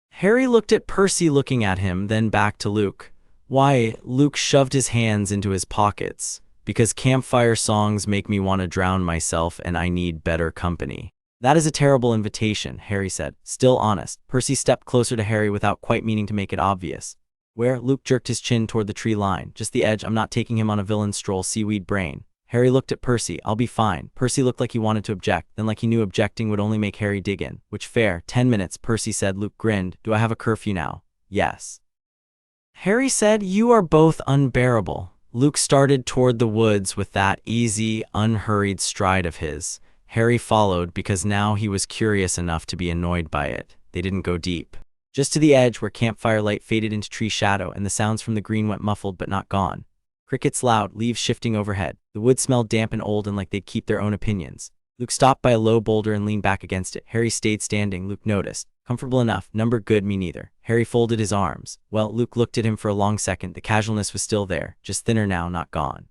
Harry looked at Percy looking at him, then back to Luke. "Why?" Luke shoved his hands into his pockets. Because campfire songs make me want to drown myself and I need better company. That is a terrible invitation, Harry said, still honest. Percy stepped closer to Harry without quite meaning to make it obvious. Where? Luke jerked his chin toward the tree line. Just the edge. I'm not taking him on a villain stroll, seaweed brain. Harry looked at Percy. I'll be fine. Percy looked like he wanted to object, then like he knew objecting would only make Harry dig in. Which fair. 10 minutes, Percy said. Luke grinned. Do I have a curfew now? Yes. Harry said, you are both unbearable. Luke started toward the woods with that easy, unhurried stride of his. Harry followed because now he was curious enough to be annoyed by it. They didn't go deep. Just to the edge where campfire light faded into tree shadow and the sounds from the green went muffled but not gone. Crickets loud, leaves shifting overhead. The wood smelled damp and old and like they'd keep their own opinions. Luke stopped by a low boulder and leaned back against it. Harry stayed standing. Luke noticed. Comfortable enough. Number good, me neither. Harry folded his arms. Well, Luke looked at him for a long second. The casualness was still there, just thinner now, not gone.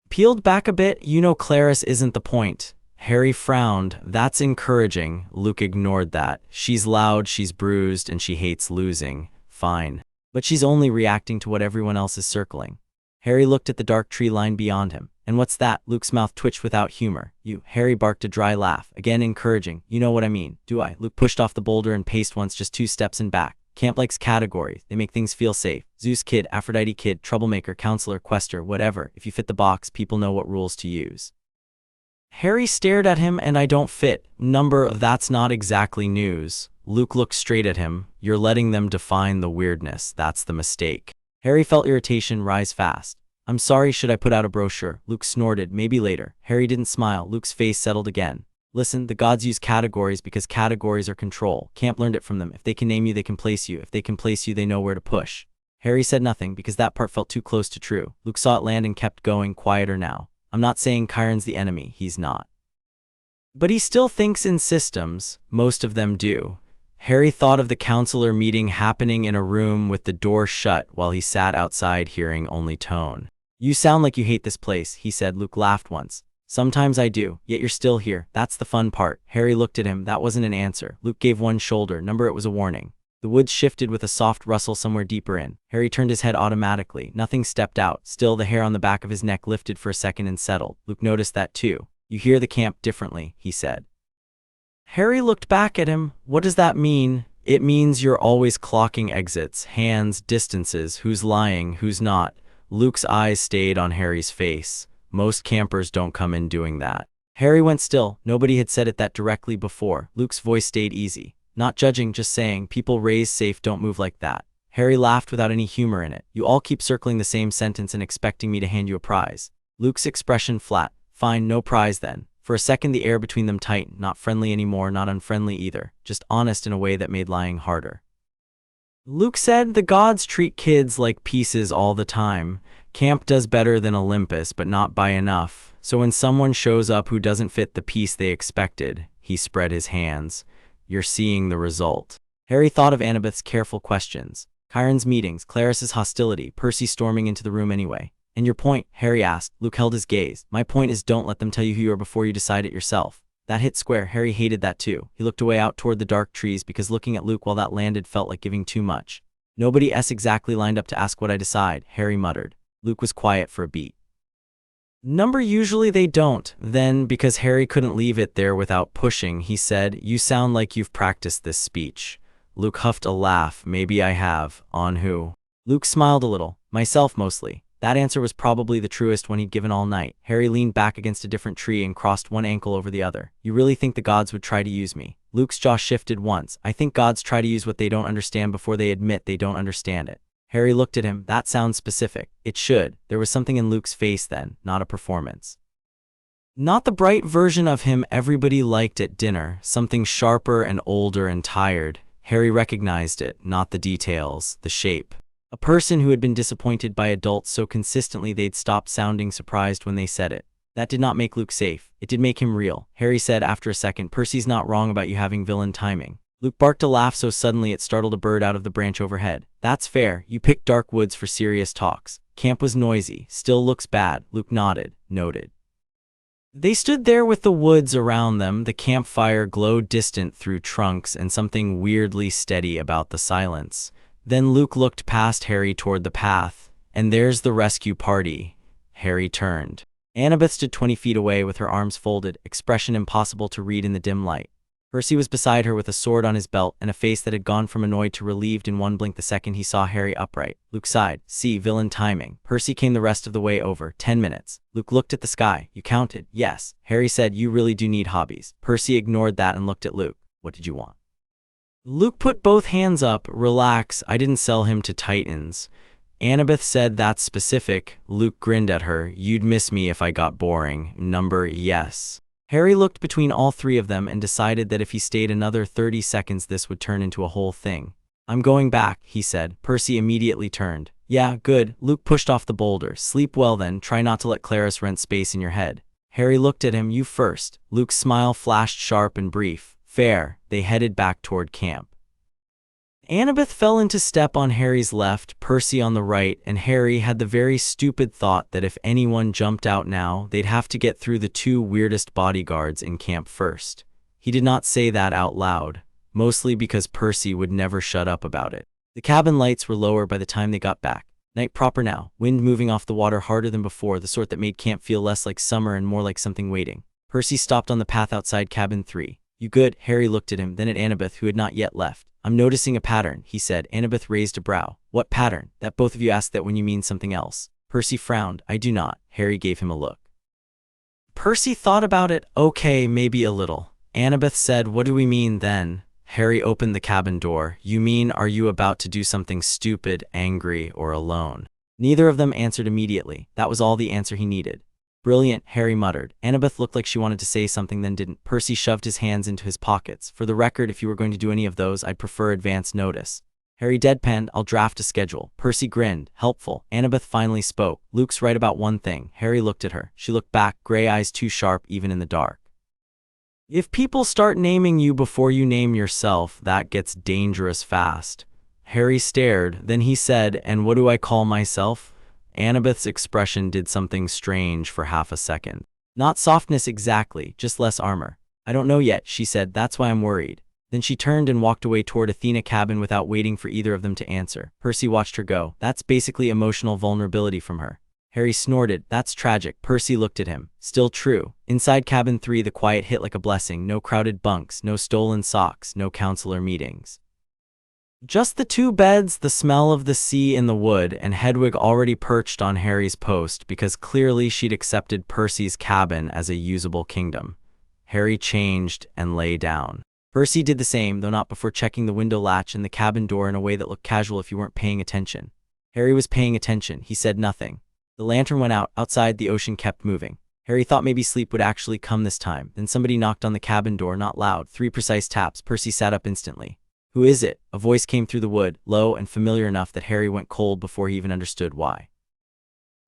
Peeled back a bit. You know Clarice isn't the point. Harry frowned. That's encouraging. Luke ignored that. She's loud, she's bruised, and she hates losing. Fine. But she's only reacting to what everyone else is circling. Harry looked at the dark tree line beyond him. And what's that? Luke's mouth twitched without humor. You. Harry barked a dry laugh. Again encouraging. You know what I mean, do I? Luke pushed off the boulder and paced once, just 2 steps and back. Camp likes categories. They make things feel safe. Zeus kid, Aphrodite kid, troublemaker, counselor, quester, whatever. If you fit the box, people know what rules to use. Harry stared at him. And I don't fit. Number, that's not exactly news. Luke looked straight at him. You're letting them define the weirdness. That's the mistake. Harry felt irritation rise fast. I'm sorry, should I put out a brochure? Luke snorted. Maybe later. Harry didn't smile. Luke's face settled again. Listen, the gods use categories because categories are control. Camp learned it from them. If they can name you, they can place you. If they can place you, they know where to push. Harry said nothing because that part felt too close to true. Luke saw it land and kept going, quieter now. I'm not saying Chiron's the enemy. He's not. But he still thinks in systems. Most of them do. Harry thought of the counselor meeting happening in a room with the door shut while he sat outside hearing only tone. You sound like you hate this place, he said. Luke laughed once. Sometimes I do, yet you're still here. That's the fun part. Harry looked at him. That wasn't an answer. Luke gave one shoulder. Number, it was a warning. The woods shifted with a soft rustle somewhere deeper in. Harry turned his head automatically. Nothing stepped out. Still, the hair on the back of his neck lifted for a second and settled. Luke noticed that too. You hear the camp differently, he said. Harry looked back at him. What does that mean? It means you're always clocking exits, hands, distances, who's lying, who's not. Luke's eyes stayed on Harry's face. Most campers don't come in doing that. Harry went still. Nobody had said it that directly before. Luke's voice stayed easy. Not judging, just saying, people raised safe don't move like that. Harry laughed without any humor in it. You all keep circling the same sentence and expecting me to hand you a prize. Luke's expression flat. Fine, no prize then. For a second the air between them tightened. Not friendly anymore, not unfriendly either. Just honest in a way that made lying harder. Luke said, the gods treat kids like pieces all the time. Camp does better than Olympus, but not by enough. So when someone shows up who doesn't fit the piece they expected, he spread his hands. You're seeing the result. Harry thought of Annabeth's careful questions. Chiron's meetings, Clarice's hostility, Percy storming into the room anyway. And your point? Harry asked. Luke held his gaze. My point is, don't let them tell you who you are before you decide it yourself. That hit square. Harry hated that too. He looked away out toward the dark trees because looking at Luke while that landed felt like giving too much. Nobody else exactly lined up to ask what I decide, Harry muttered. Luke was quiet for a beat. Number, usually they don't. Then, because Harry couldn't leave it there without pushing, he said, you sound like you've practiced this speech. Luke huffed a laugh. Maybe I have. On who? Luke smiled a little. Myself mostly. That answer was probably the truest one he'd given all night. Harry leaned back against a different tree and crossed one ankle over the other. You really think the gods would try to use me? Luke's jaw shifted once. I think gods try to use what they don't understand before they admit they don't understand it. Harry looked at him. That sounds specific. It should. There was something in Luke's face then, not a performance. Not the bright version of him everybody liked at dinner, something sharper and older and tired. Harry recognized it, not the details, the shape. A person who had been disappointed by adults so consistently they'd stopped sounding surprised when they said it. That did not make Luke safe. It did make him real. Harry said after a second, Percy's not wrong about you having villain timing. Luke barked a laugh so suddenly it startled a bird out of the branch overhead. That's fair. You picked dark woods for serious talks. Camp was noisy. Still looks bad. Luke nodded. Noted. They stood there with the woods around them. The campfire glowed distant through trunks and something weirdly steady about the silence. Then Luke looked past Harry toward the path. And there's the rescue party. Harry turned. Annabeth stood 20 feet away with her arms folded, expression impossible to read in the dim light. Percy was beside her with a sword on his belt and a face that had gone from annoyed to relieved in one blink the second he saw Harry upright. Luke sighed. See, villain timing. Percy came the rest of the way over. 10 minutes. Luke looked at the sky. You counted? Yes. Harry said, you really do need hobbies. Percy ignored that and looked at Luke. What did you want? Luke put both hands up. Relax, I didn't sell him to Titans. Annabeth said, that's specific. Luke grinned at her. You'd miss me if I got boring. Number, yes. Harry looked between all three of them and decided that if he stayed another 30 seconds this would turn into a whole thing. I'm going back, he said. Percy immediately turned. Yeah, good. Luke pushed off the boulder. Sleep well then, try not to let Clarice rent space in your head. Harry looked at him. You first. Luke's smile flashed sharp and brief. Fair. They headed back toward camp. Annabeth fell into step on Harry's left, Percy on the right, and Harry had the very stupid thought that if anyone jumped out now, they'd have to get through the two weirdest bodyguards in camp first. He did not say that out loud, mostly because Percy would never shut up about it. The cabin lights were lower by the time they got back. Night proper now, wind moving off the water harder than before, the sort that made camp feel less like summer and more like something waiting. Percy stopped on the path outside cabin 3. You good? Harry looked at him, then at Annabeth, who had not yet left. I'm noticing a pattern, he said. Annabeth raised a brow. What pattern? That both of you ask that when you mean something else. Percy frowned. I do not. Harry gave him a look. Percy thought about it. Okay, maybe a little. Annabeth said, what do we mean then? Harry opened the cabin door. You mean, are you about to do something stupid, angry, or alone? Neither of them answered immediately. That was all the answer he needed. Brilliant, Harry muttered. Annabeth looked like she wanted to say something then didn't. Percy shoved his hands into his pockets. For the record, if you were going to do any of those, I'd prefer advance notice. Harry deadpanned, I'll draft a schedule. Percy grinned. Helpful. Annabeth finally spoke. Luke's right about one thing. Harry looked at her. She looked back, gray eyes too sharp even in the dark. If people start naming you before you name yourself, that gets dangerous fast. Harry stared, then he said, and what do I call myself? Annabeth's expression did something strange for half a second. Not softness exactly, just less armor. I don't know yet, she said, that's why I'm worried. Then she turned and walked away toward Athena cabin without waiting for either of them to answer. Percy watched her go. That's basically emotional vulnerability from her. Harry snorted. That's tragic. Percy looked at him. Still true. Inside cabin 3 the quiet hit like a blessing. No crowded bunks, no stolen socks, no counselor meetings. Just the two beds, the smell of the sea in the wood, and Hedwig already perched on Harry's post because clearly she'd accepted Percy's cabin as a usable kingdom. Harry changed and lay down. Percy did the same, though not before checking the window latch and the cabin door in a way that looked casual if you weren't paying attention. Harry was paying attention. He said nothing. The lantern went out. Outside, the ocean kept moving. Harry thought maybe sleep would actually come this time. Then somebody knocked on the cabin door, not loud. 3 precise taps. Percy sat up instantly. Who is it? A voice came through the wood, low and familiar enough that Harry went cold before he even understood why.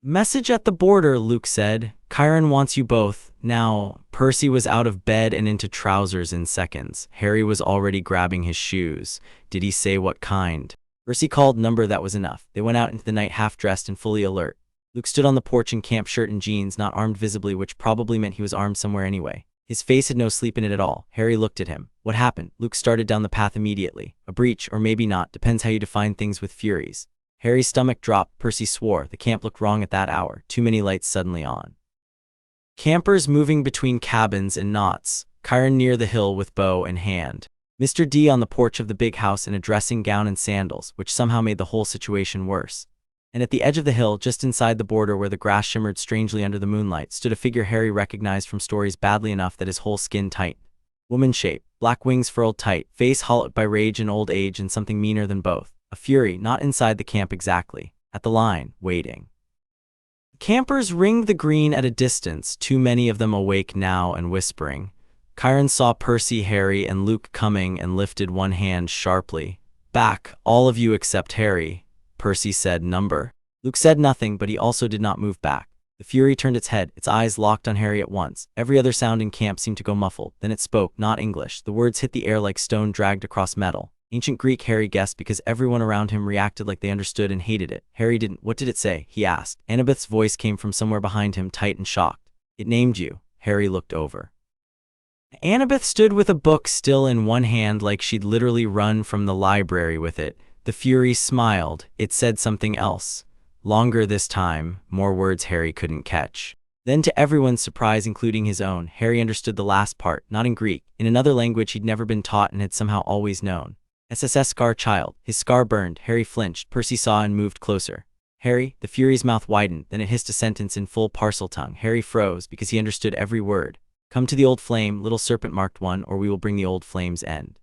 Message at the border, Luke said. Chiron wants you both. Now, Percy was out of bed and into trousers in seconds. Harry was already grabbing his shoes. Did he say what kind? Percy called number, that was enough. They went out into the night half-dressed and fully alert. Luke stood on the porch in camp shirt and jeans, not armed visibly, which probably meant he was armed somewhere anyway. His face had no sleep in it at all. Harry looked at him. What happened? Luke started down the path immediately. A breach, or maybe not, depends how you define things with Furies. Harry's stomach dropped. Percy swore. The camp looked wrong at that hour. Too many lights suddenly on. Campers moving between cabins in knots. Chiron near the hill with bow in hand. Mr. D on the porch of the big house in a dressing gown and sandals, which somehow made the whole situation worse. And at the edge of the hill, just inside the border where the grass shimmered strangely under the moonlight, stood a figure Harry recognized from stories badly enough that his whole skin tightened. Woman shape, black wings furled tight, face hollowed by rage and old age and something meaner than both. A fury, not inside the camp exactly. At the line, waiting. Campers ringed the green at a distance, too many of them awake now and whispering. Chiron saw Percy, Harry, and Luke coming and lifted one hand sharply. Back, all of you except Harry. Percy said, number. Luke said nothing, but he also did not move back. The fury turned its head, its eyes locked on Harry at once. Every other sound in camp seemed to go muffled. Then it spoke, not English. The words hit the air like stone dragged across metal. Ancient Greek, Harry guessed, because everyone around him reacted like they understood and hated it. Harry didn't. What did it say? He asked. Annabeth's voice came from somewhere behind him, tight and shocked. It named you. Harry looked over. Annabeth stood with a book still in one hand like she'd literally run from the library with it. The fury smiled. It said something else. Longer this time, more words Harry couldn't catch. Then to everyone's surprise, including his own, Harry understood the last part, not in Greek, in another language he'd never been taught and had somehow always known. SSS scar child. His scar burned. Harry flinched. Percy saw and moved closer. Harry, the Fury's mouth widened, then it hissed a sentence in full parcel tongue. Harry froze, because he understood every word. Come to the old flame, little serpent marked one, or we will bring the old flame's end.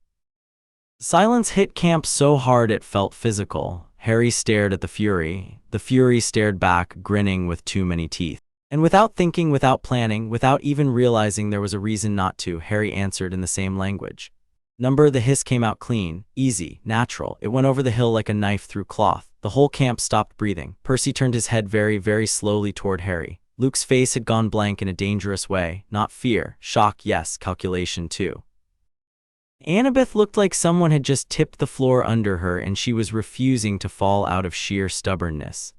Silence hit camp so hard it felt physical. Harry stared at the Fury. The Fury stared back, grinning with too many teeth. And without thinking, without planning, without even realizing there was a reason not to, Harry answered in the same language. Number. The hiss came out clean, easy, natural. It went over the hill like a knife through cloth. The whole camp stopped breathing. Percy turned his head very, very slowly toward Harry. Luke's face had gone blank in a dangerous way. Not fear, shock, yes, calculation too. Annabeth looked like someone had just tipped the floor under her and she was refusing to fall out of sheer stubbornness.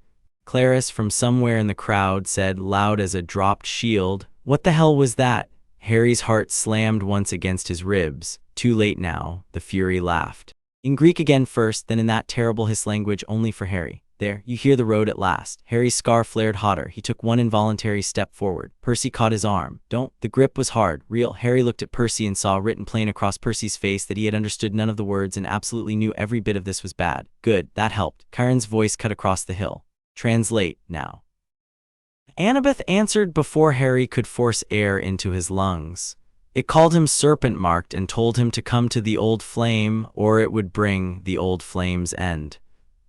Clarice from somewhere in the crowd said, loud as a dropped shield, "What the hell was that?" Harry's heart slammed once against his ribs. Too late now, the Fury laughed. In Greek again first, then in that terrible hiss language only for Harry. There, you hear the road at last. Harry's scar flared hotter. He took one involuntary step forward. Percy caught his arm. Don't. The grip was hard, real. Harry looked at Percy and saw written plain across Percy's face that he had understood none of the words and absolutely knew every bit of this was bad. Good, that helped. Chiron's voice cut across the hill. Translate, now. Annabeth answered before Harry could force air into his lungs. It called him serpent-marked and told him to come to the old flame, or it would bring the old flame's end.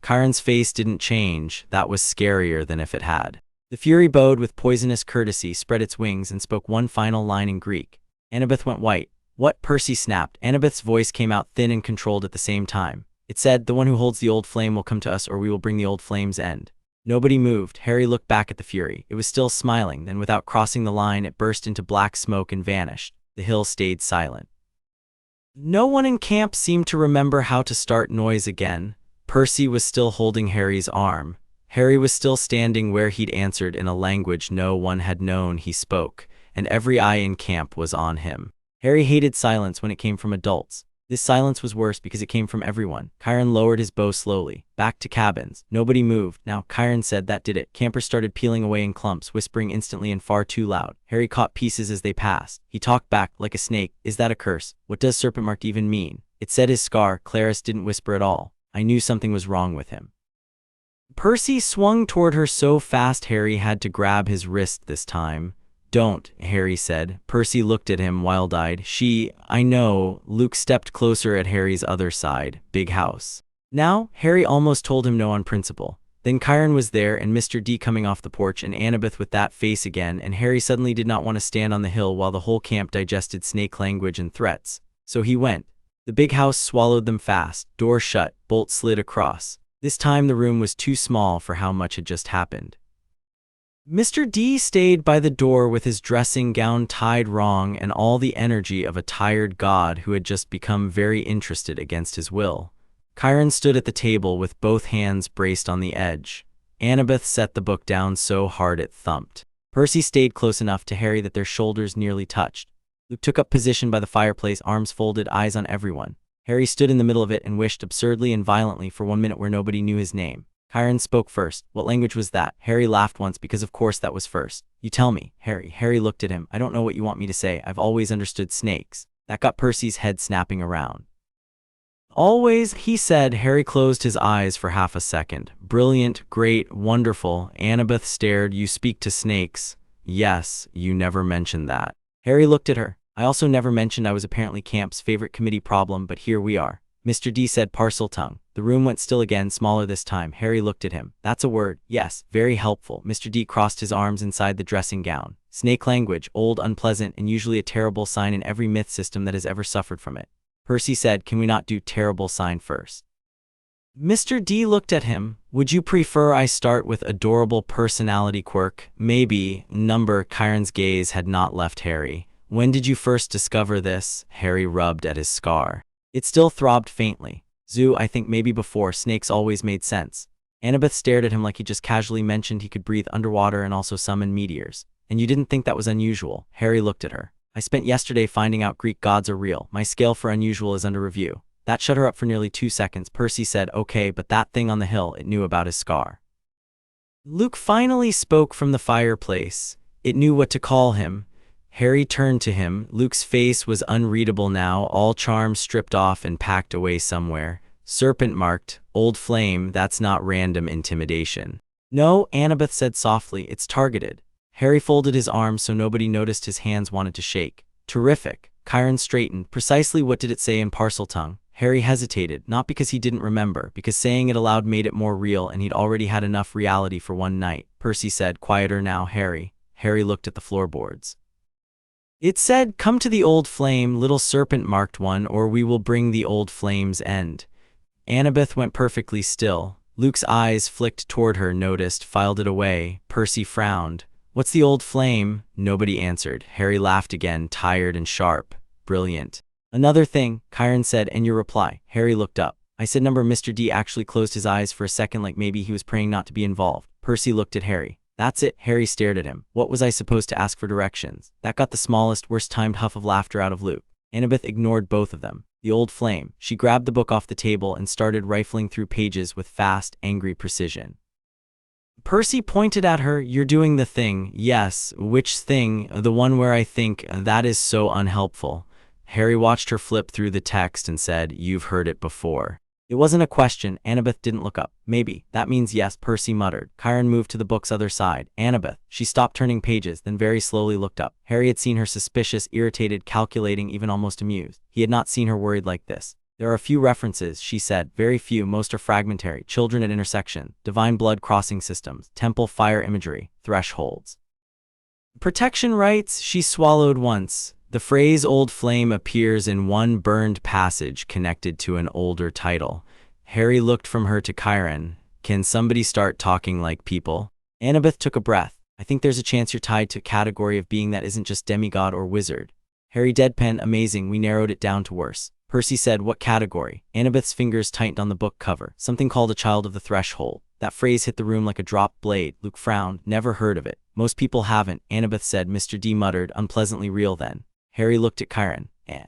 Chiron's face didn't change. That was scarier than if it had. The Fury bowed with poisonous courtesy, spread its wings, and spoke one final line in Greek. Annabeth went white. What? Percy snapped. Annabeth's voice came out thin and controlled at the same time. It said, the one who holds the old flame will come to us, or we will bring the old flame's end. Nobody moved. Harry looked back at the Fury. It was still smiling, then without crossing the line, it burst into black smoke and vanished. The hill stayed silent. No one in camp seemed to remember how to start noise again. Percy was still holding Harry's arm. Harry was still standing where he'd answered in a language no one had known he spoke, and every eye in camp was on him. Harry hated silence when it came from adults. This silence was worse because it came from everyone. Chiron lowered his bow slowly. Back to cabins. Nobody moved. Now, Chiron said that did it. Campers started peeling away in clumps, whispering instantly and far too loud. Harry caught pieces as they passed. He talked back, like a snake. Is that a curse? What does serpent-marked even mean? It said his scar. Clarice didn't whisper at all. I knew something was wrong with him. Percy swung toward her so fast Harry had to grab his wrist this time. Don't, Harry said. Percy looked at him wild-eyed. I know. Luke stepped closer at Harry's other side. Big house. Now, Harry almost told him no on principle. Then Chiron was there and Mr. D coming off the porch and Annabeth with that face again, and Harry suddenly did not want to stand on the hill while the whole camp digested snake language and threats. So he went. The big house swallowed them fast. Door shut. Bolt slid across. This time the room was too small for how much had just happened. Mr. D stayed by the door with his dressing gown tied wrong and all the energy of a tired god who had just become very interested against his will. Chiron stood at the table with both hands braced on the edge. Annabeth set the book down so hard it thumped. Percy stayed close enough to Harry that their shoulders nearly touched. Luke took up position by the fireplace, arms folded, eyes on everyone. Harry stood in the middle of it and wished absurdly and violently for 1 minute where nobody knew his name. Chiron spoke first. What language was that? Harry laughed once because of course that was first. You tell me, Harry. Harry looked at him. I don't know what you want me to say. I've always understood snakes. That got Percy's head snapping around. Always, he said. Harry closed his eyes for half a second. Brilliant, great, wonderful. Annabeth stared. You speak to snakes? Yes, you never mentioned that. Harry looked at her. I also never mentioned I was apparently camp's favorite committee problem, but here we are. Mr. D said, parcel tongue. The room went still again, smaller this time. Harry looked at him. That's a word. Yes, very helpful. Mr. D crossed his arms inside the dressing gown. Snake language, old, unpleasant, and usually a terrible sign in every myth system that has ever suffered from it. Percy said, can we not do terrible sign first? Mr. D looked at him. Would you prefer I start with adorable personality quirk? Maybe. Number. Chiron's gaze had not left Harry. When did you first discover this? Harry rubbed at his scar. It still throbbed faintly. Zoo, I think maybe before. Snakes always made sense. Annabeth stared at him like he just casually mentioned he could breathe underwater and also summon meteors. And you didn't think that was unusual? Harry looked at her. I spent yesterday finding out Greek gods are real. My scale for unusual is under review. That shut her up for nearly 2 seconds. Percy said, okay, but that thing on the hill, it knew about his scar. Luke finally spoke from the fireplace. It knew what to call him. Harry turned to him. Luke's face was unreadable now, all charm stripped off and packed away somewhere. Serpent marked, "Old Flame, that's not random intimidation." "No," Annabeth said softly, "it's targeted." Harry folded his arms so nobody noticed his hands wanted to shake. "Terrific." Chiron straightened. "Precisely what did it say in Parseltongue?" Harry hesitated, not because he didn't remember, because saying it aloud made it more real and he'd already had enough reality for one night. Percy said, "Quieter now, Harry." Harry looked at the floorboards. It said, "Come to the Old Flame, little serpent marked one, or we will bring the Old Flame's end." Annabeth went perfectly still. Luke's eyes flicked toward her, noticed, filed it away. Percy frowned. "What's the Old Flame?" Nobody answered. Harry laughed again, tired and sharp. "Brilliant." "Another thing," Chiron said, "and your reply." Harry looked up. "I said number." Mr. D actually closed his eyes for a second, like maybe he was praying not to be involved. Percy looked at Harry. "That's it." Harry stared at him. What was I supposed to ask for directions? That got the smallest, worst-timed huff of laughter out of Luke. Annabeth ignored both of them. The Old Flame. She grabbed the book off the table and started rifling through pages with fast, angry precision. Percy pointed at her. "You're doing the thing." "Yes, which thing?" "The one where I think." "That is so unhelpful." Harry watched her flip through the text and said, "You've heard it before." It wasn't a question. Annabeth didn't look up. "Maybe. That means yes," Percy muttered. Chiron moved to the book's other side. "Annabeth." She stopped turning pages, then very slowly looked up. Harry had seen her suspicious, irritated, calculating, even almost amused. He had not seen her worried like this. "There are a few references," she said. "Very few, most are fragmentary. Children at intersection, divine blood crossing systems, temple fire imagery, thresholds. Protection rites." She swallowed once. "The phrase Old Flame appears in one burned passage connected to an older title." Harry looked from her to Chiron. "Can somebody start talking like people?" Annabeth took a breath. "I think there's a chance you're tied to a category of being that isn't just demigod or wizard." Harry deadpanned. "Amazing, we narrowed it down to worse." Percy said, "What category?" Annabeth's fingers tightened on the book cover. "Something called a child of the threshold." That phrase hit the room like a dropped blade. Luke frowned. "Never heard of it." "Most people haven't," Annabeth said. Mr. D muttered, "Unpleasantly real then." Harry looked at Chiron, and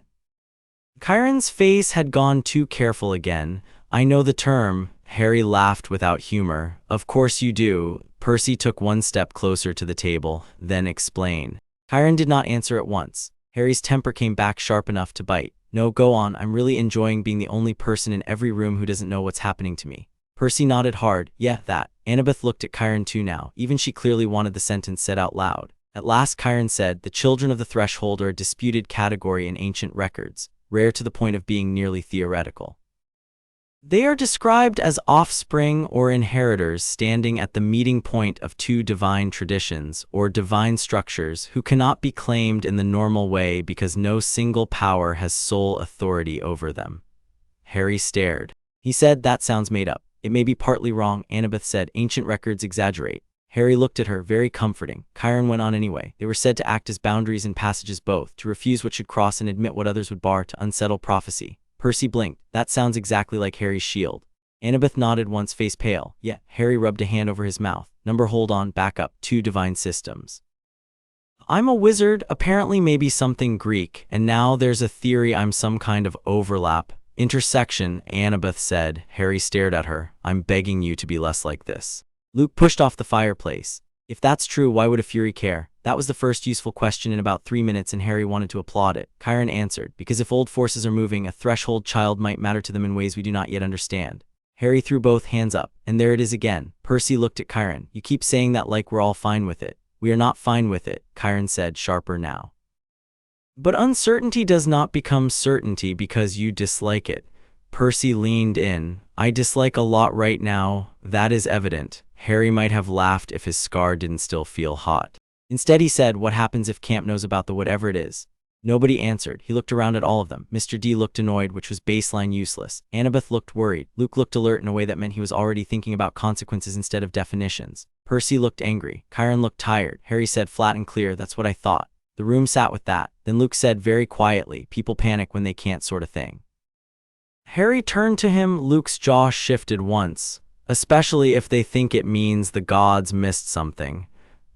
Chiron's face had gone too careful again. "I know the term." Harry laughed without humor. "Of course you do." Percy took one step closer to the table, then explain. Chiron did not answer at once. Harry's temper came back sharp enough to bite. "No, go on. I'm really enjoying being the only person in every room who doesn't know what's happening to me." Percy nodded hard. "Yeah, that." Annabeth looked at Chiron too now. Even she clearly wanted the sentence said out loud. At last Chiron said, "The children of the threshold are a disputed category in ancient records, rare to the point of being nearly theoretical. They are described as offspring or inheritors standing at the meeting point of two divine traditions, or divine structures, who cannot be claimed in the normal way because no single power has sole authority over them." Harry stared. He said, "That sounds made up." "It may be partly wrong," Annabeth said. "Ancient records exaggerate." Harry looked at her, very comforting. Chiron went on anyway. "They were said to act as boundaries in passages both, to refuse what should cross and admit what others would bar, to unsettle prophecy." Percy blinked. "That sounds exactly like Harry's shield." Annabeth nodded once, face pale. "Yeah." Harry rubbed a hand over his mouth. "Number, hold on, back up. Two divine systems. I'm a wizard, apparently maybe something Greek, and now there's a theory I'm some kind of overlap. Intersection," Annabeth said. Harry stared at her. "I'm begging you to be less like this." Luke pushed off the fireplace. "If that's true, why would a Fury care?" That was the first useful question in about 3 minutes, and Harry wanted to applaud it. Chiron answered, "Because if old forces are moving, a threshold child might matter to them in ways we do not yet understand." Harry threw both hands up. "And there it is again." Percy looked at Chiron. "You keep saying that like we're all fine with it." "We are not fine with it," Chiron said, sharper now. "But uncertainty does not become certainty because you dislike it." Percy leaned in. "I dislike a lot right now. That is evident." Harry might have laughed if his scar didn't still feel hot. Instead he said, "What happens if Camp knows about the whatever it is?" Nobody answered. He looked around at all of them. Mr. D looked annoyed, which was baseline useless. Annabeth looked worried. Luke looked alert in a way that meant he was already thinking about consequences instead of definitions. Percy looked angry. Chiron looked tired. Harry said flat and clear, "That's what I thought." The room sat with that. Then Luke said very quietly, "People panic when they can't, sort of thing." Harry turned to him. Luke's jaw shifted once. "Especially if they think it means the gods missed something."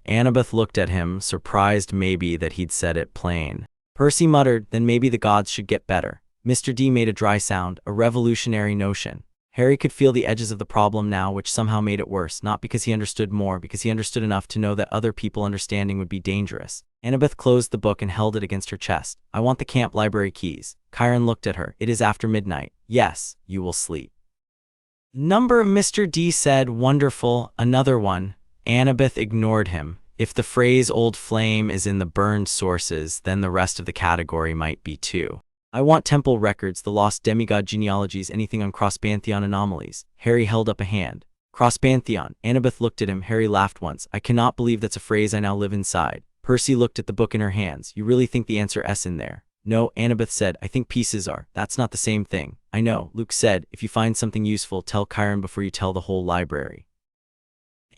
Annabeth looked at him, surprised maybe that he'd said it plain. Percy muttered, "Then maybe the gods should get better." Mr. D made a dry sound, "A revolutionary notion." Harry could feel the edges of the problem now, which somehow made it worse, not because he understood more, because he understood enough to know that other people understanding would be dangerous. Annabeth closed the book and held it against her chest. I want the camp library keys. Chiron looked at her. It is after midnight. Yes, you will sleep. Number, Mr. D said. Wonderful. Another one. Annabeth ignored him. If the phrase old flame is in the burned sources, then the rest of the category might be too. I want temple records, the lost demigod genealogies, anything on cross-pantheon anomalies. Harry held up a hand. Cross-pantheon. Annabeth looked at him. Harry laughed once. I cannot believe that's a phrase I now live inside. Percy looked at the book in her hands. You really think the answer S in there? No, Annabeth said. I think pieces are. That's not the same thing. I know. Luke said, if you find something useful, tell Chiron before you tell the whole library.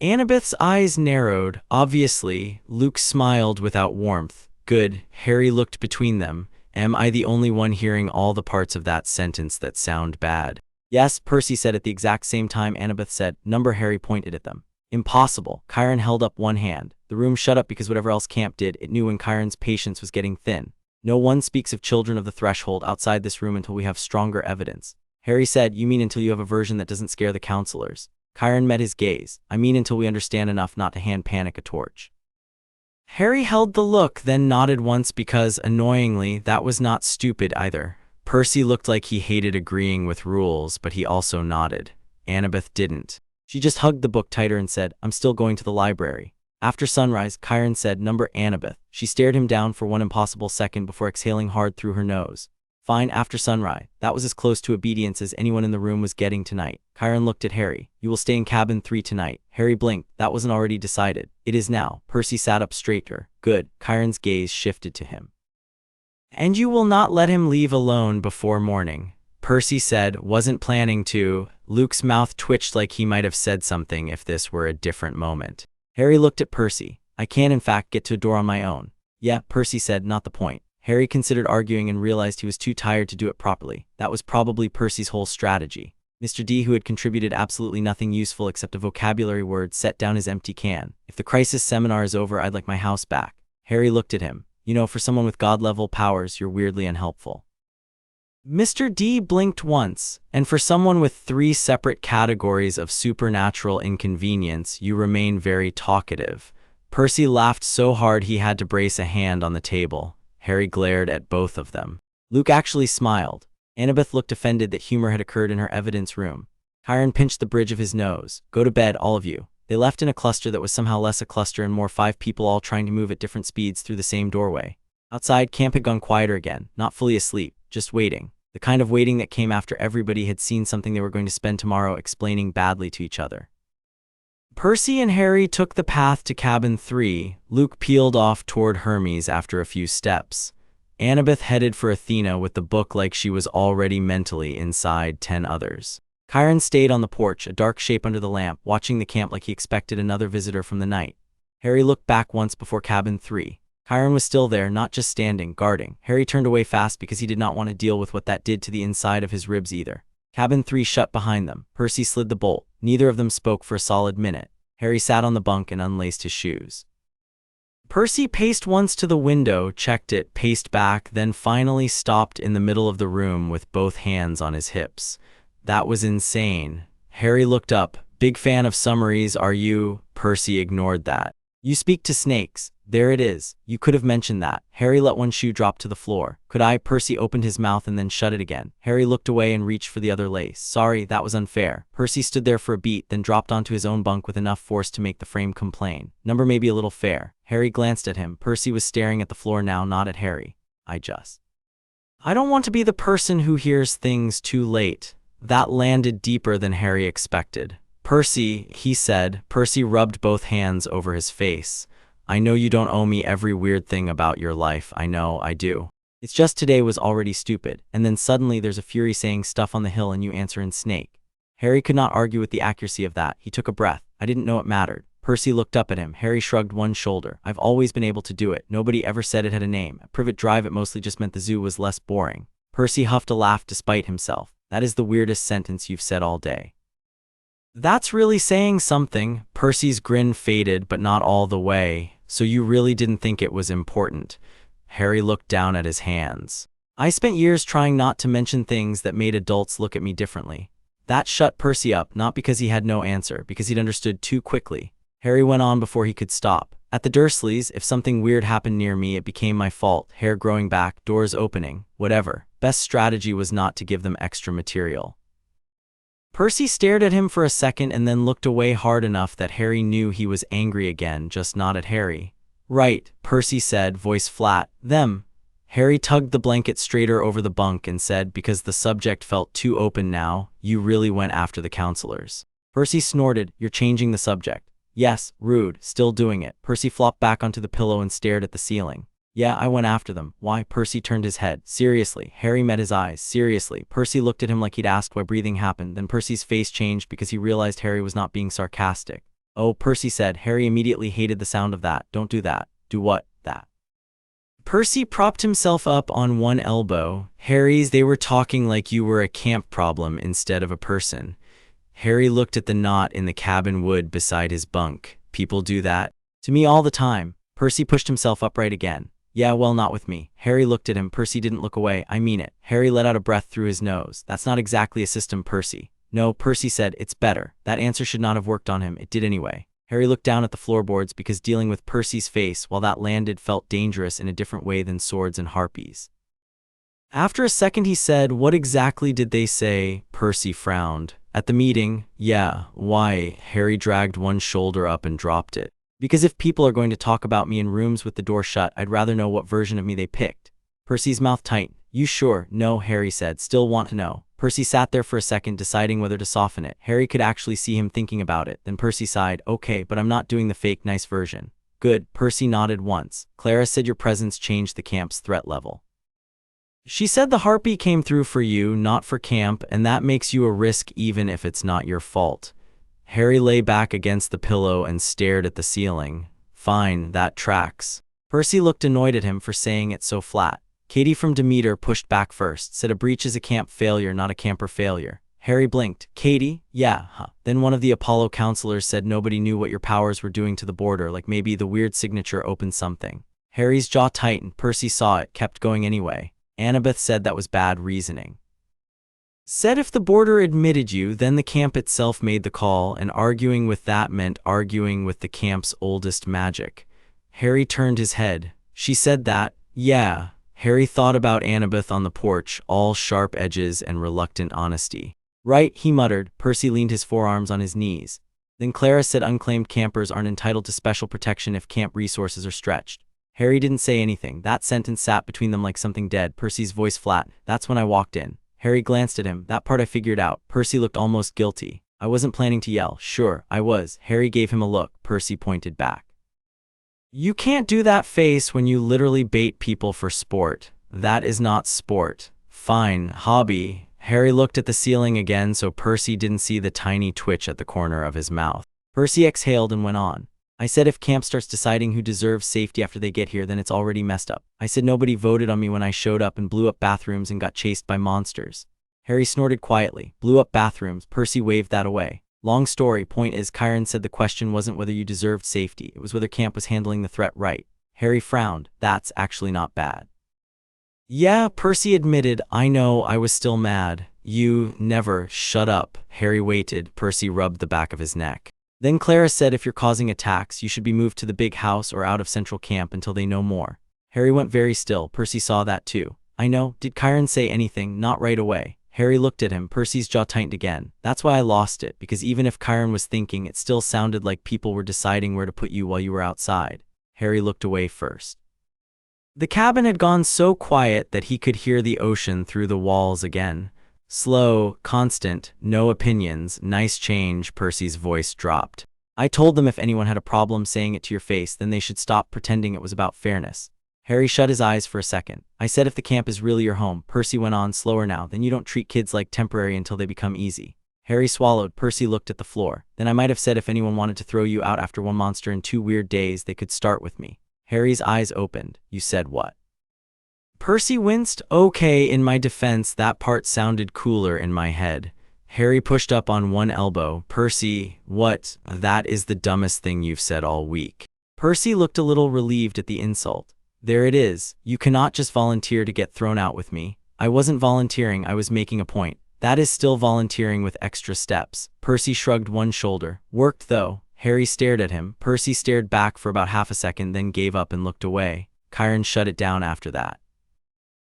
Annabeth's eyes narrowed. Obviously, Luke smiled without warmth. Good. Harry looked between them. Am I the only one hearing all the parts of that sentence that sound bad? Yes, Percy said at the exact same time Annabeth said. Number. Harry pointed at them. Impossible. Chiron held up one hand. The room shut up because whatever else camp did, it knew when Chiron's patience was getting thin. No one speaks of children of the threshold outside this room until we have stronger evidence. Harry said, you mean until you have a version that doesn't scare the counselors? Chiron met his gaze. I mean until we understand enough not to hand Panic a torch. Harry held the look, then nodded once because, annoyingly, that was not stupid either. Percy looked like he hated agreeing with rules, but he also nodded. Annabeth didn't. She just hugged the book tighter and said, I'm still going to the library. After sunrise, Chiron said, Number. Annabeth. She stared him down for one impossible second before exhaling hard through her nose. Fine, after sunrise. That was as close to obedience as anyone in the room was getting tonight. Chiron looked at Harry. You will stay in cabin 3 tonight. Harry blinked. That wasn't already decided. It is now. Percy sat up straighter. Good. Chiron's gaze shifted to him. And you will not let him leave alone before morning. Percy said, wasn't planning to. Luke's mouth twitched like he might have said something if this were a different moment. Harry looked at Percy. I can in fact get to a door on my own. Yeah, Percy said, not the point. Harry considered arguing and realized he was too tired to do it properly. That was probably Percy's whole strategy. Mr. D, who had contributed absolutely nothing useful except a vocabulary word, set down his empty can. If the crisis seminar is over, I'd like my house back. Harry looked at him. You know, for someone with god-level powers, you're weirdly unhelpful. Mr. D blinked once, and for someone with 3 separate categories of supernatural inconvenience, you remain very talkative. Percy laughed so hard he had to brace a hand on the table. Harry glared at both of them. Luke actually smiled. Annabeth looked offended that humor had occurred in her evidence room. Chiron pinched the bridge of his nose. Go to bed, all of you. They left in a cluster that was somehow less a cluster and more 5 people all trying to move at different speeds through the same doorway. Outside, camp had gone quieter again, not fully asleep, just waiting. The kind of waiting that came after everybody had seen something they were going to spend tomorrow explaining badly to each other. Percy and Harry took the path to cabin 3. Luke peeled off toward Hermes after a few steps. Annabeth headed for Athena with the book like she was already mentally inside 10 others. Chiron stayed on the porch, a dark shape under the lamp, watching the camp like he expected another visitor from the night. Harry looked back once before cabin 3. Chiron was still there, not just standing, guarding. Harry turned away fast because he did not want to deal with what that did to the inside of his ribs either. Cabin 3 shut behind them. Percy slid the bolt. Neither of them spoke for a solid minute. Harry sat on the bunk and unlaced his shoes. Percy paced once to the window, checked it, paced back, then finally stopped in the middle of the room with both hands on his hips. That was insane. Harry looked up. Big fan of summaries, are you? Percy ignored that. You speak to snakes. There it is. You could have mentioned that. Harry let one shoe drop to the floor. Could I? Percy opened his mouth and then shut it again. Harry looked away and reached for the other lace. Sorry, that was unfair. Percy stood there for a beat, then dropped onto his own bunk with enough force to make the frame complain. Number may be a little fair. Harry glanced at him. Percy was staring at the floor now, not at Harry. I don't want to be the person who hears things too late. That landed deeper than Harry expected. Percy, he said. Percy rubbed both hands over his face. I know you don't owe me every weird thing about your life. I know, I do. It's just today was already stupid, and then suddenly there's a fury saying stuff on the hill and you answer in snake. Harry could not argue with the accuracy of that. He took a breath. I didn't know it mattered. Percy looked up at him. Harry shrugged one shoulder. I've always been able to do it. Nobody ever said it had a name. At Privet Drive it mostly just meant the zoo was less boring. Percy huffed a laugh despite himself. That is the weirdest sentence you've said all day. That's really saying something. Percy's grin faded, but not all the way. So you really didn't think it was important? Harry looked down at his hands. I spent years trying not to mention things that made adults look at me differently. That shut Percy up, not because he had no answer, because he'd understood too quickly. Harry went on before he could stop. At the Dursleys, if something weird happened near me, it became my fault. Hair growing back, doors opening, whatever. Best strategy was not to give them extra material. Percy stared at him for a second and then looked away hard enough that Harry knew he was angry again, just not at Harry. Right, Percy said, voice flat. Them. Harry tugged the blanket straighter over the bunk and said, because the subject felt too open now, you really went after the counselors. Percy snorted, you're changing the subject. Yes, rude, still doing it. Percy flopped back onto the pillow and stared at the ceiling. Yeah, I went after them. Why? Percy turned his head. Seriously. Harry met his eyes. Seriously. Percy looked at him like he'd asked why breathing happened. Then Percy's face changed because he realized Harry was not being sarcastic. Oh, Percy said. Harry immediately hated the sound of that. Don't do that. Do what? That. Percy propped himself up on one elbow. Harry's, they were talking like you were a camp problem instead of a person. Harry looked at the knot in the cabin wood beside his bunk. People do that? To me all the time. Percy pushed himself upright again. Yeah, well, not with me. Harry looked at him. Percy didn't look away. I mean it. Harry let out a breath through his nose. That's not exactly a system, Percy. No, Percy said, it's better. That answer should not have worked on him. It did anyway. Harry looked down at the floorboards because dealing with Percy's face while that landed felt dangerous in a different way than swords and harpies. After a second he said, what exactly did they say? Percy frowned. At the meeting? Yeah, why? Harry dragged one shoulder up and dropped it. Because if people are going to talk about me in rooms with the door shut, I'd rather know what version of me they picked. Percy's mouth tightened. You sure? No, Harry said. Still want to know. Percy sat there for a second, deciding whether to soften it. Harry could actually see him thinking about it. Then Percy sighed. Okay, but I'm not doing the fake nice version. Good. Percy nodded once. Clara said your presence changed the camp's threat level. She said the harpy came through for you, not for camp, and that makes you a risk even if it's not your fault. Harry lay back against the pillow and stared at the ceiling. Fine, that tracks. Percy looked annoyed at him for saying it so flat. Katie from Demeter pushed back first, said a breach is a camp failure, not a camper failure. Harry blinked. Katie? Yeah, huh. Then one of the Apollo counselors said nobody knew what your powers were doing to the border, like maybe the weird signature opened something. Harry's jaw tightened. Percy saw it, kept going anyway. Annabeth said that was bad reasoning. Said if the border admitted you, then the camp itself made the call, and arguing with that meant arguing with the camp's oldest magic. Harry turned his head. She said that? Yeah. Harry thought about Annabeth on the porch, all sharp edges and reluctant honesty. Right, he muttered. Percy leaned his forearms on his knees. Then Clara said unclaimed campers aren't entitled to special protection if camp resources are stretched. Harry didn't say anything. That sentence sat between them like something dead. Percy's voice flat. That's when I walked in. Harry glanced at him. That part I figured out. Percy looked almost guilty. I wasn't planning to yell. Sure, I was. Harry gave him a look. Percy pointed back. You can't do that face when you literally bait people for sport. That is not sport. Fine, hobby. Harry looked at the ceiling again so Percy didn't see the tiny twitch at the corner of his mouth. Percy exhaled and went on. I said if camp starts deciding who deserves safety after they get here, then it's already messed up. I said nobody voted on me when I showed up and blew up bathrooms and got chased by monsters. Harry snorted quietly. Blew up bathrooms. Percy waved that away. Long story. Point is, Chiron said the question wasn't whether you deserved safety. It was whether camp was handling the threat right. Harry frowned. That's actually not bad. Yeah, Percy admitted. I know, I was still mad. You never. Shut up. Harry waited. Percy rubbed the back of his neck. Then Clara said if you're causing attacks, you should be moved to the big house or out of central camp until they know more. Harry went very still. Percy saw that too. I know. Did Chiron say anything? Not right away. Harry looked at him. Percy's jaw tightened again. That's why I lost it, because even if Chiron was thinking, it still sounded like people were deciding where to put you while you were outside. Harry looked away first. The cabin had gone so quiet that he could hear the ocean through the walls again. Slow, constant, no opinions, nice change. Percy's voice dropped. I told them if anyone had a problem saying it to your face, then they should stop pretending it was about fairness. Harry shut his eyes for a second. I said if the camp is really your home, Percy went on, slower now, then you don't treat kids like temporary until they become easy. Harry swallowed. Percy looked at the floor. Then I might have said if anyone wanted to throw you out after one monster in 2 weird days, they could start with me. Harry's eyes opened. You said what? Percy winced. Okay, in my defense, that part sounded cooler in my head. Harry pushed up on one elbow. Percy, what? That is the dumbest thing you've said all week. Percy looked a little relieved at the insult. There it is. You cannot just volunteer to get thrown out with me. I wasn't volunteering, I was making a point. That is still volunteering with extra steps. Percy shrugged one shoulder. Worked though. Harry stared at him. Percy stared back for about half a second, then gave up and looked away. Chiron shut it down after that.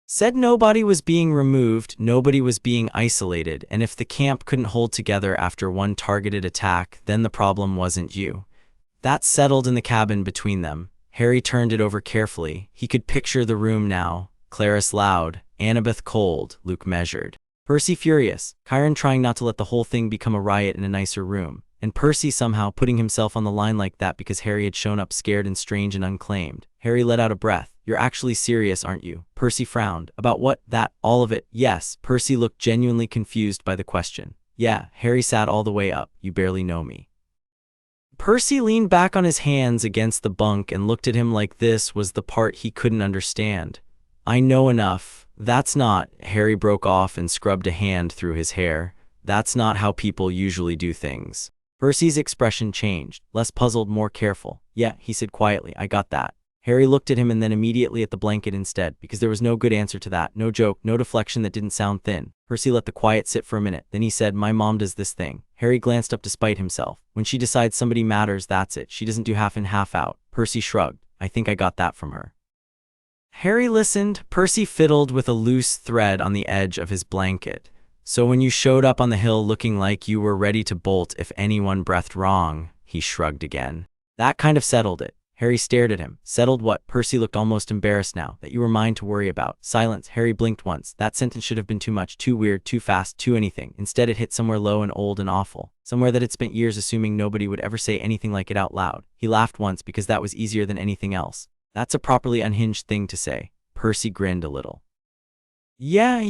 Said nobody was being removed, nobody was being isolated, and if the camp couldn't hold together after one targeted attack, then the problem wasn't you. That settled in the cabin between them. Harry turned it over carefully. He could picture the room now. Clarice loud, Annabeth cold, Luke measured. Percy furious, Chiron trying not to let the whole thing become a riot in a nicer room, and Percy somehow putting himself on the line like that because Harry had shown up scared and strange and unclaimed. Harry let out a breath. You're actually serious, aren't you? Percy frowned. About what? That? All of it? Yes. Percy looked genuinely confused by the question. Yeah. Harry sat all the way up. You barely know me. Percy leaned back on his hands against the bunk and looked at him like this was the part he couldn't understand. I know enough. That's not. Harry broke off and scrubbed a hand through his hair. That's not how people usually do things. Percy's expression changed, less puzzled, more careful. Yeah, he said quietly, I got that. Harry looked at him and then immediately at the blanket instead, because there was no good answer to that, no joke, no deflection that didn't sound thin. Percy let the quiet sit for a minute, then he said, my mom does this thing. Harry glanced up despite himself. When she decides somebody matters, that's it. She doesn't do half in, half out. Percy shrugged. I think I got that from her. Harry listened. Percy fiddled with a loose thread on the edge of his blanket. So when you showed up on the hill looking like you were ready to bolt if anyone breathed wrong, he shrugged again. That kind of settled it. Harry stared at him. Settled what? Percy looked almost embarrassed now. That you were mine to worry about. Silence. Harry blinked once. That sentence should have been too much, too weird, too fast, too anything. Instead it hit somewhere low and old and awful. Somewhere that had spent years assuming nobody would ever say anything like it out loud. He laughed once because that was easier than anything else. That's a properly unhinged thing to say. Percy grinned a little. Yeah,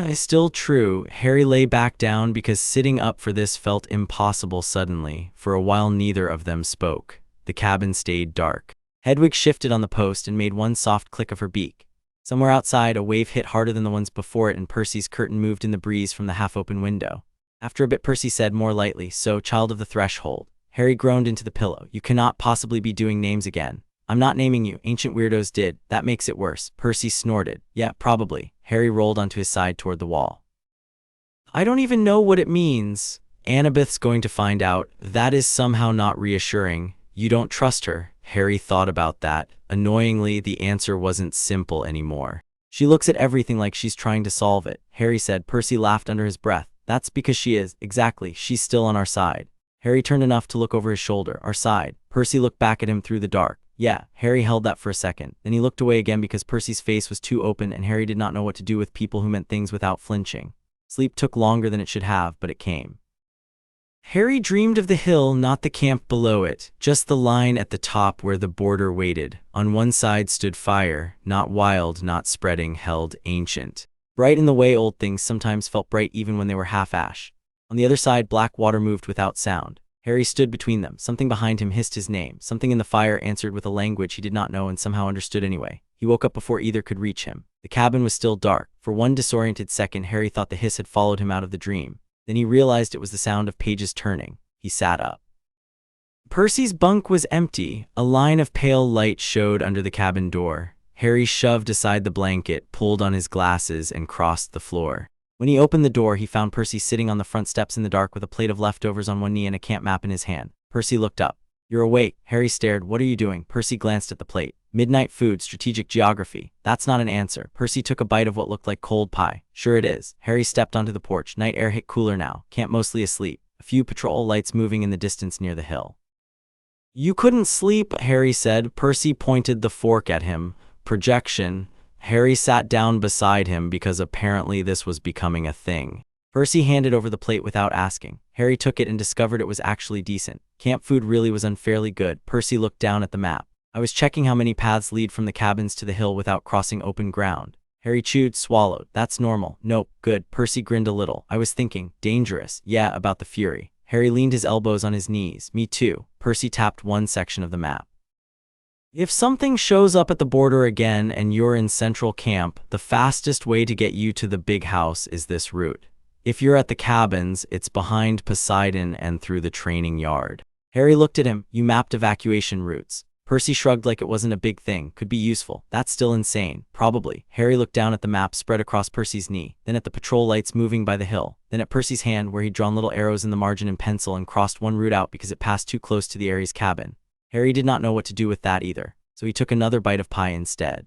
it's still true. Harry lay back down because sitting up for this felt impossible suddenly. For a while neither of them spoke. The cabin stayed dark. Hedwig shifted on the post and made one soft click of her beak. Somewhere outside, a wave hit harder than the ones before it and Percy's curtain moved in the breeze from the half-open window. After a bit Percy said more lightly, so, child of the threshold. Harry groaned into the pillow. You cannot possibly be doing names again. I'm not naming you. Ancient weirdos did. That makes it worse. Percy snorted. Yeah, probably. Harry rolled onto his side toward the wall. I don't even know what it means. Annabeth's going to find out. That is somehow not reassuring. You don't trust her. Harry thought about that. Annoyingly, the answer wasn't simple anymore. She looks at everything like she's trying to solve it. Harry said. Percy laughed under his breath. That's because she is. Exactly. She's still on our side. Harry turned enough to look over his shoulder. Our side. Percy looked back at him through the dark. Yeah. Harry held that for a second. Then he looked away again because Percy's face was too open and Harry did not know what to do with people who meant things without flinching. Sleep took longer than it should have, but it came. Harry dreamed of the hill, not the camp below it, just the line at the top where the border waited. On one side stood fire, not wild, not spreading, held ancient. Bright in the way old things sometimes felt bright even when they were half ash. On the other side, black water moved without sound. Harry stood between them. Something behind him hissed his name. Something in the fire answered with a language he did not know and somehow understood anyway. He woke up before either could reach him. The cabin was still dark. For one disoriented second, Harry thought the hiss had followed him out of the dream. Then he realized it was the sound of pages turning. He sat up. Percy's bunk was empty. A line of pale light showed under the cabin door. Harry shoved aside the blanket, pulled on his glasses, and crossed the floor. When he opened the door, he found Percy sitting on the front steps in the dark with a plate of leftovers on one knee and a camp map in his hand. Percy looked up. You're awake. Harry stared. What are you doing? Percy glanced at the plate. Midnight food, strategic geography. That's not an answer. Percy took a bite of what looked like cold pie. Sure it is. Harry stepped onto the porch. Night air hit cooler now. Camp mostly asleep. A few patrol lights moving in the distance near the hill. You couldn't sleep, Harry said. Percy pointed the fork at him. Projection. Harry sat down beside him because apparently this was becoming a thing. Percy handed over the plate without asking. Harry took it and discovered it was actually decent. Camp food really was unfairly good. Percy looked down at the map. I was checking how many paths lead from the cabins to the hill without crossing open ground. Harry chewed, swallowed. That's normal. Nope, good. Percy grinned a little. I was thinking, dangerous. Yeah, about the Fury. Harry leaned his elbows on his knees. Me too. Percy tapped one section of the map. If something shows up at the border again and you're in central camp, the fastest way to get you to the big house is this route. If you're at the cabins, it's behind Poseidon and through the training yard. Harry looked at him. You mapped evacuation routes. Percy shrugged like it wasn't a big thing. Could be useful. That's still insane. Probably. Harry looked down at the map spread across Percy's knee, then at the patrol lights moving by the hill, then at Percy's hand where he'd drawn little arrows in the margin in pencil and crossed one route out because it passed too close to the Aries cabin. Harry did not know what to do with that either, so he took another bite of pie instead.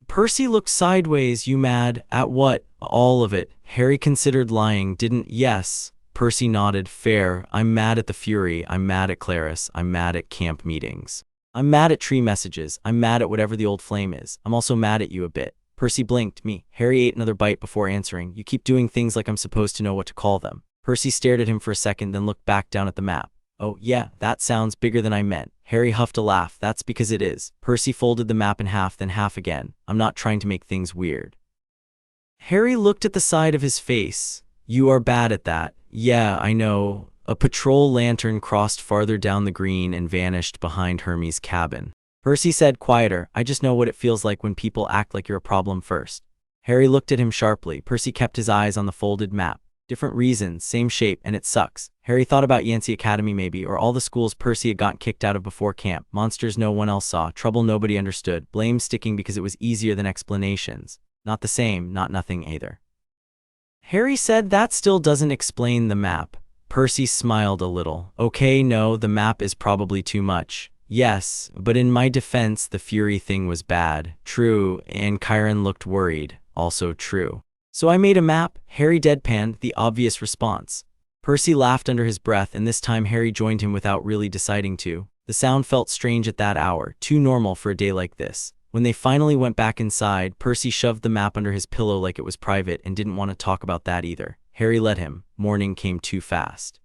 Percy looked sideways. You mad? At what? All of it. Harry considered lying. Didn't? Yes. Percy nodded. Fair. I'm mad at the Fury. I'm mad at Clarice. I'm mad at camp meetings. I'm mad at tree messages. I'm mad at whatever the old flame is. I'm also mad at you a bit. Percy blinked. Me. Harry ate another bite before answering. You keep doing things like I'm supposed to know what to call them. Percy stared at him for a second, then looked back down at the map. Oh, yeah, that sounds bigger than I meant. Harry huffed a laugh. That's because it is. Percy folded the map in half, then half again. I'm not trying to make things weird. Harry looked at the side of his face. You are bad at that. Yeah, I know. A patrol lantern crossed farther down the green and vanished behind Hermione's cabin. Percy said, quieter. I just know what it feels like when people act like you're a problem first. Harry looked at him sharply. Percy kept his eyes on the folded map. Different reasons, same shape, and it sucks. Harry thought about Yancey Academy maybe, or all the schools Percy had gotten kicked out of before camp. Monsters no one else saw, trouble nobody understood, blame sticking because it was easier than explanations. Not the same, not nothing either. Harry said that still doesn't explain the map. Percy smiled a little. Okay, no, the map is probably too much. Yes, but in my defense, the Fury thing was bad. True, and Chiron looked worried. Also true. So I made a map. Harry deadpanned, the obvious response. Percy laughed under his breath, and this time Harry joined him without really deciding to. The sound felt strange at that hour, too normal for a day like this. When they finally went back inside, Percy shoved the map under his pillow like it was private and didn't want to talk about that either. Harry let him. Morning came too fast.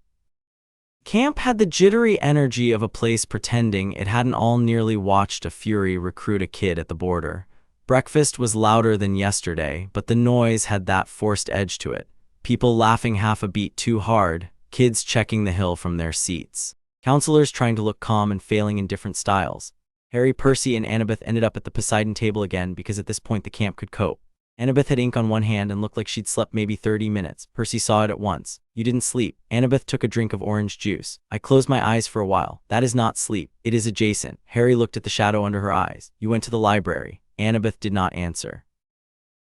Camp had the jittery energy of a place pretending it hadn't all nearly watched a Fury recruit a kid at the border. Breakfast was louder than yesterday, but the noise had that forced edge to it. People laughing half a beat too hard, kids checking the hill from their seats. Counselors trying to look calm and failing in different styles. Harry, Percy, and Annabeth ended up at the Poseidon table again because at this point the camp could cope. Annabeth had ink on one hand and looked like she'd slept maybe 30 minutes. Percy saw it at once. You didn't sleep. Annabeth took a drink of orange juice. I closed my eyes for a while. That is not sleep. It is adjacent. Harry looked at the shadow under her eyes. You went to the library. Annabeth did not answer.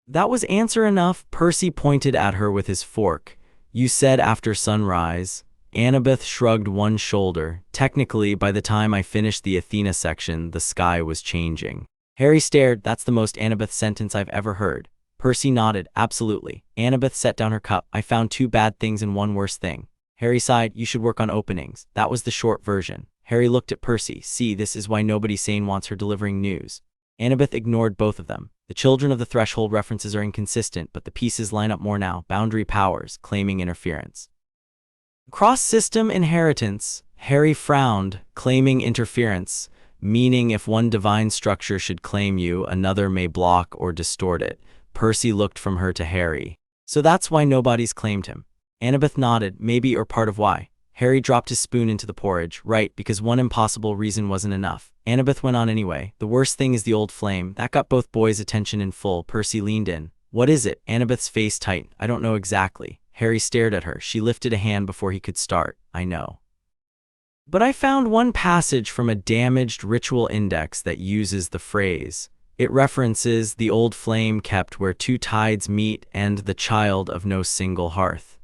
That was answer enough. Percy pointed at her with his fork. You said after sunrise. Annabeth shrugged one shoulder. Technically, by the time I finished the Athena section, the sky was changing. Harry stared. That's the most Annabeth sentence I've ever heard. Percy nodded. Absolutely. Annabeth set down her cup. I found 2 bad things and 1 worse thing. Harry sighed. You should work on openings. That was the short version. Harry looked at Percy. See, this is why nobody sane wants her delivering news. Annabeth ignored both of them. The Children of the Threshold references are inconsistent, but the pieces line up more now. Boundary powers, claiming interference. Cross-system inheritance. Harry frowned, claiming interference, meaning if one divine structure should claim you, another may block or distort it. Percy looked from her to Harry. So that's why nobody's claimed him. Annabeth nodded, maybe, or part of why. Harry dropped his spoon into the porridge. Right, because one impossible reason wasn't enough. Annabeth went on anyway. The worst thing is the old flame. That got both boys' attention in full. Percy leaned in. What is it? Annabeth's face tightened. I don't know exactly. Harry stared at her. She lifted a hand before he could start. I know. But I found one passage from a damaged ritual index that uses the phrase. It references the old flame kept where 2 tides meet and the child of no single hearth.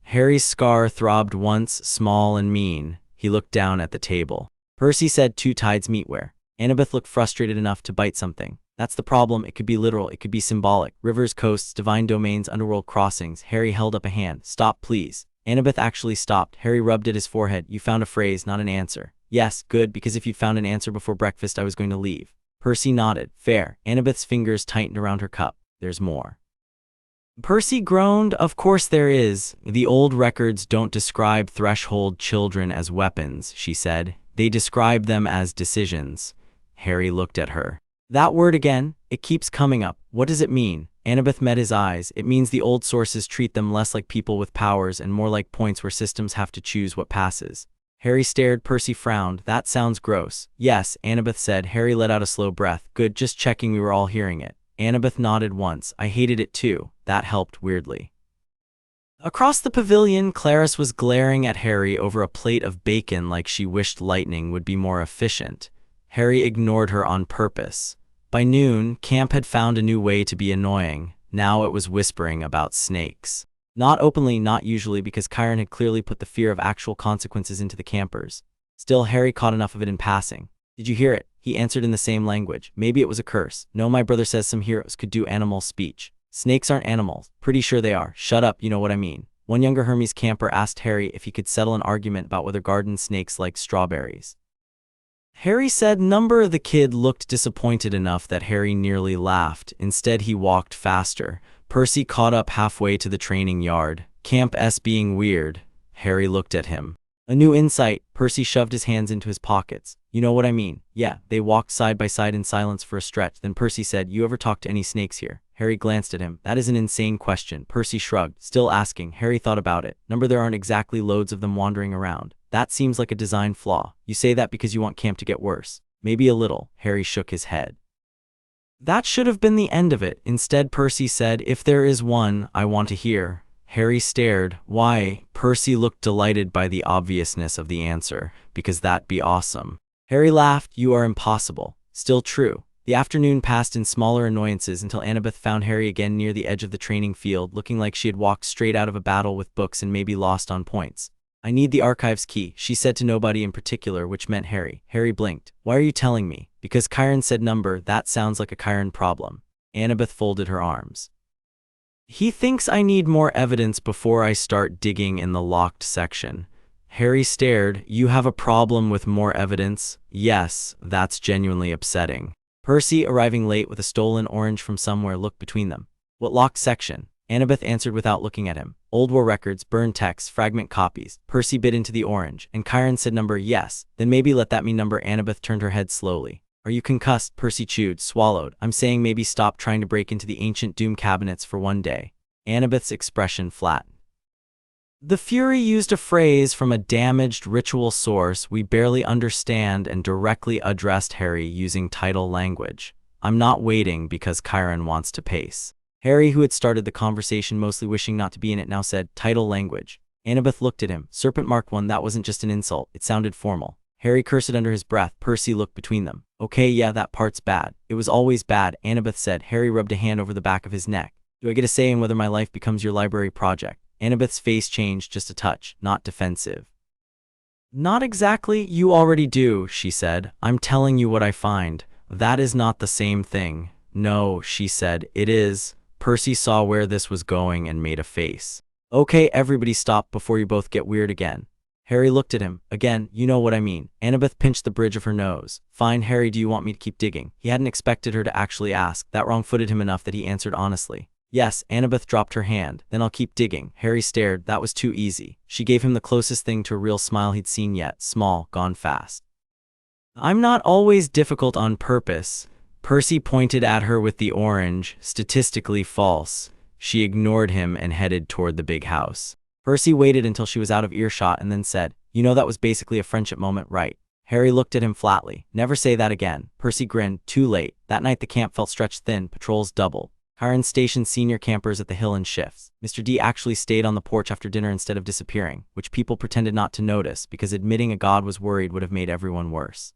Harry's scar throbbed once, small and mean. He looked down at the table. Percy said 2 tides meet where? Annabeth looked frustrated enough to bite something. That's the problem. It could be literal. It could be symbolic. Rivers, coasts, divine domains, underworld crossings. Harry held up a hand. Stop, please. Annabeth actually stopped. Harry rubbed at his forehead. You found a phrase, not an answer. Yes, good, because if you'd found an answer before breakfast, I was going to leave. Percy nodded. Fair. Annabeth's fingers tightened around her cup. There's more. Percy groaned. Of course there is. The old records don't describe threshold children as weapons, she said. They describe them as decisions. Harry looked at her. That word again? It keeps coming up. What does it mean? Annabeth met his eyes. It means the old sources treat them less like people with powers and more like points where systems have to choose what passes. Harry stared. Percy frowned. That sounds gross. Yes, Annabeth said. Harry let out a slow breath. Good, just checking we were all hearing it. Annabeth nodded once. I hated it too. That helped weirdly. Across the pavilion, Clarice was glaring at Harry over a plate of bacon like she wished lightning would be more efficient. Harry ignored her on purpose. By noon, camp had found a new way to be annoying. Now it was whispering about snakes. Not openly, not usually, because Chiron had clearly put the fear of actual consequences into the campers. Still, Harry caught enough of it in passing. Did you hear it? He answered in the same language. Maybe it was a curse. No, my brother says some heroes could do animal speech. Snakes aren't animals. Pretty sure they are. Shut up, you know what I mean. One younger Hermes camper asked Harry if he could settle an argument about whether garden snakes like strawberries. Harry said number. The kid looked disappointed enough that Harry nearly laughed. Instead, he walked faster. Percy caught up halfway to the training yard. Camp S being weird. Harry looked at him. A new insight. Percy shoved his hands into his pockets. You know what I mean? Yeah. They walked side by side in silence for a stretch. Then Percy said, you ever talk to any snakes here? Harry glanced at him. That is an insane question. Percy shrugged, still asking. Harry thought about it. Number, there aren't exactly loads of them wandering around. That seems like a design flaw. You say that because you want camp to get worse. Maybe a little. Harry shook his head. That should have been the end of it. Instead, Percy said, if there is one, I want to hear. Harry stared. Why? Percy looked delighted by the obviousness of the answer. Because that'd be awesome. Harry laughed. You are impossible. Still true. The afternoon passed in smaller annoyances until Annabeth found Harry again near the edge of the training field, looking like she had walked straight out of a battle with books and maybe lost on points. I need the archives key, she said to nobody in particular, which meant Harry. Harry blinked. Why are you telling me? Because Chiron said number. That sounds like a Chiron problem. Annabeth folded her arms. He thinks I need more evidence before I start digging in the locked section. Harry stared. You have a problem with more evidence? Yes, that's genuinely upsetting. Percy, arriving late with a stolen orange from somewhere, looked between them. What locked section? Annabeth answered without looking at him. Old war records, burned texts, fragment copies. Percy bit into the orange, and Chiron said number. Yes, then maybe let that mean number. Annabeth turned her head slowly. Are you concussed? Percy chewed, swallowed. I'm saying maybe stop trying to break into the ancient doom cabinets for one day. Annabeth's expression flattened. The Fury used a phrase from a damaged ritual source we barely understand and directly addressed Harry using title language. I'm not waiting because Chiron wants to pace. Harry, who had started the conversation mostly wishing not to be in it, now said, title language. Annabeth looked at him. Serpent mark one. That wasn't just an insult. It sounded formal. Harry cursed under his breath. Percy looked between them. Okay, yeah, that part's bad. It was always bad, Annabeth said. Harry rubbed a hand over the back of his neck. Do I get a say in whether my life becomes your library project? Annabeth's face changed just a touch, not defensive. Not exactly. You already do, she said. I'm telling you what I find. That is not the same thing. No, she said. It is. Percy saw where this was going and made a face. Okay, everybody stop before you both get weird again. Harry looked at him. Again, you know what I mean. Annabeth pinched the bridge of her nose. Fine, Harry, do you want me to keep digging? He hadn't expected her to actually ask. That wrong-footed him enough that he answered honestly. Yes, Annabeth dropped her hand. Then I'll keep digging. Harry stared. That was too easy. She gave him the closest thing to a real smile he'd seen yet. Small, gone fast. I'm not always difficult on purpose. Percy pointed at her with the orange. Statistically false. She ignored him and headed toward the big house. Percy waited until she was out of earshot and then said, you know that was basically a friendship moment, right? Harry looked at him flatly. Never say that again. Percy grinned. Too late. That night the camp felt stretched thin. Patrols doubled. Chiron stationed senior campers at the hill in shifts. Mr. D actually stayed on the porch after dinner instead of disappearing, which people pretended not to notice because admitting a god was worried would have made everyone worse.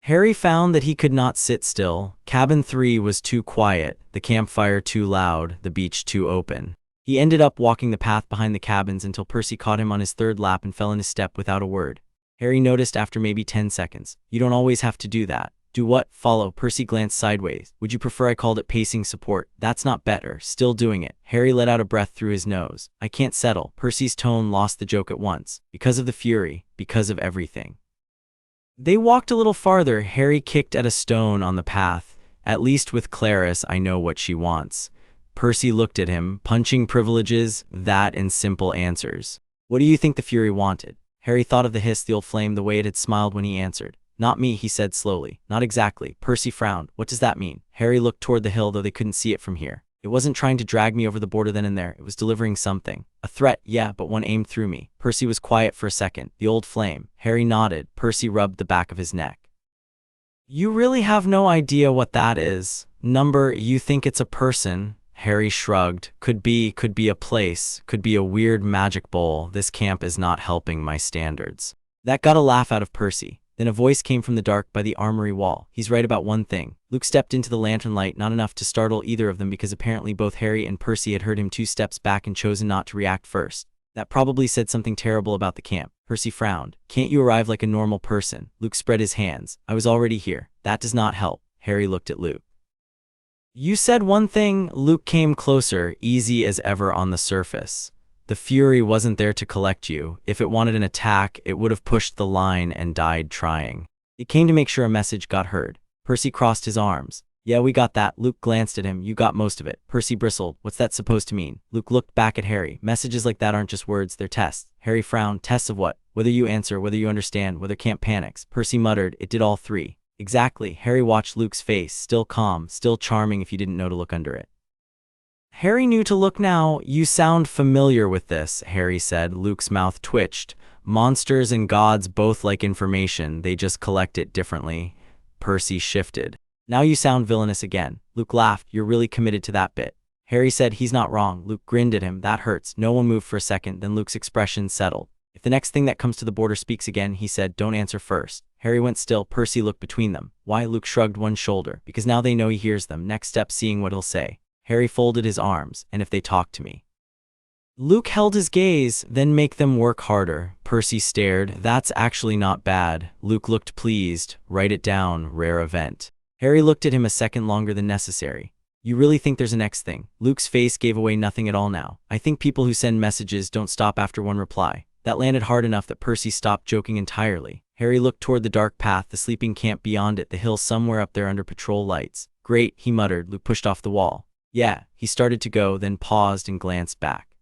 Harry found that he could not sit still. Cabin 3 was too quiet, the campfire too loud, the beach too open. He ended up walking the path behind the cabins until Percy caught him on his third lap and fell in his step without a word. Harry noticed after maybe 10 seconds. You don't always have to do that. Do what? Follow. Percy glanced sideways. Would you prefer I called it pacing support? That's not better. Still doing it. Harry let out a breath through his nose. I can't settle. Percy's tone lost the joke at once. Because of the Fury. Because of everything. They walked a little farther. Harry kicked at a stone on the path. At least with Clarice, I know what she wants. Percy looked at him. Punching privileges? That and simple answers. What do you think the Fury wanted? Harry thought of the hiss, the old flame, the way it had smiled when he answered. Not me, he said slowly. Not exactly. Percy frowned. What does that mean? Harry looked toward the hill, though they couldn't see it from here. It wasn't trying to drag me over the border then and there. It was delivering something. A threat, yeah, but one aimed through me. Percy was quiet for a second. The old flame. Harry nodded. Percy rubbed the back of his neck. You really have no idea what that is. Number, you think it's a person? Harry shrugged. Could be a place. Could be a weird magic bowl. This camp is not helping my standards. That got a laugh out of Percy. Then a voice came from the dark by the armory wall. He's right about one thing. Luke stepped into the lantern light, not enough to startle either of them because apparently both Harry and Percy had heard him 2 steps back and chosen not to react first. That probably said something terrible about the camp. Percy frowned. Can't you arrive like a normal person? Luke spread his hands. I was already here. That does not help. Harry looked at Luke. You said one thing. Luke came closer, easy as ever on the surface. The Fury wasn't there to collect you. If it wanted an attack, it would have pushed the line and died trying. It came to make sure a message got heard. Percy crossed his arms. Yeah, we got that. Luke glanced at him. You got most of it. Percy bristled. What's that supposed to mean? Luke looked back at Harry. Messages like that aren't just words, they're tests. Harry frowned. Tests of what? Whether you answer, whether you understand, whether camp panics. Percy muttered. It did all 3. Exactly. Harry watched Luke's face, still calm, still charming if you didn't know to look under it. Harry knew to look now. You sound familiar with this, Harry said. Luke's mouth twitched. Monsters and gods both like information, they just collect it differently. Percy shifted. Now you sound villainous again. Luke laughed. You're really committed to that bit. Harry said he's not wrong. Luke grinned at him. That hurts. No one moved for a second, then Luke's expression settled. If the next thing that comes to the border speaks again, he said, don't answer first. Harry went still. Percy looked between them. Why? Luke shrugged one shoulder. Because now they know he hears them. Next step, seeing what he'll say. Harry folded his arms. And if they talk to me? Luke held his gaze. Then make them work harder. Percy stared. That's actually not bad. Luke looked pleased. Write it down. Rare event. Harry looked at him a second longer than necessary. You really think there's a next thing? Luke's face gave away nothing at all now. I think people who send messages don't stop after one reply. That landed hard enough that Percy stopped joking entirely. Harry looked toward the dark path, the sleeping camp beyond it, the hill somewhere up there under patrol lights. Great, he muttered. Luke pushed off the wall. Yeah, he started to go, then paused and glanced back.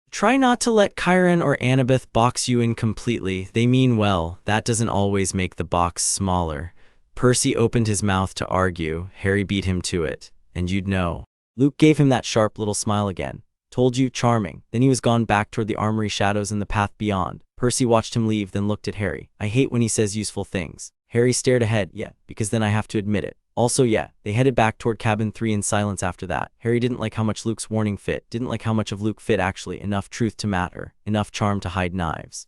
Try not to let Chiron or Annabeth box you in completely. They mean well. That doesn't always make the box smaller. Percy opened his mouth to argue. Harry beat him to it. And you'd know. Luke gave him that sharp little smile again. Told you, charming. Then he was gone back toward the armory shadows and the path beyond. Percy watched him leave, then looked at Harry. I hate when he says useful things. Harry stared ahead. Yeah, because then I have to admit it. Also, yeah, they headed back toward cabin 3 in silence after that. Harry didn't like how much Luke's warning fit, didn't like how much of Luke fit actually. Enough truth to matter, enough charm to hide knives.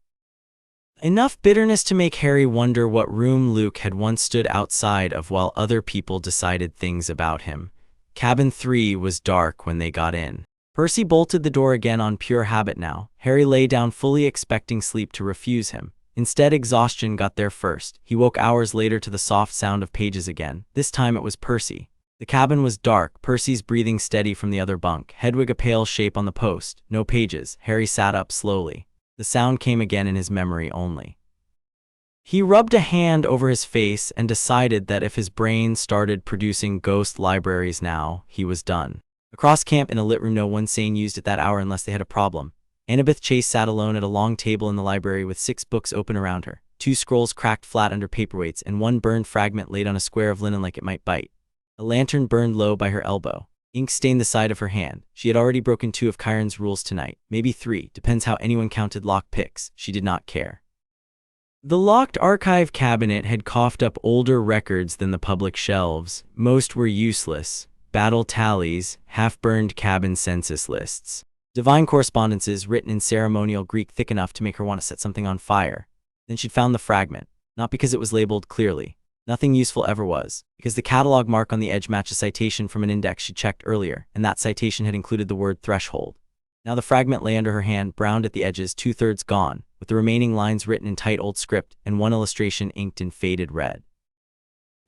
Enough bitterness to make Harry wonder what room Luke had once stood outside of while other people decided things about him. Cabin 3 was dark when they got in. Percy bolted the door again on pure habit now. Harry lay down fully expecting sleep to refuse him. Instead, exhaustion got there first. He woke hours later to the soft sound of pages again. This time it was Percy. The cabin was dark, Percy's breathing steady from the other bunk, Hedwig a pale shape on the post. No pages. Harry sat up slowly. The sound came again in his memory only. He rubbed a hand over his face and decided that if his brain started producing ghost libraries now, he was done. Across camp in a lit room no one sane used at that hour unless they had a problem. Annabeth Chase sat alone at a long table in the library with 6 books open around her, 2 scrolls cracked flat under paperweights and 1 burned fragment laid on a square of linen like it might bite. A lantern burned low by her elbow. Ink stained the side of her hand. She had already broken 2 of Chiron's rules tonight, maybe 3, depends how anyone counted lock picks. She did not care. The locked archive cabinet had coughed up older records than the public shelves. Most were useless. Battle tallies, half-burned cabin census lists. Divine correspondences written in ceremonial Greek thick enough to make her want to set something on fire. Then she'd found the fragment. Not because it was labeled clearly. Nothing useful ever was. Because the catalog mark on the edge matched a citation from an index she checked earlier, and that citation had included the word threshold. Now the fragment lay under her hand, browned at the edges, 2/3 gone, with the remaining lines written in tight old script and 1 illustration inked in faded red.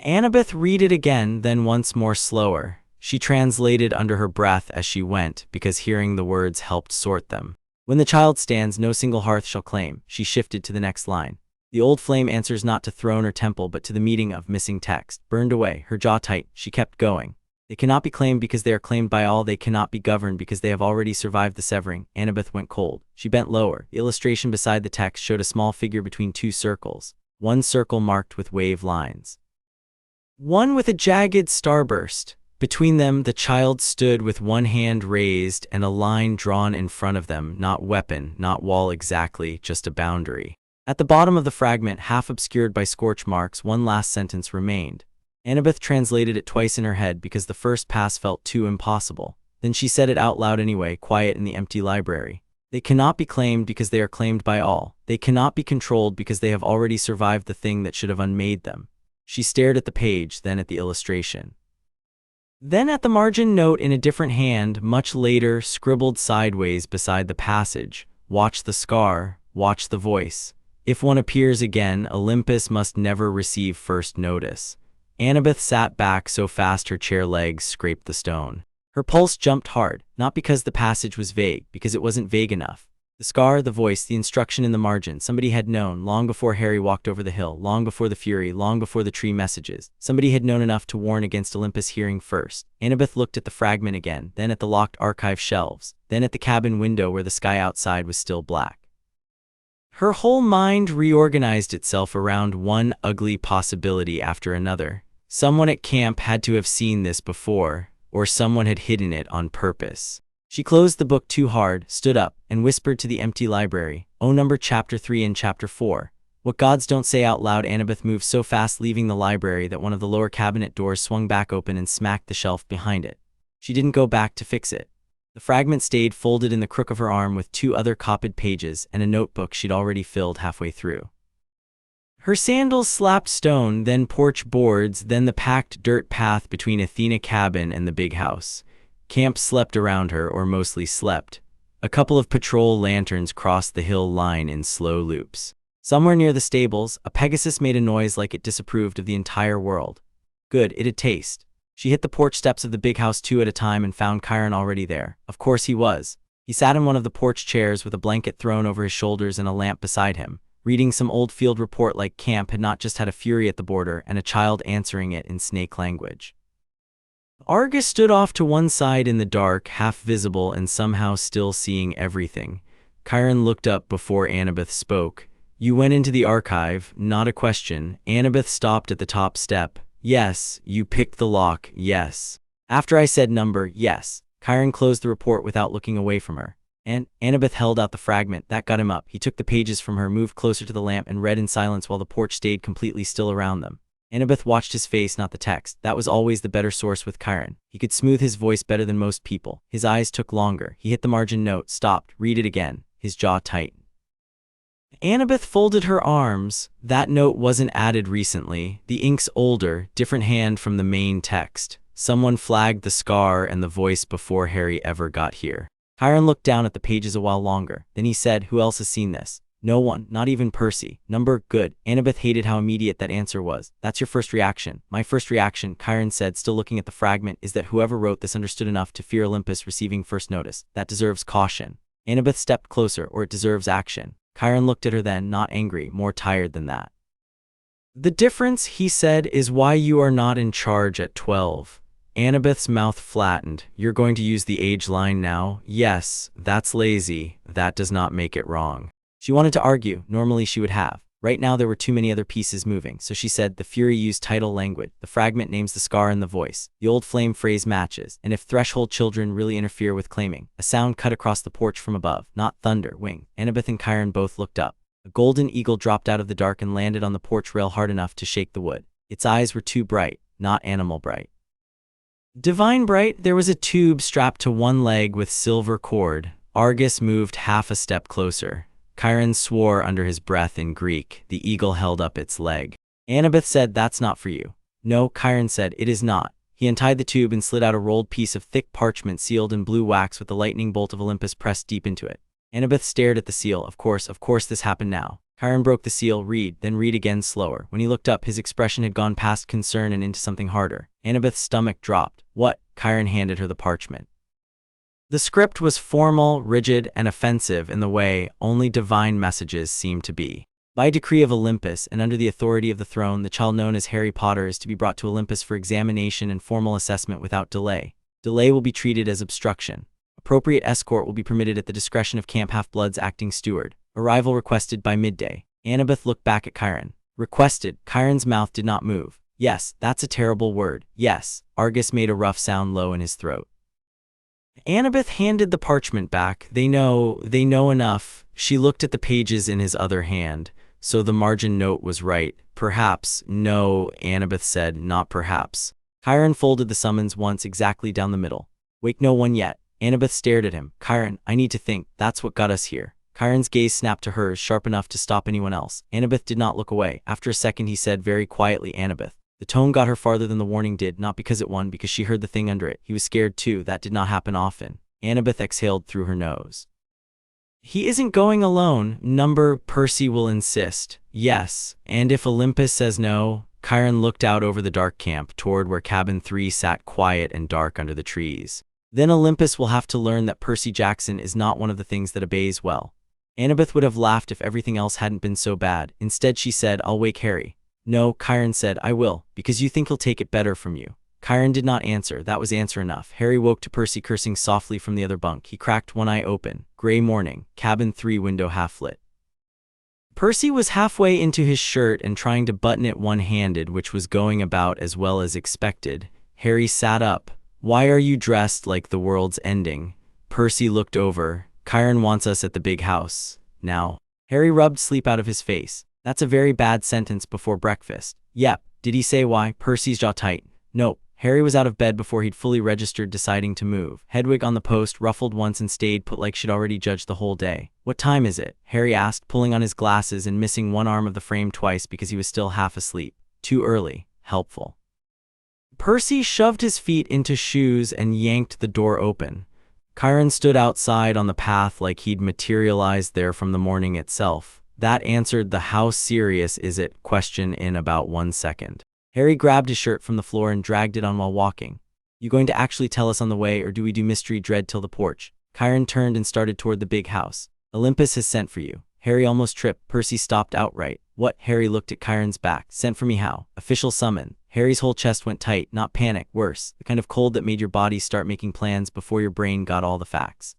Annabeth read it again, then once more slower. She translated under her breath as she went, because hearing the words helped sort them. When the child stands, no single hearth shall claim. She shifted to the next line. The old flame answers not to throne or temple, but to the meeting of missing text. Burned away, her jaw tight, she kept going. They cannot be claimed because they are claimed by all. They cannot be governed because they have already survived the severing. Annabeth went cold. She bent lower. The illustration beside the text showed a small figure between 2 circles. 1 circle marked with wave lines. 1 with a jagged starburst. Between them, the child stood with 1 hand raised and a line drawn in front of them, not weapon, not wall exactly, just a boundary. At the bottom of the fragment, half obscured by scorch marks, 1 last sentence remained. Annabeth translated it twice in her head because the first pass felt too impossible. Then she said it out loud anyway, quiet in the empty library. They cannot be claimed because they are claimed by all. They cannot be controlled because they have already survived the thing that should have unmade them. She stared at the page, then at the illustration. Then at the margin note in a different hand, much later, scribbled sideways beside the passage. Watch the scar, watch the voice. If one appears again, Olympus must never receive first notice. Annabeth sat back so fast her chair legs scraped the stone. Her pulse jumped hard, not because the passage was vague, because it wasn't vague enough. The scar, the voice, the instruction in the margin, somebody had known, long before Harry walked over the hill, long before the fury, long before the tree messages. Somebody had known enough to warn against Olympus hearing first. Annabeth looked at the fragment again, then at the locked archive shelves, then at the cabin window where the sky outside was still black. Her whole mind reorganized itself around one ugly possibility after another. Someone at camp had to have seen this before, or someone had hidden it on purpose. She closed the book too hard, stood up, and whispered to the empty library, "Oh, number chapter 3 and chapter 4. What gods don't say out loud." Annabeth moved so fast leaving the library that one of the lower cabinet doors swung back open and smacked the shelf behind it. She didn't go back to fix it. The fragment stayed folded in the crook of her arm with 2 other copied pages and a notebook she'd already filled halfway through. Her sandals slapped stone, then porch boards, then the packed dirt path between Athena cabin and the big house. Camp slept around her, or mostly slept. A couple of patrol lanterns crossed the hill line in slow loops. Somewhere near the stables, a Pegasus made a noise like it disapproved of the entire world. Good, it'd taste. She hit the porch steps of the big house 2 at a time and found Chiron already there. Of course he was. He sat in one of the porch chairs with a blanket thrown over his shoulders and a lamp beside him, reading some old field report like camp had not just had a fury at the border and a child answering it in snake language. Argus stood off to one side in the dark, half visible and somehow still seeing everything. Chiron looked up before Annabeth spoke. "You went into the archive, not a question." Annabeth stopped at the top step. "Yes, you picked the lock, yes." After I said number, yes. Chiron closed the report without looking away from her. And Annabeth held out the fragment. That got him up. He took the pages from her, moved closer to the lamp, and read in silence while the porch stayed completely still around them. Annabeth watched his face, not the text. That was always the better source with Chiron. He could smooth his voice better than most people. His eyes took longer. He hit the margin note, stopped, read it again. His jaw tightened. Annabeth folded her arms. That note wasn't added recently. The ink's older, different hand from the main text. Someone flagged the scar and the voice before Harry ever got here. Chiron looked down at the pages a while longer. Then he said, "Who else has seen this?" "No one, not even Percy." "Number, good." Annabeth hated how immediate that answer was. "That's your first reaction." "My first reaction," Chiron said, still looking at the fragment, "is that whoever wrote this understood enough to fear Olympus receiving first notice. That deserves caution." Annabeth stepped closer, "Or it deserves action." Chiron looked at her then, not angry, more tired than that. "The difference," he said, "is why you are not in charge at 12. Annabeth's mouth flattened. "You're going to use the age line now?" "Yes, that's lazy. That does not make it wrong." She wanted to argue. Normally she would have. Right now there were too many other pieces moving, so she said, "The Fury used title language. The fragment names the scar and the voice. The old flame phrase matches. And if threshold children really interfere with claiming." A sound cut across the porch from above. Not thunder, wing. Annabeth and Chiron both looked up. A golden eagle dropped out of the dark and landed on the porch rail hard enough to shake the wood. Its eyes were too bright, not animal bright. Divine bright. There was a tube strapped to one leg with silver cord. Argus moved half a step closer. Chiron swore under his breath in Greek. The eagle held up its leg. Annabeth said, "That's not for you." "No," Chiron said, "it is not." He untied the tube and slid out a rolled piece of thick parchment sealed in blue wax with the lightning bolt of Olympus pressed deep into it. Annabeth stared at the seal. Of course this happened now. Chiron broke the seal. "Read," then read again slower. When he looked up, his expression had gone past concern and into something harder. Annabeth's stomach dropped. "What?" Chiron handed her the parchment. The script was formal, rigid, and offensive in the way only divine messages seem to be. By decree of Olympus and under the authority of the throne, the child known as Harry Potter is to be brought to Olympus for examination and formal assessment without delay. Delay will be treated as obstruction. Appropriate escort will be permitted at the discretion of Camp Half-Blood's acting steward. Arrival requested by midday. Annabeth looked back at Chiron. Requested. Chiron's mouth did not move. "Yes, that's a terrible word. Yes." Argus made a rough sound low in his throat. Annabeth handed the parchment back. They know enough." She looked at the pages in his other hand. "So the margin note was right. Perhaps." "No," Annabeth said, "not perhaps." Chiron folded the summons once exactly down the middle. "Wake no one yet." Annabeth stared at him. Chiron, I need to think. That's what got us here. Chiron's gaze snapped to hers, sharp enough to stop anyone else. Annabeth did not look away. After a second he said very quietly, Annabeth. The tone got her farther than the warning did, not because it won, because she heard the thing under it. He was scared too. That did not happen often. Annabeth exhaled through her nose. He isn't going alone. Number Percy will insist. Yes. And if Olympus says no? Chiron looked out over the dark camp, toward where cabin 3 sat quiet and dark under the trees. Then Olympus will have to learn that Percy Jackson is not one of the things that obeys well. Annabeth would have laughed if everything else hadn't been so bad. Instead she said, I'll wake Harry. No, Chiron said, I will, because you think he'll take it better from you. Chiron did not answer. That was answer enough. Harry woke to Percy cursing softly from the other bunk. He cracked one eye open. Gray morning. Cabin 3 window half lit. Percy was halfway into his shirt and trying to button it one-handed, which was going about as well as expected. Harry sat up. Why are you dressed like the world's ending? Percy looked over. Chiron wants us at the big house. Now. Harry rubbed sleep out of his face. That's a very bad sentence before breakfast. Yep. Did he say why? Percy's jaw tightened. Nope. Harry was out of bed before he'd fully registered deciding to move. Hedwig on the post ruffled once and stayed put like she'd already judged the whole day. What time is it? Harry asked, pulling on his glasses and missing one arm of the frame twice because he was still half asleep. Too early. Helpful. Percy shoved his feet into shoes and yanked the door open. Chiron stood outside on the path like he'd materialized there from the morning itself. That answered the "how serious is it?" question in about 1 second. Harry grabbed his shirt from the floor and dragged it on while walking. You going to actually tell us on the way, or do we do mystery dread till the porch? Chiron turned and started toward the big house. Olympus has sent for you. Harry almost tripped. Percy stopped outright. What? Harry looked at Chiron's back. Sent for me how? Official summon. Harry's whole chest went tight. Not panic, worse. The kind of cold that made your body start making plans before your brain got all the facts.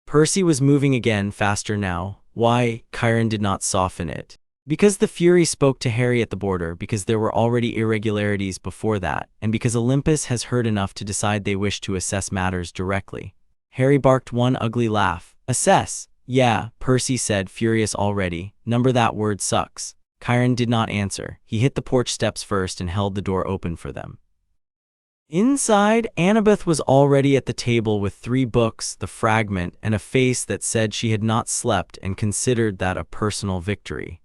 Percy was moving again, faster now. Why? Chiron did not soften it. Because the Fury spoke to Harry at the border, because there were already irregularities before that, and because Olympus has heard enough to decide they wish to assess matters directly. Harry barked one ugly laugh. Assess? Yeah, Percy said, furious already. Number that word sucks. Chiron did not answer. He hit the porch steps first and held the door open for them. Inside, Annabeth was already at the table with 3 books, the fragment, and a face that said she had not slept and considered that a personal victory.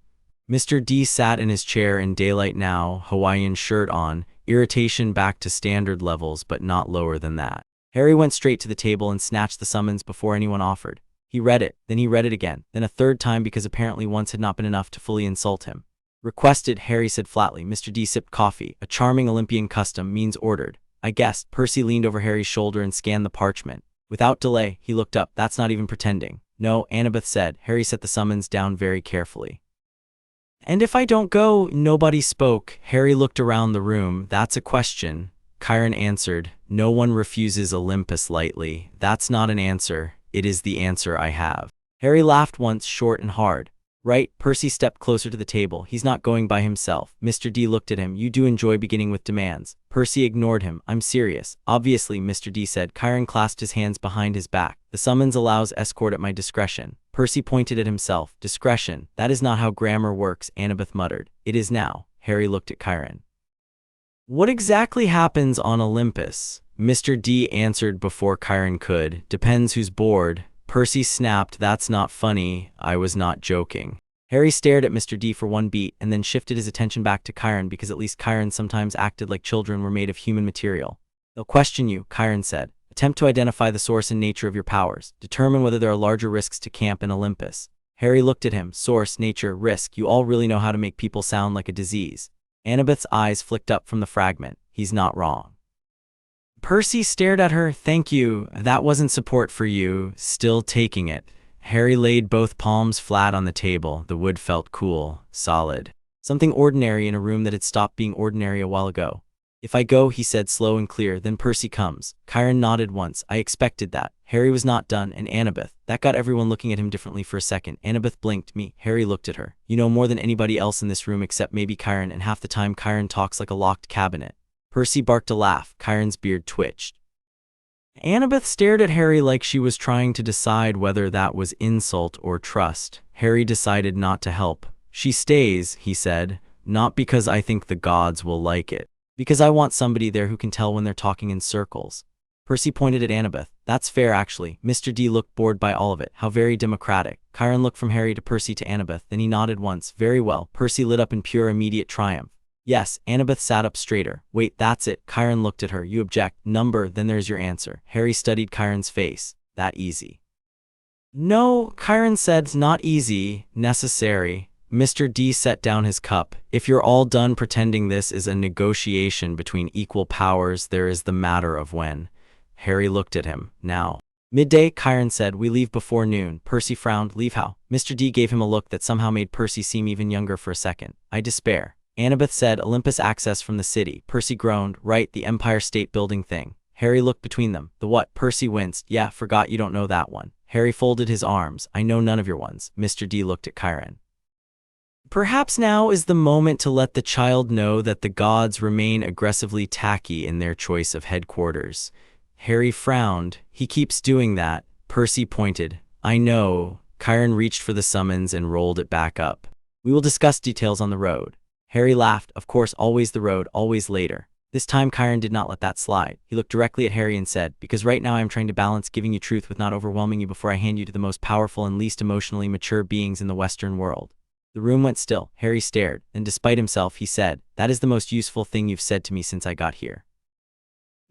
Mr. D sat in his chair in daylight now, Hawaiian shirt on, irritation back to standard levels but not lower than that. Harry went straight to the table and snatched the summons before anyone offered. He read it, then he read it again, then a third time because apparently once had not been enough to fully insult him. Requested, Harry said flatly. Mr. D sipped coffee, a charming Olympian custom, means ordered. I guessed. Percy leaned over Harry's shoulder and scanned the parchment. Without delay, he looked up. That's not even pretending. No, Annabeth said. Harry set the summons down very carefully. And if I don't go? Nobody spoke. Harry looked around the room. That's a question. Chiron answered. No one refuses Olympus lightly. That's not an answer. It is the answer I have. Harry laughed once, short and hard. Right? Percy stepped closer to the table. He's not going by himself. Mr. D looked at him. You do enjoy beginning with demands. Percy ignored him. I'm serious. Obviously, Mr. D said. Chiron clasped his hands behind his back. The summons allows escort at my discretion. Percy pointed at himself. Discretion. That is not how grammar works, Annabeth muttered. It is now. Harry looked at Chiron. What exactly happens on Olympus? Mr. D answered before Chiron could. Depends who's bored. Percy snapped. That's not funny. I was not joking. Harry stared at Mr. D for one beat and then shifted his attention back to Chiron because at least Chiron sometimes acted like children were made of human material. They'll question you, Chiron said. Attempt to identify the source and nature of your powers. Determine whether there are larger risks to camp in Olympus. Harry looked at him. Source, nature, risk. You all really know how to make people sound like a disease. Annabeth's eyes flicked up from the fragment. He's not wrong. Percy stared at her. Thank you. That wasn't support for you. Still taking it. Harry laid both palms flat on the table. The wood felt cool, solid. Something ordinary in a room that had stopped being ordinary a while ago. If I go, he said slow and clear, then Percy comes. Chiron nodded once. I expected that. Harry was not done, and Annabeth. That got everyone looking at him differently for a second. Annabeth blinked. Me. Harry looked at her. You know more than anybody else in this room except maybe Chiron, and half the time Chiron talks like a locked cabinet. Percy barked a laugh. Chiron's beard twitched. Annabeth stared at Harry like she was trying to decide whether that was insult or trust. Harry decided not to help. She stays, he said, not because I think the gods will like it. Because I want somebody there who can tell when they're talking in circles. Percy pointed at Annabeth. That's fair, actually. Mr. D looked bored by all of it. How very democratic. Chiron looked from Harry to Percy to Annabeth, then he nodded once. Very well. Percy lit up in pure immediate triumph. Yes, Annabeth sat up straighter. Wait, that's it. Chiron looked at her. You object. Number, then there's your answer. Harry studied Chiron's face. That easy. No, Chiron said, not easy, necessary. Mr. D set down his cup. If you're all done pretending this is a negotiation between equal powers, there is the matter of when. Harry looked at him. Now. Midday, Chiron said, we leave before noon. Percy frowned. Leave how? Mr. D gave him a look that somehow made Percy seem even younger for a second. I despair. Annabeth said, Olympus access from the city. Percy groaned. Right, the Empire State Building thing. Harry looked between them. The what? Percy winced. Yeah, forgot you don't know that one. Harry folded his arms. I know none of your ones. Mr. D looked at Chiron. Perhaps now is the moment to let the child know that the gods remain aggressively tacky in their choice of headquarters. Harry frowned. He keeps doing that. Percy pointed. I know. Chiron reached for the summons and rolled it back up. We will discuss details on the road. Harry laughed. Of course, always the road, always later. This time Chiron did not let that slide. He looked directly at Harry and said, because right now I am trying to balance giving you truth with not overwhelming you before I hand you to the most powerful and least emotionally mature beings in the Western world. The room went still. Harry stared, and despite himself, he said, that is the most useful thing you've said to me since I got here.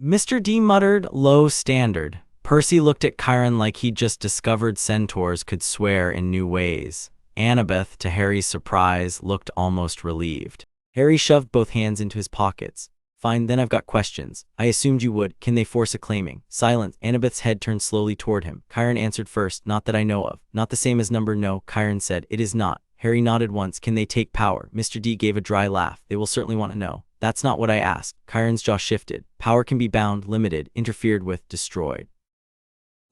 Mr. D muttered, low standard. Percy looked at Chiron like he'd just discovered centaurs could swear in new ways. Annabeth, to Harry's surprise, looked almost relieved. Harry shoved both hands into his pockets. Fine, then I've got questions. I assumed you would. Can they force a claiming? Silence. Annabeth's head turned slowly toward him. Chiron answered first, not that I know of. Not the same as number no, Chiron said. It is not. Harry nodded once. Can they take power? Mr. D gave a dry laugh. They will certainly want to know. That's not what I asked. Chiron's jaw shifted. Power can be bound, limited, interfered with, destroyed.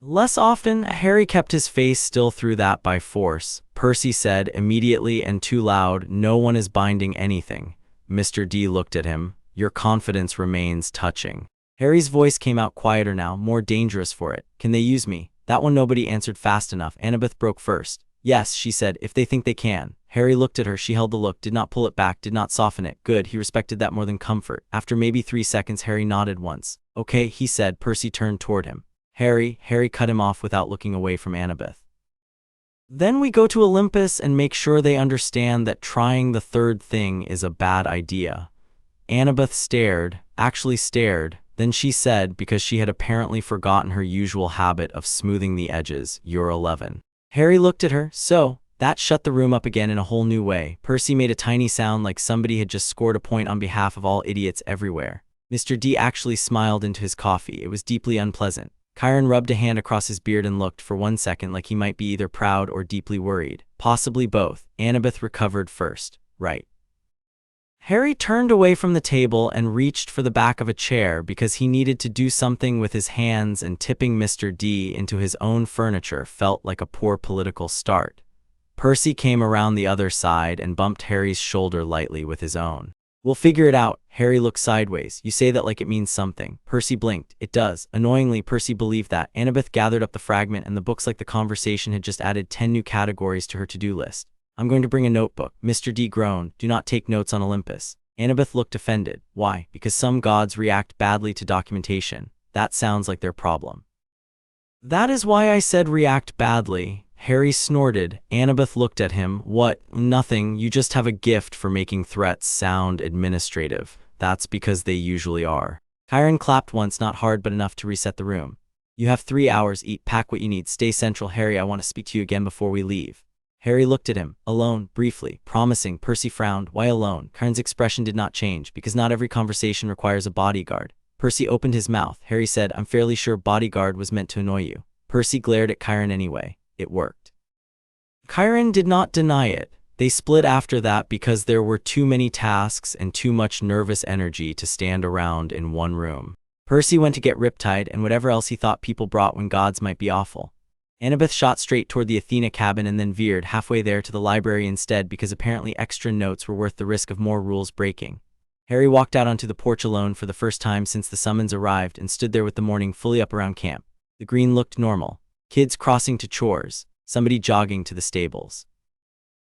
Less often, Harry kept his face still through that by force. Percy said, immediately and too loud, no one is binding anything. Mr. D looked at him. Your confidence remains touching. Harry's voice came out quieter now, more dangerous for it. Can they use me? That one nobody answered fast enough. Annabeth broke first. Yes, she said, if they think they can. Harry looked at her. She held the look, did not pull it back, did not soften it. Good, he respected that more than comfort. After maybe 3 seconds, Harry nodded once. Okay, he said. Percy turned toward him. Harry cut him off without looking away from Annabeth. Then we go to Olympus and make sure they understand that trying the third thing is a bad idea. Annabeth stared, actually stared, then she said, because she had apparently forgotten her usual habit of smoothing the edges, you're 11. Harry looked at her. So, that shut the room up again in a whole new way. Percy made a tiny sound like somebody had just scored a point on behalf of all idiots everywhere. Mr. D actually smiled into his coffee. It was deeply unpleasant. Chiron rubbed a hand across his beard and looked for 1 second like he might be either proud or deeply worried. Possibly both. Annabeth recovered first. Right. Harry turned away from the table and reached for the back of a chair because he needed to do something with his hands, and tipping Mr. D into his own furniture felt like a poor political start. Percy came around the other side and bumped Harry's shoulder lightly with his own. We'll figure it out. Harry looked sideways. You say that like it means something. Percy blinked. It does. Annoyingly, Percy believed that. Annabeth gathered up the fragment and the books like the conversation had just added 10 new categories to her to-do list. I'm going to bring a notebook. Mr. D groaned. Do not take notes on Olympus. Annabeth looked offended. Why? Because some gods react badly to documentation. That sounds like their problem. That is why I said react badly. Harry snorted. Annabeth looked at him. What? Nothing. You just have a gift for making threats sound administrative. That's because they usually are. Chiron clapped once, not hard but enough to reset the room. You have 3 hours. Eat, pack what you need. Stay central. Harry, I want to speak to you again before we leave. Harry looked at him. Alone, briefly, promising. Percy frowned. Why alone? Chiron's expression did not change, because not every conversation requires a bodyguard. Percy opened his mouth. Harry said, I'm fairly sure bodyguard was meant to annoy you. Percy glared at Chiron anyway. It worked. Chiron did not deny it. They split after that because there were too many tasks and too much nervous energy to stand around in one room. Percy went to get Riptide and whatever else he thought people brought when gods might be awful. Annabeth shot straight toward the Athena cabin and then veered halfway there to the library instead because apparently extra notes were worth the risk of more rules breaking. Harry walked out onto the porch alone for the first time since the summons arrived and stood there with the morning fully up around camp. The green looked normal. Kids crossing to chores. Somebody jogging to the stables.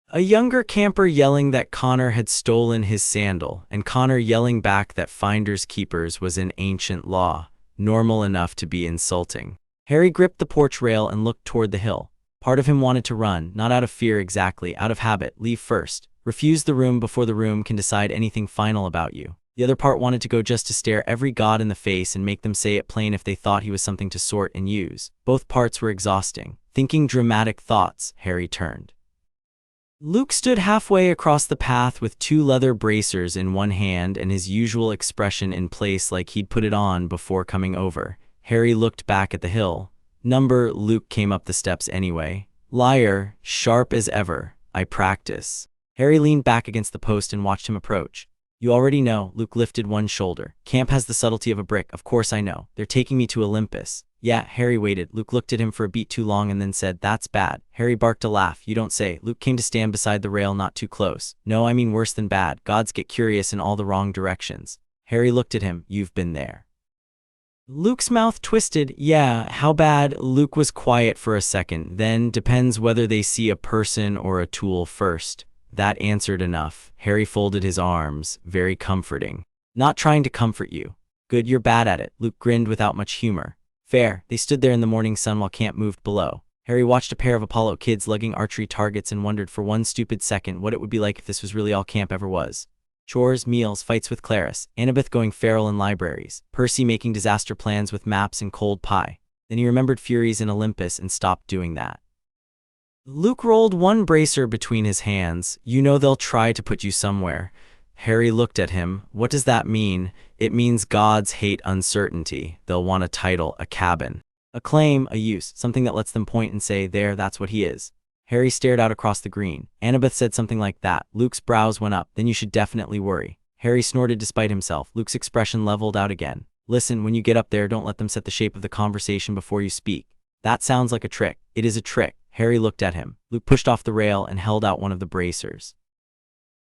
A younger camper yelling that Connor had stolen his sandal, and Connor yelling back that finders keepers was an ancient law. normal enough to be insulting. Harry gripped the porch rail and looked toward the hill. Part of him wanted to run, not out of fear exactly, out of habit, leave first. Refuse the room before the room can decide anything final about you. The other part wanted to go just to stare every god in the face and make them say it plain if they thought he was something to sort and use. Both parts were exhausting. Thinking dramatic thoughts, Harry turned. Luke stood halfway across the path with 2 leather bracers in one hand and his usual expression in place like he'd put it on before coming over. Harry looked back at the hill. Luke came up the steps anyway. Liar, sharp as ever. I practice. Harry leaned back against the post and watched him approach. You already know, Luke lifted one shoulder. Camp has the subtlety of a brick, of course I know. They're taking me to Olympus. Yeah, Harry waited. Luke looked at him for a beat too long and then said, that's bad. Harry barked a laugh. You don't say. Luke came to stand beside the rail not too close. No, I mean worse than bad. Gods get curious in all the wrong directions. Harry looked at him. You've been there. Luke's mouth twisted. Yeah, how bad? Luke was quiet for a second. Then, depends whether they see a person or a tool first. That answered enough. Harry folded his arms. Very comforting. Not trying to comfort you. Good, you're bad at it. Luke grinned without much humor. Fair. They stood there in the morning sun while camp moved below. Harry watched a pair of Apollo kids lugging archery targets and wondered for one stupid second what it would be like if this was really all camp ever was. Chores, meals, fights with Clarice, Annabeth going feral in libraries, Percy making disaster plans with maps and cold pie. Then he remembered Furies in Olympus and stopped doing that. Luke rolled one bracer between his hands. You know they'll try to put you somewhere. Harry looked at him. What does that mean? It means gods hate uncertainty. They'll want a title, a cabin, a claim, a use, something that lets them point and say, there, that's what he is. Harry stared out across the green. Annabeth said something like that. Luke's brows went up. Then you should definitely worry. Harry snorted despite himself. Luke's expression leveled out again. Listen, when you get up there, don't let them set the shape of the conversation before you speak. That sounds like a trick. It is a trick. Harry looked at him. Luke pushed off the rail and held out one of the bracers.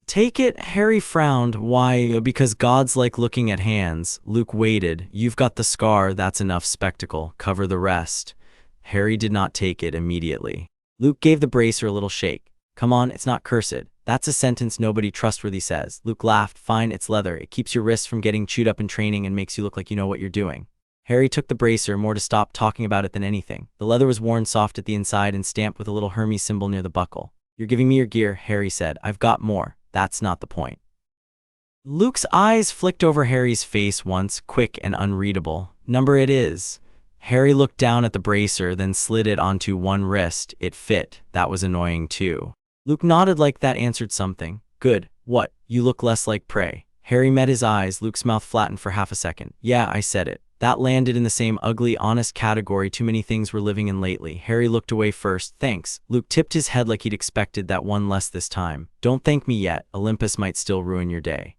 Take it? Harry frowned. Why? Because gods like looking at hands. Luke waited. You've got the scar. That's enough spectacle. Cover the rest. Harry did not take it immediately. Luke gave the bracer a little shake. Come on, it's not cursed. That's a sentence nobody trustworthy says. Luke laughed. Fine, it's leather. It keeps your wrists from getting chewed up in training and makes you look like you know what you're doing. Harry took the bracer more to stop talking about it than anything. The leather was worn soft at the inside and stamped with a little Hermes symbol near the buckle. You're giving me your gear, Harry said. I've got more. That's not the point. Luke's eyes flicked over Harry's face once, quick and unreadable. Number it is. Harry looked down at the bracer, then slid it onto one wrist. It fit. That was annoying too. Luke nodded like that answered something. Good. What? You look less like prey. Harry met his eyes. Luke's mouth flattened for half a second. Yeah, I said it. That landed in the same ugly, honest category too many things we're living in lately. Harry looked away first. Thanks. Luke tipped his head like he'd expected that one less this time. Don't thank me yet. Olympus might still ruin your day.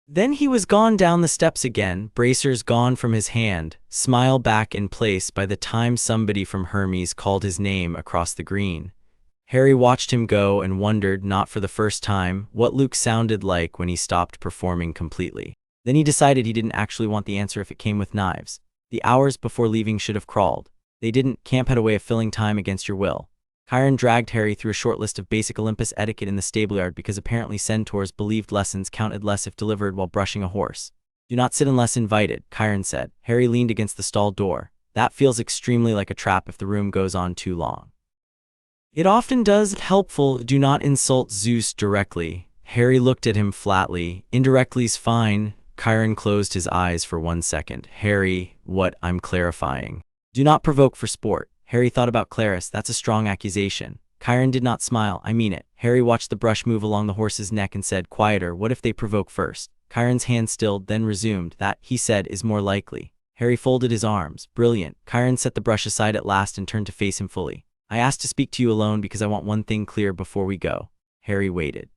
Then he was gone down the steps again, bracers gone from his hand, smile back in place by the time somebody from Hermes called his name across the green. Harry watched him go and wondered, not for the first time, what Luke sounded like when he stopped performing completely. Then he decided he didn't actually want the answer if it came with knives. The hours before leaving should have crawled. They didn't. Camp had a way of filling time against your will. Chiron dragged Harry through a short list of basic Olympus etiquette in the stableyard because apparently centaurs believed lessons counted less if delivered while brushing a horse. Do not sit unless invited, Chiron said. Harry leaned against the stall door. That feels extremely like a trap if the room goes on too long. It often does. Helpful. Do not insult Zeus directly. Harry looked at him flatly. Indirectly's fine. Chiron closed his eyes for 1 second. Harry, what? I'm clarifying. Do not provoke for sport. Harry thought about Clarice. That's a strong accusation. Chiron did not smile. I mean it. Harry watched the brush move along the horse's neck and said, quieter. What if they provoke first? Chiron's hand stilled, then resumed. That, he said, is more likely. Harry folded his arms. Brilliant. Chiron set the brush aside at last and turned to face him fully. I asked to speak to you alone because I want one thing clear before we go. Harry waited.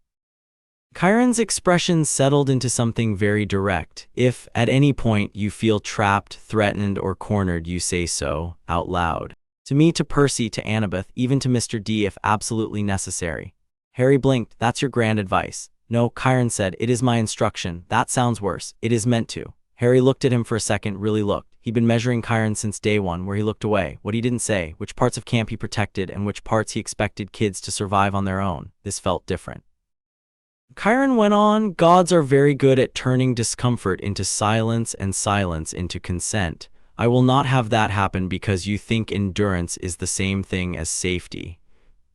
Chiron's expression settled into something very direct. If, at any point, you feel trapped, threatened, or cornered, you say so, out loud. To me, to Percy, to Annabeth, even to Mr. D if absolutely necessary. Harry blinked. That's your grand advice. No, Chiron said, it is my instruction. That sounds worse. It is meant to. Harry looked at him for a second, really looked. He'd been measuring Chiron since day one, where he looked away, what he didn't say, which parts of camp he protected, and which parts he expected kids to survive on their own. This felt different. Chiron went on, gods are very good at turning discomfort into silence and silence into consent. I will not have that happen because you think endurance is the same thing as safety.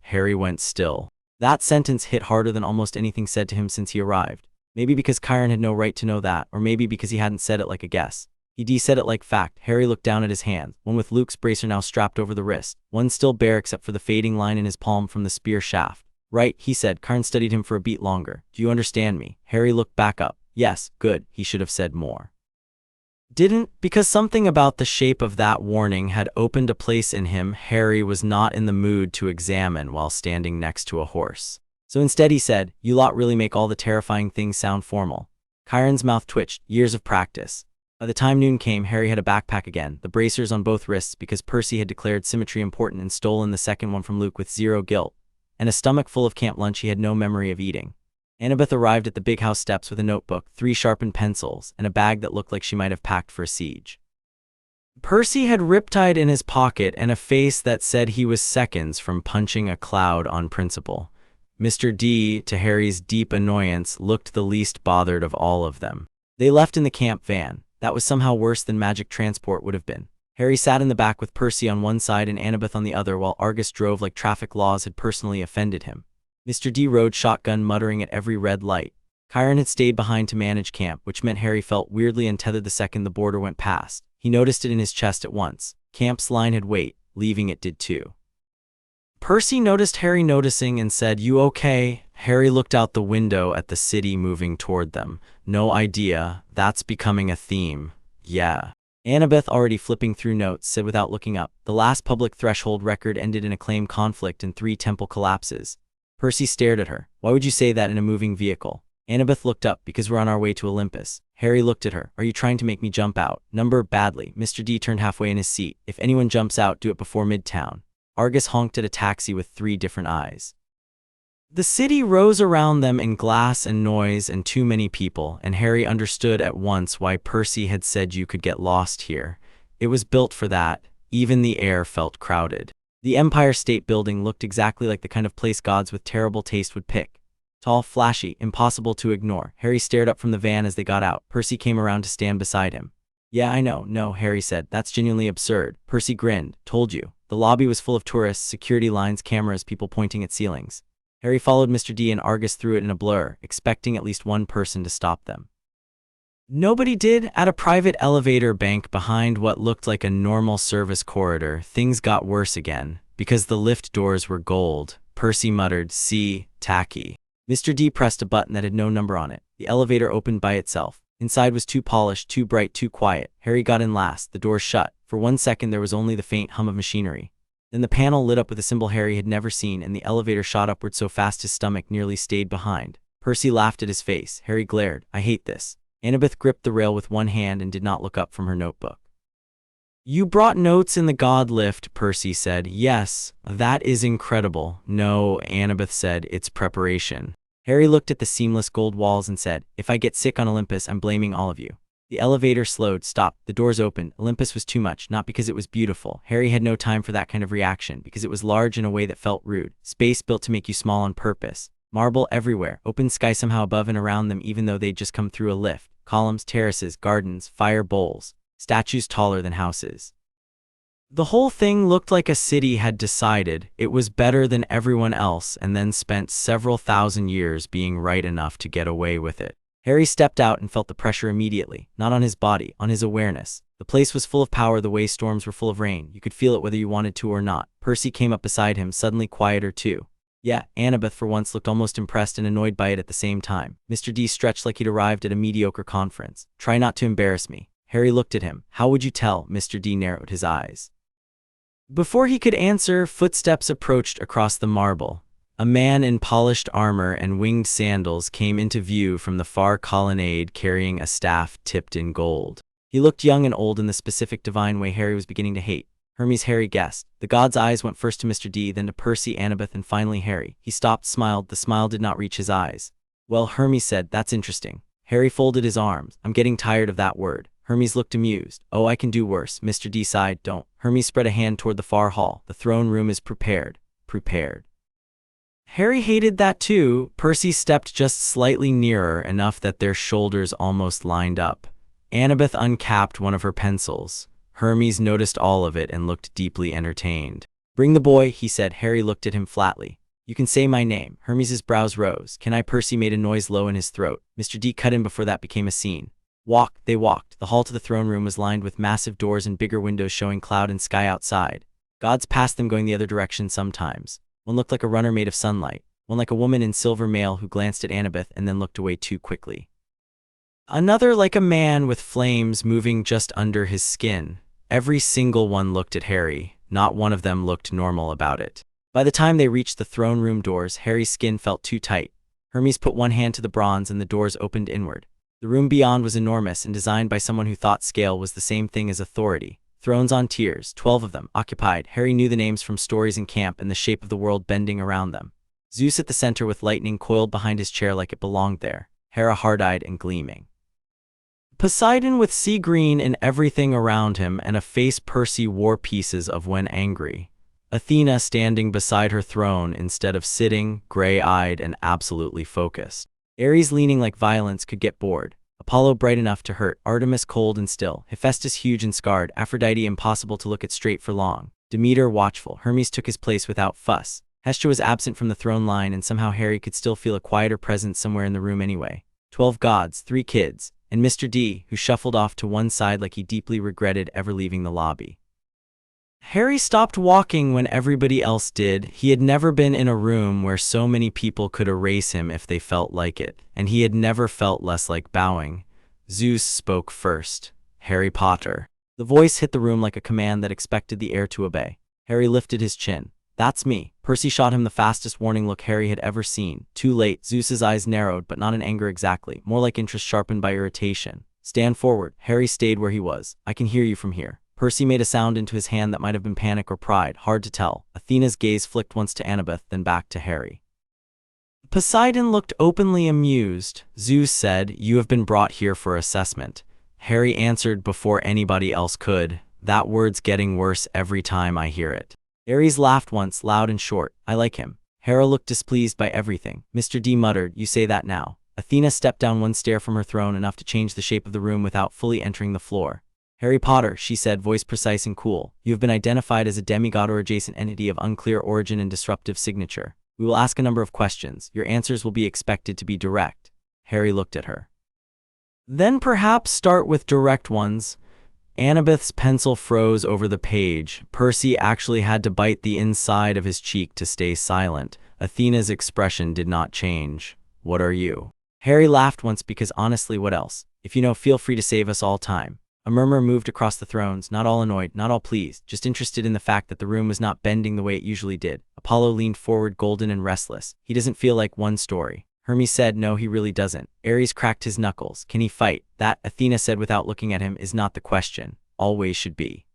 Harry went still. That sentence hit harder than almost anything said to him since he arrived. Maybe because Chiron had no right to know that, or maybe because he hadn't said it like a guess. He said it like fact. Harry looked down at his hand, one with Luke's bracer now strapped over the wrist, one still bare except for the fading line in his palm from the spear shaft. Right, he said. Chiron studied him for a beat longer. Do you understand me? Harry looked back up. Yes, good, he should have said more. Didn't, because something about the shape of that warning had opened a place in him Harry was not in the mood to examine while standing next to a horse. So instead he said, you lot really make all the terrifying things sound formal. Chiron's mouth twitched, years of practice. By the time noon came, Harry had a backpack again, the bracers on both wrists because Percy had declared symmetry important and stolen the second one from Luke with zero guilt, and a stomach full of camp lunch he had no memory of eating. Annabeth arrived at the big house steps with a notebook, 3 sharpened pencils, and a bag that looked like she might have packed for a siege. Percy had riptide in his pocket and a face that said he was seconds from punching a cloud on principle. Mr. D, to Harry's deep annoyance, looked the least bothered of all of them. They left in the camp van. That was somehow worse than magic transport would have been. Harry sat in the back with Percy on one side and Annabeth on the other while Argus drove like traffic laws had personally offended him. Mr. D rode shotgun muttering at every red light. Chiron had stayed behind to manage camp, which meant Harry felt weirdly untethered the second the border went past. He noticed it in his chest at once. Camp's line had weight, leaving it did too. Percy noticed Harry noticing and said, you okay? Harry looked out the window at the city moving toward them. No idea, that's becoming a theme. Yeah. Annabeth, already flipping through notes, said without looking up, the last public threshold record ended in a claim conflict and 3 temple collapses. Percy stared at her. Why would you say that in a moving vehicle? Annabeth looked up, because we're on our way to Olympus. Harry looked at her. Are you trying to make me jump out? Number, badly. Mr. D turned halfway in his seat. If anyone jumps out, do it before Midtown. Argus honked at a taxi with 3 different eyes. The city rose around them in glass and noise and too many people, and Harry understood at once why Percy had said you could get lost here. It was built for that. Even the air felt crowded. The Empire State Building looked exactly like the kind of place gods with terrible taste would pick. Tall, flashy, impossible to ignore. Harry stared up from the van as they got out. Percy came around to stand beside him. Yeah, I know. No, Harry said. That's genuinely absurd. Percy grinned. Told you. The lobby was full of tourists, security lines, cameras, people pointing at ceilings. Harry followed Mr. D and Argus through it in a blur, expecting at least one person to stop them. Nobody did. At a private elevator bank behind what looked like a normal service corridor, things got worse again. Because the lift doors were gold, Percy muttered, see, tacky. Mr. D pressed a button that had no number on it. The elevator opened by itself. Inside was too polished, too bright, too quiet. Harry got in last, the doors shut. For 1 second there was only the faint hum of machinery. Then the panel lit up with a symbol Harry had never seen and the elevator shot upward so fast his stomach nearly stayed behind. Percy laughed at his face. Harry glared. I hate this. Annabeth gripped the rail with one hand and did not look up from her notebook. You brought notes in the god lift, Percy said. Yes, that is incredible. No, Annabeth said, it's preparation. Harry looked at the seamless gold walls and said, if I get sick on Olympus, I'm blaming all of you. The elevator slowed, stopped, the doors opened. Olympus was too much, not because it was beautiful. Harry had no time for that kind of reaction, because it was large in a way that felt rude. Space built to make you small on purpose. Marble everywhere, open sky somehow above and around them even though they'd just come through a lift. Columns, terraces, gardens, fire bowls. Statues taller than houses. The whole thing looked like a city had decided it was better than everyone else and then spent several thousand years being right enough to get away with it. Harry stepped out and felt the pressure immediately, not on his body, on his awareness. The place was full of power the way storms were full of rain. You could feel it whether you wanted to or not. Percy came up beside him, suddenly quieter too. Yeah, Annabeth for once looked almost impressed and annoyed by it at the same time. Mr. D stretched like he'd arrived at a mediocre conference. Try not to embarrass me. Harry looked at him. How would you tell? Mr. D narrowed his eyes. Before he could answer, footsteps approached across the marble. A man in polished armor and winged sandals came into view from the far colonnade carrying a staff tipped in gold. He looked young and old in the specific divine way Harry was beginning to hate. Hermes, Harry guessed. The god's eyes went first to Mr. D, then to Percy, Annabeth, and finally Harry. He stopped, smiled. The smile did not reach his eyes. Well, Hermes said, that's interesting. Harry folded his arms. I'm getting tired of that word. Hermes looked amused. Oh, I can do worse. Mr. D sighed. Don't. Hermes spread a hand toward the far hall. The throne room is prepared. Prepared. Harry hated that too. Percy stepped just slightly nearer, enough that their shoulders almost lined up. Annabeth uncapped one of her pencils. Hermes noticed all of it and looked deeply entertained. "Bring the boy," he said. Harry looked at him flatly. "You can say my name." Hermes's brows rose. "Can I?" Percy made a noise low in his throat. Mr. D cut in before that became a scene. They walked. The hall to the throne room was lined with massive doors and bigger windows showing cloud and sky outside. Gods passed them going the other direction sometimes. One looked like a runner made of sunlight. One like a woman in silver mail who glanced at Annabeth and then looked away too quickly. Another like a man with flames moving just under his skin. Every single one looked at Harry. Not one of them looked normal about it. By the time they reached the throne room doors, Harry's skin felt too tight. Hermes put one hand to the bronze and the doors opened inward. The room beyond was enormous and designed by someone who thought scale was the same thing as authority. Thrones on tiers, 12 of them, occupied. Harry knew the names from stories in camp and the shape of the world bending around them. Zeus at the center with lightning coiled behind his chair like it belonged there. Hera hard-eyed and gleaming. Poseidon with sea green in everything around him and a face Percy wore pieces of when angry. Athena standing beside her throne instead of sitting, gray-eyed and absolutely focused. Ares leaning like violence could get bored. Apollo bright enough to hurt, Artemis cold and still, Hephaestus huge and scarred, Aphrodite impossible to look at straight for long, Demeter watchful. Hermes took his place without fuss. Hestia was absent from the throne line and somehow Harry could still feel a quieter presence somewhere in the room anyway. 12 gods, 3 kids, and Mr. D, who shuffled off to one side like he deeply regretted ever leaving the lobby. Harry stopped walking when everybody else did. He had never been in a room where so many people could erase him if they felt like it, and he had never felt less like bowing. Zeus spoke first. "Harry Potter." The voice hit the room like a command that expected the air to obey. Harry lifted his chin. "That's me." Percy shot him the fastest warning look Harry had ever seen. Too late. Zeus's eyes narrowed, but not in anger exactly, more like interest sharpened by irritation. "Stand forward." Harry stayed where he was. "I can hear you from here." Percy made a sound into his hand that might have been panic or pride, hard to tell. Athena's gaze flicked once to Annabeth, then back to Harry. Poseidon looked openly amused. Zeus said, "You have been brought here for assessment." Harry answered before anybody else could. "That word's getting worse every time I hear it." Ares laughed once, loud and short. "I like him." Hera looked displeased by everything. Mr. D muttered, "You say that now." Athena stepped down one stair from her throne, enough to change the shape of the room without fully entering the floor. "Harry Potter," she said, voice precise and cool. "You have been identified as a demigod or adjacent entity of unclear origin and disruptive signature. We will ask a number of questions. Your answers will be expected to be direct." Harry looked at her. "Then perhaps start with direct ones." Annabeth's pencil froze over the page. Percy actually had to bite the inside of his cheek to stay silent. Athena's expression did not change. "What are you?" Harry laughed once because honestly, what else? "If you know, feel free to save us all time." A murmur moved across the thrones, not all annoyed, not all pleased, just interested in the fact that the room was not bending the way it usually did. Apollo leaned forward, golden and restless. "He doesn't feel like one story." Hermes said, "No, he really doesn't." Ares cracked his knuckles. "Can he fight?" "That," Athena said without looking at him, "is not the question. Always should be."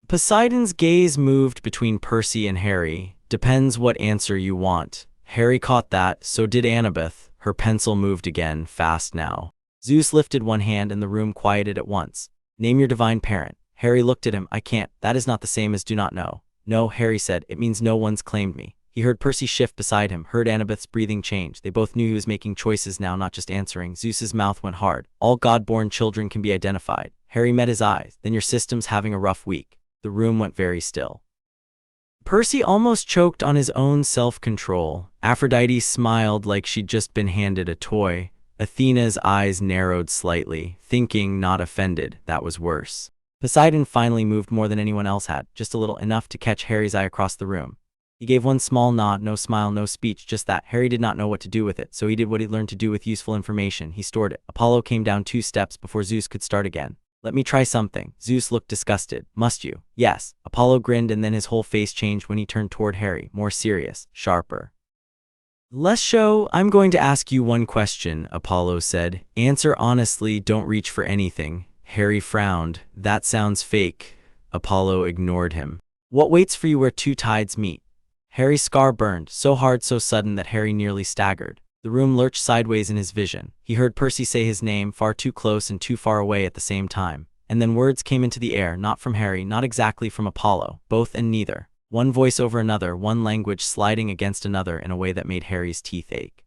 Poseidon's gaze moved between Percy and Harry. "Depends what answer you want." Harry caught that, so did Annabeth. Her pencil moved again, fast now. Zeus lifted one hand and the room quieted at once. "Name your divine parent." Harry looked at him. "I can't. That is not the same as do not know." "No," Harry said, "it means no one's claimed me." He heard Percy shift beside him, heard Annabeth's breathing change. They both knew he was making choices now, not just answering. Zeus's mouth went hard. "All God-born children can be identified." Harry met his eyes. "Then your system's having a rough week." The room went very still. Percy almost choked on his own self-control. Aphrodite smiled like she'd just been handed a toy. Athena's eyes narrowed slightly, thinking, not offended. That was worse. Poseidon finally moved more than anyone else had, just a little, enough to catch Harry's eye across the room. He gave one small nod, no smile, no speech, just that. Harry did not know what to do with it, so he did what he learned to do with useful information. He stored it. Apollo came down 2 steps before Zeus could start again. "Let me try something." Zeus looked disgusted. "Must you?" "Yes." Apollo grinned and then his whole face changed when he turned toward Harry, more serious, sharper. "Less show. I'm going to ask you one question," Apollo said. "Answer honestly, don't reach for anything." Harry frowned. "That sounds fake." Apollo ignored him. "What waits for you where 2 tides meet?" Harry's scar burned, so hard, so sudden that Harry nearly staggered. The room lurched sideways in his vision. He heard Percy say his name, far too close and too far away at the same time. And then words came into the air, not from Harry, not exactly from Apollo, both and neither. one voice over another, one language sliding against another in a way that made Harry's teeth ache.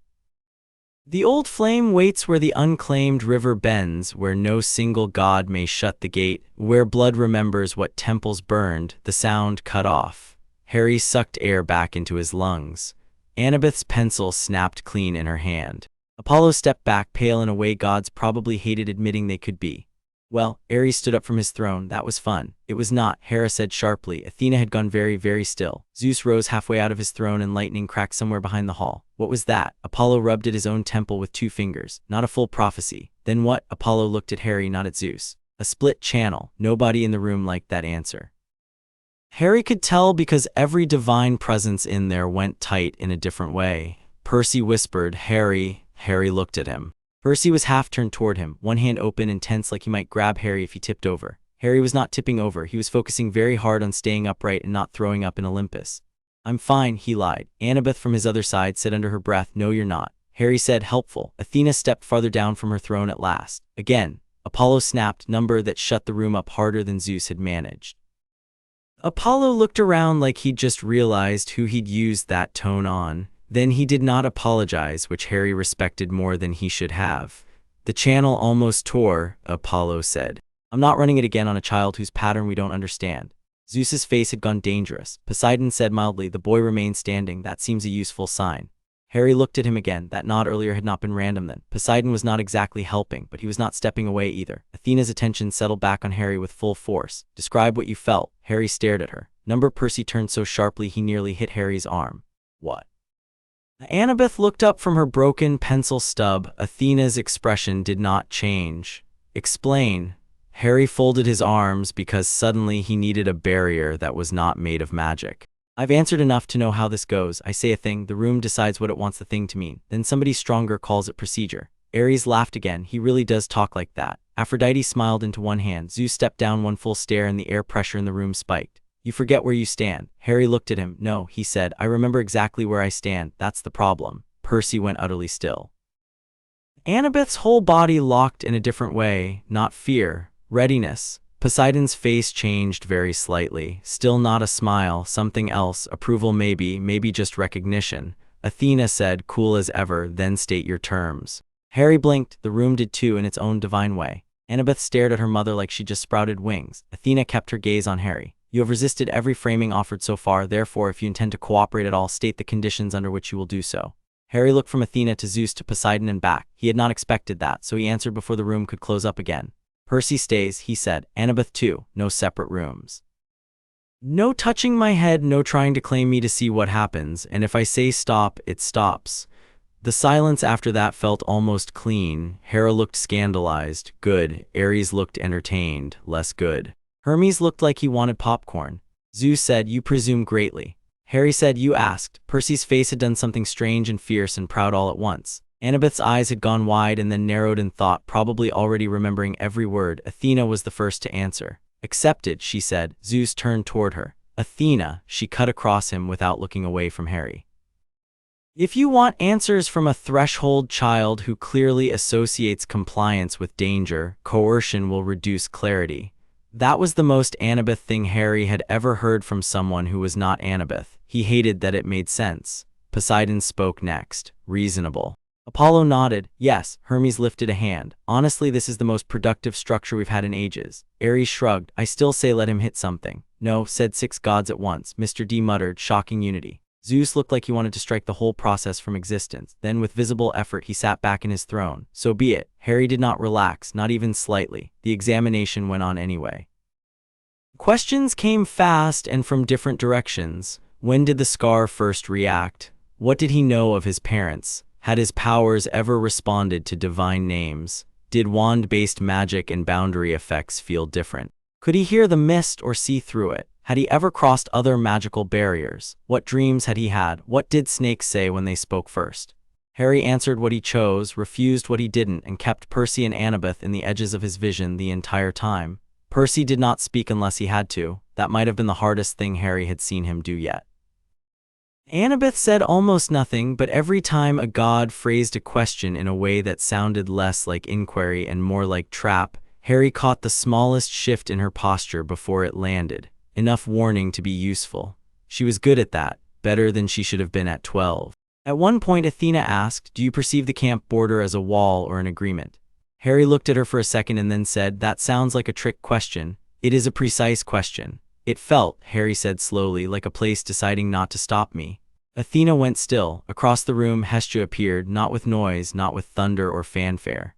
The old flame waits where the unclaimed river bends, where no single god may shut the gate, where blood remembers what temples burned, the sound cut off. Harry sucked air back into his lungs. Annabeth's pencil snapped clean in her hand. Apollo stepped back, pale in a way gods probably hated admitting they could be. Well, Ares stood up from his throne. That was fun. It was not, Hera said sharply. Athena had gone very, very still. Zeus rose halfway out of his throne and lightning cracked somewhere behind the hall. What was that? Apollo rubbed at his own temple with 2 fingers. Not a full prophecy. Then what? Apollo looked at Harry, not at Zeus. A split channel. Nobody in the room liked that answer. Harry could tell because every divine presence in there went tight in a different way. Percy whispered, Harry. Harry looked at him. Percy was half turned toward him, one hand open and tense like he might grab Harry if he tipped over. Harry was not tipping over. He was focusing very hard on staying upright and not throwing up in Olympus. I'm fine, he lied. Annabeth from his other side said under her breath, no you're not. Harry said, helpful. Athena stepped farther down from her throne at last. Again, Apollo snapped, number that shut the room up harder than Zeus had managed. Apollo looked around like he'd just realized who he'd used that tone on. Then he did not apologize, which Harry respected more than he should have. The channel almost tore, Apollo said. I'm not running it again on a child whose pattern we don't understand. Zeus's face had gone dangerous. Poseidon said mildly, the boy remained standing. That seems a useful sign. Harry looked at him again. That nod earlier had not been random then. Poseidon was not exactly helping, but he was not stepping away either. Athena's attention settled back on Harry with full force. Describe what you felt. Harry stared at her. Percy turned so sharply he nearly hit Harry's arm. What? Annabeth looked up from her broken pencil stub. Athena's expression did not change. Explain. Harry folded his arms because suddenly he needed a barrier that was not made of magic. I've answered enough to know how this goes. I say a thing, the room decides what it wants the thing to mean. Then somebody stronger calls it procedure. Ares laughed again. He really does talk like that. Aphrodite smiled into one hand. Zeus stepped down one full stare and the air pressure in the room spiked. You forget where you stand. Harry looked at him. No, he said, I remember exactly where I stand. That's the problem. Percy went utterly still. Annabeth's whole body locked in a different way, not fear, readiness. Poseidon's face changed very slightly. Still not a smile, something else, approval maybe just recognition. Athena said, cool as ever, then state your terms. Harry blinked. The room did too in its own divine way. Annabeth stared at her mother like she just sprouted wings. Athena kept her gaze on Harry. You have resisted every framing offered so far, therefore if you intend to cooperate at all, state the conditions under which you will do so. Harry looked from Athena to Zeus to Poseidon and back. He had not expected that, so he answered before the room could close up again. Percy stays, he said. Annabeth too. No separate rooms. No touching my head, no trying to claim me to see what happens, and if I say stop, it stops. The silence after that felt almost clean. Hera looked scandalized. Good. Ares looked entertained. Less good. Hermes looked like he wanted popcorn. Zeus said, you presume greatly. Harry said, you asked. Percy's face had done something strange and fierce and proud all at once. Annabeth's eyes had gone wide and then narrowed in thought, probably already remembering every word. Athena was the first to answer. Accepted, she said. Zeus turned toward her. Athena, she cut across him without looking away from Harry. If you want answers from a threshold child who clearly associates compliance with danger, coercion will reduce clarity. That was the most Annabeth thing Harry had ever heard from someone who was not Annabeth. He hated that it made sense. Poseidon spoke next. Reasonable. Apollo nodded. Yes. Hermes lifted a hand. Honestly, this is the most productive structure we've had in ages. Ares shrugged. I still say let him hit something. No, said 6 gods at once. Mr. D muttered, shocking unity. Zeus looked like he wanted to strike the whole process from existence. Then with visible effort he sat back in his throne. So be it. Harry did not relax, not even slightly. The examination went on anyway. Questions came fast and from different directions. When did the scar first react? What did he know of his parents? Had his powers ever responded to divine names? Did wand-based magic and boundary effects feel different? Could he hear the mist or see through it? Had he ever crossed other magical barriers? What dreams had he had? What did snakes say when they spoke first? Harry answered what he chose, refused what he didn't, and kept Percy and Annabeth in the edges of his vision the entire time. Percy did not speak unless he had to. That might have been the hardest thing Harry had seen him do yet. Annabeth said almost nothing, but every time a god phrased a question in a way that sounded less like inquiry and more like trap, Harry caught the smallest shift in her posture before it landed. Enough warning to be useful. She was good at that, better than she should have been at 12. At one point Athena asked, "Do you perceive the camp border as a wall or an agreement?" Harry looked at her for a second and then said, "That sounds like a trick question. It is a precise question." "It felt," Harry said slowly, "like a place deciding not to stop me." Athena went still. Across the room Hestia appeared, not with noise, not with thunder or fanfare.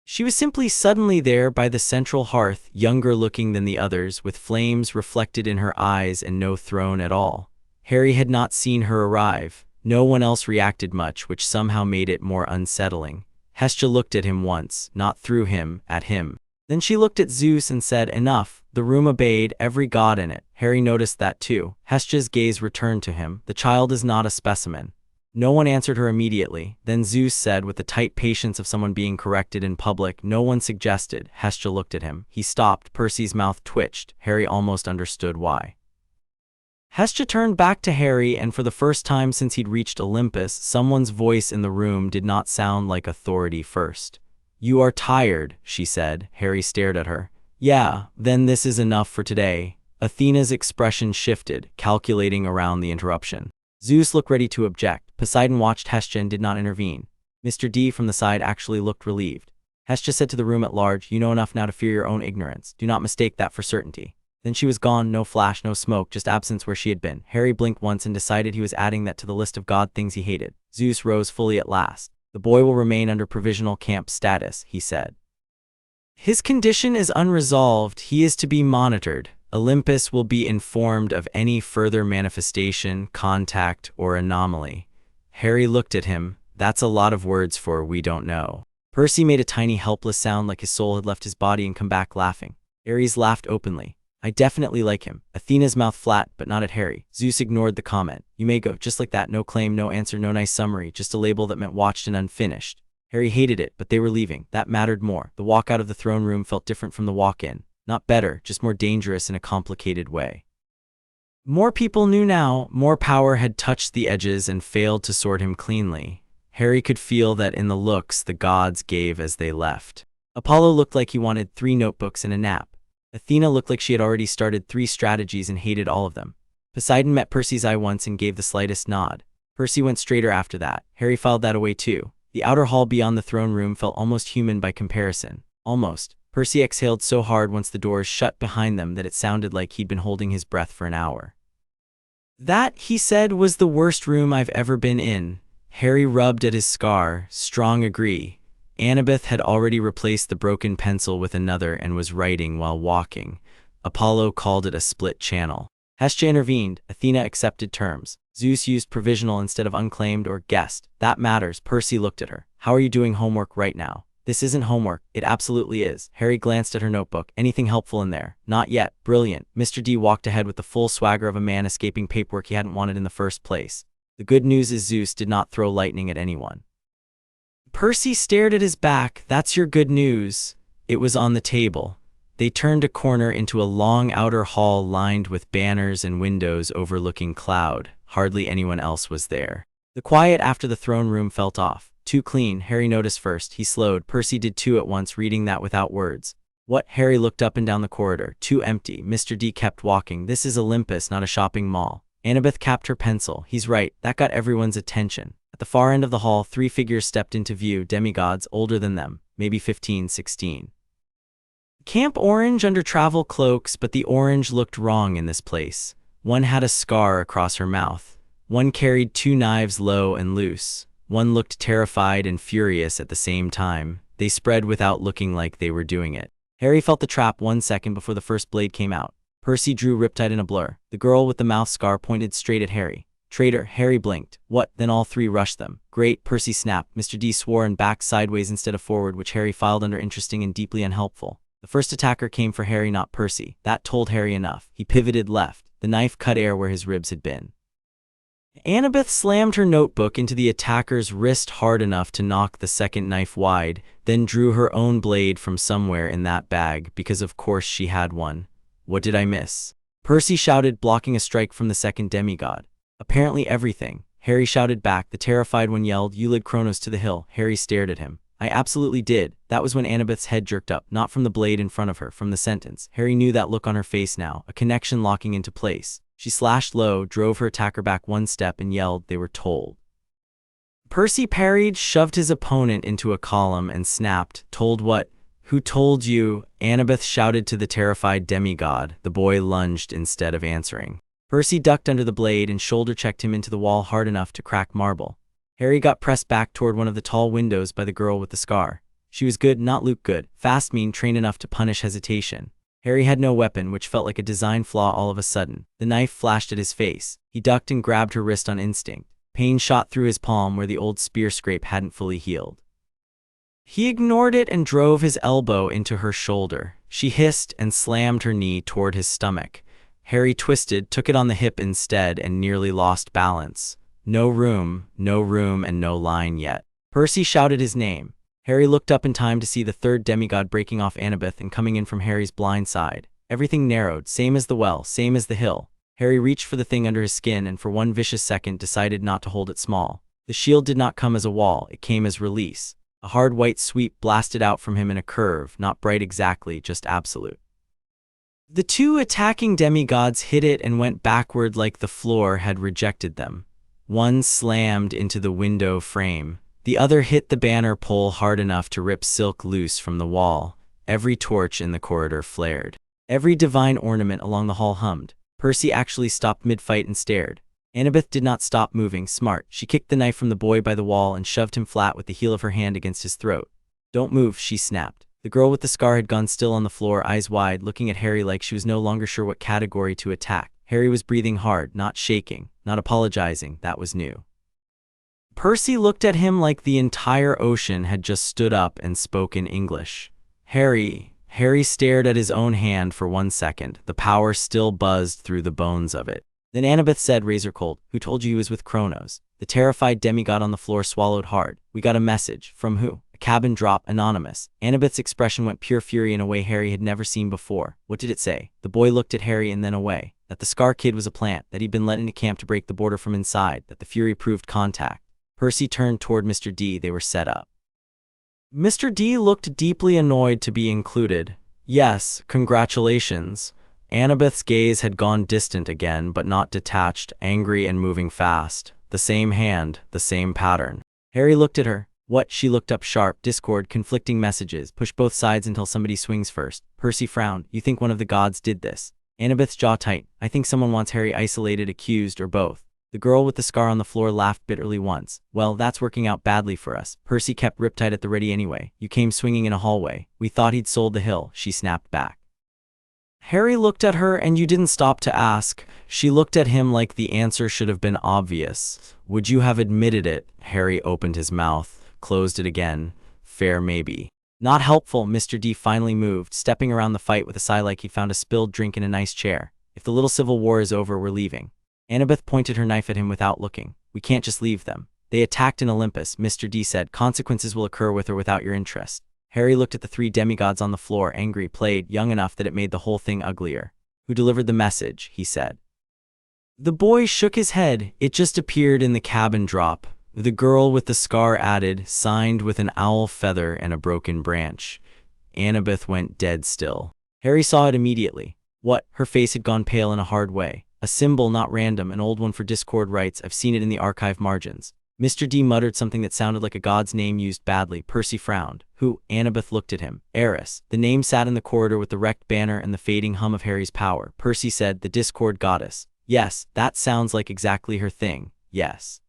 She was simply suddenly there by the central hearth, younger looking than the others, with flames reflected in her eyes and no throne at all. Harry had not seen her arrive. No one else reacted much, which somehow made it more unsettling. Hestia looked at him once, not through him, at him. Then she looked at Zeus and said, "Enough." The room obeyed, every god in it. Harry noticed that too. Hestia's gaze returned to him. "The child is not a specimen." No one answered her immediately. Then Zeus said, with the tight patience of someone being corrected in public, "No one suggested." Hestia looked at him. He stopped. Percy's mouth twitched. Harry almost understood why. Hestia turned back to Harry, and for the first time since he'd reached Olympus, someone's voice in the room did not sound like authority first. "You are tired," she said. Harry stared at her. "Yeah, then this is enough for today." Athena's expression shifted, calculating around the interruption. Zeus looked ready to object. Poseidon watched Hestia and did not intervene. Mr. D from the side actually looked relieved. Hestia said to the room at large, "You know enough now to fear your own ignorance. Do not mistake that for certainty." Then she was gone, no flash, no smoke, just absence where she had been. Harry blinked once and decided he was adding that to the list of god things he hated. Zeus rose fully at last. "The boy will remain under provisional camp status," he said. "His condition is unresolved. He is to be monitored. Olympus will be informed of any further manifestation, contact, or anomaly." Harry looked at him. "That's a lot of words for 'we don't know.'" Percy made a tiny helpless sound like his soul had left his body and come back laughing. Ares laughed openly. "I definitely like him." Athena's mouth flat, but not at Harry. Zeus ignored the comment. "You may go, just like that, no claim, no answer, no nice summary, just a label that meant watched and unfinished." Harry hated it, but they were leaving. That mattered more. The walk out of the throne room felt different from the walk in. Not better, just more dangerous in a complicated way. More people knew now. More power had touched the edges and failed to sort him cleanly. Harry could feel that in the looks the gods gave as they left. Apollo looked like he wanted 3 notebooks and a nap. Athena looked like she had already started 3 strategies and hated all of them. Poseidon met Percy's eye once and gave the slightest nod. Percy went straighter after that. Harry filed that away too. The outer hall beyond the throne room felt almost human by comparison. Almost. Percy exhaled so hard once the doors shut behind them that it sounded like he'd been holding his breath for an hour. "That," he said, "was the worst room I've ever been in." Harry rubbed at his scar. "Strong agree." Annabeth had already replaced the broken pencil with another and was writing while walking. Apollo called it a split channel. Hestia intervened. Athena accepted terms. Zeus used provisional instead of unclaimed or guessed. "That matters." Percy looked at her. "How are you doing homework right now?" "This isn't homework." "It absolutely is." Harry glanced at her notebook. "Anything helpful in there?" "Not yet." "Brilliant." Mr. D walked ahead with the full swagger of a man escaping paperwork he hadn't wanted in the first place. "The good news is Zeus did not throw lightning at anyone." Percy stared at his back. "That's your good news." It was on the table. They turned a corner into a long outer hall lined with banners and windows overlooking cloud. Hardly anyone else was there. The quiet after the throne room felt off. Too clean, Harry noticed first. He slowed. Percy did too at once, reading that without words. "What?" Harry looked up and down the corridor. "Too empty." Mr. D kept walking. "This is Olympus, not a shopping mall." Annabeth capped her pencil. "He's right. That got everyone's attention." At the far end of the hall, 3 figures stepped into view, demigods, older than them, maybe 15, 16. Camp orange under travel cloaks, but the orange looked wrong in this place. One had a scar across her mouth. One carried 2 knives low and loose. One looked terrified and furious at the same time. They spread without looking like they were doing it. Harry felt the trap 1 second before the first blade came out. Percy drew Riptide in a blur. The girl with the mouth scar pointed straight at Harry. "Traitor." Harry blinked. "What?" Then all 3 rushed them. "Great." Percy snapped. Mr. D swore and backed sideways instead of forward, which Harry filed under interesting and deeply unhelpful. The first attacker came for Harry, not Percy. That told Harry enough. He pivoted left. The knife cut air where his ribs had been. Annabeth slammed her notebook into the attacker's wrist hard enough to knock the second knife wide, then drew her own blade from somewhere in that bag, because of course she had one. "What did I miss?" Percy shouted, blocking a strike from the second demigod. "Apparently everything." Harry shouted back. The terrified one yelled, "You led Kronos to the hill." Harry stared at him. "I absolutely did." That was when Annabeth's head jerked up, not from the blade in front of her, from the sentence. Harry knew that look on her face now, a connection locking into place. She slashed low, drove her attacker back one step, and yelled, "They were told." Percy parried, shoved his opponent into a column, and snapped, "Told what? Who told you?" Annabeth shouted to the terrified demigod. The boy lunged instead of answering. Percy ducked under the blade and shoulder-checked him into the wall hard enough to crack marble. Harry got pressed back toward one of the tall windows by the girl with the scar. She was good, not Luke good, fast, mean, trained enough to punish hesitation. Harry had no weapon, which felt like a design flaw all of a sudden. The knife flashed at his face. He ducked and grabbed her wrist on instinct. Pain shot through his palm where the old spear scrape hadn't fully healed. He ignored it and drove his elbow into her shoulder. She hissed and slammed her knee toward his stomach. Harry twisted, took it on the hip instead, and nearly lost balance. No room, and no line yet. Percy shouted his name. Harry looked up in time to see the third demigod breaking off Annabeth and coming in from Harry's blind side. Everything narrowed, same as the well, same as the hill. Harry reached for the thing under his skin and for one vicious second decided not to hold it small. The shield did not come as a wall, it came as release. A hard white sweep blasted out from him in a curve, not bright exactly, just absolute. The two attacking demigods hit it and went backward like the floor had rejected them. One slammed into the window frame. The other hit the banner pole hard enough to rip silk loose from the wall. Every torch in the corridor flared. Every divine ornament along the hall hummed. Percy actually stopped mid-fight and stared. Annabeth did not stop moving. Smart. She kicked the knife from the boy by the wall and shoved him flat with the heel of her hand against his throat. "Don't move," she snapped. The girl with the scar had gone still on the floor, eyes wide, looking at Harry like she was no longer sure what category to attack. Harry was breathing hard, not shaking, not apologizing. That was new. Percy looked at him like the entire ocean had just stood up and spoken English. Harry stared at his own hand for 1 second. The power still buzzed through the bones of it. Then Annabeth said, razor cold, "Who told you he was with Kronos?" The terrified demigod on the floor swallowed hard. "We got a message." "From who?" "A cabin drop, anonymous." Annabeth's expression went pure fury in a way Harry had never seen before. "What did it say?" The boy looked at Harry and then away. That the Scar Kid was a plant, that he'd been let into camp to break the border from inside, that the fury proved contact. Percy turned toward Mr. D. They were set up. Mr. D looked deeply annoyed to be included. "Yes, congratulations." Annabeth's gaze had gone distant again, but not detached, angry and moving fast. The same hand, the same pattern. Harry looked at her. "What?" She looked up sharp. "Discord, conflicting messages. Push both sides until somebody swings first." Percy frowned. "You think one of the gods did this?" Annabeth's jaw tightened. "I think someone wants Harry isolated, accused, or both." The girl with the scar on the floor laughed bitterly once. "Well, that's working out badly for us." Percy kept riptight at the ready anyway. "You came swinging in a hallway. We thought he'd sold the hill," she snapped back. Harry looked at her, and you didn't stop to ask. She looked at him like the answer should have been obvious. "Would you have admitted it?" Harry opened his mouth, closed it again. "Fair maybe." "Not helpful." Mr. D finally moved, stepping around the fight with a sigh like he'd found a spilled drink in a nice chair. "If the little civil war is over, we're leaving." Annabeth pointed her knife at him without looking. "We can't just leave them. They attacked in Olympus," Mr. D said. "Consequences will occur with or without your interest." Harry looked at the three demigods on the floor, angry, played, young enough that it made the whole thing uglier. "Who delivered the message?" he said. The boy shook his head. "It just appeared in the cabin drop." The girl with the scar added, "Signed with an owl feather and a broken branch." Annabeth went dead still. Harry saw it immediately. What? Her face had gone pale in a hard way. "A symbol, not random, an old one for Discord rights. I've seen it in the archive margins." Mr. D muttered something that sounded like a god's name used badly. Percy frowned. "Who?" Annabeth looked at him. "Eris." The name sat in the corridor with the wrecked banner and the fading hum of Harry's power. Percy said, "The Discord goddess." "Yes, that sounds like exactly her thing. Yes."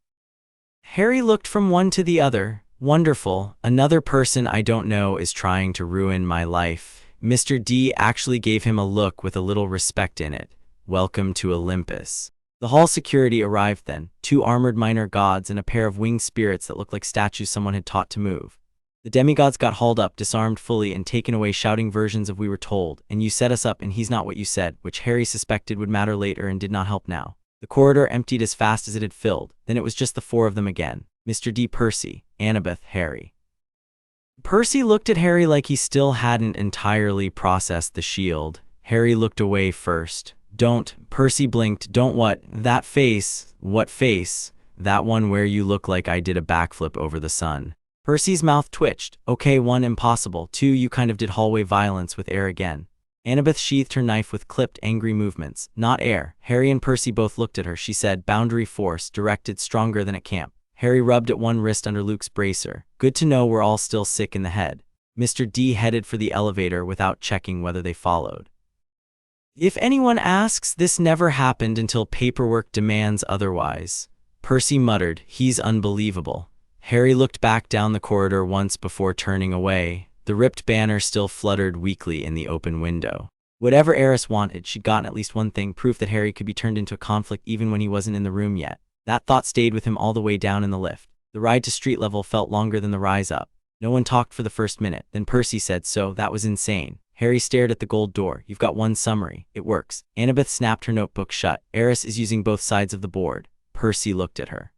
Harry looked from one to the other. "Wonderful. Another person I don't know is trying to ruin my life." Mr. D actually gave him a look with a little respect in it. "Welcome to Olympus." The hall security arrived then, 2 armored minor gods and a pair of winged spirits that looked like statues someone had taught to move. The demigods got hauled up, disarmed fully, and taken away, shouting versions of "We were told," and "You set us up," and "He's not what you said," which Harry suspected would matter later and did not help now. The corridor emptied as fast as it had filled. Then it was just the 4 of them again. Mr. D, Percy, Annabeth, Harry. Percy looked at Harry like he still hadn't entirely processed the shield. Harry looked away first. "Don't." Percy blinked. "Don't what?" "That face." "What face?" "That one where you look like I did a backflip over the sun." Percy's mouth twitched. "Okay, 1, impossible. 2, you kind of did hallway violence with air again." Annabeth sheathed her knife with clipped, angry movements. Not air. Harry and Percy both looked at her. She said, boundary force, directed, stronger than at camp. Harry rubbed at one wrist under Luke's bracer. Good to know we're all still sick in the head. Mr. D headed for the elevator without checking whether they followed. If anyone asks, this never happened until paperwork demands otherwise. Percy muttered, he's unbelievable. Harry looked back down the corridor once before turning away. The ripped banner still fluttered weakly in the open window. Whatever Eris wanted, she'd gotten at least one thing, proof that Harry could be turned into a conflict even when he wasn't in the room yet. That thought stayed with him all the way down in the lift. The ride to street level felt longer than the rise up. No one talked for the first minute. Then Percy said, so, that was insane. Harry stared at the gold door. You've got one summary. It works. Annabeth snapped her notebook shut. Eris is using both sides of the board. Percy looked at her.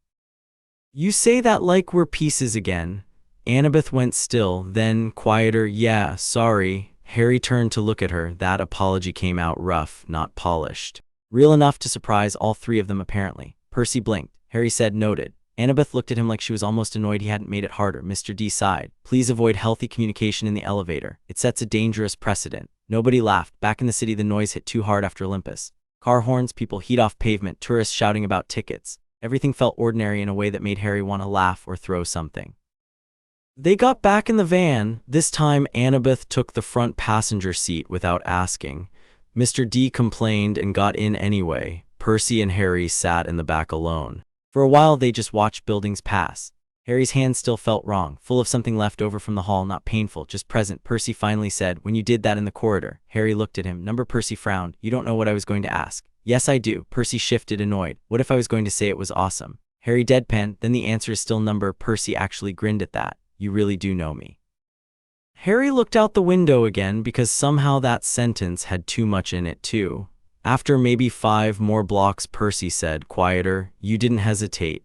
You say that like we're pieces again. Annabeth went still, then quieter. Yeah, sorry. Harry turned to look at her. That apology came out rough, not polished. Real enough to surprise all three of them apparently. Percy blinked. Harry said, noted. Annabeth looked at him like she was almost annoyed he hadn't made it harder. Mr. D sighed. Please avoid healthy communication in the elevator. It sets a dangerous precedent. Nobody laughed. Back in the city, the noise hit too hard after Olympus. Car horns, people heat off pavement, tourists shouting about tickets. Everything felt ordinary in a way that made Harry want to laugh or throw something. They got back in the van. This time, Annabeth took the front passenger seat without asking. Mr. D complained and got in anyway. Percy and Harry sat in the back alone. For a while, they just watched buildings pass. Harry's hand still felt wrong, full of something left over from the hall, not painful, just present. Percy finally said, when you did that in the corridor. Harry looked at him. Number Percy frowned. You don't know what I was going to ask. Yes, I do. Percy shifted, annoyed. What if I was going to say it was awesome? Harry deadpanned. Then the answer is still number. Percy actually grinned at that. You really do know me. Harry looked out the window again because somehow that sentence had too much in it too. After maybe 5 more blocks, Percy said, quieter, you didn't hesitate.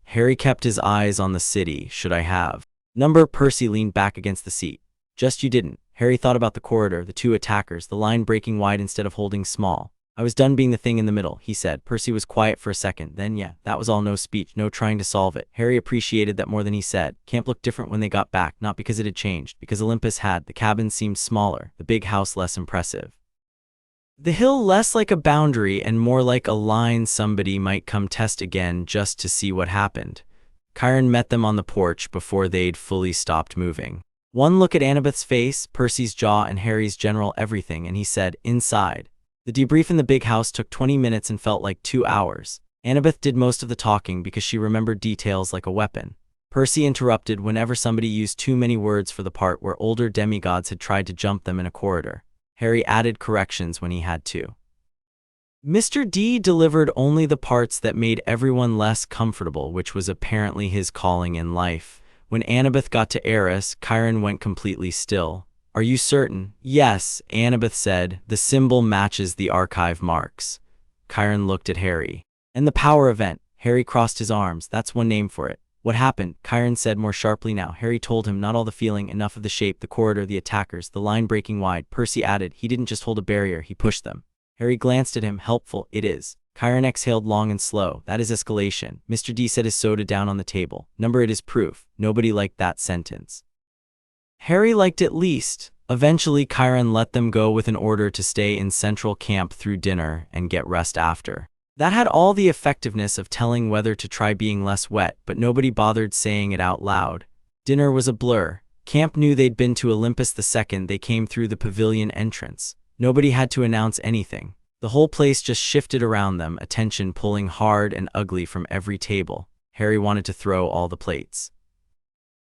Harry kept his eyes on the city. Should I have? Number Percy leaned back against the seat. Just you didn't. Harry thought about the corridor, the 2 attackers, the line breaking wide instead of holding small. I was done being the thing in the middle, he said. Percy was quiet for a second. Then yeah, that was all, no speech, no trying to solve it. Harry appreciated that more than he said. Camp looked different when they got back, not because it had changed, because Olympus had. The cabin seemed smaller, the big house less impressive. The hill less like a boundary and more like a line somebody might come test again just to see what happened. Chiron met them on the porch before they'd fully stopped moving. One look at Annabeth's face, Percy's jaw, and Harry's general everything, and he said, inside. The debrief in the big house took 20 minutes and felt like 2 hours. Annabeth did most of the talking because she remembered details like a weapon. Percy interrupted whenever somebody used too many words for the part where older demigods had tried to jump them in a corridor. Harry added corrections when he had to. Mr. D delivered only the parts that made everyone less comfortable, which was apparently his calling in life. When Annabeth got to Eris, Chiron went completely still. Are you certain? Yes, Annabeth said. The symbol matches the archive marks. Chiron looked at Harry. And the power event. Harry crossed his arms. That's one name for it. What happened? Chiron said more sharply now. Harry told him not all the feeling, enough of the shape, the corridor, the attackers, the line breaking wide. Percy added, he didn't just hold a barrier, he pushed them. Harry glanced at him. Helpful, it is. Chiron exhaled long and slow. That is escalation. Mr. D set his soda down on the table. Number it is proof. Nobody liked that sentence. Harry liked it least. Eventually, Chiron let them go with an order to stay in central camp through dinner and get rest after. That had all the effectiveness of telling whether to try being less wet, but nobody bothered saying it out loud. Dinner was a blur. Camp knew they'd been to Olympus the second they came through the pavilion entrance. Nobody had to announce anything. The whole place just shifted around them, attention pulling hard and ugly from every table. Harry wanted to throw all the plates.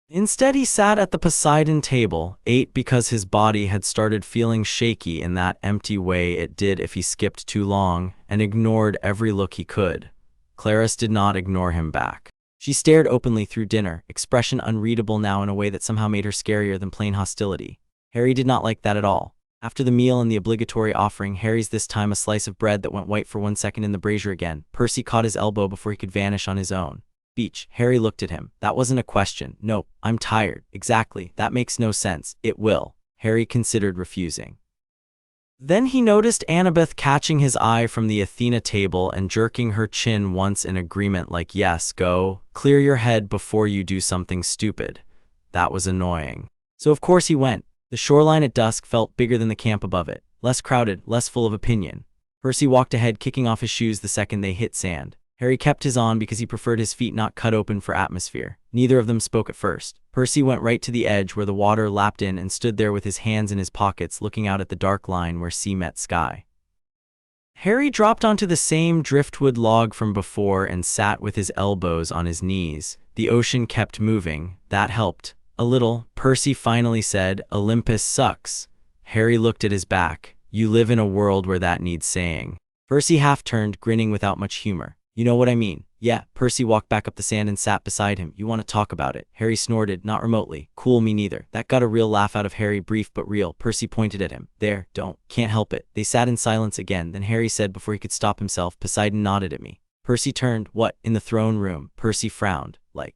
Instead, he sat at the Poseidon table, ate because his body had started feeling shaky in that empty way it did if he skipped too long, and ignored every look he could. Clarice did not ignore him back. She stared openly through dinner, expression unreadable now in a way that somehow made her scarier than plain hostility. Harry did not like that at all. After the meal and the obligatory offering, Harry's this time a slice of bread that went white for 1 second in the brazier again. Percy caught his elbow before he could vanish on his own. Beach. Harry looked at him. That wasn't a question. Nope, I'm tired. Exactly, that makes no sense. It will. Harry considered refusing. Then he noticed Annabeth catching his eye from the Athena table and jerking her chin once in agreement like, yes, go. Clear your head before you do something stupid. That was annoying. So of course he went. The shoreline at dusk felt bigger than the camp above it. less crowded, less full of opinion. Percy walked ahead, kicking off his shoes the second they hit sand. Harry kept his on because he preferred his feet not cut open for atmosphere. Neither of them spoke at first. Percy went right to the edge where the water lapped in and stood there with his hands in his pockets, looking out at the dark line where sea met sky. Harry dropped onto the same driftwood log from before and sat with his elbows on his knees. The ocean kept moving. That helped. A little. Percy finally said, "Olympus sucks." Harry looked at his back. You live in a world where that needs saying. Percy half turned, grinning without much humor. You know what I mean. Yeah. Percy walked back up the sand and sat beside him. You want to talk about it? Harry snorted, not remotely. Cool, me neither. That got a real laugh out of Harry, brief but real. Percy pointed at him. There, don't. Can't help it. They sat in silence again. Then Harry said before he could stop himself, Poseidon nodded at me. Percy turned. What, in the throne room? Percy frowned. Like,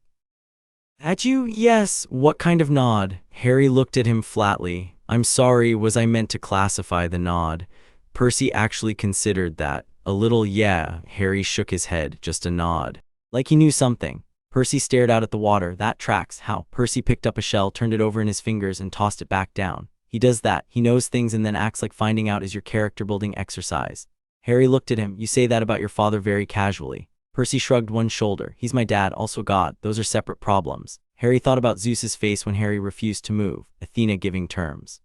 at you? Yes. What kind of nod? Harry looked at him flatly. I'm sorry, was I meant to classify the nod? Percy actually considered that. A little, yeah. Harry shook his head, just a nod. Like he knew something. Percy stared out at the water. That tracks. How? Percy picked up a shell, turned it over in his fingers, and tossed it back down. He does that. He knows things and then acts like finding out is your character-building exercise. Harry looked at him. You say that about your father very casually. Percy shrugged one shoulder. He's my dad, also God. Those are separate problems. Harry thought about Zeus's face when Harry refused to move. Athena giving terms.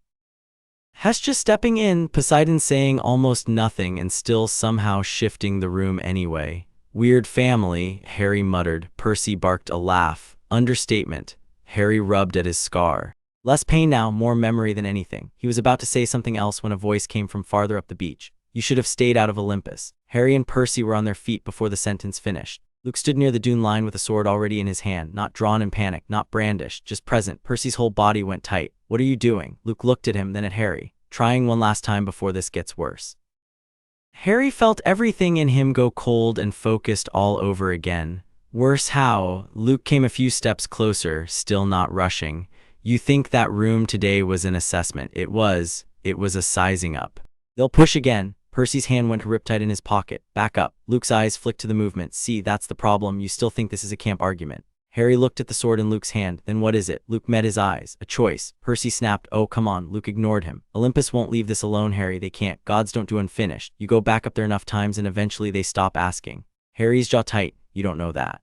Hestia stepping in, Poseidon saying almost nothing and still somehow shifting the room anyway. Weird family, Harry muttered. Percy barked a laugh. Understatement. Harry rubbed at his scar. Less pain now, more memory than anything. He was about to say something else when a voice came from farther up the beach. You should have stayed out of Olympus. Harry and Percy were on their feet before the sentence finished. Luke stood near the dune line with a sword already in his hand, not drawn in panic, not brandished, just present. Percy's whole body went tight. What are you doing? Luke looked at him, then at Harry. Trying one last time before this gets worse. Harry felt everything in him go cold and focused all over again. Worse how? Luke came a few steps closer, still not rushing. You think that room today was an assessment? It was a sizing up. They'll push again. Percy's hand went riptide in his pocket. Back up. Luke's eyes flicked to the movement. See, that's the problem. You still think this is a camp argument. Harry looked at the sword in Luke's hand. Then what is it? Luke met his eyes. A choice. Percy snapped. Oh, come on. Luke ignored him. Olympus won't leave this alone, Harry. They can't. Gods don't do unfinished. You go back up there enough times and eventually they stop asking. Harry's jaw tight. You don't know that.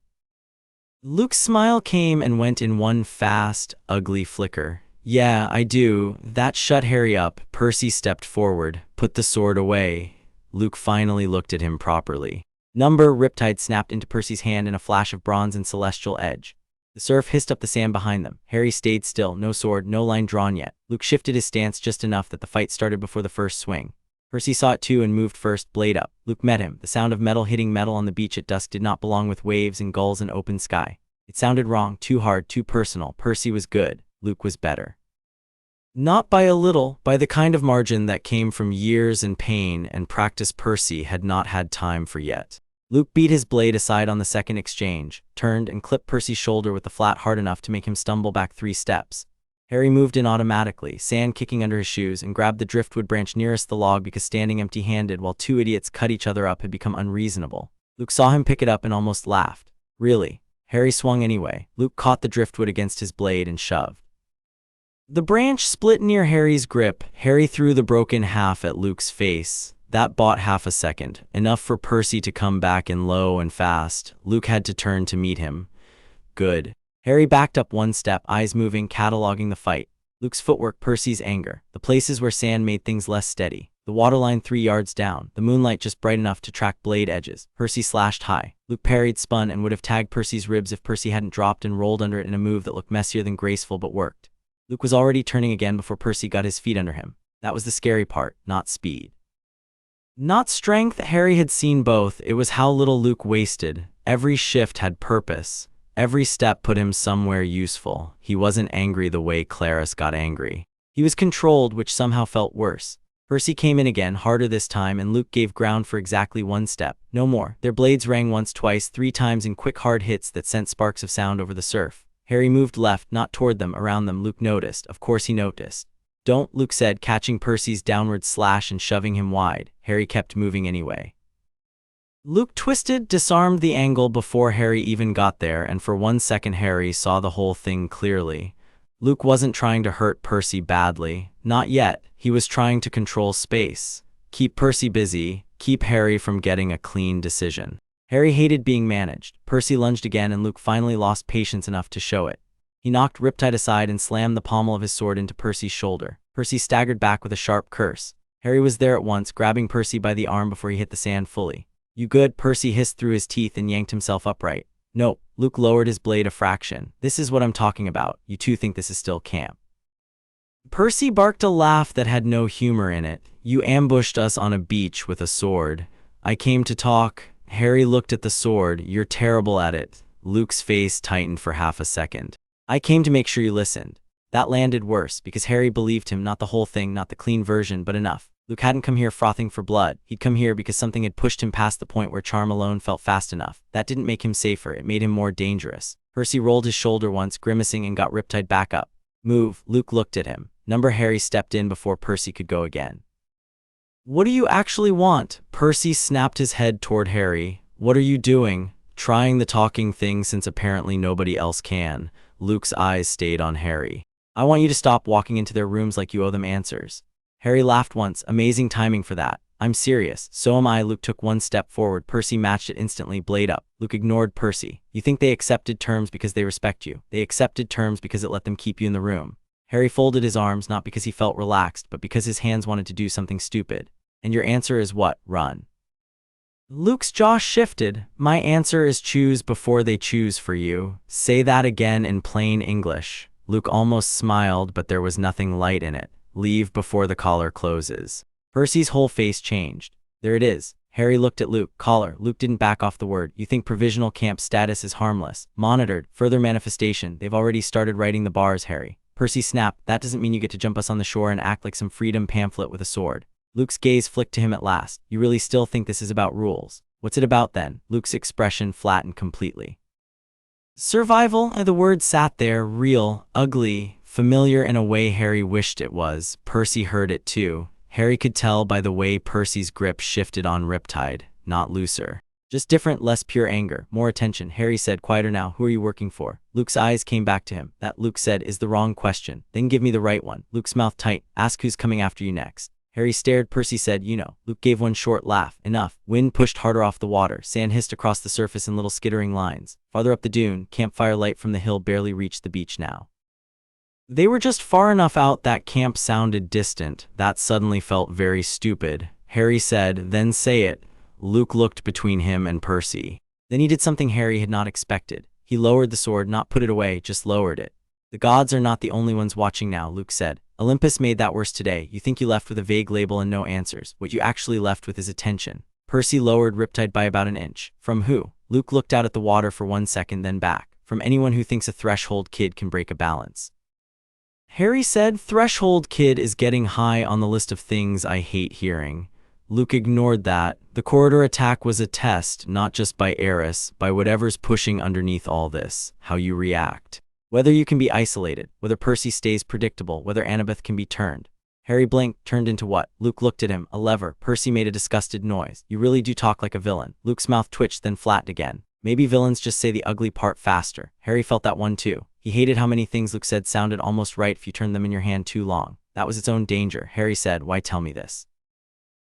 Luke's smile came and went in one fast, ugly flicker. Yeah, I do. That shut Harry up. Percy stepped forward. Put the sword away. Luke finally looked at him properly. Number riptide snapped into Percy's hand in a flash of bronze and celestial edge. The surf hissed up the sand behind them. Harry stayed still. No sword, no line drawn yet. Luke shifted his stance just enough that the fight started before the first swing. Percy saw it too and moved first, blade up. Luke met him. The sound of metal hitting metal on the beach at dusk did not belong with waves and gulls and open sky. It sounded wrong, too hard, too personal. Percy was good. Luke was better. Not by a little, by the kind of margin that came from years and pain and practice Percy had not had time for yet. Luke beat his blade aside on the second exchange, turned and clipped Percy's shoulder with the flat hard enough to make him stumble back 3 steps. Harry moved in automatically, sand kicking under his shoes, and grabbed the driftwood branch nearest the log because standing empty-handed while 2 idiots cut each other up had become unreasonable. Luke saw him pick it up and almost laughed. Really? Harry swung anyway. Luke caught the driftwood against his blade and shoved. The branch split near Harry's grip. Harry threw the broken half at Luke's face. That bought half a second, enough for Percy to come back in low and fast. Luke had to turn to meet him. Good. Harry backed up 1 step, eyes moving, cataloging the fight. Luke's footwork, Percy's anger, the places where sand made things less steady. The waterline 3 yards down, the moonlight just bright enough to track blade edges. Percy slashed high. Luke parried, spun, and would have tagged Percy's ribs if Percy hadn't dropped and rolled under it in a move that looked messier than graceful but worked. Luke was already turning again before Percy got his feet under him. That was the scary part, not speed. Not strength. Harry had seen both. It was how little Luke wasted. Every shift had purpose. Every step put him somewhere useful. He wasn't angry the way Clarice got angry. He was controlled, which somehow felt worse. Percy came in again, harder this time, and Luke gave ground for exactly 1 step. No more. Their blades rang once, twice, 3 times in quick hard hits that sent sparks of sound over the surf. Harry moved left, not toward them, around them. Luke noticed. Of course he noticed. Don't, Luke said, catching Percy's downward slash and shoving him wide. Harry kept moving anyway. Luke twisted, disarmed the angle before Harry even got there, and for 1 second Harry saw the whole thing clearly. Luke wasn't trying to hurt Percy badly. Not yet. He was trying to control space. Keep Percy busy. Keep Harry from getting a clean decision. Harry hated being managed. Percy lunged again and Luke finally lost patience enough to show it. He knocked Riptide aside and slammed the pommel of his sword into Percy's shoulder. Percy staggered back with a sharp curse. Harry was there at once, grabbing Percy by the arm before he hit the sand fully. "You good?" Percy hissed through his teeth and yanked himself upright. "Nope." Luke lowered his blade a fraction. "This is what I'm talking about. You two think this is still camp." Percy barked a laugh that had no humor in it. "You ambushed us on a beach with a sword. I came to talk." Harry looked at the sword. "You're terrible at it." Luke's face tightened for half a second. "I came to make sure you listened." That landed worse, because Harry believed him, not the whole thing, not the clean version, but enough. Luke hadn't come here frothing for blood. He'd come here because something had pushed him past the point where charm alone felt fast enough. That didn't make him safer, it made him more dangerous. Percy rolled his shoulder once, grimacing, and got Riptide back up. "Move." Luke looked at him. Harry stepped in before Percy could go again. "What do you actually want?" Percy snapped his head toward Harry. "What are you doing?" "Trying the talking thing since apparently nobody else can." Luke's eyes stayed on Harry. "I want you to stop walking into their rooms like you owe them answers." Harry laughed once. Amazing timing for that. "I'm serious." "So am I." Luke took one step forward. Percy matched it instantly, blade up. Luke ignored Percy. "You think they accepted terms because they respect you. They accepted terms because it let them keep you in the room." Harry folded his arms, not because he felt relaxed, but because his hands wanted to do something stupid. "And your answer is what?" "Run." Luke's jaw shifted. "My answer is choose before they choose for you." "Say that again in plain English." Luke almost smiled, but there was nothing light in it. "Leave before the collar closes." Percy's whole face changed. "There it is." Harry looked at Luke. "Collar." Luke didn't back off the word. "You think provisional camp status is harmless? Monitored. Further manifestation. They've already started writing the bars, Harry." Percy snapped. "That doesn't mean you get to jump us on the shore and act like some freedom pamphlet with a sword." Luke's gaze flicked to him at last. "You really still think this is about rules? What's it about then?" Luke's expression flattened completely. "Survival." The word sat there, real, ugly, familiar in a way Harry wished it was. Percy heard it too. Harry could tell by the way Percy's grip shifted on Riptide, not looser. Just different, less pure anger, more attention. Harry said, "Quieter now. Who are you working for?" Luke's eyes came back to him. "That," Luke said, "is the wrong question. Then give me the right one." Luke's mouth tight. "Ask who's coming after you next." Harry stared. Percy said, "You know." Luke gave one short laugh. "Enough." Wind pushed harder off the water. Sand hissed across the surface in little skittering lines. Farther up the dune, campfire light from the hill barely reached the beach now. They were just far enough out that camp sounded distant. That suddenly felt very stupid. Harry said, "Then say it." Luke looked between him and Percy. Then he did something Harry had not expected. He lowered the sword, not put it away, just lowered it. "The gods are not the only ones watching now," Luke said. "Olympus made that worse today. You think you left with a vague label and no answers. What you actually left with is attention." Percy lowered Riptide by about an inch. "From who?" Luke looked out at the water for 1 second, then back. "From anyone who thinks a threshold kid can break a balance." Harry said, "Threshold kid is getting high on the list of things I hate hearing." Luke ignored that. The corridor attack was a test, not just by Eris, by whatever's pushing underneath all this. How you react. Whether you can be isolated, whether Percy stays predictable, whether Annabeth can be turned. Harry blinked. "Turned into what?" Luke looked at him. "A lever." Percy made a disgusted noise. "You really do talk like a villain." Luke's mouth twitched, then flattened again. Maybe villains just say the ugly part faster. Harry felt that one too. He hated how many things Luke said sounded almost right if you turned them in your hand too long. That was its own danger. Harry said, "Why tell me this?"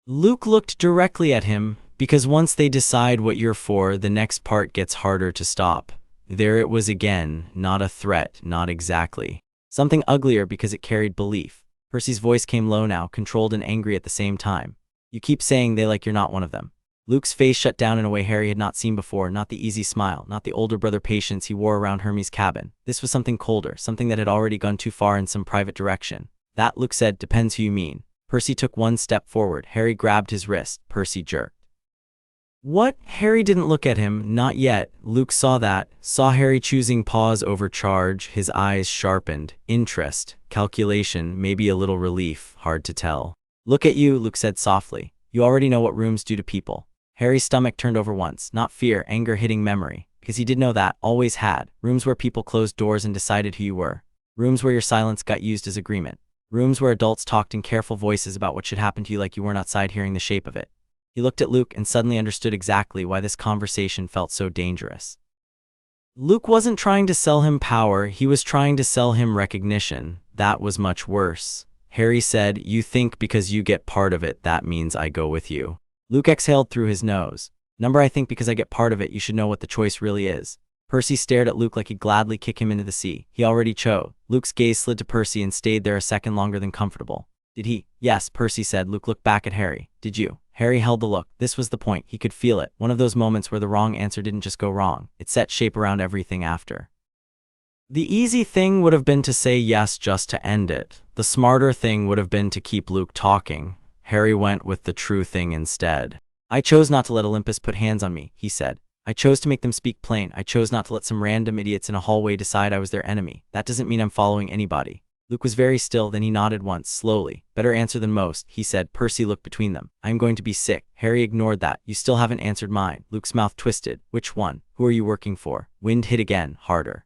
Luke looked directly at him. "Because once they decide what you're for, the next part gets harder to stop." There it was again, not a threat, not exactly. Something uglier because it carried belief. Percy's voice came low now, controlled and angry at the same time. "You keep saying they like you're not one of them." Luke's face shut down in a way Harry had not seen before, not the easy smile, not the older brother patience he wore around Hermione's cabin. This was something colder, something that had already gone too far in some private direction. "That," Luke said, "depends who you mean." Percy took one step forward. Harry grabbed his wrist. Percy jerked. "What?" Harry didn't look at him. Not yet. Luke saw that. Saw Harry choosing pause over charge. His eyes sharpened. Interest. Calculation. Maybe a little relief. Hard to tell. "Look at you," Luke said softly. "You already know what rooms do to people." Harry's stomach turned over once. Not fear, anger hitting memory. Because he did know that. Always had. Rooms where people closed doors and decided who you were. Rooms where your silence got used as agreement. Rooms where adults talked in careful voices about what should happen to you like you weren't outside hearing the shape of it. He looked at Luke and suddenly understood exactly why this conversation felt so dangerous. Luke wasn't trying to sell him power, he was trying to sell him recognition. That was much worse. Harry said, "You think because you get part of it, that means I go with you." Luke exhaled through his nose. "I think because I get part of it, you should know what the choice really is." Percy stared at Luke like he'd gladly kick him into the sea. He already chose. Luke's gaze slid to Percy and stayed there a second longer than comfortable. "Did he?" "Yes," Percy said. Luke looked back at Harry. "Did you?" Harry held the look. This was the point. He could feel it. One of those moments where the wrong answer didn't just go wrong. It set shape around everything after. The easy thing would have been to say yes just to end it. The smarter thing would have been to keep Luke talking. Harry went with the true thing instead. "I chose not to let Olympus put hands on me," he said. "I chose to make them speak plain. I chose not to let some random idiots in a hallway decide I was their enemy. That doesn't mean I'm following anybody." Luke was very still, then he nodded once, slowly. "Better answer than most," he said. Percy looked between them. "I am going to be sick." Harry ignored that. "You still haven't answered mine." Luke's mouth twisted. "Which one? Who are you working for?" Wind hit again, harder.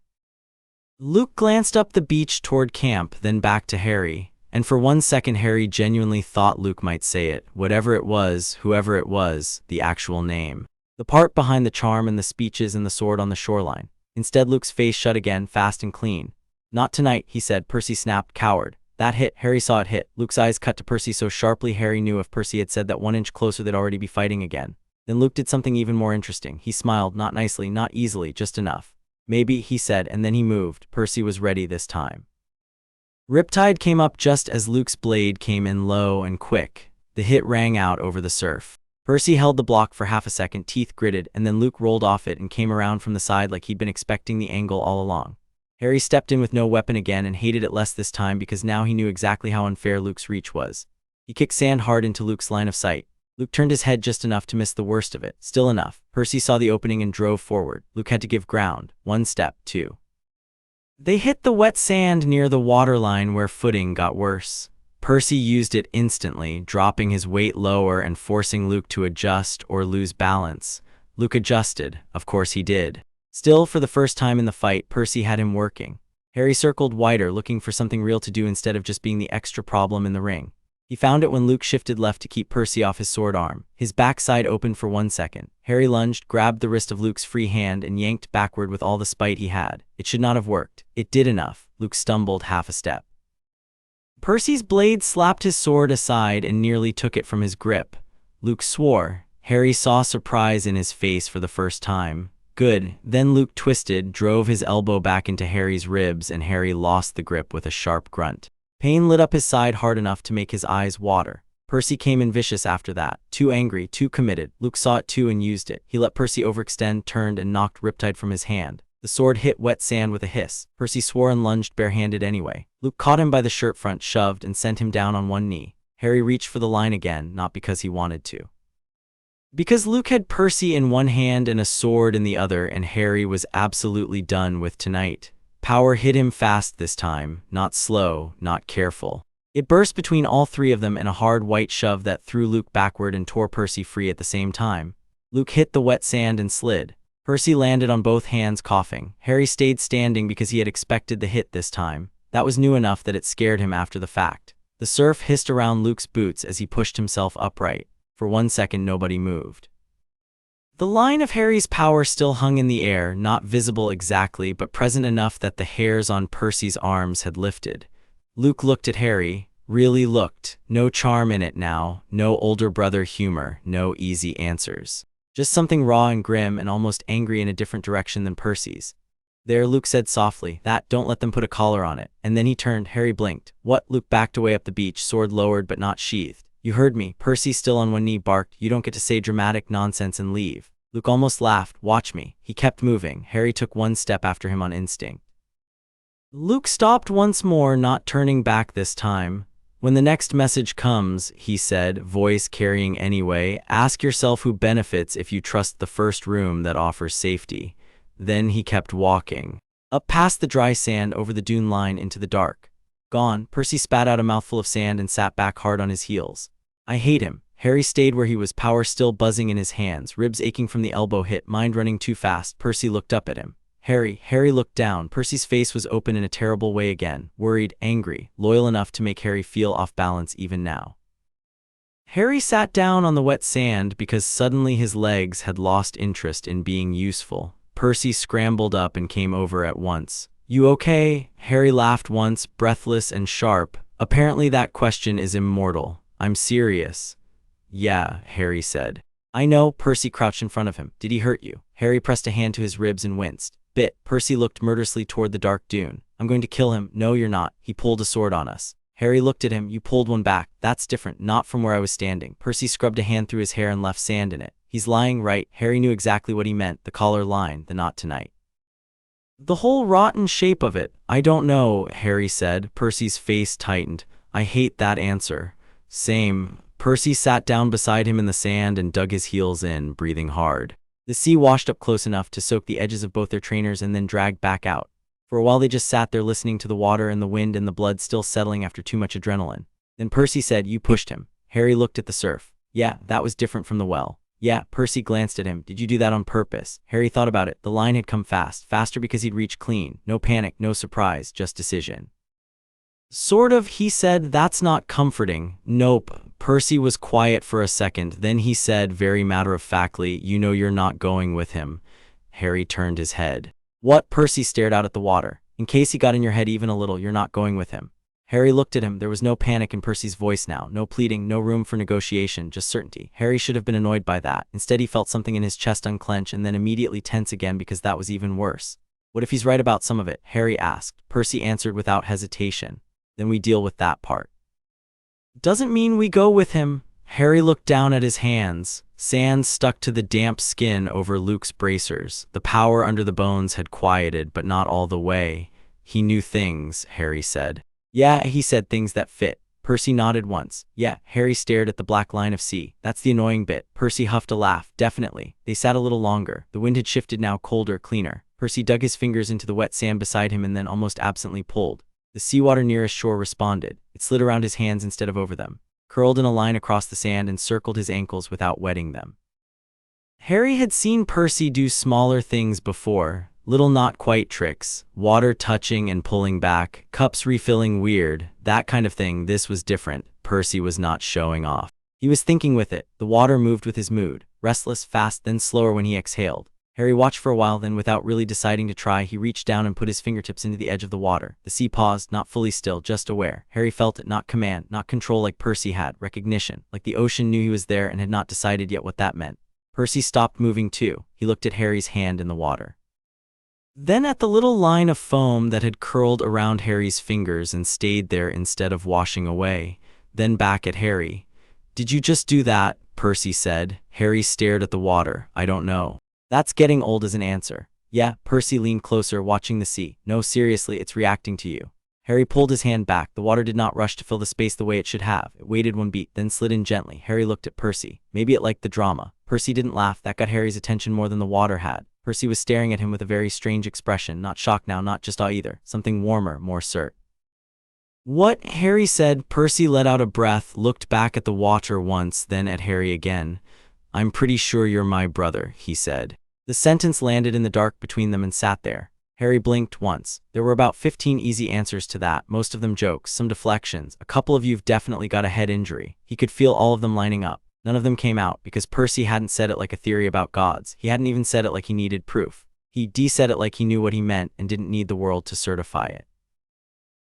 Luke glanced up the beach toward camp, then back to Harry. And for 1 second Harry genuinely thought Luke might say it. Whatever it was, whoever it was, the actual name. The part behind the charm and the speeches and the sword on the shoreline. Instead Luke's face shut again, fast and clean. "Not tonight," he said. Percy snapped. "Coward." That hit. Harry saw it hit. Luke's eyes cut to Percy so sharply Harry knew if Percy had said that 1 inch closer they'd already be fighting again. Then Luke did something even more interesting. He smiled, not nicely, not easily, just enough. "Maybe," he said, and then he moved. Percy was ready this time. Riptide came up just as Luke's blade came in low and quick. The hit rang out over the surf. Percy held the block for half a second, teeth gritted, and then Luke rolled off it and came around from the side like he'd been expecting the angle all along. Harry stepped in with no weapon again and hated it less this time because now he knew exactly how unfair Luke's reach was. He kicked sand hard into Luke's line of sight. Luke turned his head just enough to miss the worst of it. Still enough. Percy saw the opening and drove forward. Luke had to give ground. 1 step, 2. They hit the wet sand near the waterline where footing got worse. Percy used it instantly, dropping his weight lower and forcing Luke to adjust or lose balance. Luke adjusted. Of course he did. Still, for the first time in the fight, Percy had him working. Harry circled wider, looking for something real to do instead of just being the extra problem in the ring. He found it when Luke shifted left to keep Percy off his sword arm. His backside opened for 1 second. Harry lunged, grabbed the wrist of Luke's free hand, and yanked backward with all the spite he had. It should not have worked. It did enough. Luke stumbled half a step. Percy's blade slapped his sword aside and nearly took it from his grip. Luke swore. Harry saw surprise in his face for the first time. Good. Then Luke twisted, drove his elbow back into Harry's ribs, and Harry lost the grip with a sharp grunt. Pain lit up his side hard enough to make his eyes water. Percy came in vicious after that. Too angry, too committed. Luke saw it too and used it. He let Percy overextend, turned, and knocked Riptide from his hand. The sword hit wet sand with a hiss. Percy swore and lunged barehanded anyway. Luke caught him by the shirt front, shoved, and sent him down on 1 knee. Harry reached for the line again, not because he wanted to. Because Luke had Percy in one hand and a sword in the other, and Harry was absolutely done with tonight. Power hit him fast this time, not slow, not careful. It burst between all three of them in a hard white shove that threw Luke backward and tore Percy free at the same time. Luke hit the wet sand and slid. Percy landed on both hands, coughing. Harry stayed standing because he had expected the hit this time. That was new enough that it scared him after the fact. The surf hissed around Luke's boots as he pushed himself upright. For 1 second, nobody moved. The line of Harry's power still hung in the air, not visible exactly, but present enough that the hairs on Percy's arms had lifted. Luke looked at Harry, really looked. No charm in it now, no older brother humor, no easy answers. Just something raw and grim and almost angry in a different direction than Percy's. "There," Luke said softly, "that, don't let them put a collar on it." And then he turned. Harry blinked. "What?" Luke backed away up the beach, sword lowered but not sheathed. "You heard me." Percy, still on one knee, barked. "You don't get to say dramatic nonsense and leave." Luke almost laughed. "Watch me." He kept moving. Harry took 1 step after him on instinct. Luke stopped once more, not turning back this time. "When the next message comes," he said, voice carrying anyway, "ask yourself who benefits if you trust the first room that offers safety." Then he kept walking. Up past the dry sand, over the dune line, into the dark. Gone. Percy spat out a mouthful of sand and sat back hard on his heels. "I hate him." Harry stayed where he was, power still buzzing in his hands, ribs aching from the elbow hit, mind running too fast. Percy looked up at him. Harry looked down. Percy's face was open in a terrible way again, worried, angry, loyal enough to make Harry feel off balance even now. Harry sat down on the wet sand because suddenly his legs had lost interest in being useful. Percy scrambled up and came over at once. You okay? Harry laughed once, breathless and sharp. Apparently that question is immortal. I'm serious. Yeah, Harry said. I know. Percy crouched in front of him. Did he hurt you? Harry pressed a hand to his ribs and winced. Bit. Percy looked murderously toward the dark dune. I'm going to kill him. No, you're not. He pulled a sword on us. Harry looked at him. You pulled one back. That's different. Not from where I was standing. Percy scrubbed a hand through his hair and left sand in it. He's lying, right? Harry knew exactly what he meant. The collar line, the not tonight. The whole rotten shape of it. I don't know, Harry said. Percy's face tightened. I hate that answer. Same. Percy sat down beside him in the sand and dug his heels in, breathing hard. The sea washed up close enough to soak the edges of both their trainers and then dragged back out. For a while they just sat there listening to the water and the wind and the blood still settling after too much adrenaline. Then Percy said, You pushed him. Harry looked at the surf. Yeah, that was different from the well. Yeah, Percy glanced at him. Did you do that on purpose? Harry thought about it. The line had come fast, faster because he'd reached clean. No panic, no surprise, just decision. Sort of, he said. That's not comforting. Nope. Percy was quiet for a second. Then he said very matter-of-factly, You know you're not going with him. Harry turned his head. What? Percy stared out at the water. In case he got in your head even a little, you're not going with him. Harry looked at him. There was no panic in Percy's voice now, no pleading, no room for negotiation, just certainty. Harry should have been annoyed by that. Instead, he felt something in his chest unclench and then immediately tense again because that was even worse. What if he's right about some of it? Harry asked. Percy answered without hesitation. Then we deal with that part. Doesn't mean we go with him. Harry looked down at his hands. Sand stuck to the damp skin over Luke's bracers. The power under the bones had quieted, but not all the way. He knew things, Harry said. Yeah, he said, things that fit. Percy nodded once. Yeah, Harry stared at the black line of sea. That's the annoying bit. Percy huffed a laugh. Definitely. They sat a little longer. The wind had shifted now, colder, cleaner. Percy dug his fingers into the wet sand beside him and then almost absently pulled. The seawater nearest shore responded. It slid around his hands instead of over them, curled in a line across the sand and circled his ankles without wetting them. Harry had seen Percy do smaller things before. Little not quite tricks, water touching and pulling back, cups refilling weird, that kind of thing. This was different. Percy was not showing off. He was thinking with it. The water moved with his mood, restless, fast, then slower when he exhaled. Harry watched for a while, then without really deciding to try, he reached down and put his fingertips into the edge of the water. The sea paused, not fully still, just aware. Harry felt it, not command, not control like Percy had, recognition, like the ocean knew he was there and had not decided yet what that meant. Percy stopped moving too. He looked at Harry's hand in the water. Then at the little line of foam that had curled around Harry's fingers and stayed there instead of washing away. Then back at Harry. Did you just do that? Percy said. Harry stared at the water. I don't know. That's getting old as an answer. Yeah, Percy leaned closer, watching the sea. No, seriously, it's reacting to you. Harry pulled his hand back. The water did not rush to fill the space the way it should have. It waited one beat, then slid in gently. Harry looked at Percy. Maybe it liked the drama. Percy didn't laugh. That got Harry's attention more than the water had. Percy was staring at him with a very strange expression, not shock now, not just awe either. Something warmer, more cert. What? Harry said. Percy let out a breath, looked back at the water once, then at Harry again. I'm pretty sure you're my brother, he said. The sentence landed in the dark between them and sat there. Harry blinked once. There were about 15 easy answers to that, most of them jokes, some deflections. A couple of you've definitely got a head injury. He could feel all of them lining up. None of them came out, because Percy hadn't said it like a theory about gods. He hadn't even said it like he needed proof. He said it like he knew what he meant and didn't need the world to certify it.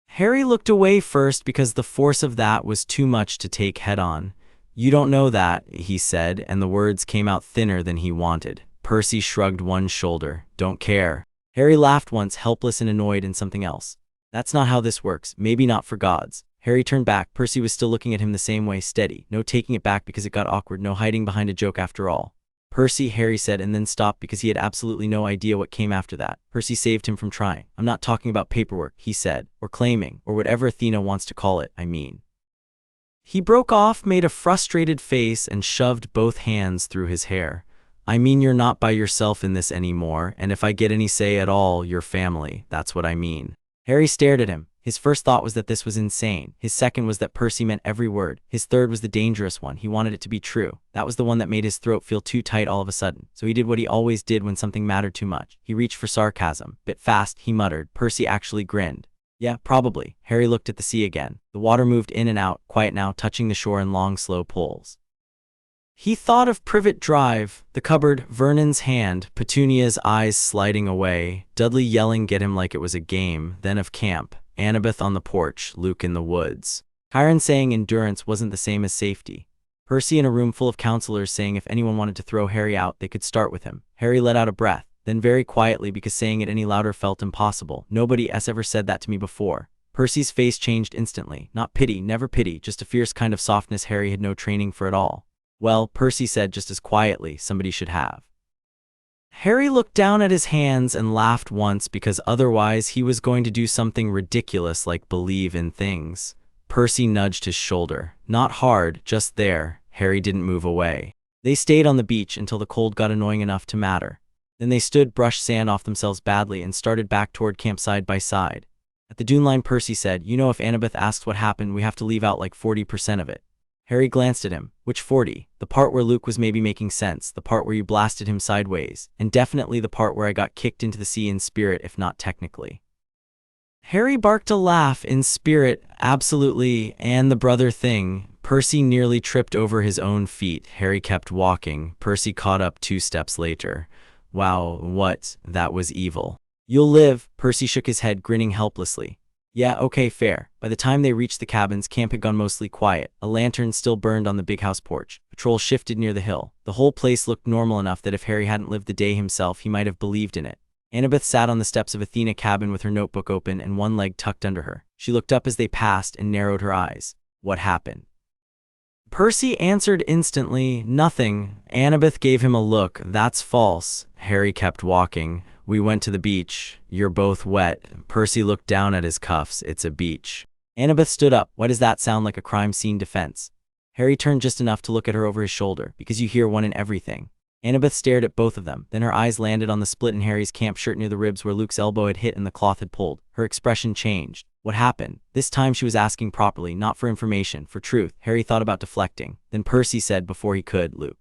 Harry looked away first because the force of that was too much to take head on. You don't know that, he said, and the words came out thinner than he wanted. Percy shrugged one shoulder. Don't care. Harry laughed once, helpless and annoyed in something else. That's not how this works. Maybe not for gods. Harry turned back. Percy was still looking at him the same way, steady. No taking it back because it got awkward, no hiding behind a joke after all. Percy, Harry said, and then stopped because he had absolutely no idea what came after that. Percy saved him from trying. I'm not talking about paperwork, he said, or claiming, or whatever Athena wants to call it, I mean. He broke off, made a frustrated face, and shoved both hands through his hair. I mean, you're not by yourself in this anymore, and if I get any say at all, you're family. That's what I mean. Harry stared at him. His first thought was that this was insane. His second was that Percy meant every word. His third was the dangerous one. He wanted it to be true. That was the one that made his throat feel too tight all of a sudden. So he did what he always did when something mattered too much. He reached for sarcasm. Bit fast, he muttered. Percy actually grinned. Yeah, probably. Harry looked at the sea again. The water moved in and out, quiet now, touching the shore in long, slow pulls. He thought of Privet Drive, the cupboard, Vernon's hand, Petunia's eyes sliding away, Dudley yelling get him like it was a game, then of camp, Annabeth on the porch, Luke in the woods. Chiron saying endurance wasn't the same as safety. Percy in a room full of counselors saying if anyone wanted to throw Harry out, they could start with him. Harry let out a breath, then very quietly because saying it any louder felt impossible. Nobody has ever said that to me before. Percy's face changed instantly. Not pity, never pity, just a fierce kind of softness Harry had no training for at all. Well, Percy said just as quietly, somebody should have. Harry looked down at his hands and laughed once because otherwise he was going to do something ridiculous like believe in things. Percy nudged his shoulder. Not hard, just there. Harry didn't move away. They stayed on the beach until the cold got annoying enough to matter. Then they stood, brushed sand off themselves badly, and started back toward camp side by side. At the dune line, Percy said, "You know, if Annabeth asks what happened, we have to leave out like 40% of it." Harry glanced at him. Which 40? The part where Luke was maybe making sense, the part where you blasted him sideways, and definitely the part where I got kicked into the sea in spirit, if not technically. Harry barked a laugh. In spirit, absolutely, and the brother thing. Percy nearly tripped over his own feet. Harry kept walking. Percy caught up 2 steps later. Wow, what? That was evil. You'll live. Percy shook his head, grinning helplessly. Yeah, okay, fair. By the time they reached the cabins, camp had gone mostly quiet. A lantern still burned on the big house porch. Patrol shifted near the hill. The whole place looked normal enough that if Harry hadn't lived the day himself, he might have believed in it. Annabeth sat on the steps of Athena cabin with her notebook open and one leg tucked under her. She looked up as they passed and narrowed her eyes. What happened? Percy answered instantly, nothing. Annabeth gave him a look. That's false. Harry kept walking. We went to the beach. You're both wet. Percy looked down at his cuffs. It's a beach. Annabeth stood up. Why does that sound like a crime scene defense? Harry turned just enough to look at her over his shoulder, because you hear one in everything. Annabeth stared at both of them, then her eyes landed on the split in Harry's camp shirt near the ribs where Luke's elbow had hit and the cloth had pulled. Her expression changed. What happened? This time she was asking properly, not for information, for truth. Harry thought about deflecting. Then Percy said before he could, Luke.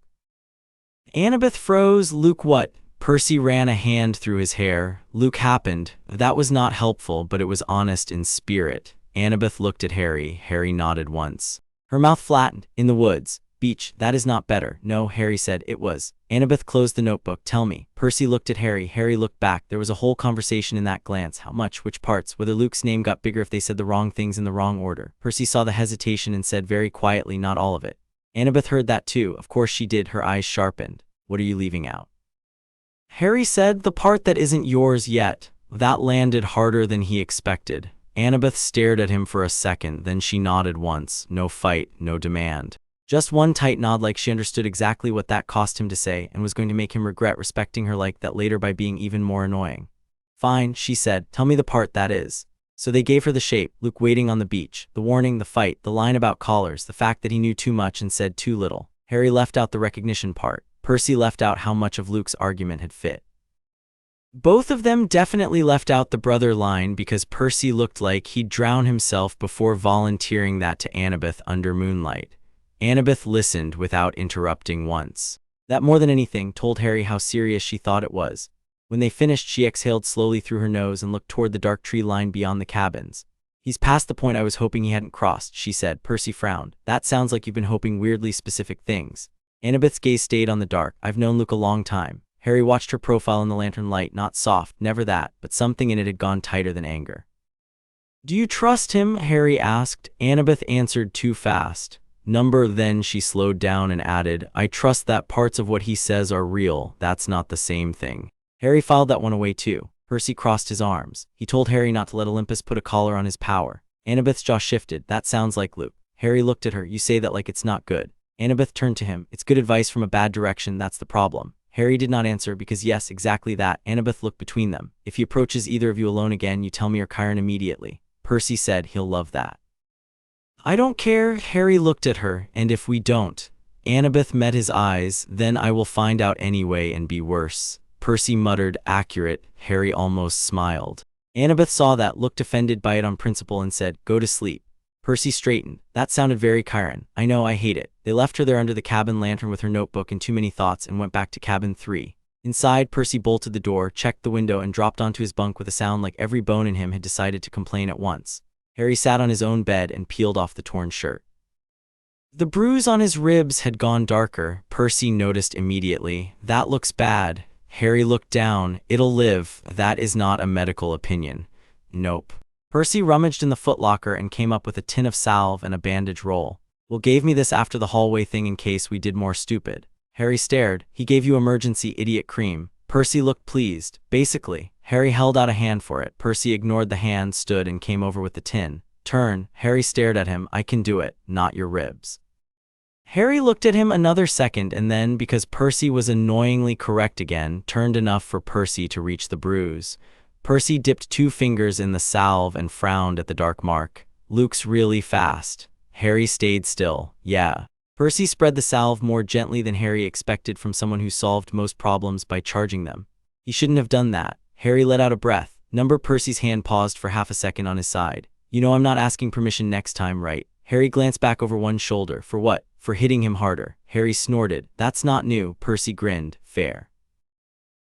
Annabeth froze. Luke what? Percy ran a hand through his hair. Luke happened. That was not helpful, but it was honest in spirit. Annabeth looked at Harry. Harry nodded once. Her mouth flattened. In the woods. Beach, that is not better. No, Harry said, it was. Annabeth closed the notebook. Tell me. Percy looked at Harry. Harry looked back. There was a whole conversation in that glance. How much? Which parts? Whether Luke's name got bigger if they said the wrong things in the wrong order. Percy saw the hesitation and said very quietly, not all of it. Annabeth heard that too. Of course she did. Her eyes sharpened. What are you leaving out? Harry said, the part that isn't yours yet. That landed harder than he expected. Annabeth stared at him for a second, then she nodded once. No fight, no demand. Just one tight nod like she understood exactly what that cost him to say and was going to make him regret respecting her like that later by being even more annoying. Fine, she said, tell me the part that is. So they gave her the shape, Luke waiting on the beach, the warning, the fight, the line about collars, the fact that he knew too much and said too little. Harry left out the recognition part. Percy left out how much of Luke's argument had fit. Both of them definitely left out the brother line because Percy looked like he'd drown himself before volunteering that to Annabeth under moonlight. Annabeth listened without interrupting once. That more than anything told Harry how serious she thought it was. When they finished, she exhaled slowly through her nose and looked toward the dark tree line beyond the cabins. He's past the point I was hoping he hadn't crossed, she said. Percy frowned. That sounds like you've been hoping weirdly specific things. Annabeth's gaze stayed on the dark. I've known Luke a long time. Harry watched her profile in the lantern light, not soft, never that, but something in it had gone tighter than anger. Do you trust him? Harry asked. Annabeth answered too fast. Then she slowed down and added, I trust that parts of what he says are real. That's not the same thing. Harry filed that one away too. Percy crossed his arms. He told Harry not to let Olympus put a collar on his power. Annabeth's jaw shifted. That sounds like Luke. Harry looked at her. You say that like it's not good. Annabeth turned to him. It's good advice from a bad direction, that's the problem. Harry did not answer because yes, exactly that. Annabeth looked between them. If he approaches either of you alone again, you tell me or Chiron immediately. Percy said he'll love that. I don't care. Harry looked at her. And if we don't? Annabeth met his eyes. Then I will find out anyway and be worse. Percy muttered, accurate. Harry almost smiled. Annabeth saw that, looked offended by it on principle and said, go to sleep. Percy straightened. That sounded very Chiron. I know, I hate it. They left her there under the cabin lantern with her notebook and too many thoughts and went back to cabin 3. Inside, Percy bolted the door, checked the window and dropped onto his bunk with a sound like every bone in him had decided to complain at once. Harry sat on his own bed and peeled off the torn shirt. The bruise on his ribs had gone darker. Percy noticed immediately. That looks bad. Harry looked down. It'll live. That is not a medical opinion. Nope. Percy rummaged in the footlocker and came up with a tin of salve and a bandage roll. Well, gave me this after the hallway thing in case we did more stupid. Harry stared. He gave you emergency idiot cream. Percy looked pleased. Basically, Harry held out a hand for it. Percy ignored the hand, stood and came over with the tin. Turn. Harry stared at him. I can do it, not your ribs. Harry looked at him another second and then, because Percy was annoyingly correct again, turned enough for Percy to reach the bruise. Percy dipped 2 fingers in the salve and frowned at the dark mark. Luke's really fast. Harry stayed still. Yeah. Percy spread the salve more gently than Harry expected from someone who solved most problems by charging them. He shouldn't have done that. Harry let out a breath. Percy's hand paused for half a second on his side. You know I'm not asking permission next time, right? Harry glanced back over one shoulder. For what? For hitting him harder. Harry snorted. That's not new. Percy grinned. Fair.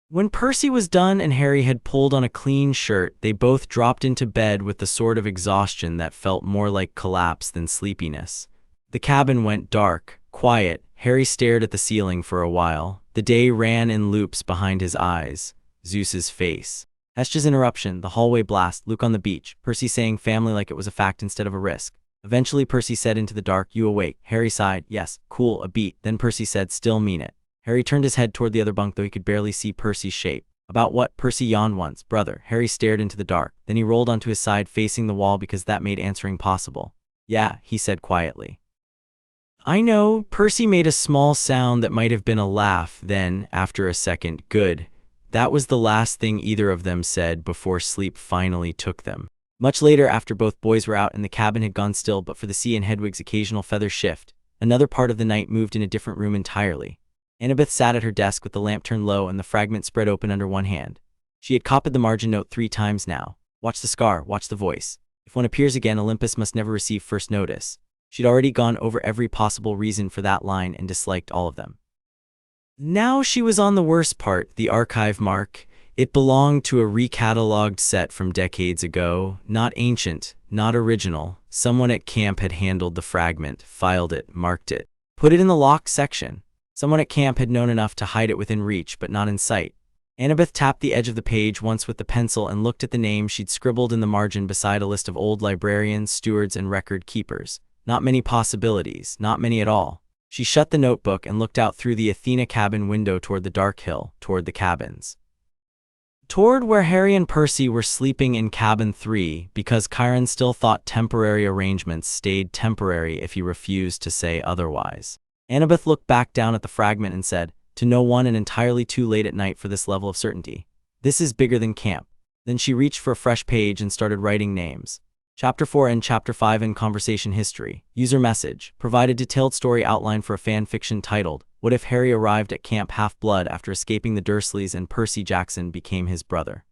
When Percy was done and Harry had pulled on a clean shirt, they both dropped into bed with the sort of exhaustion that felt more like collapse than sleepiness. The cabin went dark, quiet. Harry stared at the ceiling for a while. The day ran in loops behind his eyes. Zeus's face. Hesh's interruption, the hallway blast, Luke on the beach, Percy saying family like it was a fact instead of a risk. Eventually Percy said into the dark, you awake? Harry sighed, yes, cool, a beat. Then Percy said, still mean it. Harry turned his head toward the other bunk though he could barely see Percy's shape. About what? Percy yawned once. Brother. Harry stared into the dark. Then he rolled onto his side facing the wall because that made answering possible. Yeah, he said quietly. I know. Percy made a small sound that might have been a laugh. Then, after a second, good. That was the last thing either of them said before sleep finally took them. Much later, after both boys were out and the cabin had gone still but for the sea and Hedwig's occasional feather shift, another part of the night moved in a different room entirely. Annabeth sat at her desk with the lamp turned low and the fragment spread open under one hand. She had copied the margin note 3 times now. Watch the scar, watch the voice. If one appears again, Olympus must never receive first notice. She'd already gone over every possible reason for that line and disliked all of them. Now she was on the worst part, the archive mark. It belonged to a recatalogued set from decades ago, not ancient, not original. Someone at camp had handled the fragment, filed it, marked it, put it in the locked section. Someone at camp had known enough to hide it within reach, but not in sight. Annabeth tapped the edge of the page once with the pencil and looked at the name she'd scribbled in the margin beside a list of old librarians, stewards, and record keepers. Not many possibilities, not many at all. She shut the notebook and looked out through the Athena cabin window toward the dark hill, toward the cabins. Toward where Harry and Percy were sleeping in cabin 3, because Chiron still thought temporary arrangements stayed temporary if he refused to say otherwise. Annabeth looked back down at the fragment and said, to no one and entirely too late at night for this level of certainty. This is bigger than camp. Then she reached for a fresh page and started writing names. Chapter 4 and Chapter 5 in Conversation History. User message. Provide a detailed story outline for a fan fiction titled, What If Harry Arrived at Camp Half-Blood After Escaping the Dursleys and Percy Jackson Became His Brother.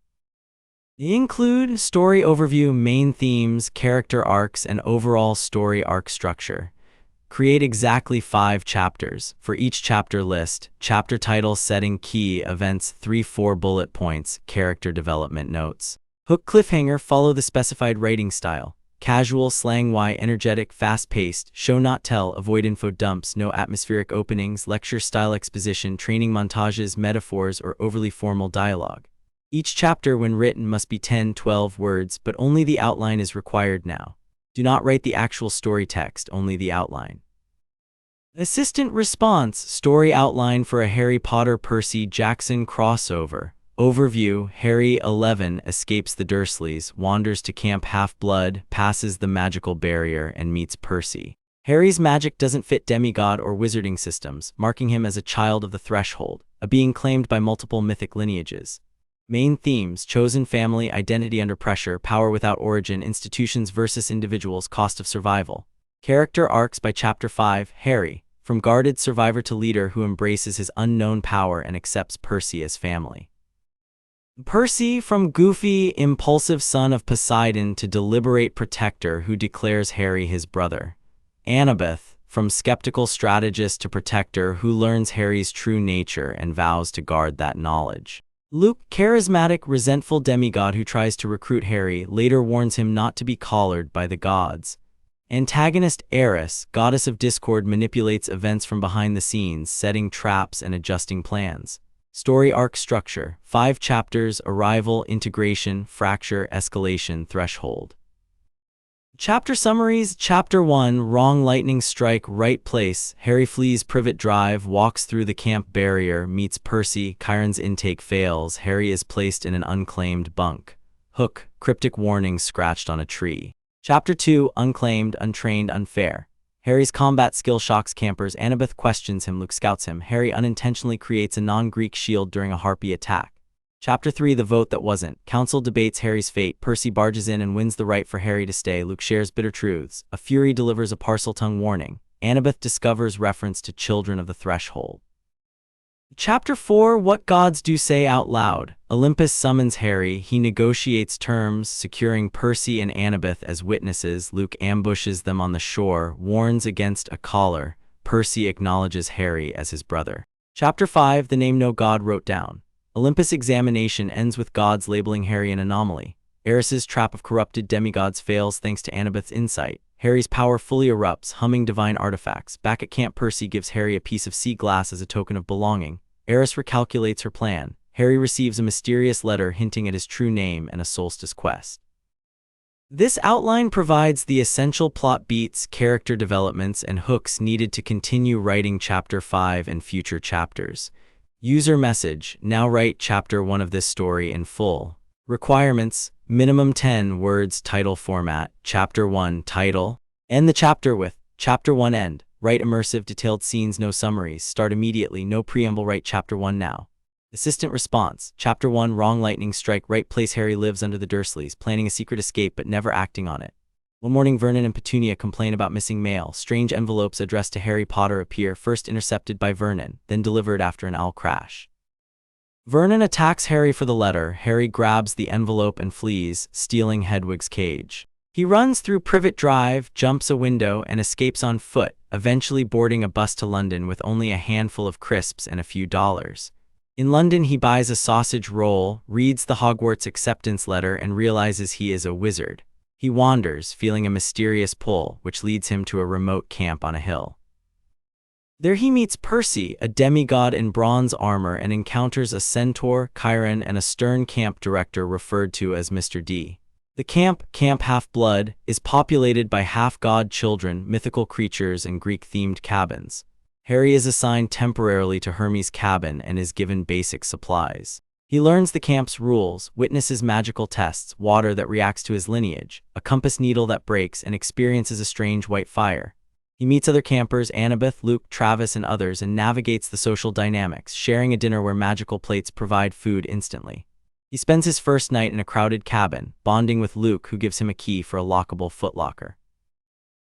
Include story overview, main themes, character arcs, and overall story arc structure. Create exactly 5 chapters. For each chapter list, chapter title, setting, key, events, 3-4 bullet points, character development notes. Hook cliffhanger, follow the specified writing style. Casual, slang Y, energetic, fast-paced, show not tell, avoid info dumps, no atmospheric openings, lecture-style exposition, training montages, metaphors, or overly formal dialogue. Each chapter, when written, must be 10-12 words, but only the outline is required now. Do not write the actual story text, only the outline. Assistant response, story outline for a Harry Potter Percy Jackson crossover. Overview, Harry, 11, escapes the Dursleys, wanders to Camp Half-Blood, passes the magical barrier, and meets Percy. Harry's magic doesn't fit demigod or wizarding systems, marking him as a child of the threshold, a being claimed by multiple mythic lineages. Main themes, chosen family, identity under pressure, power without origin, institutions versus individuals, cost of survival. Character arcs by Chapter 5, Harry, from guarded survivor to leader who embraces his unknown power and accepts Percy as family. Percy, from goofy, impulsive son of Poseidon to deliberate protector who declares Harry his brother. Annabeth, from skeptical strategist to protector who learns Harry's true nature and vows to guard that knowledge. Luke, charismatic, resentful demigod who tries to recruit Harry, later warns him not to be collared by the gods. Antagonist Eris, goddess of discord, manipulates events from behind the scenes, setting traps and adjusting plans. Story arc structure: 5 chapters: arrival, integration, fracture, escalation, threshold. Chapter summaries. Chapter 1: Wrong lightning strike, right place. Harry flees Privet Drive, walks through the camp barrier, meets Percy. Chiron's intake fails. Harry is placed in an unclaimed bunk. Hook, cryptic warning scratched on a tree. Chapter 2: Unclaimed, untrained, unfair. Harry's combat skill shocks campers. Annabeth questions him. Luke scouts him. Harry unintentionally creates a non-Greek shield during a harpy attack. Chapter 3: The vote that wasn't. Council debates Harry's fate. Percy barges in and wins the right for Harry to stay. Luke shares bitter truths. A Fury delivers a Parseltongue warning. Annabeth discovers reference to Children of the Threshold. Chapter 4: What Gods Do Say Out Loud. Olympus summons Harry. He negotiates terms, securing Percy and Annabeth as witnesses. Luke ambushes them on the shore, warns against a caller. Percy acknowledges Harry as his brother. Chapter 5: The Name No God Wrote Down. Olympus examination ends with gods labeling Harry an anomaly. Eris's trap of corrupted demigods fails thanks to Annabeth's insight. Harry's power fully erupts, humming divine artifacts. Back at camp, Percy gives Harry a piece of sea glass as a token of belonging. Eris recalculates her plan. Harry receives a mysterious letter hinting at his true name and a solstice quest. This outline provides the essential plot beats, character developments, and hooks needed to continue writing Chapter 5 and future chapters. User message: now write Chapter 1 of this story in full. Requirements: minimum 10 words. Title format: Chapter 1 title. End the chapter with Chapter 1 end. Write immersive, detailed scenes, no summaries. Start immediately, no preamble. Write Chapter 1 now. Assistant response: Chapter 1: Wrong lightning strike, right place. Harry lives under the Dursleys, planning a secret escape but never acting on it. One morning, Vernon and Petunia complain about missing mail. Strange envelopes addressed to Harry Potter appear, first intercepted by Vernon, then delivered after an owl crash. Vernon attacks Harry for the letter. Harry grabs the envelope and flees, stealing Hedwig's cage. He runs through Privet Drive, jumps a window, and escapes on foot, eventually boarding a bus to London with only a handful of crisps and a few dollars. In London, he buys a sausage roll, reads the Hogwarts acceptance letter, and realizes he is a wizard. He wanders, feeling a mysterious pull, which leads him to a remote camp on a hill. There he meets Percy, a demigod in bronze armor, and encounters a centaur, Chiron, and a stern camp director referred to as Mr. D. The camp, Camp Half-Blood, is populated by half-god children, mythical creatures, and Greek-themed cabins. Harry is assigned temporarily to Hermes' cabin and is given basic supplies. He learns the camp's rules, witnesses magical tests, water that reacts to his lineage, a compass needle that breaks, and experiences a strange white fire. He meets other campers, Annabeth, Luke, Travis, and others, and navigates the social dynamics, sharing a dinner where magical plates provide food instantly. He spends his first night in a crowded cabin, bonding with Luke, who gives him a key for a lockable footlocker.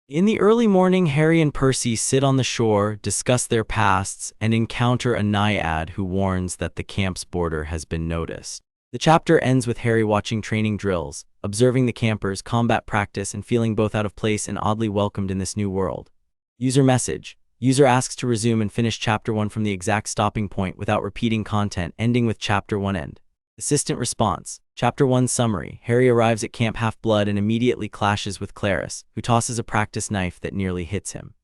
In the early morning, Harry and Percy sit on the shore, discuss their pasts, and encounter a naiad who warns that the camp's border has been noticed. The chapter ends with Harry watching training drills, observing the campers' combat practice, and feeling both out of place and oddly welcomed in this new world. User message: user asks to resume and finish Chapter 1 from the exact stopping point without repeating content, ending with Chapter 1 end. Assistant response: Chapter 1 summary. Harry arrives at Camp Half-Blood and immediately clashes with Clarisse, who tosses a practice knife that nearly hits him.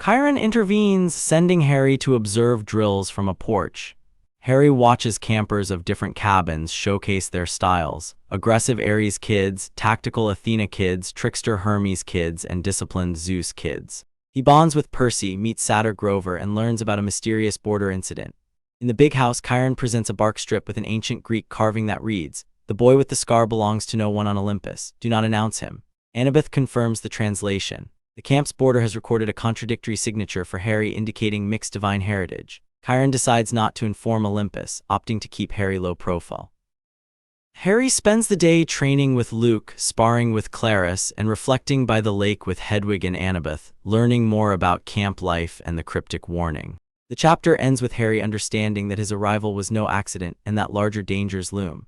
Chiron intervenes, sending Harry to observe drills from a porch. Harry watches campers of different cabins showcase their styles: aggressive Ares kids, tactical Athena kids, trickster Hermes kids, and disciplined Zeus kids. He bonds with Percy, meets Satyr Grover, and learns about a mysterious border incident. In the big house, Chiron presents a bark strip with an ancient Greek carving that reads, "The boy with the scar belongs to no one on Olympus. Do not announce him." Annabeth confirms the translation. The camp's border has recorded a contradictory signature for Harry indicating mixed divine heritage. Chiron decides not to inform Olympus, opting to keep Harry low profile. Harry spends the day training with Luke, sparring with Clarisse, and reflecting by the lake with Hedwig and Annabeth, learning more about camp life and the cryptic warning. The chapter ends with Harry understanding that his arrival was no accident and that larger dangers loom.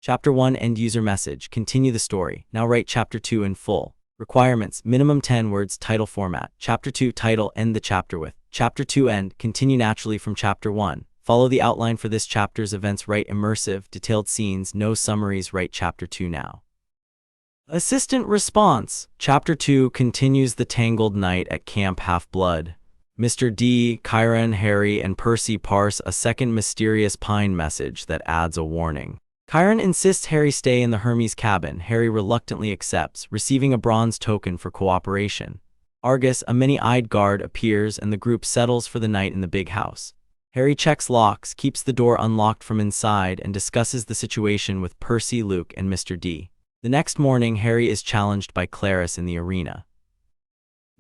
Chapter 1 end user message: continue the story. Now write Chapter 2 in full. Requirements: minimum 10 words. Title format: Chapter 2 title. End the chapter with Chapter 2 end. Continue naturally from Chapter 1. Follow the outline for this chapter's events. Write immersive, detailed scenes, no summaries. Write Chapter 2 now. Assistant response. Chapter 2 continues the tangled night at Camp Half-Blood. Mr. D, Chiron, Harry, and Percy parse a second mysterious pine message that adds a warning. Chiron insists Harry stay in the Hermes cabin. Harry reluctantly accepts, receiving a bronze token for cooperation. Argus, a many-eyed guard, appears and the group settles for the night in the big house. Harry checks locks, keeps the door unlocked from inside, and discusses the situation with Percy, Luke, and Mr. D. The next morning, Harry is challenged by Clarus in the arena.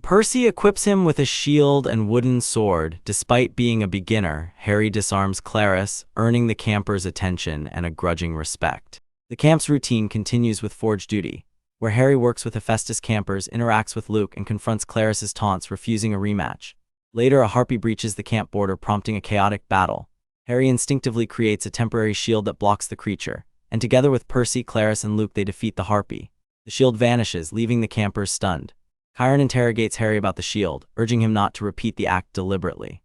Percy equips him with a shield and wooden sword. Despite being a beginner, Harry disarms Clarus, earning the campers' attention and a grudging respect. The camp's routine continues with Forge Duty, where Harry works with Hephaestus campers, interacts with Luke, and confronts Clarus's taunts, refusing a rematch. Later, a harpy breaches the camp border, prompting a chaotic battle. Harry instinctively creates a temporary shield that blocks the creature, and together with Percy, Clarus, and Luke, they defeat the harpy. The shield vanishes, leaving the campers stunned. Chiron interrogates Harry about the shield, urging him not to repeat the act deliberately.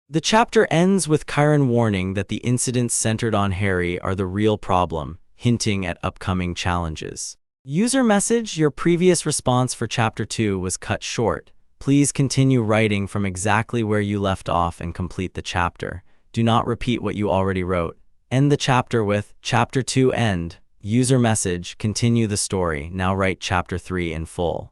The chapter ends with Chiron warning that the incidents centered on Harry are the real problem, hinting at upcoming challenges. User message: your previous response for Chapter 2 was cut short. Please continue writing from exactly where you left off and complete the chapter. Do not repeat what you already wrote. End the chapter with Chapter 2 end. User message: continue the story. Now write Chapter 3 in full.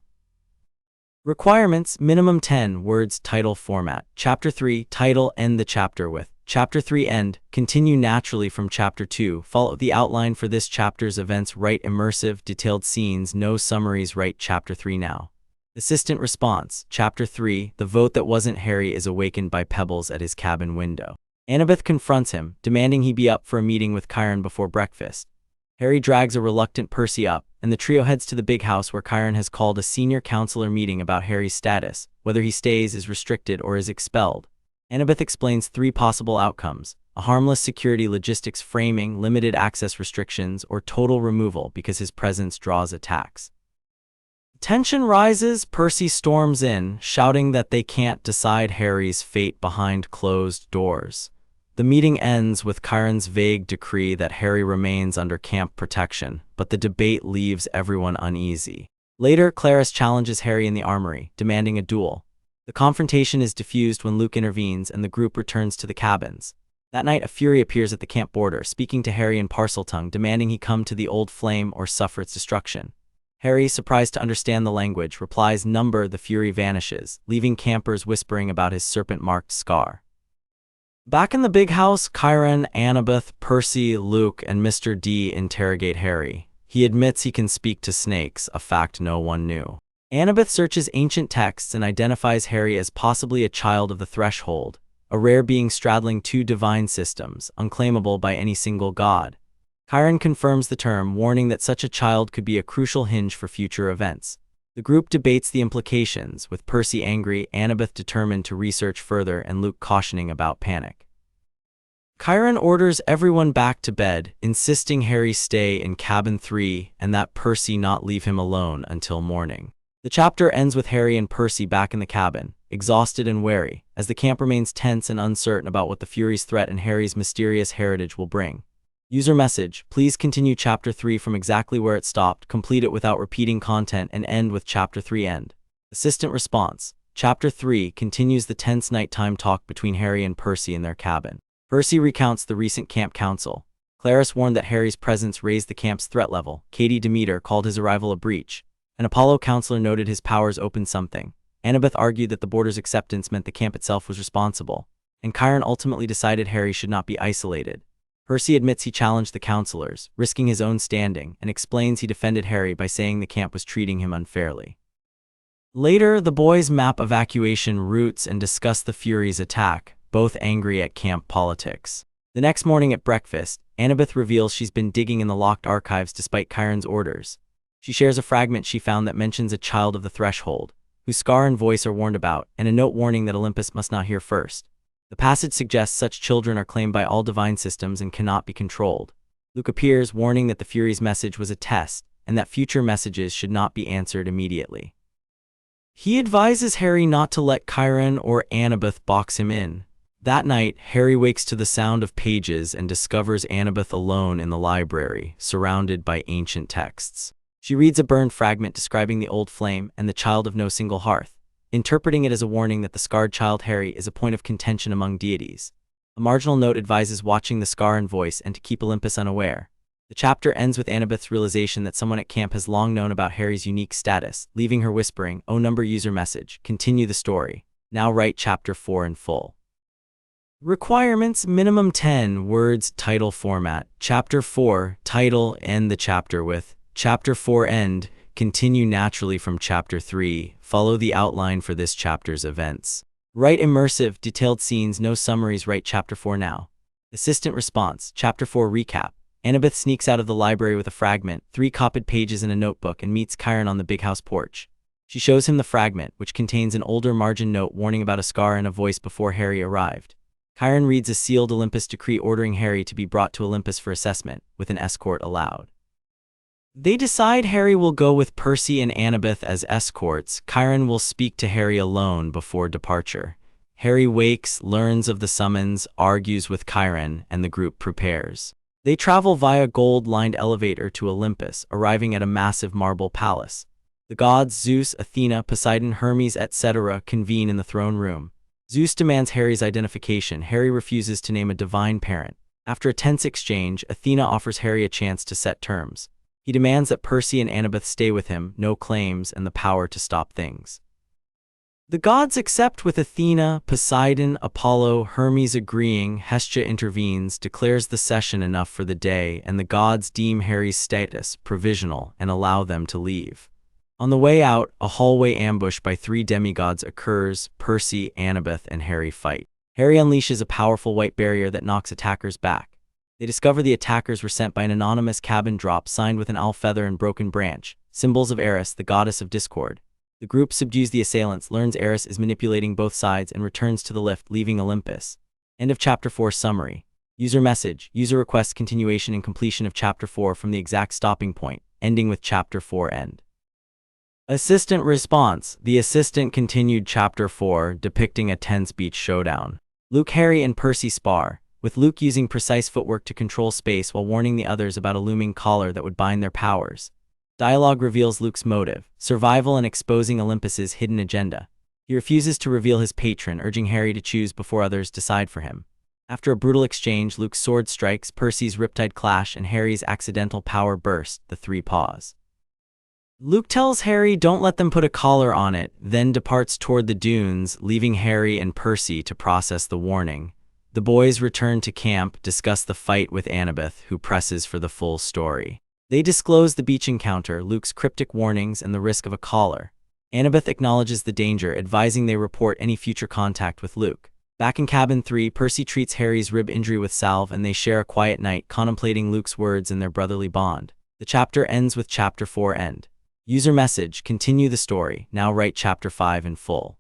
Requirements: minimum 10 words. Title format. Chapter 3 title. End the chapter with Chapter 3 end. Continue naturally from Chapter 2. Follow the outline for this chapter's events. Write immersive, detailed scenes. No summaries. Write Chapter 3 now. Assistant response. Chapter 3 the vote that wasn't Harry is awakened by pebbles at his cabin window. Annabeth confronts him, demanding he be up for a meeting with Chiron before breakfast. Harry drags a reluctant Percy up, and the trio heads to the big house where Chiron has called a senior counselor meeting about Harry's status, whether he stays, is restricted, or is expelled. Annabeth explains 3 possible outcomes: a harmless security logistics framing, limited access restrictions, or total removal because his presence draws attacks. Tension rises. Percy storms in, shouting that they can't decide Harry's fate behind closed doors. The meeting ends with Chiron's vague decree that Harry remains under camp protection, but the debate leaves everyone uneasy. Later, Clarus challenges Harry in the armory, demanding a duel. The confrontation is diffused when Luke intervenes and the group returns to the cabins. That night, a Fury appears at the camp border, speaking to Harry in Parseltongue, demanding he come to the old flame or suffer its destruction. Harry, surprised to understand the language, replies number. The Fury vanishes, leaving campers whispering about his serpent-marked scar. Back in the big house, Chiron, Annabeth, Percy, Luke, and Mr. D interrogate Harry. He admits he can speak to snakes, a fact no one knew. Annabeth searches ancient texts and identifies Harry as possibly a child of the Threshold, a rare being straddling 2 divine systems, unclaimable by any single god. Chiron confirms the term, warning that such a child could be a crucial hinge for future events. The group debates the implications, with Percy angry, Annabeth determined to research further, and Luke cautioning about panic. Chiron orders everyone back to bed, insisting Harry stay in cabin 3 and that Percy not leave him alone until morning. The chapter ends with Harry and Percy back in the cabin, exhausted and wary, as the camp remains tense and uncertain about what the Fury's threat and Harry's mysterious heritage will bring. User message: please continue Chapter 3 from exactly where it stopped, complete it without repeating content, and end with Chapter 3 end. Assistant response: Chapter 3 continues the tense nighttime talk between Harry and Percy in their cabin. Percy recounts the recent camp council. Clarus warned that Harry's presence raised the camp's threat level. Katie Demeter called his arrival a breach. An Apollo counselor noted his powers opened something. Annabeth argued that the border's acceptance meant the camp itself was responsible. And Chiron ultimately decided Harry should not be isolated. Percy admits he challenged the counselors, risking his own standing, and explains he defended Harry by saying the camp was treating him unfairly. Later, the boys map evacuation routes and discuss the Fury's attack, both angry at camp politics. The next morning at breakfast, Annabeth reveals she's been digging in the locked archives despite Chiron's orders. She shares a fragment she found that mentions a child of the Threshold, whose scar and voice are warned about, and a note warning that Olympus must not hear first. The passage suggests such children are claimed by all divine systems and cannot be controlled. Luke appears, warning that the Fury's message was a test, and that future messages should not be answered immediately. He advises Harry not to let Chiron or Annabeth box him in. That night, Harry wakes to the sound of pages and discovers Annabeth alone in the library, surrounded by ancient texts. She reads a burned fragment describing the old flame and the child of no single hearth, interpreting it as a warning that the scarred child Harry is a point of contention among deities. A marginal note advises watching the scar and voice and to keep Olympus unaware. The chapter ends with Annabeth's realization that someone at camp has long known about Harry's unique status, leaving her whispering, "Oh, number user message, continue the story. Now write chapter 4 in full." Requirements: minimum 10 words. Title format: Chapter 4, title, end the chapter with Chapter 4 end, continue naturally from Chapter 3, follow the outline for this chapter's events. Write immersive, detailed scenes, no summaries. Write Chapter 4 now. Assistant response: Chapter 4 recap. Annabeth sneaks out of the library with a fragment, 3 copied pages in a notebook, and meets Chiron on the big house porch. She shows him the fragment, which contains an older margin note warning about a scar and a voice before Harry arrived. Chiron reads a sealed Olympus decree ordering Harry to be brought to Olympus for assessment, with an escort allowed. They decide Harry will go with Percy and Annabeth as escorts. Chiron will speak to Harry alone before departure. Harry wakes, learns of the summons, argues with Chiron, and the group prepares. They travel via gold-lined elevator to Olympus, arriving at a massive marble palace. The gods Zeus, Athena, Poseidon, Hermes, etc. convene in the throne room. Zeus demands Harry's identification. Harry refuses to name a divine parent. After a tense exchange, Athena offers Harry a chance to set terms. He demands that Percy and Annabeth stay with him, no claims, and the power to stop things. The gods accept, with Athena, Poseidon, Apollo, Hermes agreeing. Hestia intervenes, declares the session enough for the day, and the gods deem Harry's status provisional and allow them to leave. On the way out, a hallway ambush by 3 demigods occurs. Percy, Annabeth, and Harry fight. Harry unleashes a powerful white barrier that knocks attackers back. They discover the attackers were sent by an anonymous cabin drop signed with an owl feather and broken branch, symbols of Eris, the goddess of discord. The group subdues the assailants, learns Eris is manipulating both sides, and returns to the lift, leaving Olympus. End of Chapter 4 summary. User message: user requests continuation and completion of Chapter 4 from the exact stopping point, ending with Chapter 4 end. Assistant response: the assistant continued Chapter 4, depicting a tense beach showdown. Luke, Harry, and Percy spar, with Luke using precise footwork to control space while warning the others about a looming collar that would bind their powers. Dialogue reveals Luke's motive: survival and exposing Olympus's hidden agenda. He refuses to reveal his patron, urging Harry to choose before others decide for him. After a brutal exchange, Luke's sword strikes, Percy's riptide clash, and Harry's accidental power burst. The 3 pause. Luke tells Harry don't let them put a collar on it, then departs toward the dunes, leaving Harry and Percy to process the warning. The boys return to camp, discuss the fight with Annabeth, who presses for the full story. They disclose the beach encounter, Luke's cryptic warnings, and the risk of a collar. Annabeth acknowledges the danger, advising they report any future contact with Luke. Back in Cabin 3, Percy treats Harry's rib injury with salve, and they share a quiet night, contemplating Luke's words and their brotherly bond. The chapter ends with Chapter 4 end. User message: continue the story. Now write Chapter 5 in full.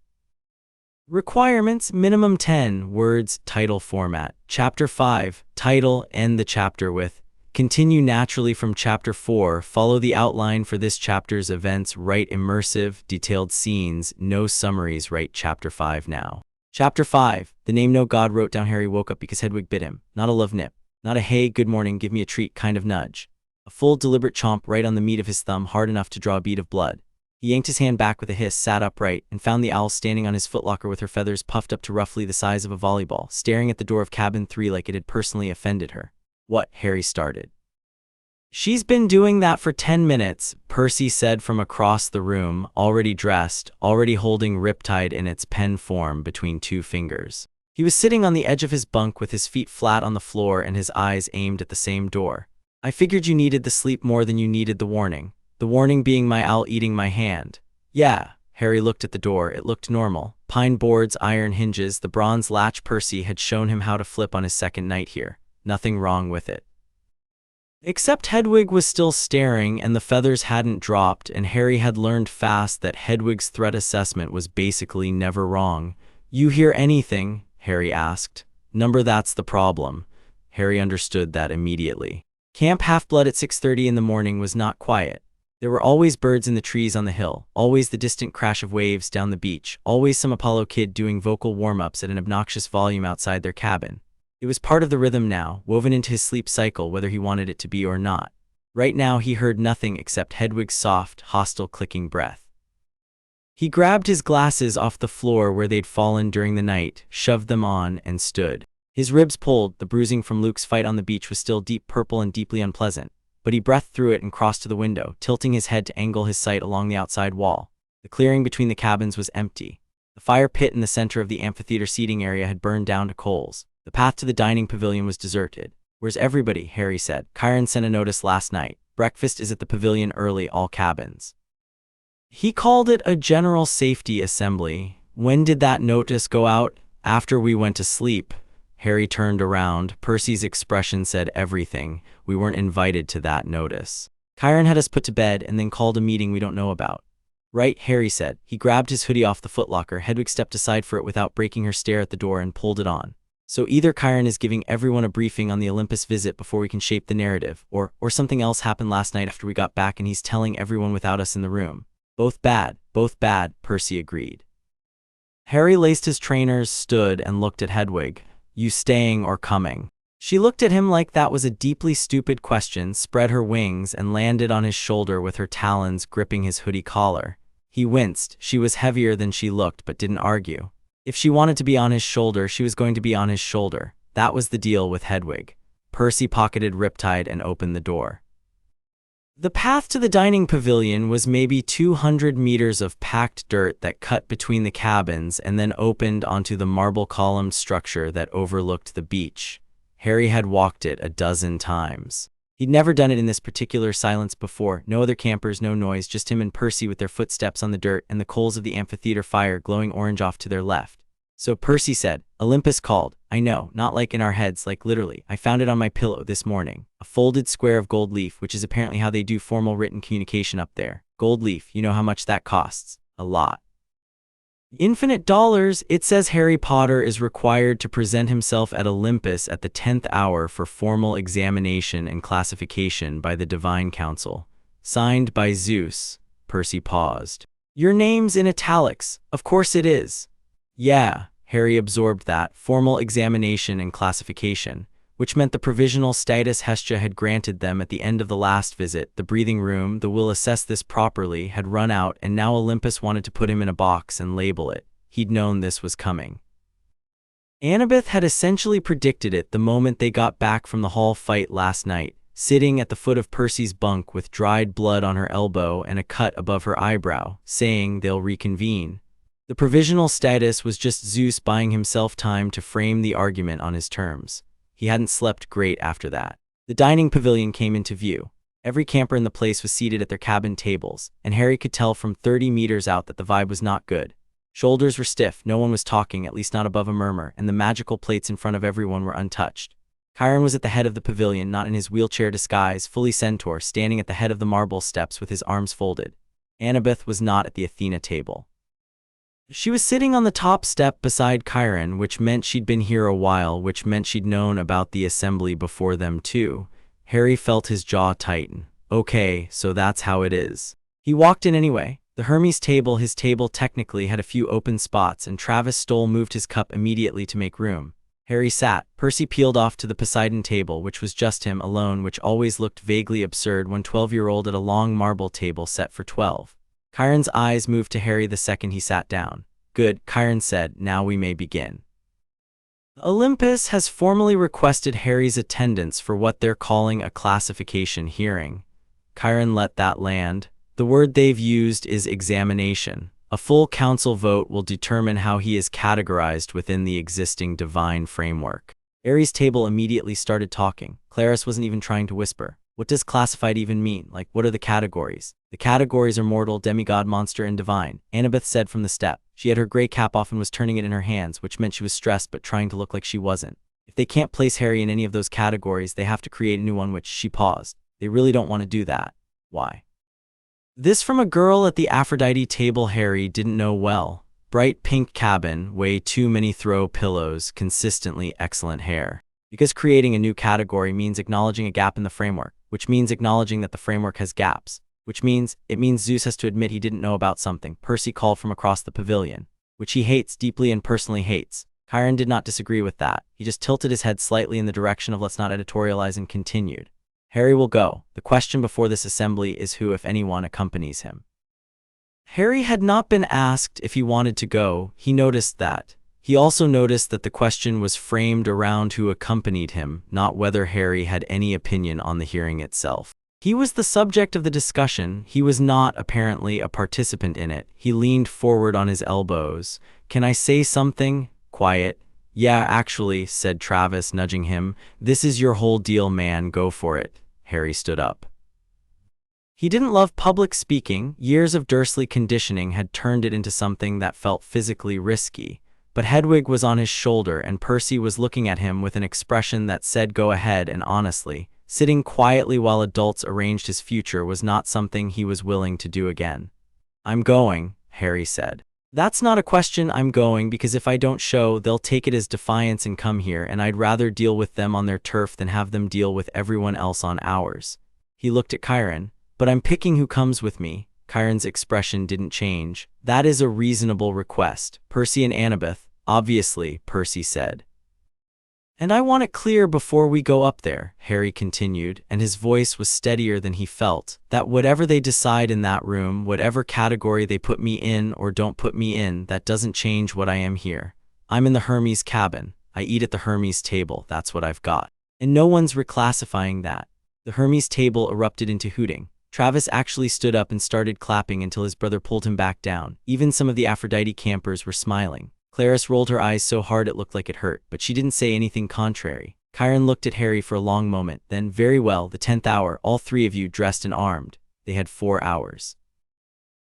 Requirements: minimum 10 words. Title format: Chapter 5, title, end the chapter with continue naturally from Chapter 4, follow the outline for this chapter's events. Write immersive, detailed scenes, no summaries. Write Chapter 5 now. Chapter 5, the name no god wrote down. Harry woke up because Hedwig bit him. Not a love nip. Not a hey, good morning, give me a treat kind of nudge. A full, deliberate chomp right on the meat of his thumb, hard enough to draw a bead of blood. He yanked his hand back with a hiss, sat upright, and found the owl standing on his footlocker with her feathers puffed up to roughly the size of a volleyball, staring at the door of Cabin 3 like it had personally offended her. What? Harry started. She's been doing that for 10 minutes, Percy said from across the room, already dressed, already holding Riptide in its pen form between 2 fingers. He was sitting on the edge of his bunk with his feet flat on the floor and his eyes aimed at the same door. I figured you needed the sleep more than you needed the warning. The warning being my owl eating my hand. Yeah. Harry looked at the door. It looked normal. Pine boards, iron hinges, the bronze latch. Percy had shown him how to flip on his second night here. Nothing wrong with it. Except Hedwig was still staring and the feathers hadn't dropped, and Harry had learned fast that Hedwig's threat assessment was basically never wrong. You hear anything? Harry asked. Number, that's the problem. Harry understood that immediately. Camp Half-Blood at 6:30 in the morning was not quiet. There were always birds in the trees on the hill, always the distant crash of waves down the beach, always some Apollo kid doing vocal warm-ups at an obnoxious volume outside their cabin. It was part of the rhythm now, woven into his sleep cycle whether he wanted it to be or not. Right now he heard nothing except Hedwig's soft, hostile clicking breath. He grabbed his glasses off the floor where they'd fallen during the night, shoved them on, and stood. His ribs pulled, the bruising from Luke's fight on the beach was still deep purple and deeply unpleasant, but he breathed through it and crossed to the window, tilting his head to angle his sight along the outside wall. The clearing between the cabins was empty. The fire pit in the center of the amphitheater seating area had burned down to coals. The path to the dining pavilion was deserted. "Where's everybody?" Harry said. "Chiron sent a notice last night. Breakfast is at the pavilion early, all cabins." He called it a general safety assembly. "When did that notice go out?" "After we went to sleep." Harry turned around. Percy's expression said everything. "We weren't invited to that notice. Chiron had us put to bed and then called a meeting we don't know about." "Right," Harry said. He grabbed his hoodie off the footlocker. Hedwig stepped aside for it without breaking her stare at the door and pulled it on. "So either Chiron is giving everyone a briefing on the Olympus visit before we can shape the narrative, or something else happened last night after we got back and he's telling everyone without us in the room." Both bad, Percy agreed. Harry laced his trainers, stood, and looked at Hedwig. "You staying or coming?" She looked at him like that was a deeply stupid question, spread her wings, and landed on his shoulder with her talons gripping his hoodie collar. He winced. She was heavier than she looked, but didn't argue. If she wanted to be on his shoulder, she was going to be on his shoulder. That was the deal with Hedwig. Percy pocketed Riptide and opened the door. The path to the dining pavilion was maybe 200 meters of packed dirt that cut between the cabins and then opened onto the marble-columned structure that overlooked the beach. Harry had walked it a dozen times. He'd never done it in this particular silence before. No other campers, no noise, just him and Percy with their footsteps on the dirt and the coals of the amphitheater fire glowing orange off to their left. So Percy said, "Olympus called. I know, not like in our heads, like literally. I found it on my pillow this morning. A folded square of gold leaf, which is apparently how they do formal written communication up there. Gold leaf, you know how much that costs? A lot. Infinite dollars. It says Harry Potter is required to present himself at Olympus at the 10th hour for formal examination and classification by the Divine Council. Signed by Zeus." Percy paused. "Your name's in italics. Of course it is." "Yeah," Harry absorbed that, formal examination and classification, which meant the provisional status Hestia had granted them at the end of the last visit, the breathing room, the "we'll assess this properly," had run out, and now Olympus wanted to put him in a box and label it. He'd known this was coming. Annabeth had essentially predicted it the moment they got back from the hall fight last night, sitting at the foot of Percy's bunk with dried blood on her elbow and a cut above her eyebrow, saying they'll reconvene. The provisional status was just Zeus buying himself time to frame the argument on his terms. He hadn't slept great after that. The dining pavilion came into view. Every camper in the place was seated at their cabin tables, and Harry could tell from 30 meters out that the vibe was not good. Shoulders were stiff, no one was talking, at least not above a murmur, and the magical plates in front of everyone were untouched. Chiron was at the head of the pavilion, not in his wheelchair disguise, fully centaur, standing at the head of the marble steps with his arms folded. Annabeth was not at the Athena table. She was sitting on the top step beside Chiron, which meant she'd been here a while, which meant she'd known about the assembly before them too. Harry felt his jaw tighten. Okay, so that's how it is. He walked in anyway. The Hermes table, his table technically, had a few open spots, and Travis Stoll moved his cup immediately to make room. Harry sat. Percy peeled off to the Poseidon table, which was just him alone, which always looked vaguely absurd when 12-year-old at a long marble table set for 12. Chiron's eyes moved to Harry the second he sat down. "Good," Chiron said, "now we may begin. Olympus has formally requested Harry's attendance for what they're calling a classification hearing." Chiron let that land. "The word they've used is examination. A full council vote will determine how he is categorized within the existing divine framework." Harry's table immediately started talking. Clarice wasn't even trying to whisper. "What does classified even mean? Like, what are the categories?" "The categories are mortal, demigod, monster, and divine," Annabeth said from the step. She had her gray cap off and was turning it in her hands, which meant she was stressed but trying to look like she wasn't. If they can't place Harry in any of those categories, they have to create a new one, which she paused. They really don't want to do that. Why? This from a girl at the Aphrodite table Harry didn't know well. Bright pink cabin, way too many throw pillows, consistently excellent hair. Because creating a new category means acknowledging a gap in the framework, which means acknowledging that the framework has gaps, which means Zeus has to admit he didn't know about something. Percy called from across the pavilion, which he hates deeply and personally hates. Chiron did not disagree with that. He just tilted his head slightly in the direction of "let's not editorialize," and continued. Harry will go. The question before this assembly is who, if anyone, accompanies him. Harry had not been asked if he wanted to go. He noticed that. He also noticed that the question was framed around who accompanied him, not whether Harry had any opinion on the hearing itself. He was the subject of the discussion. He was not, apparently, a participant in it. He leaned forward on his elbows. "Can I say something?" "Quiet." "Yeah, actually," said Travis, nudging him. "This is your whole deal, man. Go for it." Harry stood up. He didn't love public speaking. Years of Dursley conditioning had turned it into something that felt physically risky. But Hedwig was on his shoulder and Percy was looking at him with an expression that said go ahead, and honestly, sitting quietly while adults arranged his future was not something he was willing to do again. "I'm going," Harry said. "That's not a question. I'm going because if I don't show, they'll take it as defiance and come here, and I'd rather deal with them on their turf than have them deal with everyone else on ours." He looked at Chiron. "But I'm picking who comes with me." Chiron's expression didn't change. "That is a reasonable request. Percy and Annabeth, obviously," Percy said. "And I want it clear before we go up there," Harry continued, and his voice was steadier than he felt, "that whatever they decide in that room, whatever category they put me in or don't put me in, that doesn't change what I am here. I'm in the Hermes cabin. I eat at the Hermes table. That's what I've got. And no one's reclassifying that." The Hermes table erupted into hooting. Travis actually stood up and started clapping until his brother pulled him back down. Even some of the Aphrodite campers were smiling. Clarice rolled her eyes so hard it looked like it hurt, but she didn't say anything contrary. Chiron looked at Harry for a long moment, then, "Very well, the 10th hour, all three of you dressed and armed." They had 4 hours.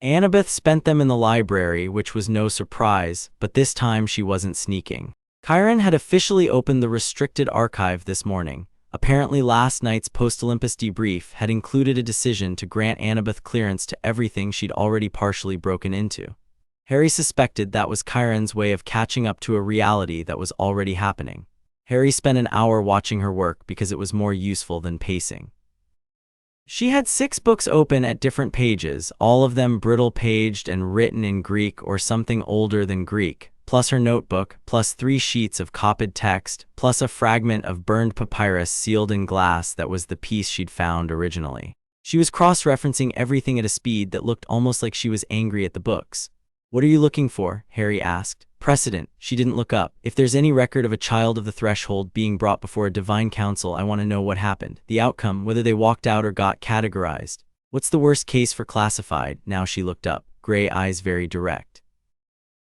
Annabeth spent them in the library, which was no surprise, but this time she wasn't sneaking. Chiron had officially opened the restricted archive this morning. Apparently last night's post-Olympus debrief had included a decision to grant Annabeth clearance to everything she'd already partially broken into. Harry suspected that was Chiron's way of catching up to a reality that was already happening. Harry spent an hour watching her work because it was more useful than pacing. She had 6 books open at different pages, all of them brittle-paged and written in Greek or something older than Greek, plus her notebook, plus 3 sheets of copied text, plus a fragment of burned papyrus sealed in glass that was the piece she'd found originally. She was cross-referencing everything at a speed that looked almost like she was angry at the books. "What are you looking for?" Harry asked. "Precedent." She didn't look up. "If there's any record of a child of the threshold being brought before a divine council, I want to know what happened. The outcome, whether they walked out or got categorized. What's the worst case for classified?" Now she looked up, gray eyes very direct.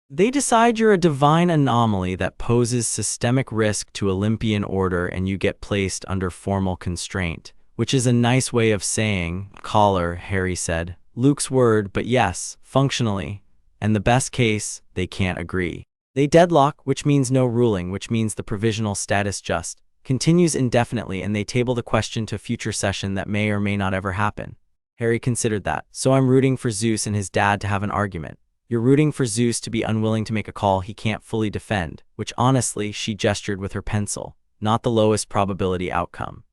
"They decide you're a divine anomaly that poses systemic risk to Olympian order and you get placed under formal constraint, which is a nice way of saying collar," Harry said. "Luke's word, but yes, functionally. And the best case, they can't agree. They deadlock, which means no ruling, which means the provisional status just continues indefinitely, and they table the question to a future session that may or may not ever happen." Harry considered that. "So I'm rooting for Zeus and his dad to have an argument." "You're rooting for Zeus to be unwilling to make a call he can't fully defend," which honestly, she gestured with her pencil, not the lowest probability outcome.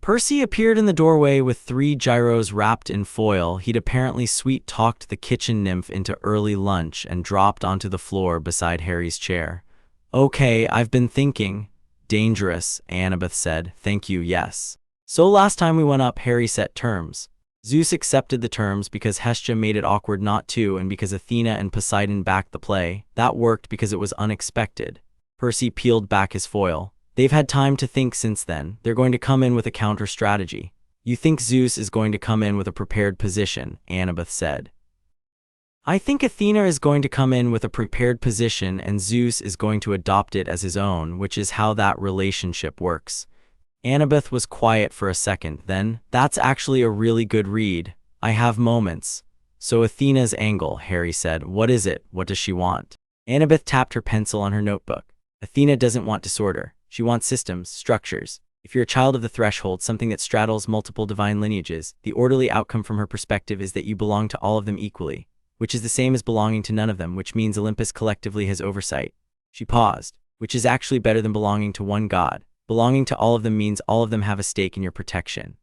Percy appeared in the doorway with 3 gyros wrapped in foil. He'd apparently sweet-talked the kitchen nymph into early lunch and dropped onto the floor beside Harry's chair. "Okay, I've been thinking." "Dangerous," Annabeth said. "Thank you, yes." "So last time we went up, Harry set terms. Zeus accepted the terms because Hestia made it awkward not to, and because Athena and Poseidon backed the play. That worked because it was unexpected." Percy peeled back his foil. "They've had time to think since then. They're going to come in with a counter-strategy." "You think Zeus is going to come in with a prepared position," Annabeth said. "I think Athena is going to come in with a prepared position and Zeus is going to adopt it as his own, which is how that relationship works." Annabeth was quiet for a second, then, "That's actually a really good read. I have moments." "So Athena's angle," Harry said. "What is it? What does she want?" Annabeth tapped her pencil on her notebook. "Athena doesn't want disorder. She wants systems, structures. If you're a child of the threshold, something that straddles multiple divine lineages, the orderly outcome from her perspective is that you belong to all of them equally, which is the same as belonging to none of them, which means Olympus collectively has oversight." She paused. "Which is actually better than belonging to one god. Belonging to all of them means all of them have a stake in your protection.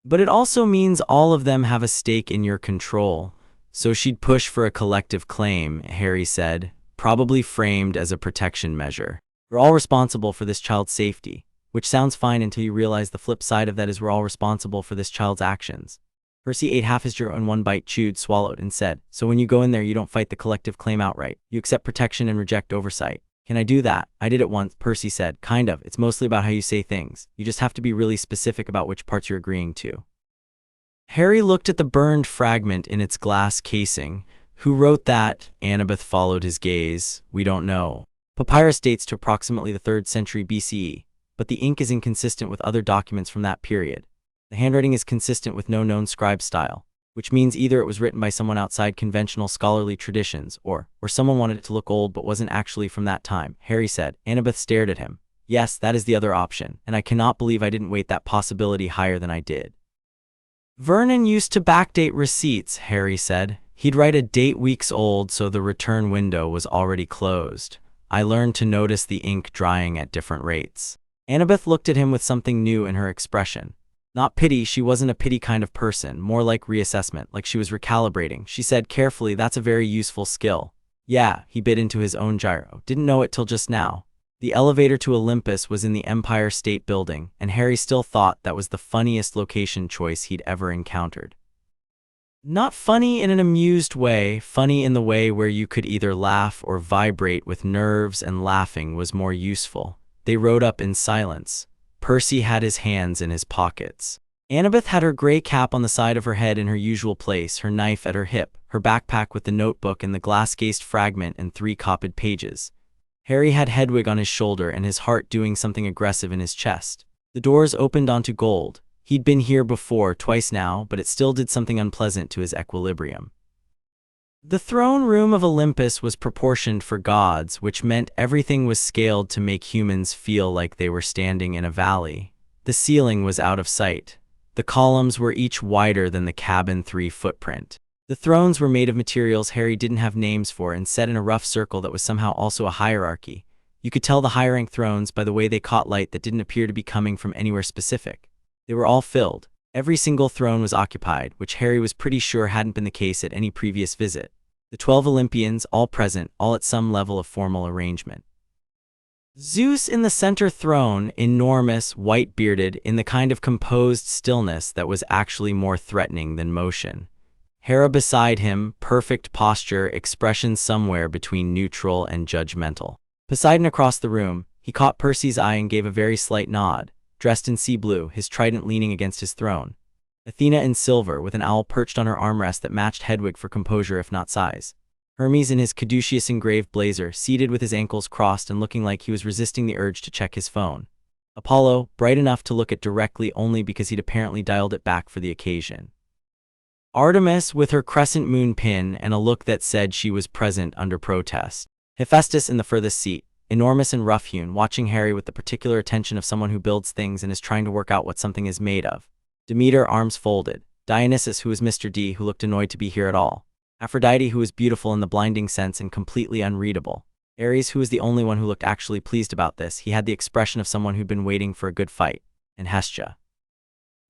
But it also means all of them have a stake in your control." "So she'd push for a collective claim," Harry said, "probably framed as a protection measure. We're all responsible for this child's safety. which sounds fine until you realize the flip side of that is we're all responsible for this child's actions. Percy ate half his journal in one bite, chewed, swallowed, and said, "So when you go in there, you don't fight the collective claim outright. You accept protection and reject oversight." "Can I do that?" "I did it once," Percy said. "Kind of. It's mostly about how you say things. You just have to be really specific about which parts you're agreeing to." Harry looked at the burned fragment in its glass casing. "Who wrote that?" Annabeth followed his gaze. "We don't know. Papyrus dates to approximately the 3rd century BCE, but the ink is inconsistent with other documents from that period. The handwriting is consistent with no known scribe style, which means either it was written by someone outside conventional scholarly traditions, or someone wanted it to look old but wasn't actually from that time," Harry said. Annabeth stared at him. "Yes, that is the other option, and I cannot believe I didn't weight that possibility higher than I did." "Vernon used to backdate receipts," Harry said. "He'd write a date weeks old so the return window was already closed. I learned to notice the ink drying at different rates." Annabeth looked at him with something new in her expression. Not pity, she wasn't a pity kind of person, more like reassessment, like she was recalibrating. She said carefully, "That's a very useful skill." "Yeah," he bit into his own gyro. "Didn't know it till just now." The elevator to Olympus was in the Empire State Building, and Harry still thought that was the funniest location choice he'd ever encountered. Not funny in an amused way, funny in the way where you could either laugh or vibrate with nerves, and laughing was more useful. They rode up in silence. Percy had his hands in his pockets. Annabeth had her gray cap on the side of her head in her usual place, her knife at her hip, her backpack with the notebook and the glass-cased fragment and 3 copied pages. Harry had Hedwig on his shoulder and his heart doing something aggressive in his chest. The doors opened onto gold. He'd been here before, twice now, but it still did something unpleasant to his equilibrium. The throne room of Olympus was proportioned for gods, which meant everything was scaled to make humans feel like they were standing in a valley. The ceiling was out of sight. The columns were each wider than the cabin 3 footprint. The thrones were made of materials Harry didn't have names for and set in a rough circle that was somehow also a hierarchy. You could tell the higher-ranked thrones by the way they caught light that didn't appear to be coming from anywhere specific. They were all filled. Every single throne was occupied, which Harry was pretty sure hadn't been the case at any previous visit. The 12 Olympians, all present, all at some level of formal arrangement. Zeus in the center throne, enormous, white-bearded, in the kind of composed stillness that was actually more threatening than motion. Hera beside him, perfect posture, expression somewhere between neutral and judgmental. Poseidon across the room, he caught Percy's eye and gave a very slight nod, dressed in sea blue, his trident leaning against his throne. Athena in silver, with an owl perched on her armrest that matched Hedwig for composure if not size. Hermes in his caduceus engraved blazer, seated with his ankles crossed and looking like he was resisting the urge to check his phone. Apollo, bright enough to look at directly only because he'd apparently dialed it back for the occasion. Artemis with her crescent moon pin and a look that said she was present under protest. Hephaestus in the furthest seat, enormous and rough-hewn, watching Harry with the particular attention of someone who builds things and is trying to work out what something is made of. Demeter, arms folded. Dionysus, who was Mr. D, who looked annoyed to be here at all. Aphrodite, who was beautiful in the blinding sense and completely unreadable. Ares, who was the only one who looked actually pleased about this. He had the expression of someone who'd been waiting for a good fight. And Hestia.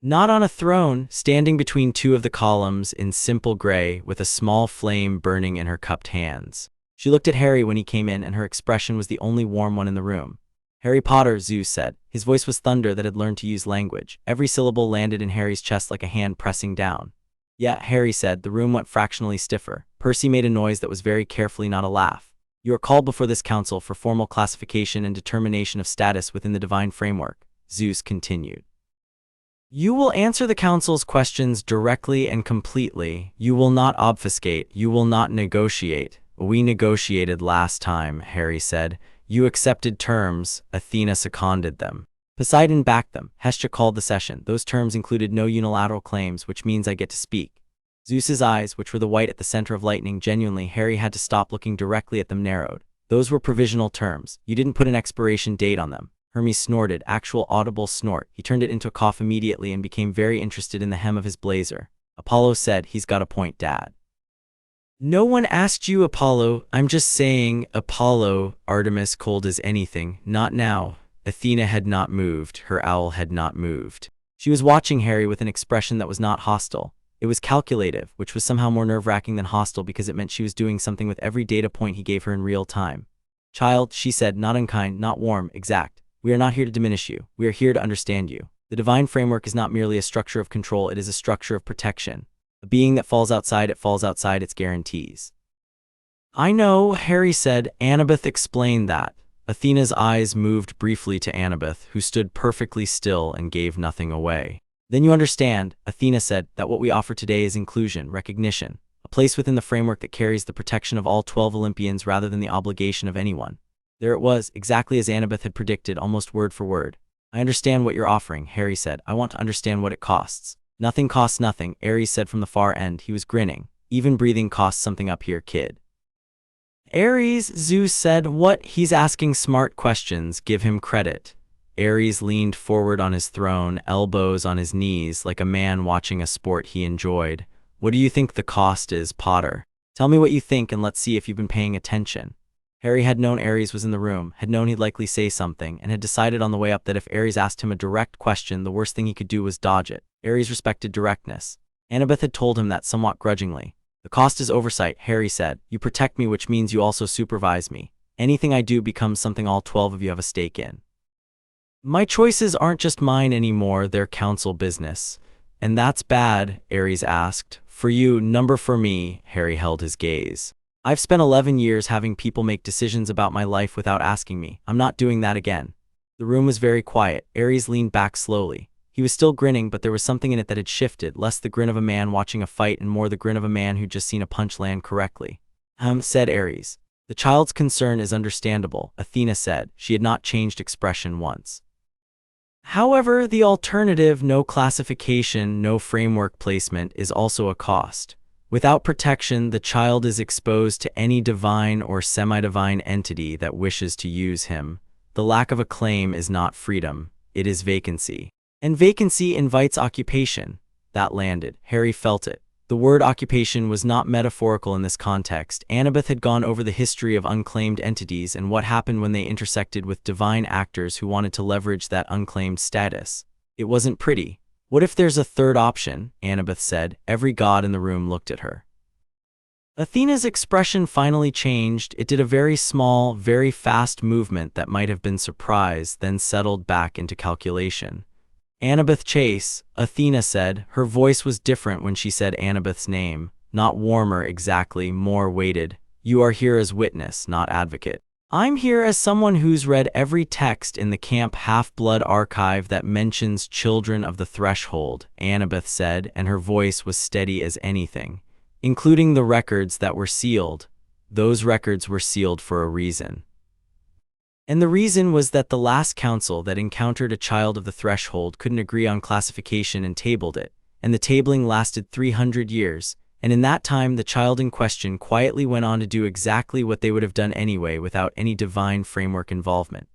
Not on a throne, standing between 2 of the columns in simple gray, with a small flame burning in her cupped hands. She looked at Harry when he came in, and her expression was the only warm one in the room. "Harry Potter," Zeus said. His voice was thunder that had learned to use language. Every syllable landed in Harry's chest like a hand pressing down. "Yeah," Harry said. The room went fractionally stiffer. Percy made a noise that was very carefully not a laugh. "You are called before this council for formal classification and determination of status within the divine framework," Zeus continued. "You will answer the council's questions directly and completely. You will not obfuscate. You will not negotiate." "We negotiated last time," Harry said. "You accepted terms. Athena seconded them. Poseidon backed them. Hestia called the session. Those terms included no unilateral claims, which means I get to speak." Zeus's eyes, which were the white at the center of lightning, genuinely, Harry had to stop looking directly at them, narrowed. "Those were provisional terms. You didn't put an expiration date on them." Hermes snorted, actual audible snort. He turned it into a cough immediately and became very interested in the hem of his blazer. Apollo said, "He's got a point, Dad." "No one asked you, Apollo. I'm just saying." "Apollo," Artemis, cold as anything. "Not now." Athena had not moved. Her owl had not moved. She was watching Harry with an expression that was not hostile. It was calculative, which was somehow more nerve-wracking than hostile because it meant she was doing something with every data point he gave her in real time. "Child," she said, not unkind, not warm, exact. We are not here to diminish you. We are here to understand you. The divine framework is not merely a structure of control, it is a structure of protection. A being that falls outside its guarantees. I know, Harry said. Annabeth explained that. Athena's eyes moved briefly to Annabeth, who stood perfectly still and gave nothing away. Then you understand, Athena said, that what we offer today is inclusion, recognition, a place within the framework that carries the protection of all 12 Olympians rather than the obligation of anyone. There it was, exactly as Annabeth had predicted, almost word for word. I understand what you're offering, Harry said. I want to understand what it costs. Nothing costs nothing, Ares said from the far end. He was grinning. Even breathing costs something up here, kid. Ares, Zeus said. What? He's asking smart questions. Give him credit. Ares leaned forward on his throne, elbows on his knees, like a man watching a sport he enjoyed. What do you think the cost is, Potter? Tell me what you think and let's see if you've been paying attention. Harry had known Ares was in the room, had known he'd likely say something, and had decided on the way up that if Ares asked him a direct question, the worst thing he could do was dodge it. Ares respected directness. Annabeth had told him that somewhat grudgingly. The cost is oversight, Harry said. You protect me, which means you also supervise me. Anything I do becomes something all 12 of you have a stake in. My choices aren't just mine anymore, they're council business. And that's bad, Ares asked. For you, number for me, Harry held his gaze. I've spent 11 years having people make decisions about my life without asking me. I'm not doing that again. The room was very quiet. Ares leaned back slowly. He was still grinning, but there was something in it that had shifted, less the grin of a man watching a fight and more the grin of a man who'd just seen a punch land correctly. Said Ares. The child's concern is understandable, Athena said. She had not changed expression once. However, the alternative, no classification, no framework placement, is also a cost. Without protection, the child is exposed to any divine or semi-divine entity that wishes to use him. The lack of a claim is not freedom, it is vacancy. And vacancy invites occupation. That landed. Harry felt it. The word occupation was not metaphorical in this context. Annabeth had gone over the history of unclaimed entities and what happened when they intersected with divine actors who wanted to leverage that unclaimed status. It wasn't pretty. What if there's a third option? Annabeth said. Every god in the room looked at her. Athena's expression finally changed. It did a very small, very fast movement that might have been surprise, then settled back into calculation. Annabeth Chase, Athena said. Her voice was different when she said Annabeth's name. Not warmer exactly, more weighted. You are here as witness, not advocate. I'm here as someone who's read every text in the Camp Half-Blood archive that mentions children of the threshold, Annabeth said, and her voice was steady as anything. Including the records that were sealed. Those records were sealed for a reason. And the reason was that the last council that encountered a child of the threshold couldn't agree on classification and tabled it, and the tabling lasted 300 years, and in that time the child in question quietly went on to do exactly what they would have done anyway without any divine framework involvement.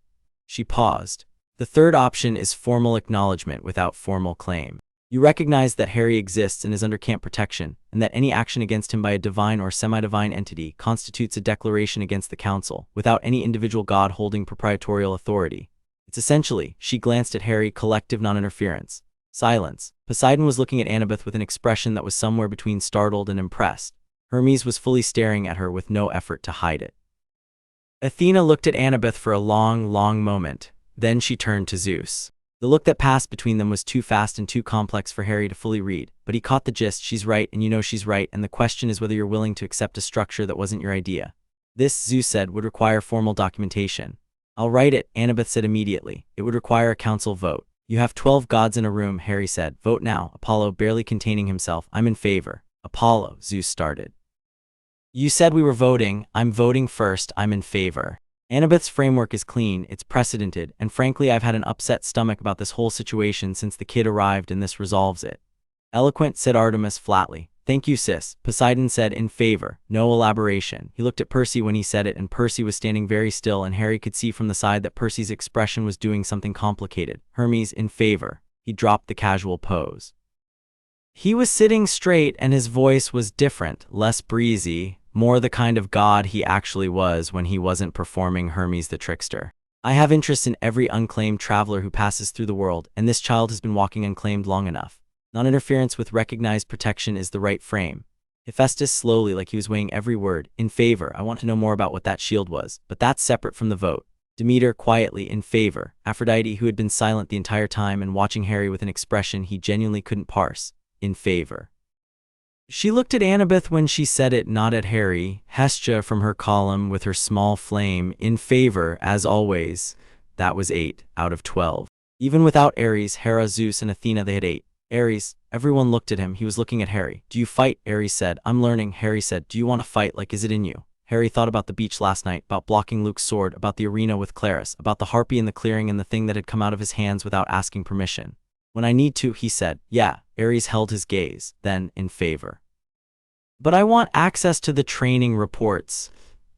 She paused. The third option is formal acknowledgement without formal claim. You recognize that Harry exists and is under camp protection, and that any action against him by a divine or semi-divine entity constitutes a declaration against the council, without any individual god holding proprietorial authority. It's essentially, she glanced at Harry, collective non-interference. Silence. Poseidon was looking at Annabeth with an expression that was somewhere between startled and impressed. Hermes was fully staring at her with no effort to hide it. Athena looked at Annabeth for a long, long moment. Then she turned to Zeus. The look that passed between them was too fast and too complex for Harry to fully read, but he caught the gist. She's right, and you know she's right, and the question is whether you're willing to accept a structure that wasn't your idea. This, Zeus said, would require formal documentation. I'll write it, Annabeth said immediately. It would require a council vote. You have 12 gods in a room, Harry said. Vote now. Apollo, barely containing himself. I'm in favor. Apollo, Zeus started. You said we were voting. I'm voting first. I'm in favor. Annabeth's framework is clean, it's precedented, and frankly I've had an upset stomach about this whole situation since the kid arrived, and this resolves it. Eloquent, said Artemis flatly. Thank you, sis. Poseidon said, in favor. No elaboration. He looked at Percy when he said it, and Percy was standing very still, and Harry could see from the side that Percy's expression was doing something complicated. Hermes, in favor. He dropped the casual pose. He was sitting straight, and his voice was different, less breezy, more the kind of god he actually was when he wasn't performing Hermes the trickster. I have interest in every unclaimed traveler who passes through the world, and this child has been walking unclaimed long enough. Non-interference with recognized protection is the right frame. Hephaestus slowly, like he was weighing every word. In favor. I want to know more about what that shield was, but that's separate from the vote. Demeter quietly, in favor. Aphrodite, who had been silent the entire time and watching Harry with an expression he genuinely couldn't parse, in favor. She looked at Annabeth when she said it, not at Harry. Hestia from her column with her small flame, in favor, as always. That was 8 out of 12. Even without Ares, Hera, Zeus, and Athena, they had 8. Ares, everyone looked at him. He was looking at Harry. Do you fight? Ares said. I'm learning. Harry said. Do you want to fight? Like, is it in you? Harry thought about the beach last night, about blocking Luke's sword, about the arena with Clarus, about the harpy in the clearing and the thing that had come out of his hands without asking permission. When I need to, he said. Yeah. Ares held his gaze. Then, in favor. But I want access to the training reports.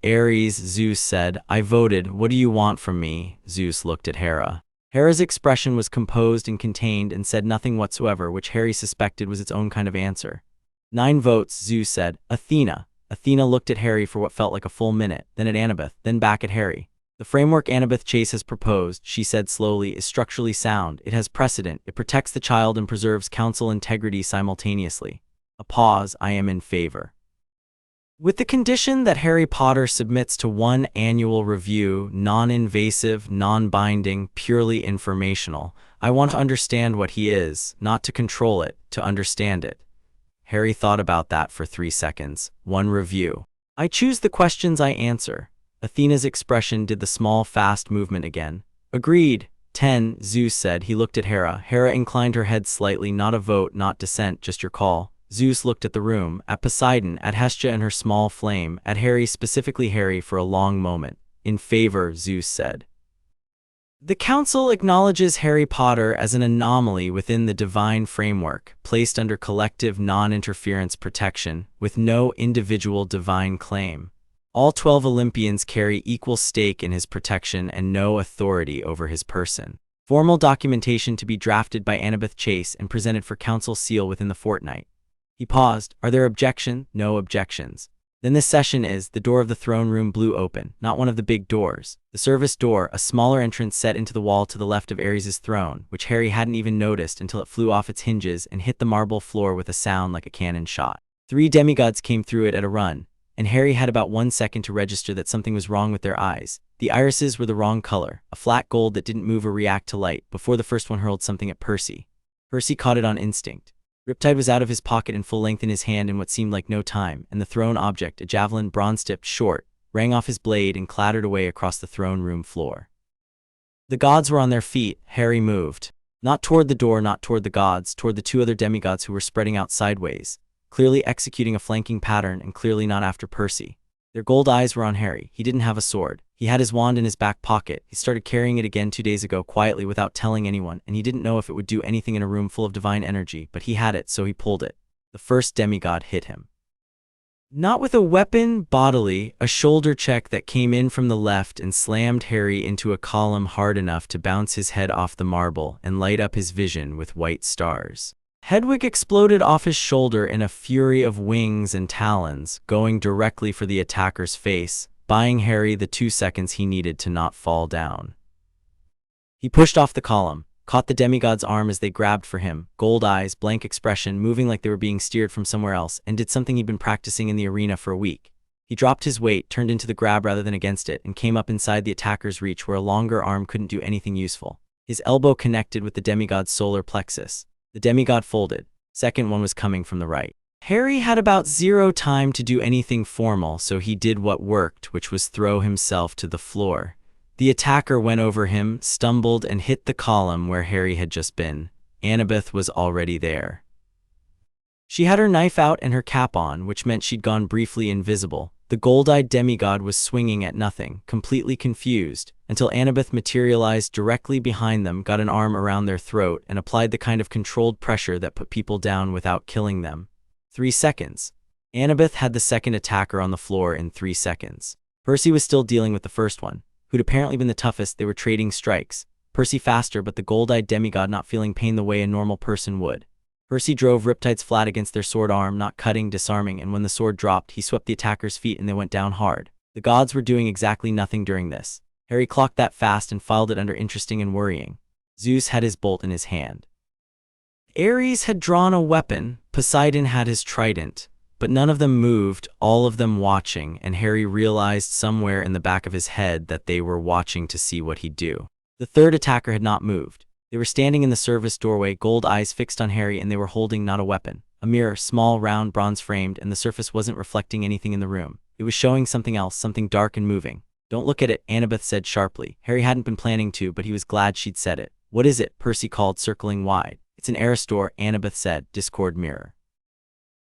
Ares, Zeus said. I voted. What do you want from me? Zeus looked at Hera. Hera's expression was composed and contained and said nothing whatsoever, which Harry suspected was its own kind of answer. 9 votes, Zeus said. Athena. Athena looked at Harry for what felt like a full minute, then at Annabeth, then back at Harry. The framework Annabeth Chase has proposed, she said slowly, is structurally sound. It has precedent. It protects the child and preserves council integrity simultaneously. A pause. I am in favor. With the condition that Harry Potter submits to one annual review, non-invasive, non-binding, purely informational. I want to understand what he is, not to control it, to understand it. Harry thought about that for 3 seconds. 1 review. I choose the questions I answer. Athena's expression did the small, fast movement again. Agreed. 10, Zeus said. He looked at Hera. Hera inclined her head slightly. Not a vote, not dissent, just your call. Zeus looked at the room, at Poseidon, at Hestia and her small flame, at Harry, specifically Harry, for a long moment. In favor, Zeus said. The council acknowledges Harry Potter as an anomaly within the divine framework, placed under collective non-interference protection, with no individual divine claim. All 12 Olympians carry equal stake in his protection and no authority over his person. Formal documentation to be drafted by Annabeth Chase and presented for council seal within the fortnight. He paused. Are there objections? No objections. Then this session is, the door of the throne room blew open, not one of the big doors. The service door, a smaller entrance set into the wall to the left of Ares' throne, which Harry hadn't even noticed until it flew off its hinges and hit the marble floor with a sound like a cannon shot. 3 demigods came through it at a run, and Harry had about 1 second to register that something was wrong with their eyes. The irises were the wrong color, a flat gold that didn't move or react to light, before the first one hurled something at Percy. Percy caught it on instinct. Riptide was out of his pocket in full length in his hand in what seemed like no time, and the thrown object, a javelin bronze-tipped, short, rang off his blade and clattered away across the throne room floor. The gods were on their feet. Harry moved. Not toward the door, not toward the gods, toward the 2 other demigods who were spreading out sideways, clearly executing a flanking pattern and clearly not after Percy. Their gold eyes were on Harry. He didn't have a sword. He had his wand in his back pocket. He started carrying it again 2 days ago quietly without telling anyone, and he didn't know if it would do anything in a room full of divine energy, but he had it, so he pulled it. The first demigod hit him. Not with a weapon, bodily, a shoulder check that came in from the left and slammed Harry into a column hard enough to bounce his head off the marble and light up his vision with white stars. Hedwig exploded off his shoulder in a fury of wings and talons, going directly for the attacker's face, buying Harry the 2 seconds he needed to not fall down. He pushed off the column, caught the demigod's arm as they grabbed for him, gold eyes, blank expression, moving like they were being steered from somewhere else, and did something he'd been practicing in the arena for a week. He dropped his weight, turned into the grab rather than against it, and came up inside the attacker's reach where a longer arm couldn't do anything useful. His elbow connected with the demigod's solar plexus. The demigod folded. Second one was coming from the right. Harry had about 0 time to do anything formal, so he did what worked, which was throw himself to the floor. The attacker went over him, stumbled, and hit the column where Harry had just been. Annabeth was already there. She had her knife out and her cap on, which meant she'd gone briefly invisible. The gold-eyed demigod was swinging at nothing, completely confused, until Annabeth materialized directly behind them, got an arm around their throat, and applied the kind of controlled pressure that put people down without killing them. 3 seconds. Annabeth had the second attacker on the floor in 3 seconds. Percy was still dealing with the first one, who'd apparently been the toughest. They were trading strikes. Percy faster, but the gold-eyed demigod not feeling pain the way a normal person would. Percy drove riptides flat against their sword arm, not cutting, disarming, and when the sword dropped, he swept the attacker's feet and they went down hard. The gods were doing exactly nothing during this. Harry clocked that fast and filed it under interesting and worrying. Zeus had his bolt in his hand. Ares had drawn a weapon. Poseidon had his trident. but none of them moved, all of them watching, and Harry realized somewhere in the back of his head that they were watching to see what he'd do. The third attacker had not moved. They were standing in the service doorway, gold eyes fixed on Harry, and they were holding not a weapon. A mirror, small, round, bronze-framed, and the surface wasn't reflecting anything in the room. It was showing something else, something dark and moving. "Don't look at it," Annabeth said sharply. Harry hadn't been planning to, but he was glad she'd said it. "What is it?" Percy called, circling wide. "It's an Aristor," Annabeth said, Discord mirror.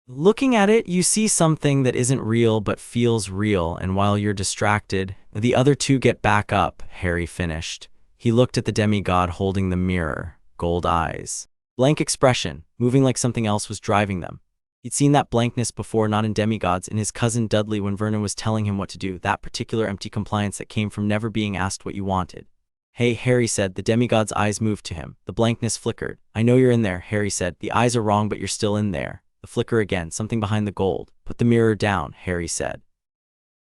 "Looking at it, you see something that isn't real but feels real, and while you're distracted, the other two get back up," Harry finished. He looked at the demigod holding the mirror. Gold eyes. Blank expression, moving like something else was driving them. He'd seen that blankness before, not in demigods, in his cousin Dudley when Vernon was telling him what to do, that particular empty compliance that came from never being asked what you wanted. "Hey," Harry said. The demigod's eyes moved to him. The blankness flickered. "I know you're in there," Harry said. "The eyes are wrong, but you're still in there." The flicker again, something behind the gold. "Put the mirror down," Harry said.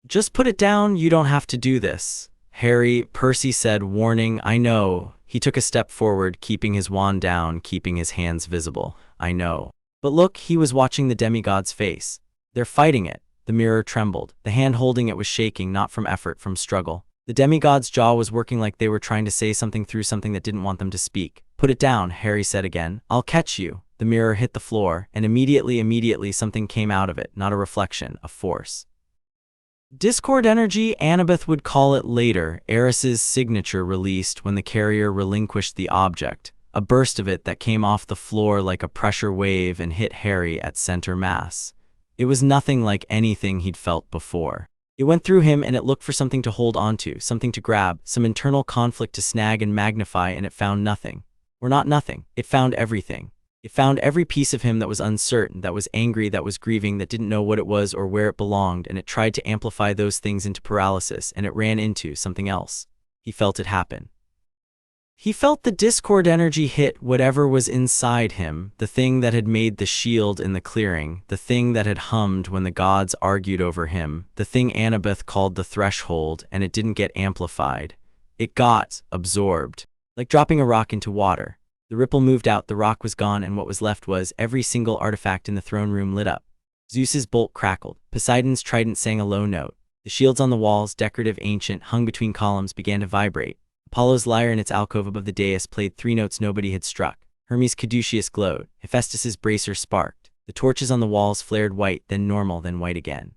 "Just put it down, you don't have to do this." "Harry," Percy said, warning. "I know." He took a step forward, keeping his wand down, keeping his hands visible. "I know." But look, he was watching the demigod's face. "They're fighting it." The mirror trembled. The hand holding it was shaking, not from effort, from struggle. The demigod's jaw was working like they were trying to say something through something that didn't want them to speak. "Put it down," Harry said again. "I'll catch you." The mirror hit the floor, and immediately something came out of it, not a reflection, a force. Discord energy, Annabeth would call it later. Eris's signature released when the carrier relinquished the object. A burst of it that came off the floor like a pressure wave and hit Harry at center mass. It was nothing like anything he'd felt before. It went through him, and it looked for something to hold onto, something to grab, some internal conflict to snag and magnify, and it found nothing. Or not nothing. It found everything. It found every piece of him that was uncertain, that was angry, that was grieving, that didn't know what it was or where it belonged, and it tried to amplify those things into paralysis, and it ran into something else. He felt it happen. He felt the discord energy hit whatever was inside him, the thing that had made the shield in the clearing, the thing that had hummed when the gods argued over him, the thing Annabeth called the threshold, and it didn't get amplified. It got absorbed, like dropping a rock into water. The ripple moved out, the rock was gone, and what was left was every single artifact in the throne room lit up. Zeus's bolt crackled. Poseidon's trident sang a low note. The shields on the walls, decorative, ancient, hung between columns, began to vibrate. Apollo's lyre in its alcove above the dais played 3 notes nobody had struck. Hermes' caduceus glowed. Hephaestus's bracer sparked. The torches on the walls flared white, then normal, then white again.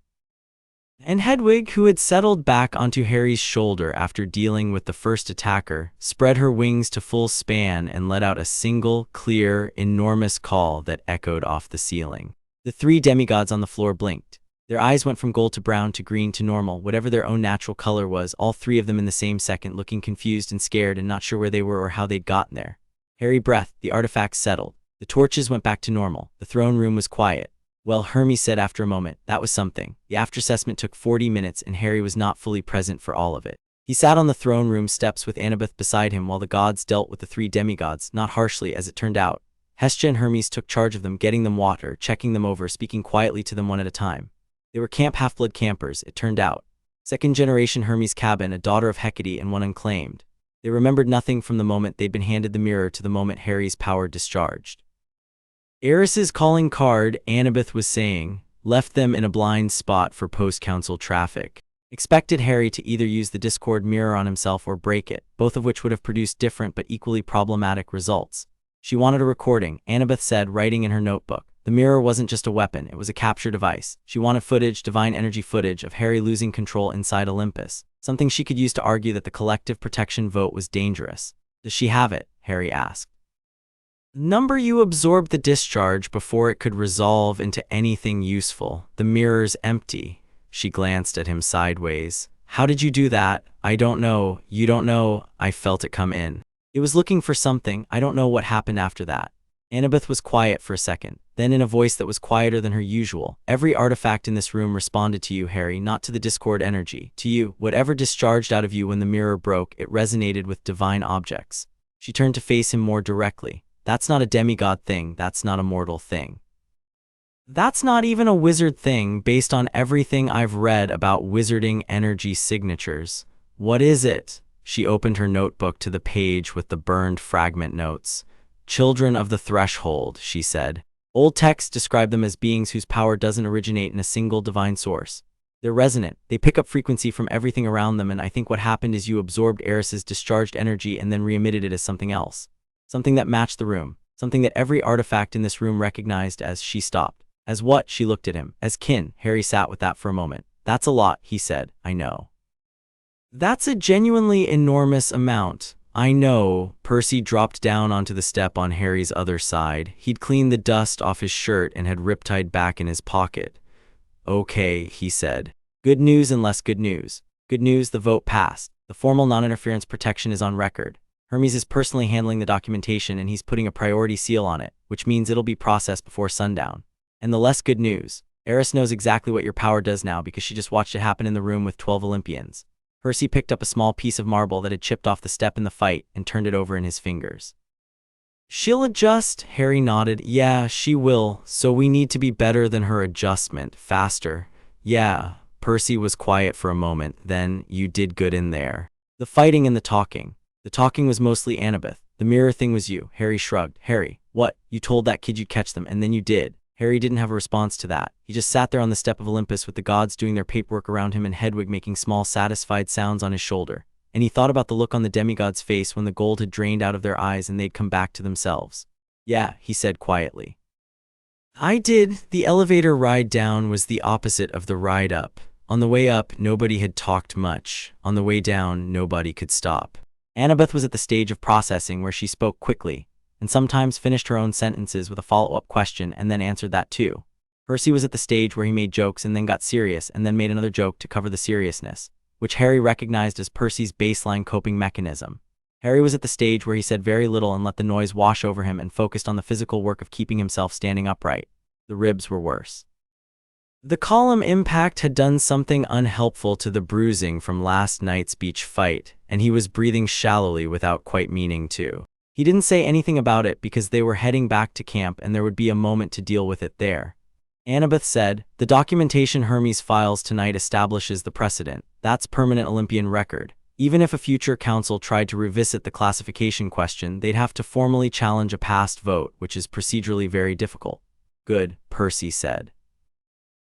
And Hedwig, who had settled back onto Harry's shoulder after dealing with the first attacker, spread her wings to full span and let out a single, clear, enormous call that echoed off the ceiling. The 3 demigods on the floor blinked. Their eyes went from gold to brown to green to normal, whatever their own natural color was, all 3 of them in the same second, looking confused and scared and not sure where they were or how they'd gotten there. Harry breathed. The artifacts settled. The torches went back to normal. The throne room was quiet. "Well," Hermes said after a moment, "that was something." The after-assessment took 40 minutes, and Harry was not fully present for all of it. He sat on the throne room steps with Annabeth beside him while the gods dealt with the 3 demigods, not harshly as it turned out. Hestia and Hermes took charge of them, getting them water, checking them over, speaking quietly to them one at a time. They were Camp Half-Blood campers, it turned out. Second-generation Hermes' cabin, a daughter of Hecate and one unclaimed. They remembered nothing from the moment they'd been handed the mirror to the moment Harry's power discharged. Eris's calling card, Annabeth was saying, left them in a blind spot for post-council traffic. Expected Harry to either use the Discord mirror on himself or break it, both of which would have produced different but equally problematic results. She wanted a recording, Annabeth said, writing in her notebook. The mirror wasn't just a weapon, it was a capture device. She wanted footage, divine energy footage, of Harry losing control inside Olympus, something she could use to argue that the collective protection vote was dangerous. "Does she have it?" Harry asked. "Number you absorbed the discharge before it could resolve into anything useful. The mirror's empty." She glanced at him sideways. "How did you do that?" "I don't know." "You don't know?" "I felt it come in. It was looking for something. I don't know what happened after that." Annabeth was quiet for a second. Then in a voice that was quieter than her usual, "Every artifact in this room responded to you, Harry, not to the discord energy. To you. Whatever discharged out of you when the mirror broke, it resonated with divine objects." She turned to face him more directly. "That's not a demigod thing, that's not a mortal thing. That's not even a wizard thing based on everything I've read about wizarding energy signatures. What is it?" She opened her notebook to the page with the burned fragment notes. "Children of the Threshold," she said. Old texts describe them as beings whose power doesn't originate in a single divine source. They're resonant, they pick up frequency from everything around them, and I think what happened is you absorbed Eris's discharged energy and then re-emitted it as something else. Something that matched the room. Something that every artifact in this room recognized as she stopped. As what? She looked at him. As kin. Harry sat with that for a moment. That's a lot, he said. I know. That's a genuinely enormous amount. I know. Percy dropped down onto the step on Harry's other side. He'd cleaned the dust off his shirt and had riptide back in his pocket. Okay, he said. Good news and less good news. Good news, the vote passed. The formal non-interference protection is on record. Hermes is personally handling the documentation and he's putting a priority seal on it, which means it'll be processed before sundown. And the less good news. Eris knows exactly what your power does now because she just watched it happen in the room with 12 Olympians. Percy picked up a small piece of marble that had chipped off the step in the fight and turned it over in his fingers. She'll adjust, Harry nodded. Yeah, she will, so we need to be better than her adjustment, faster. Yeah, Percy was quiet for a moment, then, you did good in there. The fighting and the talking. The talking was mostly Annabeth. The mirror thing was you. Harry shrugged. Harry, what? You told that kid you'd catch them, and then you did. Harry didn't have a response to that. He just sat there on the step of Olympus with the gods doing their paperwork around him and Hedwig making small satisfied sounds on his shoulder. And he thought about the look on the demigod's face when the gold had drained out of their eyes and they'd come back to themselves. Yeah, he said quietly. I did. The elevator ride down was the opposite of the ride up. On the way up, nobody had talked much. On the way down, nobody could stop. Annabeth was at the stage of processing where she spoke quickly, and sometimes finished her own sentences with a follow-up question and then answered that too. Percy was at the stage where he made jokes and then got serious and then made another joke to cover the seriousness, which Harry recognized as Percy's baseline coping mechanism. Harry was at the stage where he said very little and let the noise wash over him and focused on the physical work of keeping himself standing upright. The ribs were worse. The column impact had done something unhelpful to the bruising from last night's beach fight, and he was breathing shallowly without quite meaning to. He didn't say anything about it because they were heading back to camp and there would be a moment to deal with it there. Annabeth said, the documentation Hermes files tonight establishes the precedent. That's permanent Olympian record. Even if a future council tried to revisit the classification question, they'd have to formally challenge a past vote, which is procedurally very difficult. Good, Percy said.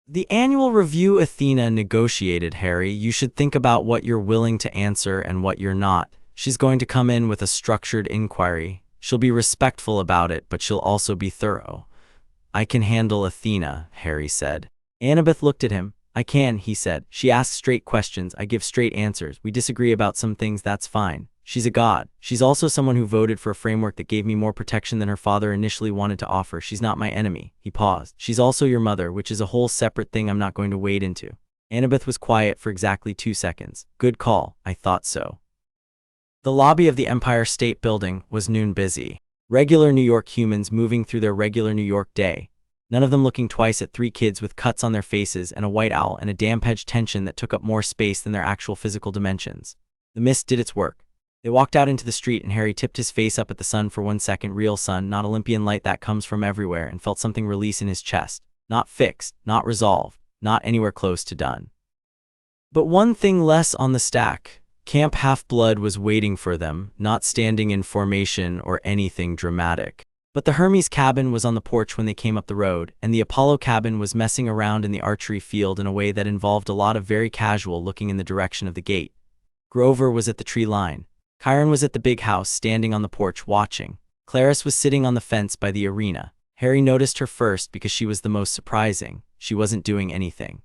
The annual review Athena negotiated, Harry. You should think about what you're willing to answer and what you're not. She's going to come in with a structured inquiry. She'll be respectful about it, but she'll also be thorough. I can handle Athena, Harry said. Annabeth looked at him. I can, he said. She asks straight questions. I give straight answers. We disagree about some things, that's fine. She's a god. She's also someone who voted for a framework that gave me more protection than her father initially wanted to offer. She's not my enemy. He paused. She's also your mother, which is a whole separate thing I'm not going to wade into. Annabeth was quiet for exactly 2 seconds. Good call. I thought so. The lobby of the Empire State Building was noon busy. Regular New York humans moving through their regular New York day. None of them looking twice at 3 kids with cuts on their faces and a white owl and a damp-edged tension that took up more space than their actual physical dimensions. The mist did its work. They walked out into the street and Harry tipped his face up at the sun for 1 second. Real sun, not Olympian light that comes from everywhere, and felt something release in his chest. Not fixed, not resolved, not anywhere close to done. But one thing less on the stack. Camp Half-Blood was waiting for them, not standing in formation or anything dramatic. But the Hermes cabin was on the porch when they came up the road, and the Apollo cabin was messing around in the archery field in a way that involved a lot of very casual looking in the direction of the gate. Grover was at the tree line. Chiron was at the big house, standing on the porch watching. Clarice was sitting on the fence by the arena. Harry noticed her first because she was the most surprising. She wasn't doing anything.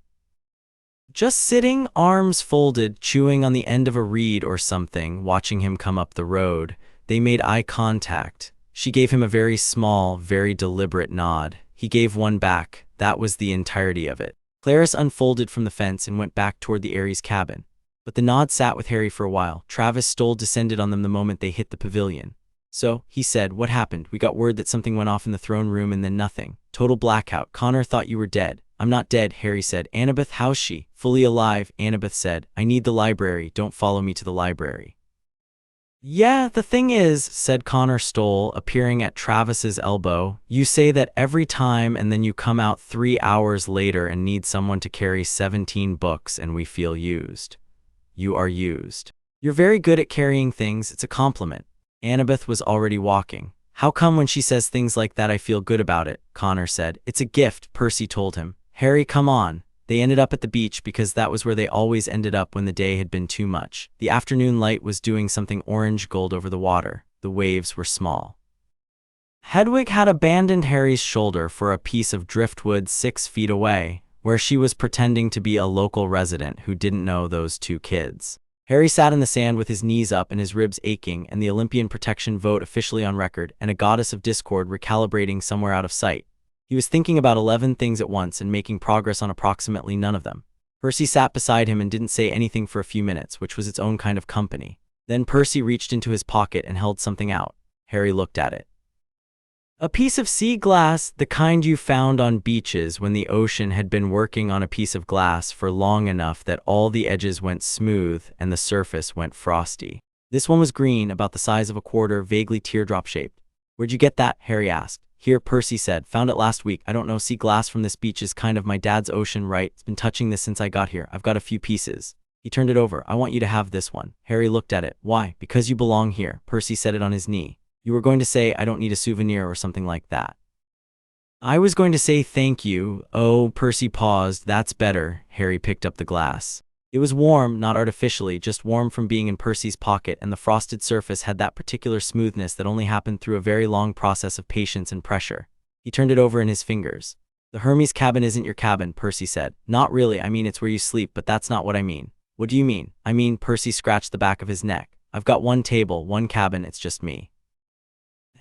Just sitting, arms folded, chewing on the end of a reed or something, watching him come up the road. They made eye contact. She gave him a very small, very deliberate nod. He gave one back. That was the entirety of it. Clarice unfolded from the fence and went back toward the Ares cabin. But the nod sat with Harry for a while. Travis Stoll descended on them the moment they hit the pavilion. So, he said, what happened? We got word that something went off in the throne room and then nothing. Total blackout. Connor thought you were dead. I'm not dead, Harry said. Annabeth, how's she? Fully alive, Annabeth said. I need the library. Don't follow me to the library. Yeah, the thing is, said Connor Stoll, appearing at Travis's elbow, you say that every time and then you come out 3 hours later and need someone to carry 17 books and we feel used. You are used. You're very good at carrying things. It's a compliment. Annabeth was already walking. How come when she says things like that I feel good about it? Connor said. It's a gift, Percy told him. Harry, come on. They ended up at the beach because that was where they always ended up when the day had been too much. The afternoon light was doing something orange-gold over the water. The waves were small. Hedwig had abandoned Harry's shoulder for a piece of driftwood 6 feet away, where she was pretending to be a local resident who didn't know those two kids. Harry sat in the sand with his knees up and his ribs aching, and the Olympian protection vote officially on record, and a goddess of discord recalibrating somewhere out of sight. He was thinking about 11 things at once and making progress on approximately none of them. Percy sat beside him and didn't say anything for a few minutes, which was its own kind of company. Then Percy reached into his pocket and held something out. Harry looked at it. A piece of sea glass, the kind you found on beaches when the ocean had been working on a piece of glass for long enough that all the edges went smooth and the surface went frosty. This one was green, about the size of a quarter, vaguely teardrop-shaped. Where'd you get that? Harry asked. Here, Percy said. Found it last week. I don't know, sea glass from this beach is kind of my dad's ocean, right? It's been touching this since I got here. I've got a few pieces. He turned it over. I want you to have this one. Harry looked at it. Why? Because you belong here. Percy set it on his knee. You were going to say, I don't need a souvenir or something like that. I was going to say thank you. Oh, Percy paused. That's better. Harry picked up the glass. It was warm, not artificially, just warm from being in Percy's pocket, and the frosted surface had that particular smoothness that only happened through a very long process of patience and pressure. He turned it over in his fingers. The Hermes cabin isn't your cabin, Percy said. Not really, I mean it's where you sleep, but that's not what I mean. What do you mean? I mean, Percy scratched the back of his neck. I've got one table, one cabin, it's just me.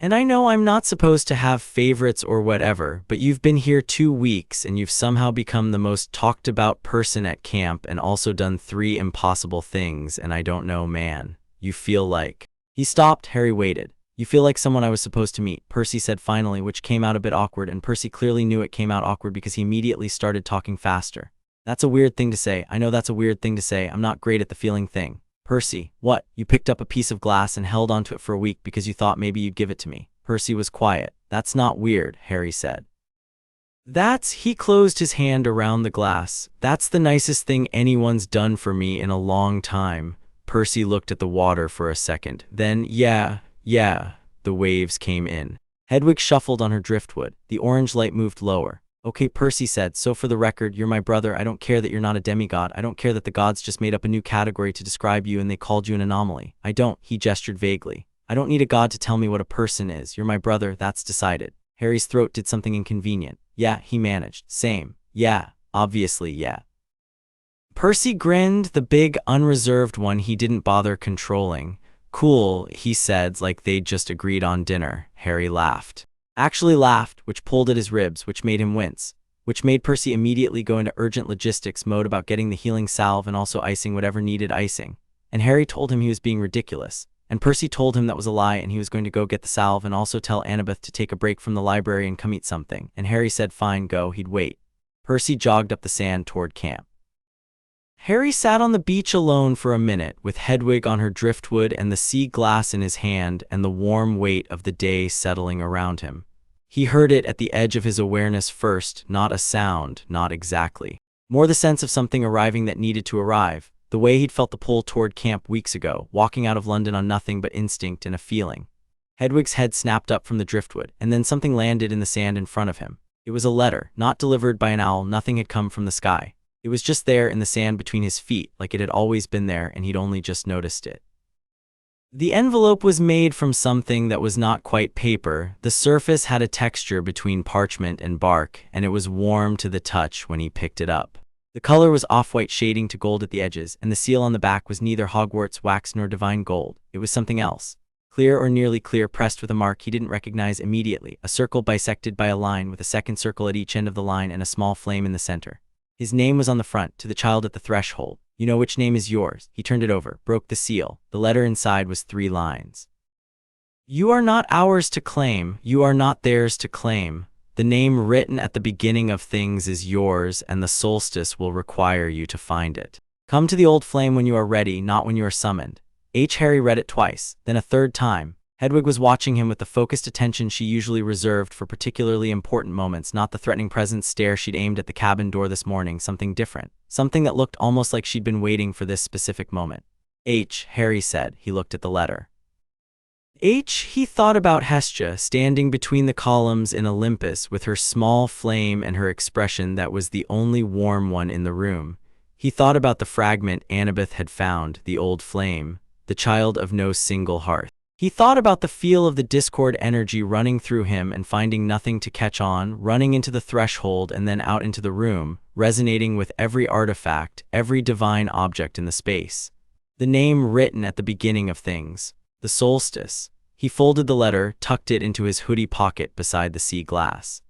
And I know I'm not supposed to have favorites or whatever, but you've been here 2 weeks and you've somehow become the most talked about person at camp and also done 3 impossible things, and I don't know, man. You feel like... He stopped. Harry waited. You feel like someone I was supposed to meet, Percy said finally, which came out a bit awkward, and Percy clearly knew it came out awkward because he immediately started talking faster. That's a weird thing to say. I know that's a weird thing to say. I'm not great at the feeling thing. Percy, what? You picked up a piece of glass and held onto it for a week because you thought maybe you'd give it to me. Percy was quiet. That's not weird, Harry said. He closed his hand around the glass. That's the nicest thing anyone's done for me in a long time. Percy looked at the water for a second. Then, yeah, the waves came in. Hedwig shuffled on her driftwood. The orange light moved lower. Okay, Percy said, so for the record, you're my brother. I don't care that you're not a demigod. I don't care that the gods just made up a new category to describe you and they called you an anomaly. I don't, he gestured vaguely. I don't need a god to tell me what a person is. You're my brother, that's decided. Harry's throat did something inconvenient. Yeah, he managed. Same. Yeah, obviously, yeah. Percy grinned, the big, unreserved one he didn't bother controlling. Cool, he said, like they'd just agreed on dinner. Harry laughed. Actually laughed, which pulled at his ribs, which made him wince, which made Percy immediately go into urgent logistics mode about getting the healing salve and also icing whatever needed icing. And Harry told him he was being ridiculous. And Percy told him that was a lie and he was going to go get the salve and also tell Annabeth to take a break from the library and come eat something. And Harry said fine, go, he'd wait. Percy jogged up the sand toward camp. Harry sat on the beach alone for a minute, with Hedwig on her driftwood and the sea glass in his hand and the warm weight of the day settling around him. He heard it at the edge of his awareness first, not a sound, not exactly. More the sense of something arriving that needed to arrive, the way he'd felt the pull toward camp weeks ago, walking out of London on nothing but instinct and a feeling. Hedwig's head snapped up from the driftwood, and then something landed in the sand in front of him. It was a letter, not delivered by an owl, nothing had come from the sky. It was just there in the sand between his feet, like it had always been there and he'd only just noticed it. The envelope was made from something that was not quite paper. The surface had a texture between parchment and bark, and it was warm to the touch when he picked it up. The color was off-white shading to gold at the edges, and the seal on the back was neither Hogwarts wax nor divine gold. It was something else. Clear or nearly clear, pressed with a mark he didn't recognize immediately, a circle bisected by a line with a second circle at each end of the line and a small flame in the center. His name was on the front, to the child at the threshold. You know which name is yours. He turned it over, broke the seal. The letter inside was 3 lines. You are not ours to claim, you are not theirs to claim. The name written at the beginning of things is yours, and the solstice will require you to find it. Come to the old flame when you are ready, not when you are summoned. Harry read it twice, then a third time. Hedwig was watching him with the focused attention she usually reserved for particularly important moments, not the threatening presence stare she'd aimed at the cabin door this morning, something different. Something that looked almost like she'd been waiting for this specific moment. Harry said. He looked at the letter. He thought about Hestia standing between the columns in Olympus with her small flame and her expression that was the only warm one in the room. He thought about the fragment Annabeth had found, the old flame, the child of no single hearth. He thought about the feel of the discord energy running through him and finding nothing to catch on, running into the threshold and then out into the room, resonating with every artifact, every divine object in the space. The name written at the beginning of things. The solstice. He folded the letter, tucked it into his hoodie pocket beside the sea glass.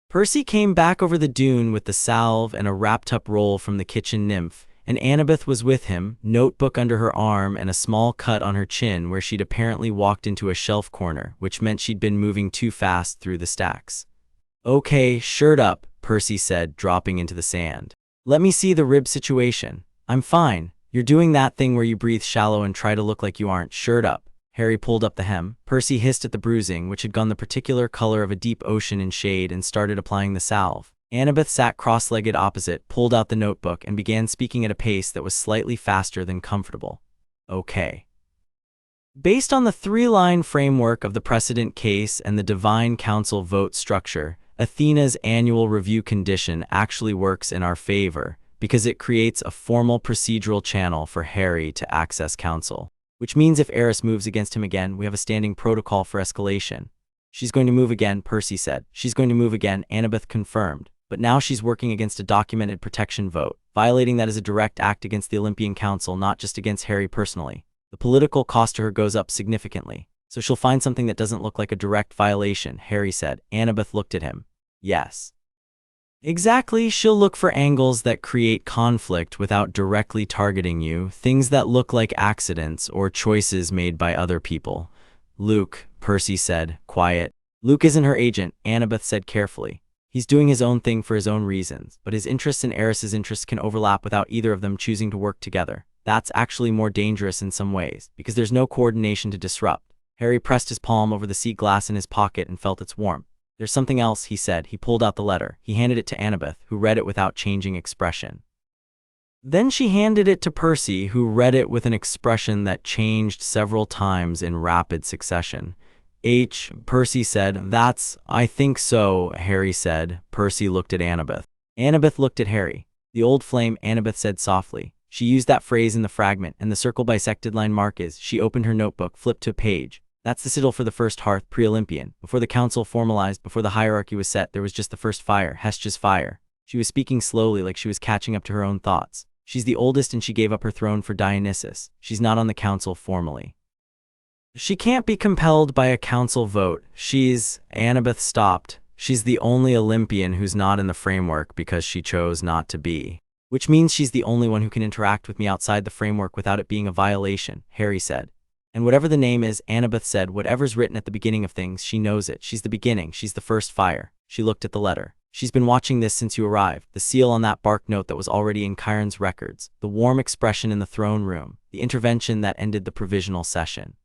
Percy came back over the dune with the salve and a wrapped-up roll from the kitchen nymph, and Annabeth was with him, notebook under her arm and a small cut on her chin where she'd apparently walked into a shelf corner, which meant she'd been moving too fast through the stacks. "Okay, shirt up," Percy said, dropping into the sand. "Let me see the rib situation." "I'm fine. You're doing that thing where you breathe shallow and try to look like you aren't. Shirt up." Harry pulled up the hem. Percy hissed at the bruising, which had gone the particular color of a deep ocean in shade, and started applying the salve. Annabeth sat cross-legged opposite, pulled out the notebook, and began speaking at a pace that was slightly faster than comfortable. "Okay. Based on the three-line framework of the precedent case and the Divine Council vote structure, Athena's annual review condition actually works in our favor, because it creates a formal procedural channel for Harry to access counsel. Which means if Eris moves against him again, we have a standing protocol for escalation." "She's going to move again," Percy said. "She's going to move again," Annabeth confirmed. "But now she's working against a documented protection vote. Violating that is a direct act against the Olympian Council, not just against Harry personally. The political cost to her goes up significantly. So she'll find something that doesn't look like a direct violation," Harry said. Annabeth looked at him. "Yes. Exactly, she'll look for angles that create conflict without directly targeting you, things that look like accidents or choices made by other people." "Luke," Percy said, quiet. "Luke isn't her agent," Annabeth said carefully. "He's doing his own thing for his own reasons, but his interests and Eris's interests can overlap without either of them choosing to work together. That's actually more dangerous in some ways, because there's no coordination to disrupt." Harry pressed his palm over the sea glass in his pocket and felt its warmth. "There's something else," he said. He pulled out the letter. He handed it to Annabeth, who read it without changing expression. Then she handed it to Percy, who read it with an expression that changed several times in rapid succession. Percy said. I think so," Harry said. Percy looked at Annabeth. Annabeth looked at Harry. "The old flame," Annabeth said softly. She used that phrase in the fragment, and the circle bisected line mark is. She opened her notebook, flipped to a page. "That's the sigil for the first hearth, pre-Olympian. Before the council formalized, before the hierarchy was set, there was just the first fire, Hestia's fire." She was speaking slowly, like she was catching up to her own thoughts. "She's the oldest and she gave up her throne for Dionysus. She's not on the council formally. She can't be compelled by a council vote. Annabeth stopped. "She's the only Olympian who's not in the framework because she chose not to be. Which means she's the only one who can interact with me outside the framework without it being a violation," Harry said. "And whatever the name is," Annabeth said, "whatever's written at the beginning of things, she knows it. She's the beginning. She's the first fire." She looked at the letter. "She's been watching this since you arrived. The seal on that bark note that was already in Chiron's records. The warm expression in the throne room. The intervention that ended the provisional session.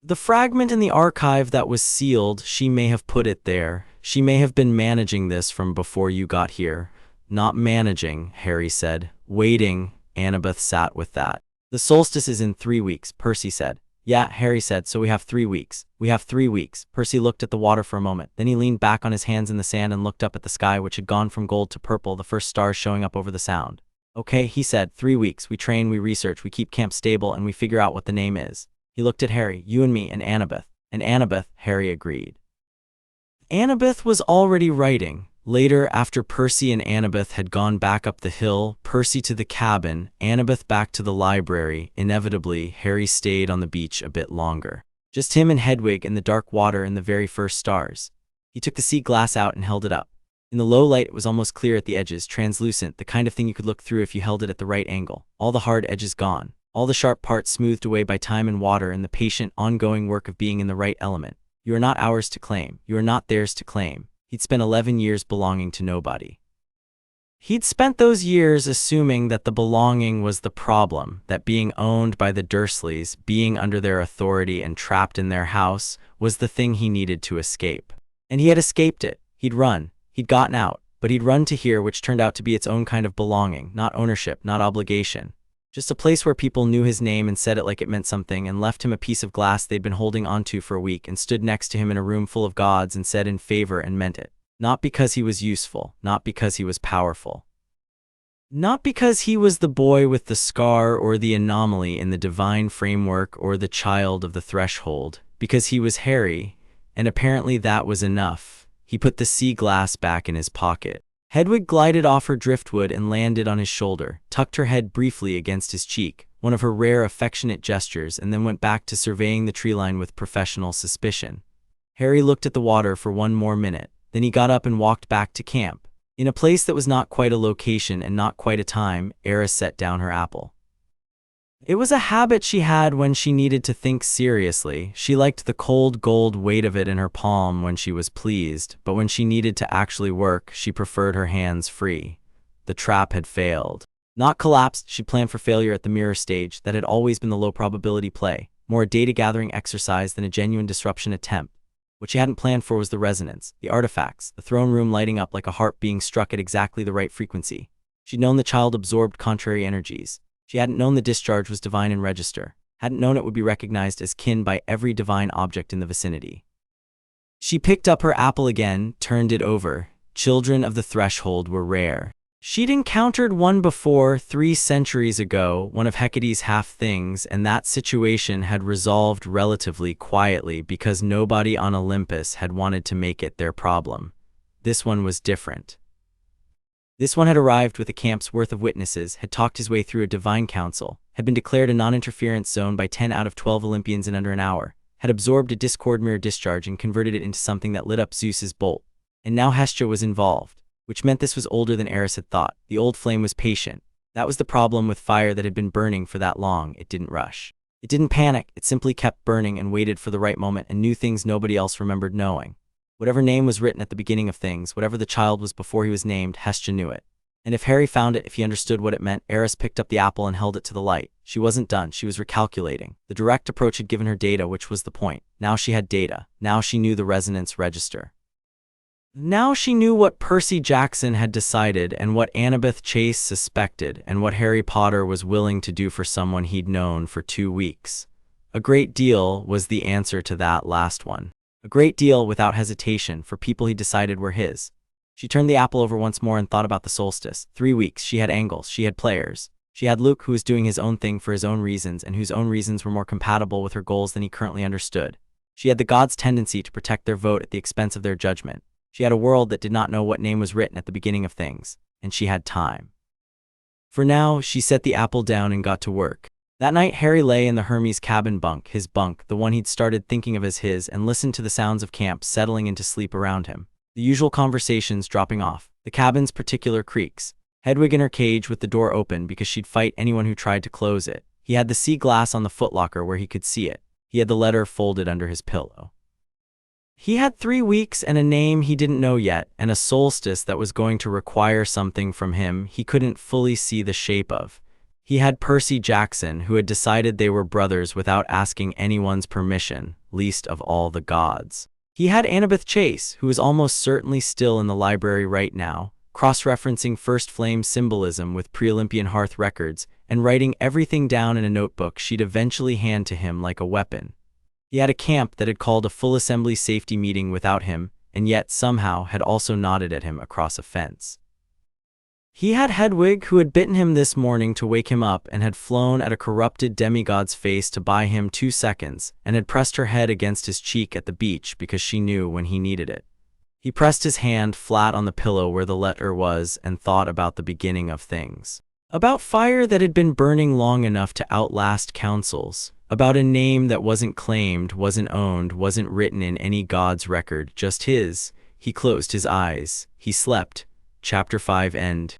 The fragment in the archive that was sealed, she may have put it there. She may have been managing this from before you got here." "Not managing," Harry said. "Waiting." Annabeth sat with that. "The solstice is in 3 weeks," Percy said. "Yeah," Harry said, "so we have 3 weeks. We have 3 weeks. Percy looked at the water for a moment. Then he leaned back on his hands in the sand and looked up at the sky, which had gone from gold to purple, the first stars showing up over the sound. "Okay," he said, 3 weeks. We train, we research, we keep camp stable, and we figure out what the name is." He looked at Harry. "You and me and Annabeth." "And Annabeth," Harry agreed. Annabeth was already writing. Later, after Percy and Annabeth had gone back up the hill, Percy to the cabin, Annabeth back to the library, inevitably, Harry stayed on the beach a bit longer. Just him and Hedwig in the dark water and the very first stars. He took the sea glass out and held it up. In the low light, it was almost clear at the edges, translucent, the kind of thing you could look through if you held it at the right angle. All the hard edges gone. All the sharp parts smoothed away by time and water and the patient, ongoing work of being in the right element. You are not ours to claim. You are not theirs to claim. He'd spent 11 years belonging to nobody. He'd spent those years assuming that the belonging was the problem, that being owned by the Dursleys, being under their authority and trapped in their house, was the thing he needed to escape. And he had escaped it. He'd run. He'd gotten out. But he'd run to here, which turned out to be its own kind of belonging, not ownership, not obligation. Just a place where people knew his name and said it like it meant something, and left him a piece of glass they'd been holding onto for a week, and stood next to him in a room full of gods and said in favor and meant it. Not because he was useful, not because he was powerful. Not because he was the boy with the scar or the anomaly in the divine framework or the child of the threshold, because he was Harry, and apparently that was enough. He put the sea glass back in his pocket. Hedwig glided off her driftwood and landed on his shoulder, tucked her head briefly against his cheek, one of her rare affectionate gestures, and then went back to surveying the tree line with professional suspicion. Harry looked at the water for one more minute, then he got up and walked back to camp. In a place that was not quite a location and not quite a time, Eris set down her apple. It was a habit she had when she needed to think seriously. She liked the cold gold weight of it in her palm when she was pleased, but when she needed to actually work, she preferred her hands free. The trap had failed. Not collapsed, she planned for failure at the mirror stage. That had always been the low probability play, more a data-gathering exercise than a genuine disruption attempt. What she hadn't planned for was the resonance, the artifacts, the throne room lighting up like a harp being struck at exactly the right frequency. She'd known the child absorbed contrary energies. She hadn't known the discharge was divine in register, hadn't known it would be recognized as kin by every divine object in the vicinity. She picked up her apple again, turned it over. Children of the threshold were rare. She'd encountered one before, 3 centuries ago, one of Hecate's half-things, and that situation had resolved relatively quietly because nobody on Olympus had wanted to make it their problem. This one was different. This one had arrived with a camp's worth of witnesses, had talked his way through a divine council, had been declared a non-interference zone by 10 out of 12 Olympians in under an hour, had absorbed a discord mirror discharge and converted it into something that lit up Zeus's bolt. And now Hestia was involved, which meant this was older than Eris had thought. The old flame was patient. That was the problem with fire that had been burning for that long. It didn't rush. It didn't panic. It simply kept burning and waited for the right moment and knew things nobody else remembered knowing. Whatever name was written at the beginning of things, whatever the child was before he was named, Hestia knew it. And if Harry found it, if he understood what it meant, Eris picked up the apple and held it to the light. She wasn't done. She was recalculating. The direct approach had given her data, which was the point. Now she had data. Now she knew the resonance register. Now she knew what Percy Jackson had decided and what Annabeth Chase suspected and what Harry Potter was willing to do for someone he'd known for 2 weeks. A great deal was the answer to that last one. A great deal, without hesitation, for people he decided were his. She turned the apple over once more and thought about the solstice. 3 weeks. She had angles. She had players. She had Luke, who was doing his own thing for his own reasons and whose own reasons were more compatible with her goals than he currently understood. She had the gods' tendency to protect their vote at the expense of their judgment. She had a world that did not know what name was written at the beginning of things, and she had time. For now, she set the apple down and got to work. That night, Harry lay in the Hermes cabin bunk, his bunk, the one he'd started thinking of as his, and listened to the sounds of camp settling into sleep around him. The usual conversations dropping off, the cabin's particular creaks. Hedwig in her cage with the door open because she'd fight anyone who tried to close it. He had the sea glass on the footlocker where he could see it. He had the letter folded under his pillow. He had 3 weeks and a name he didn't know yet, and a solstice that was going to require something from him he couldn't fully see the shape of. He had Percy Jackson, who had decided they were brothers without asking anyone's permission, least of all the gods. He had Annabeth Chase, who was almost certainly still in the library right now, cross-referencing First Flame symbolism with pre-Olympian hearth records, and writing everything down in a notebook she'd eventually hand to him like a weapon. He had a camp that had called a full assembly safety meeting without him, and yet somehow had also nodded at him across a fence. He had Hedwig, who had bitten him this morning to wake him up and had flown at a corrupted demigod's face to buy him 2 seconds, and had pressed her head against his cheek at the beach because she knew when he needed it. He pressed his hand flat on the pillow where the letter was and thought about the beginning of things. About fire that had been burning long enough to outlast councils. About a name that wasn't claimed, wasn't owned, wasn't written in any god's record, just his. He closed his eyes. He slept. Chapter 5 end.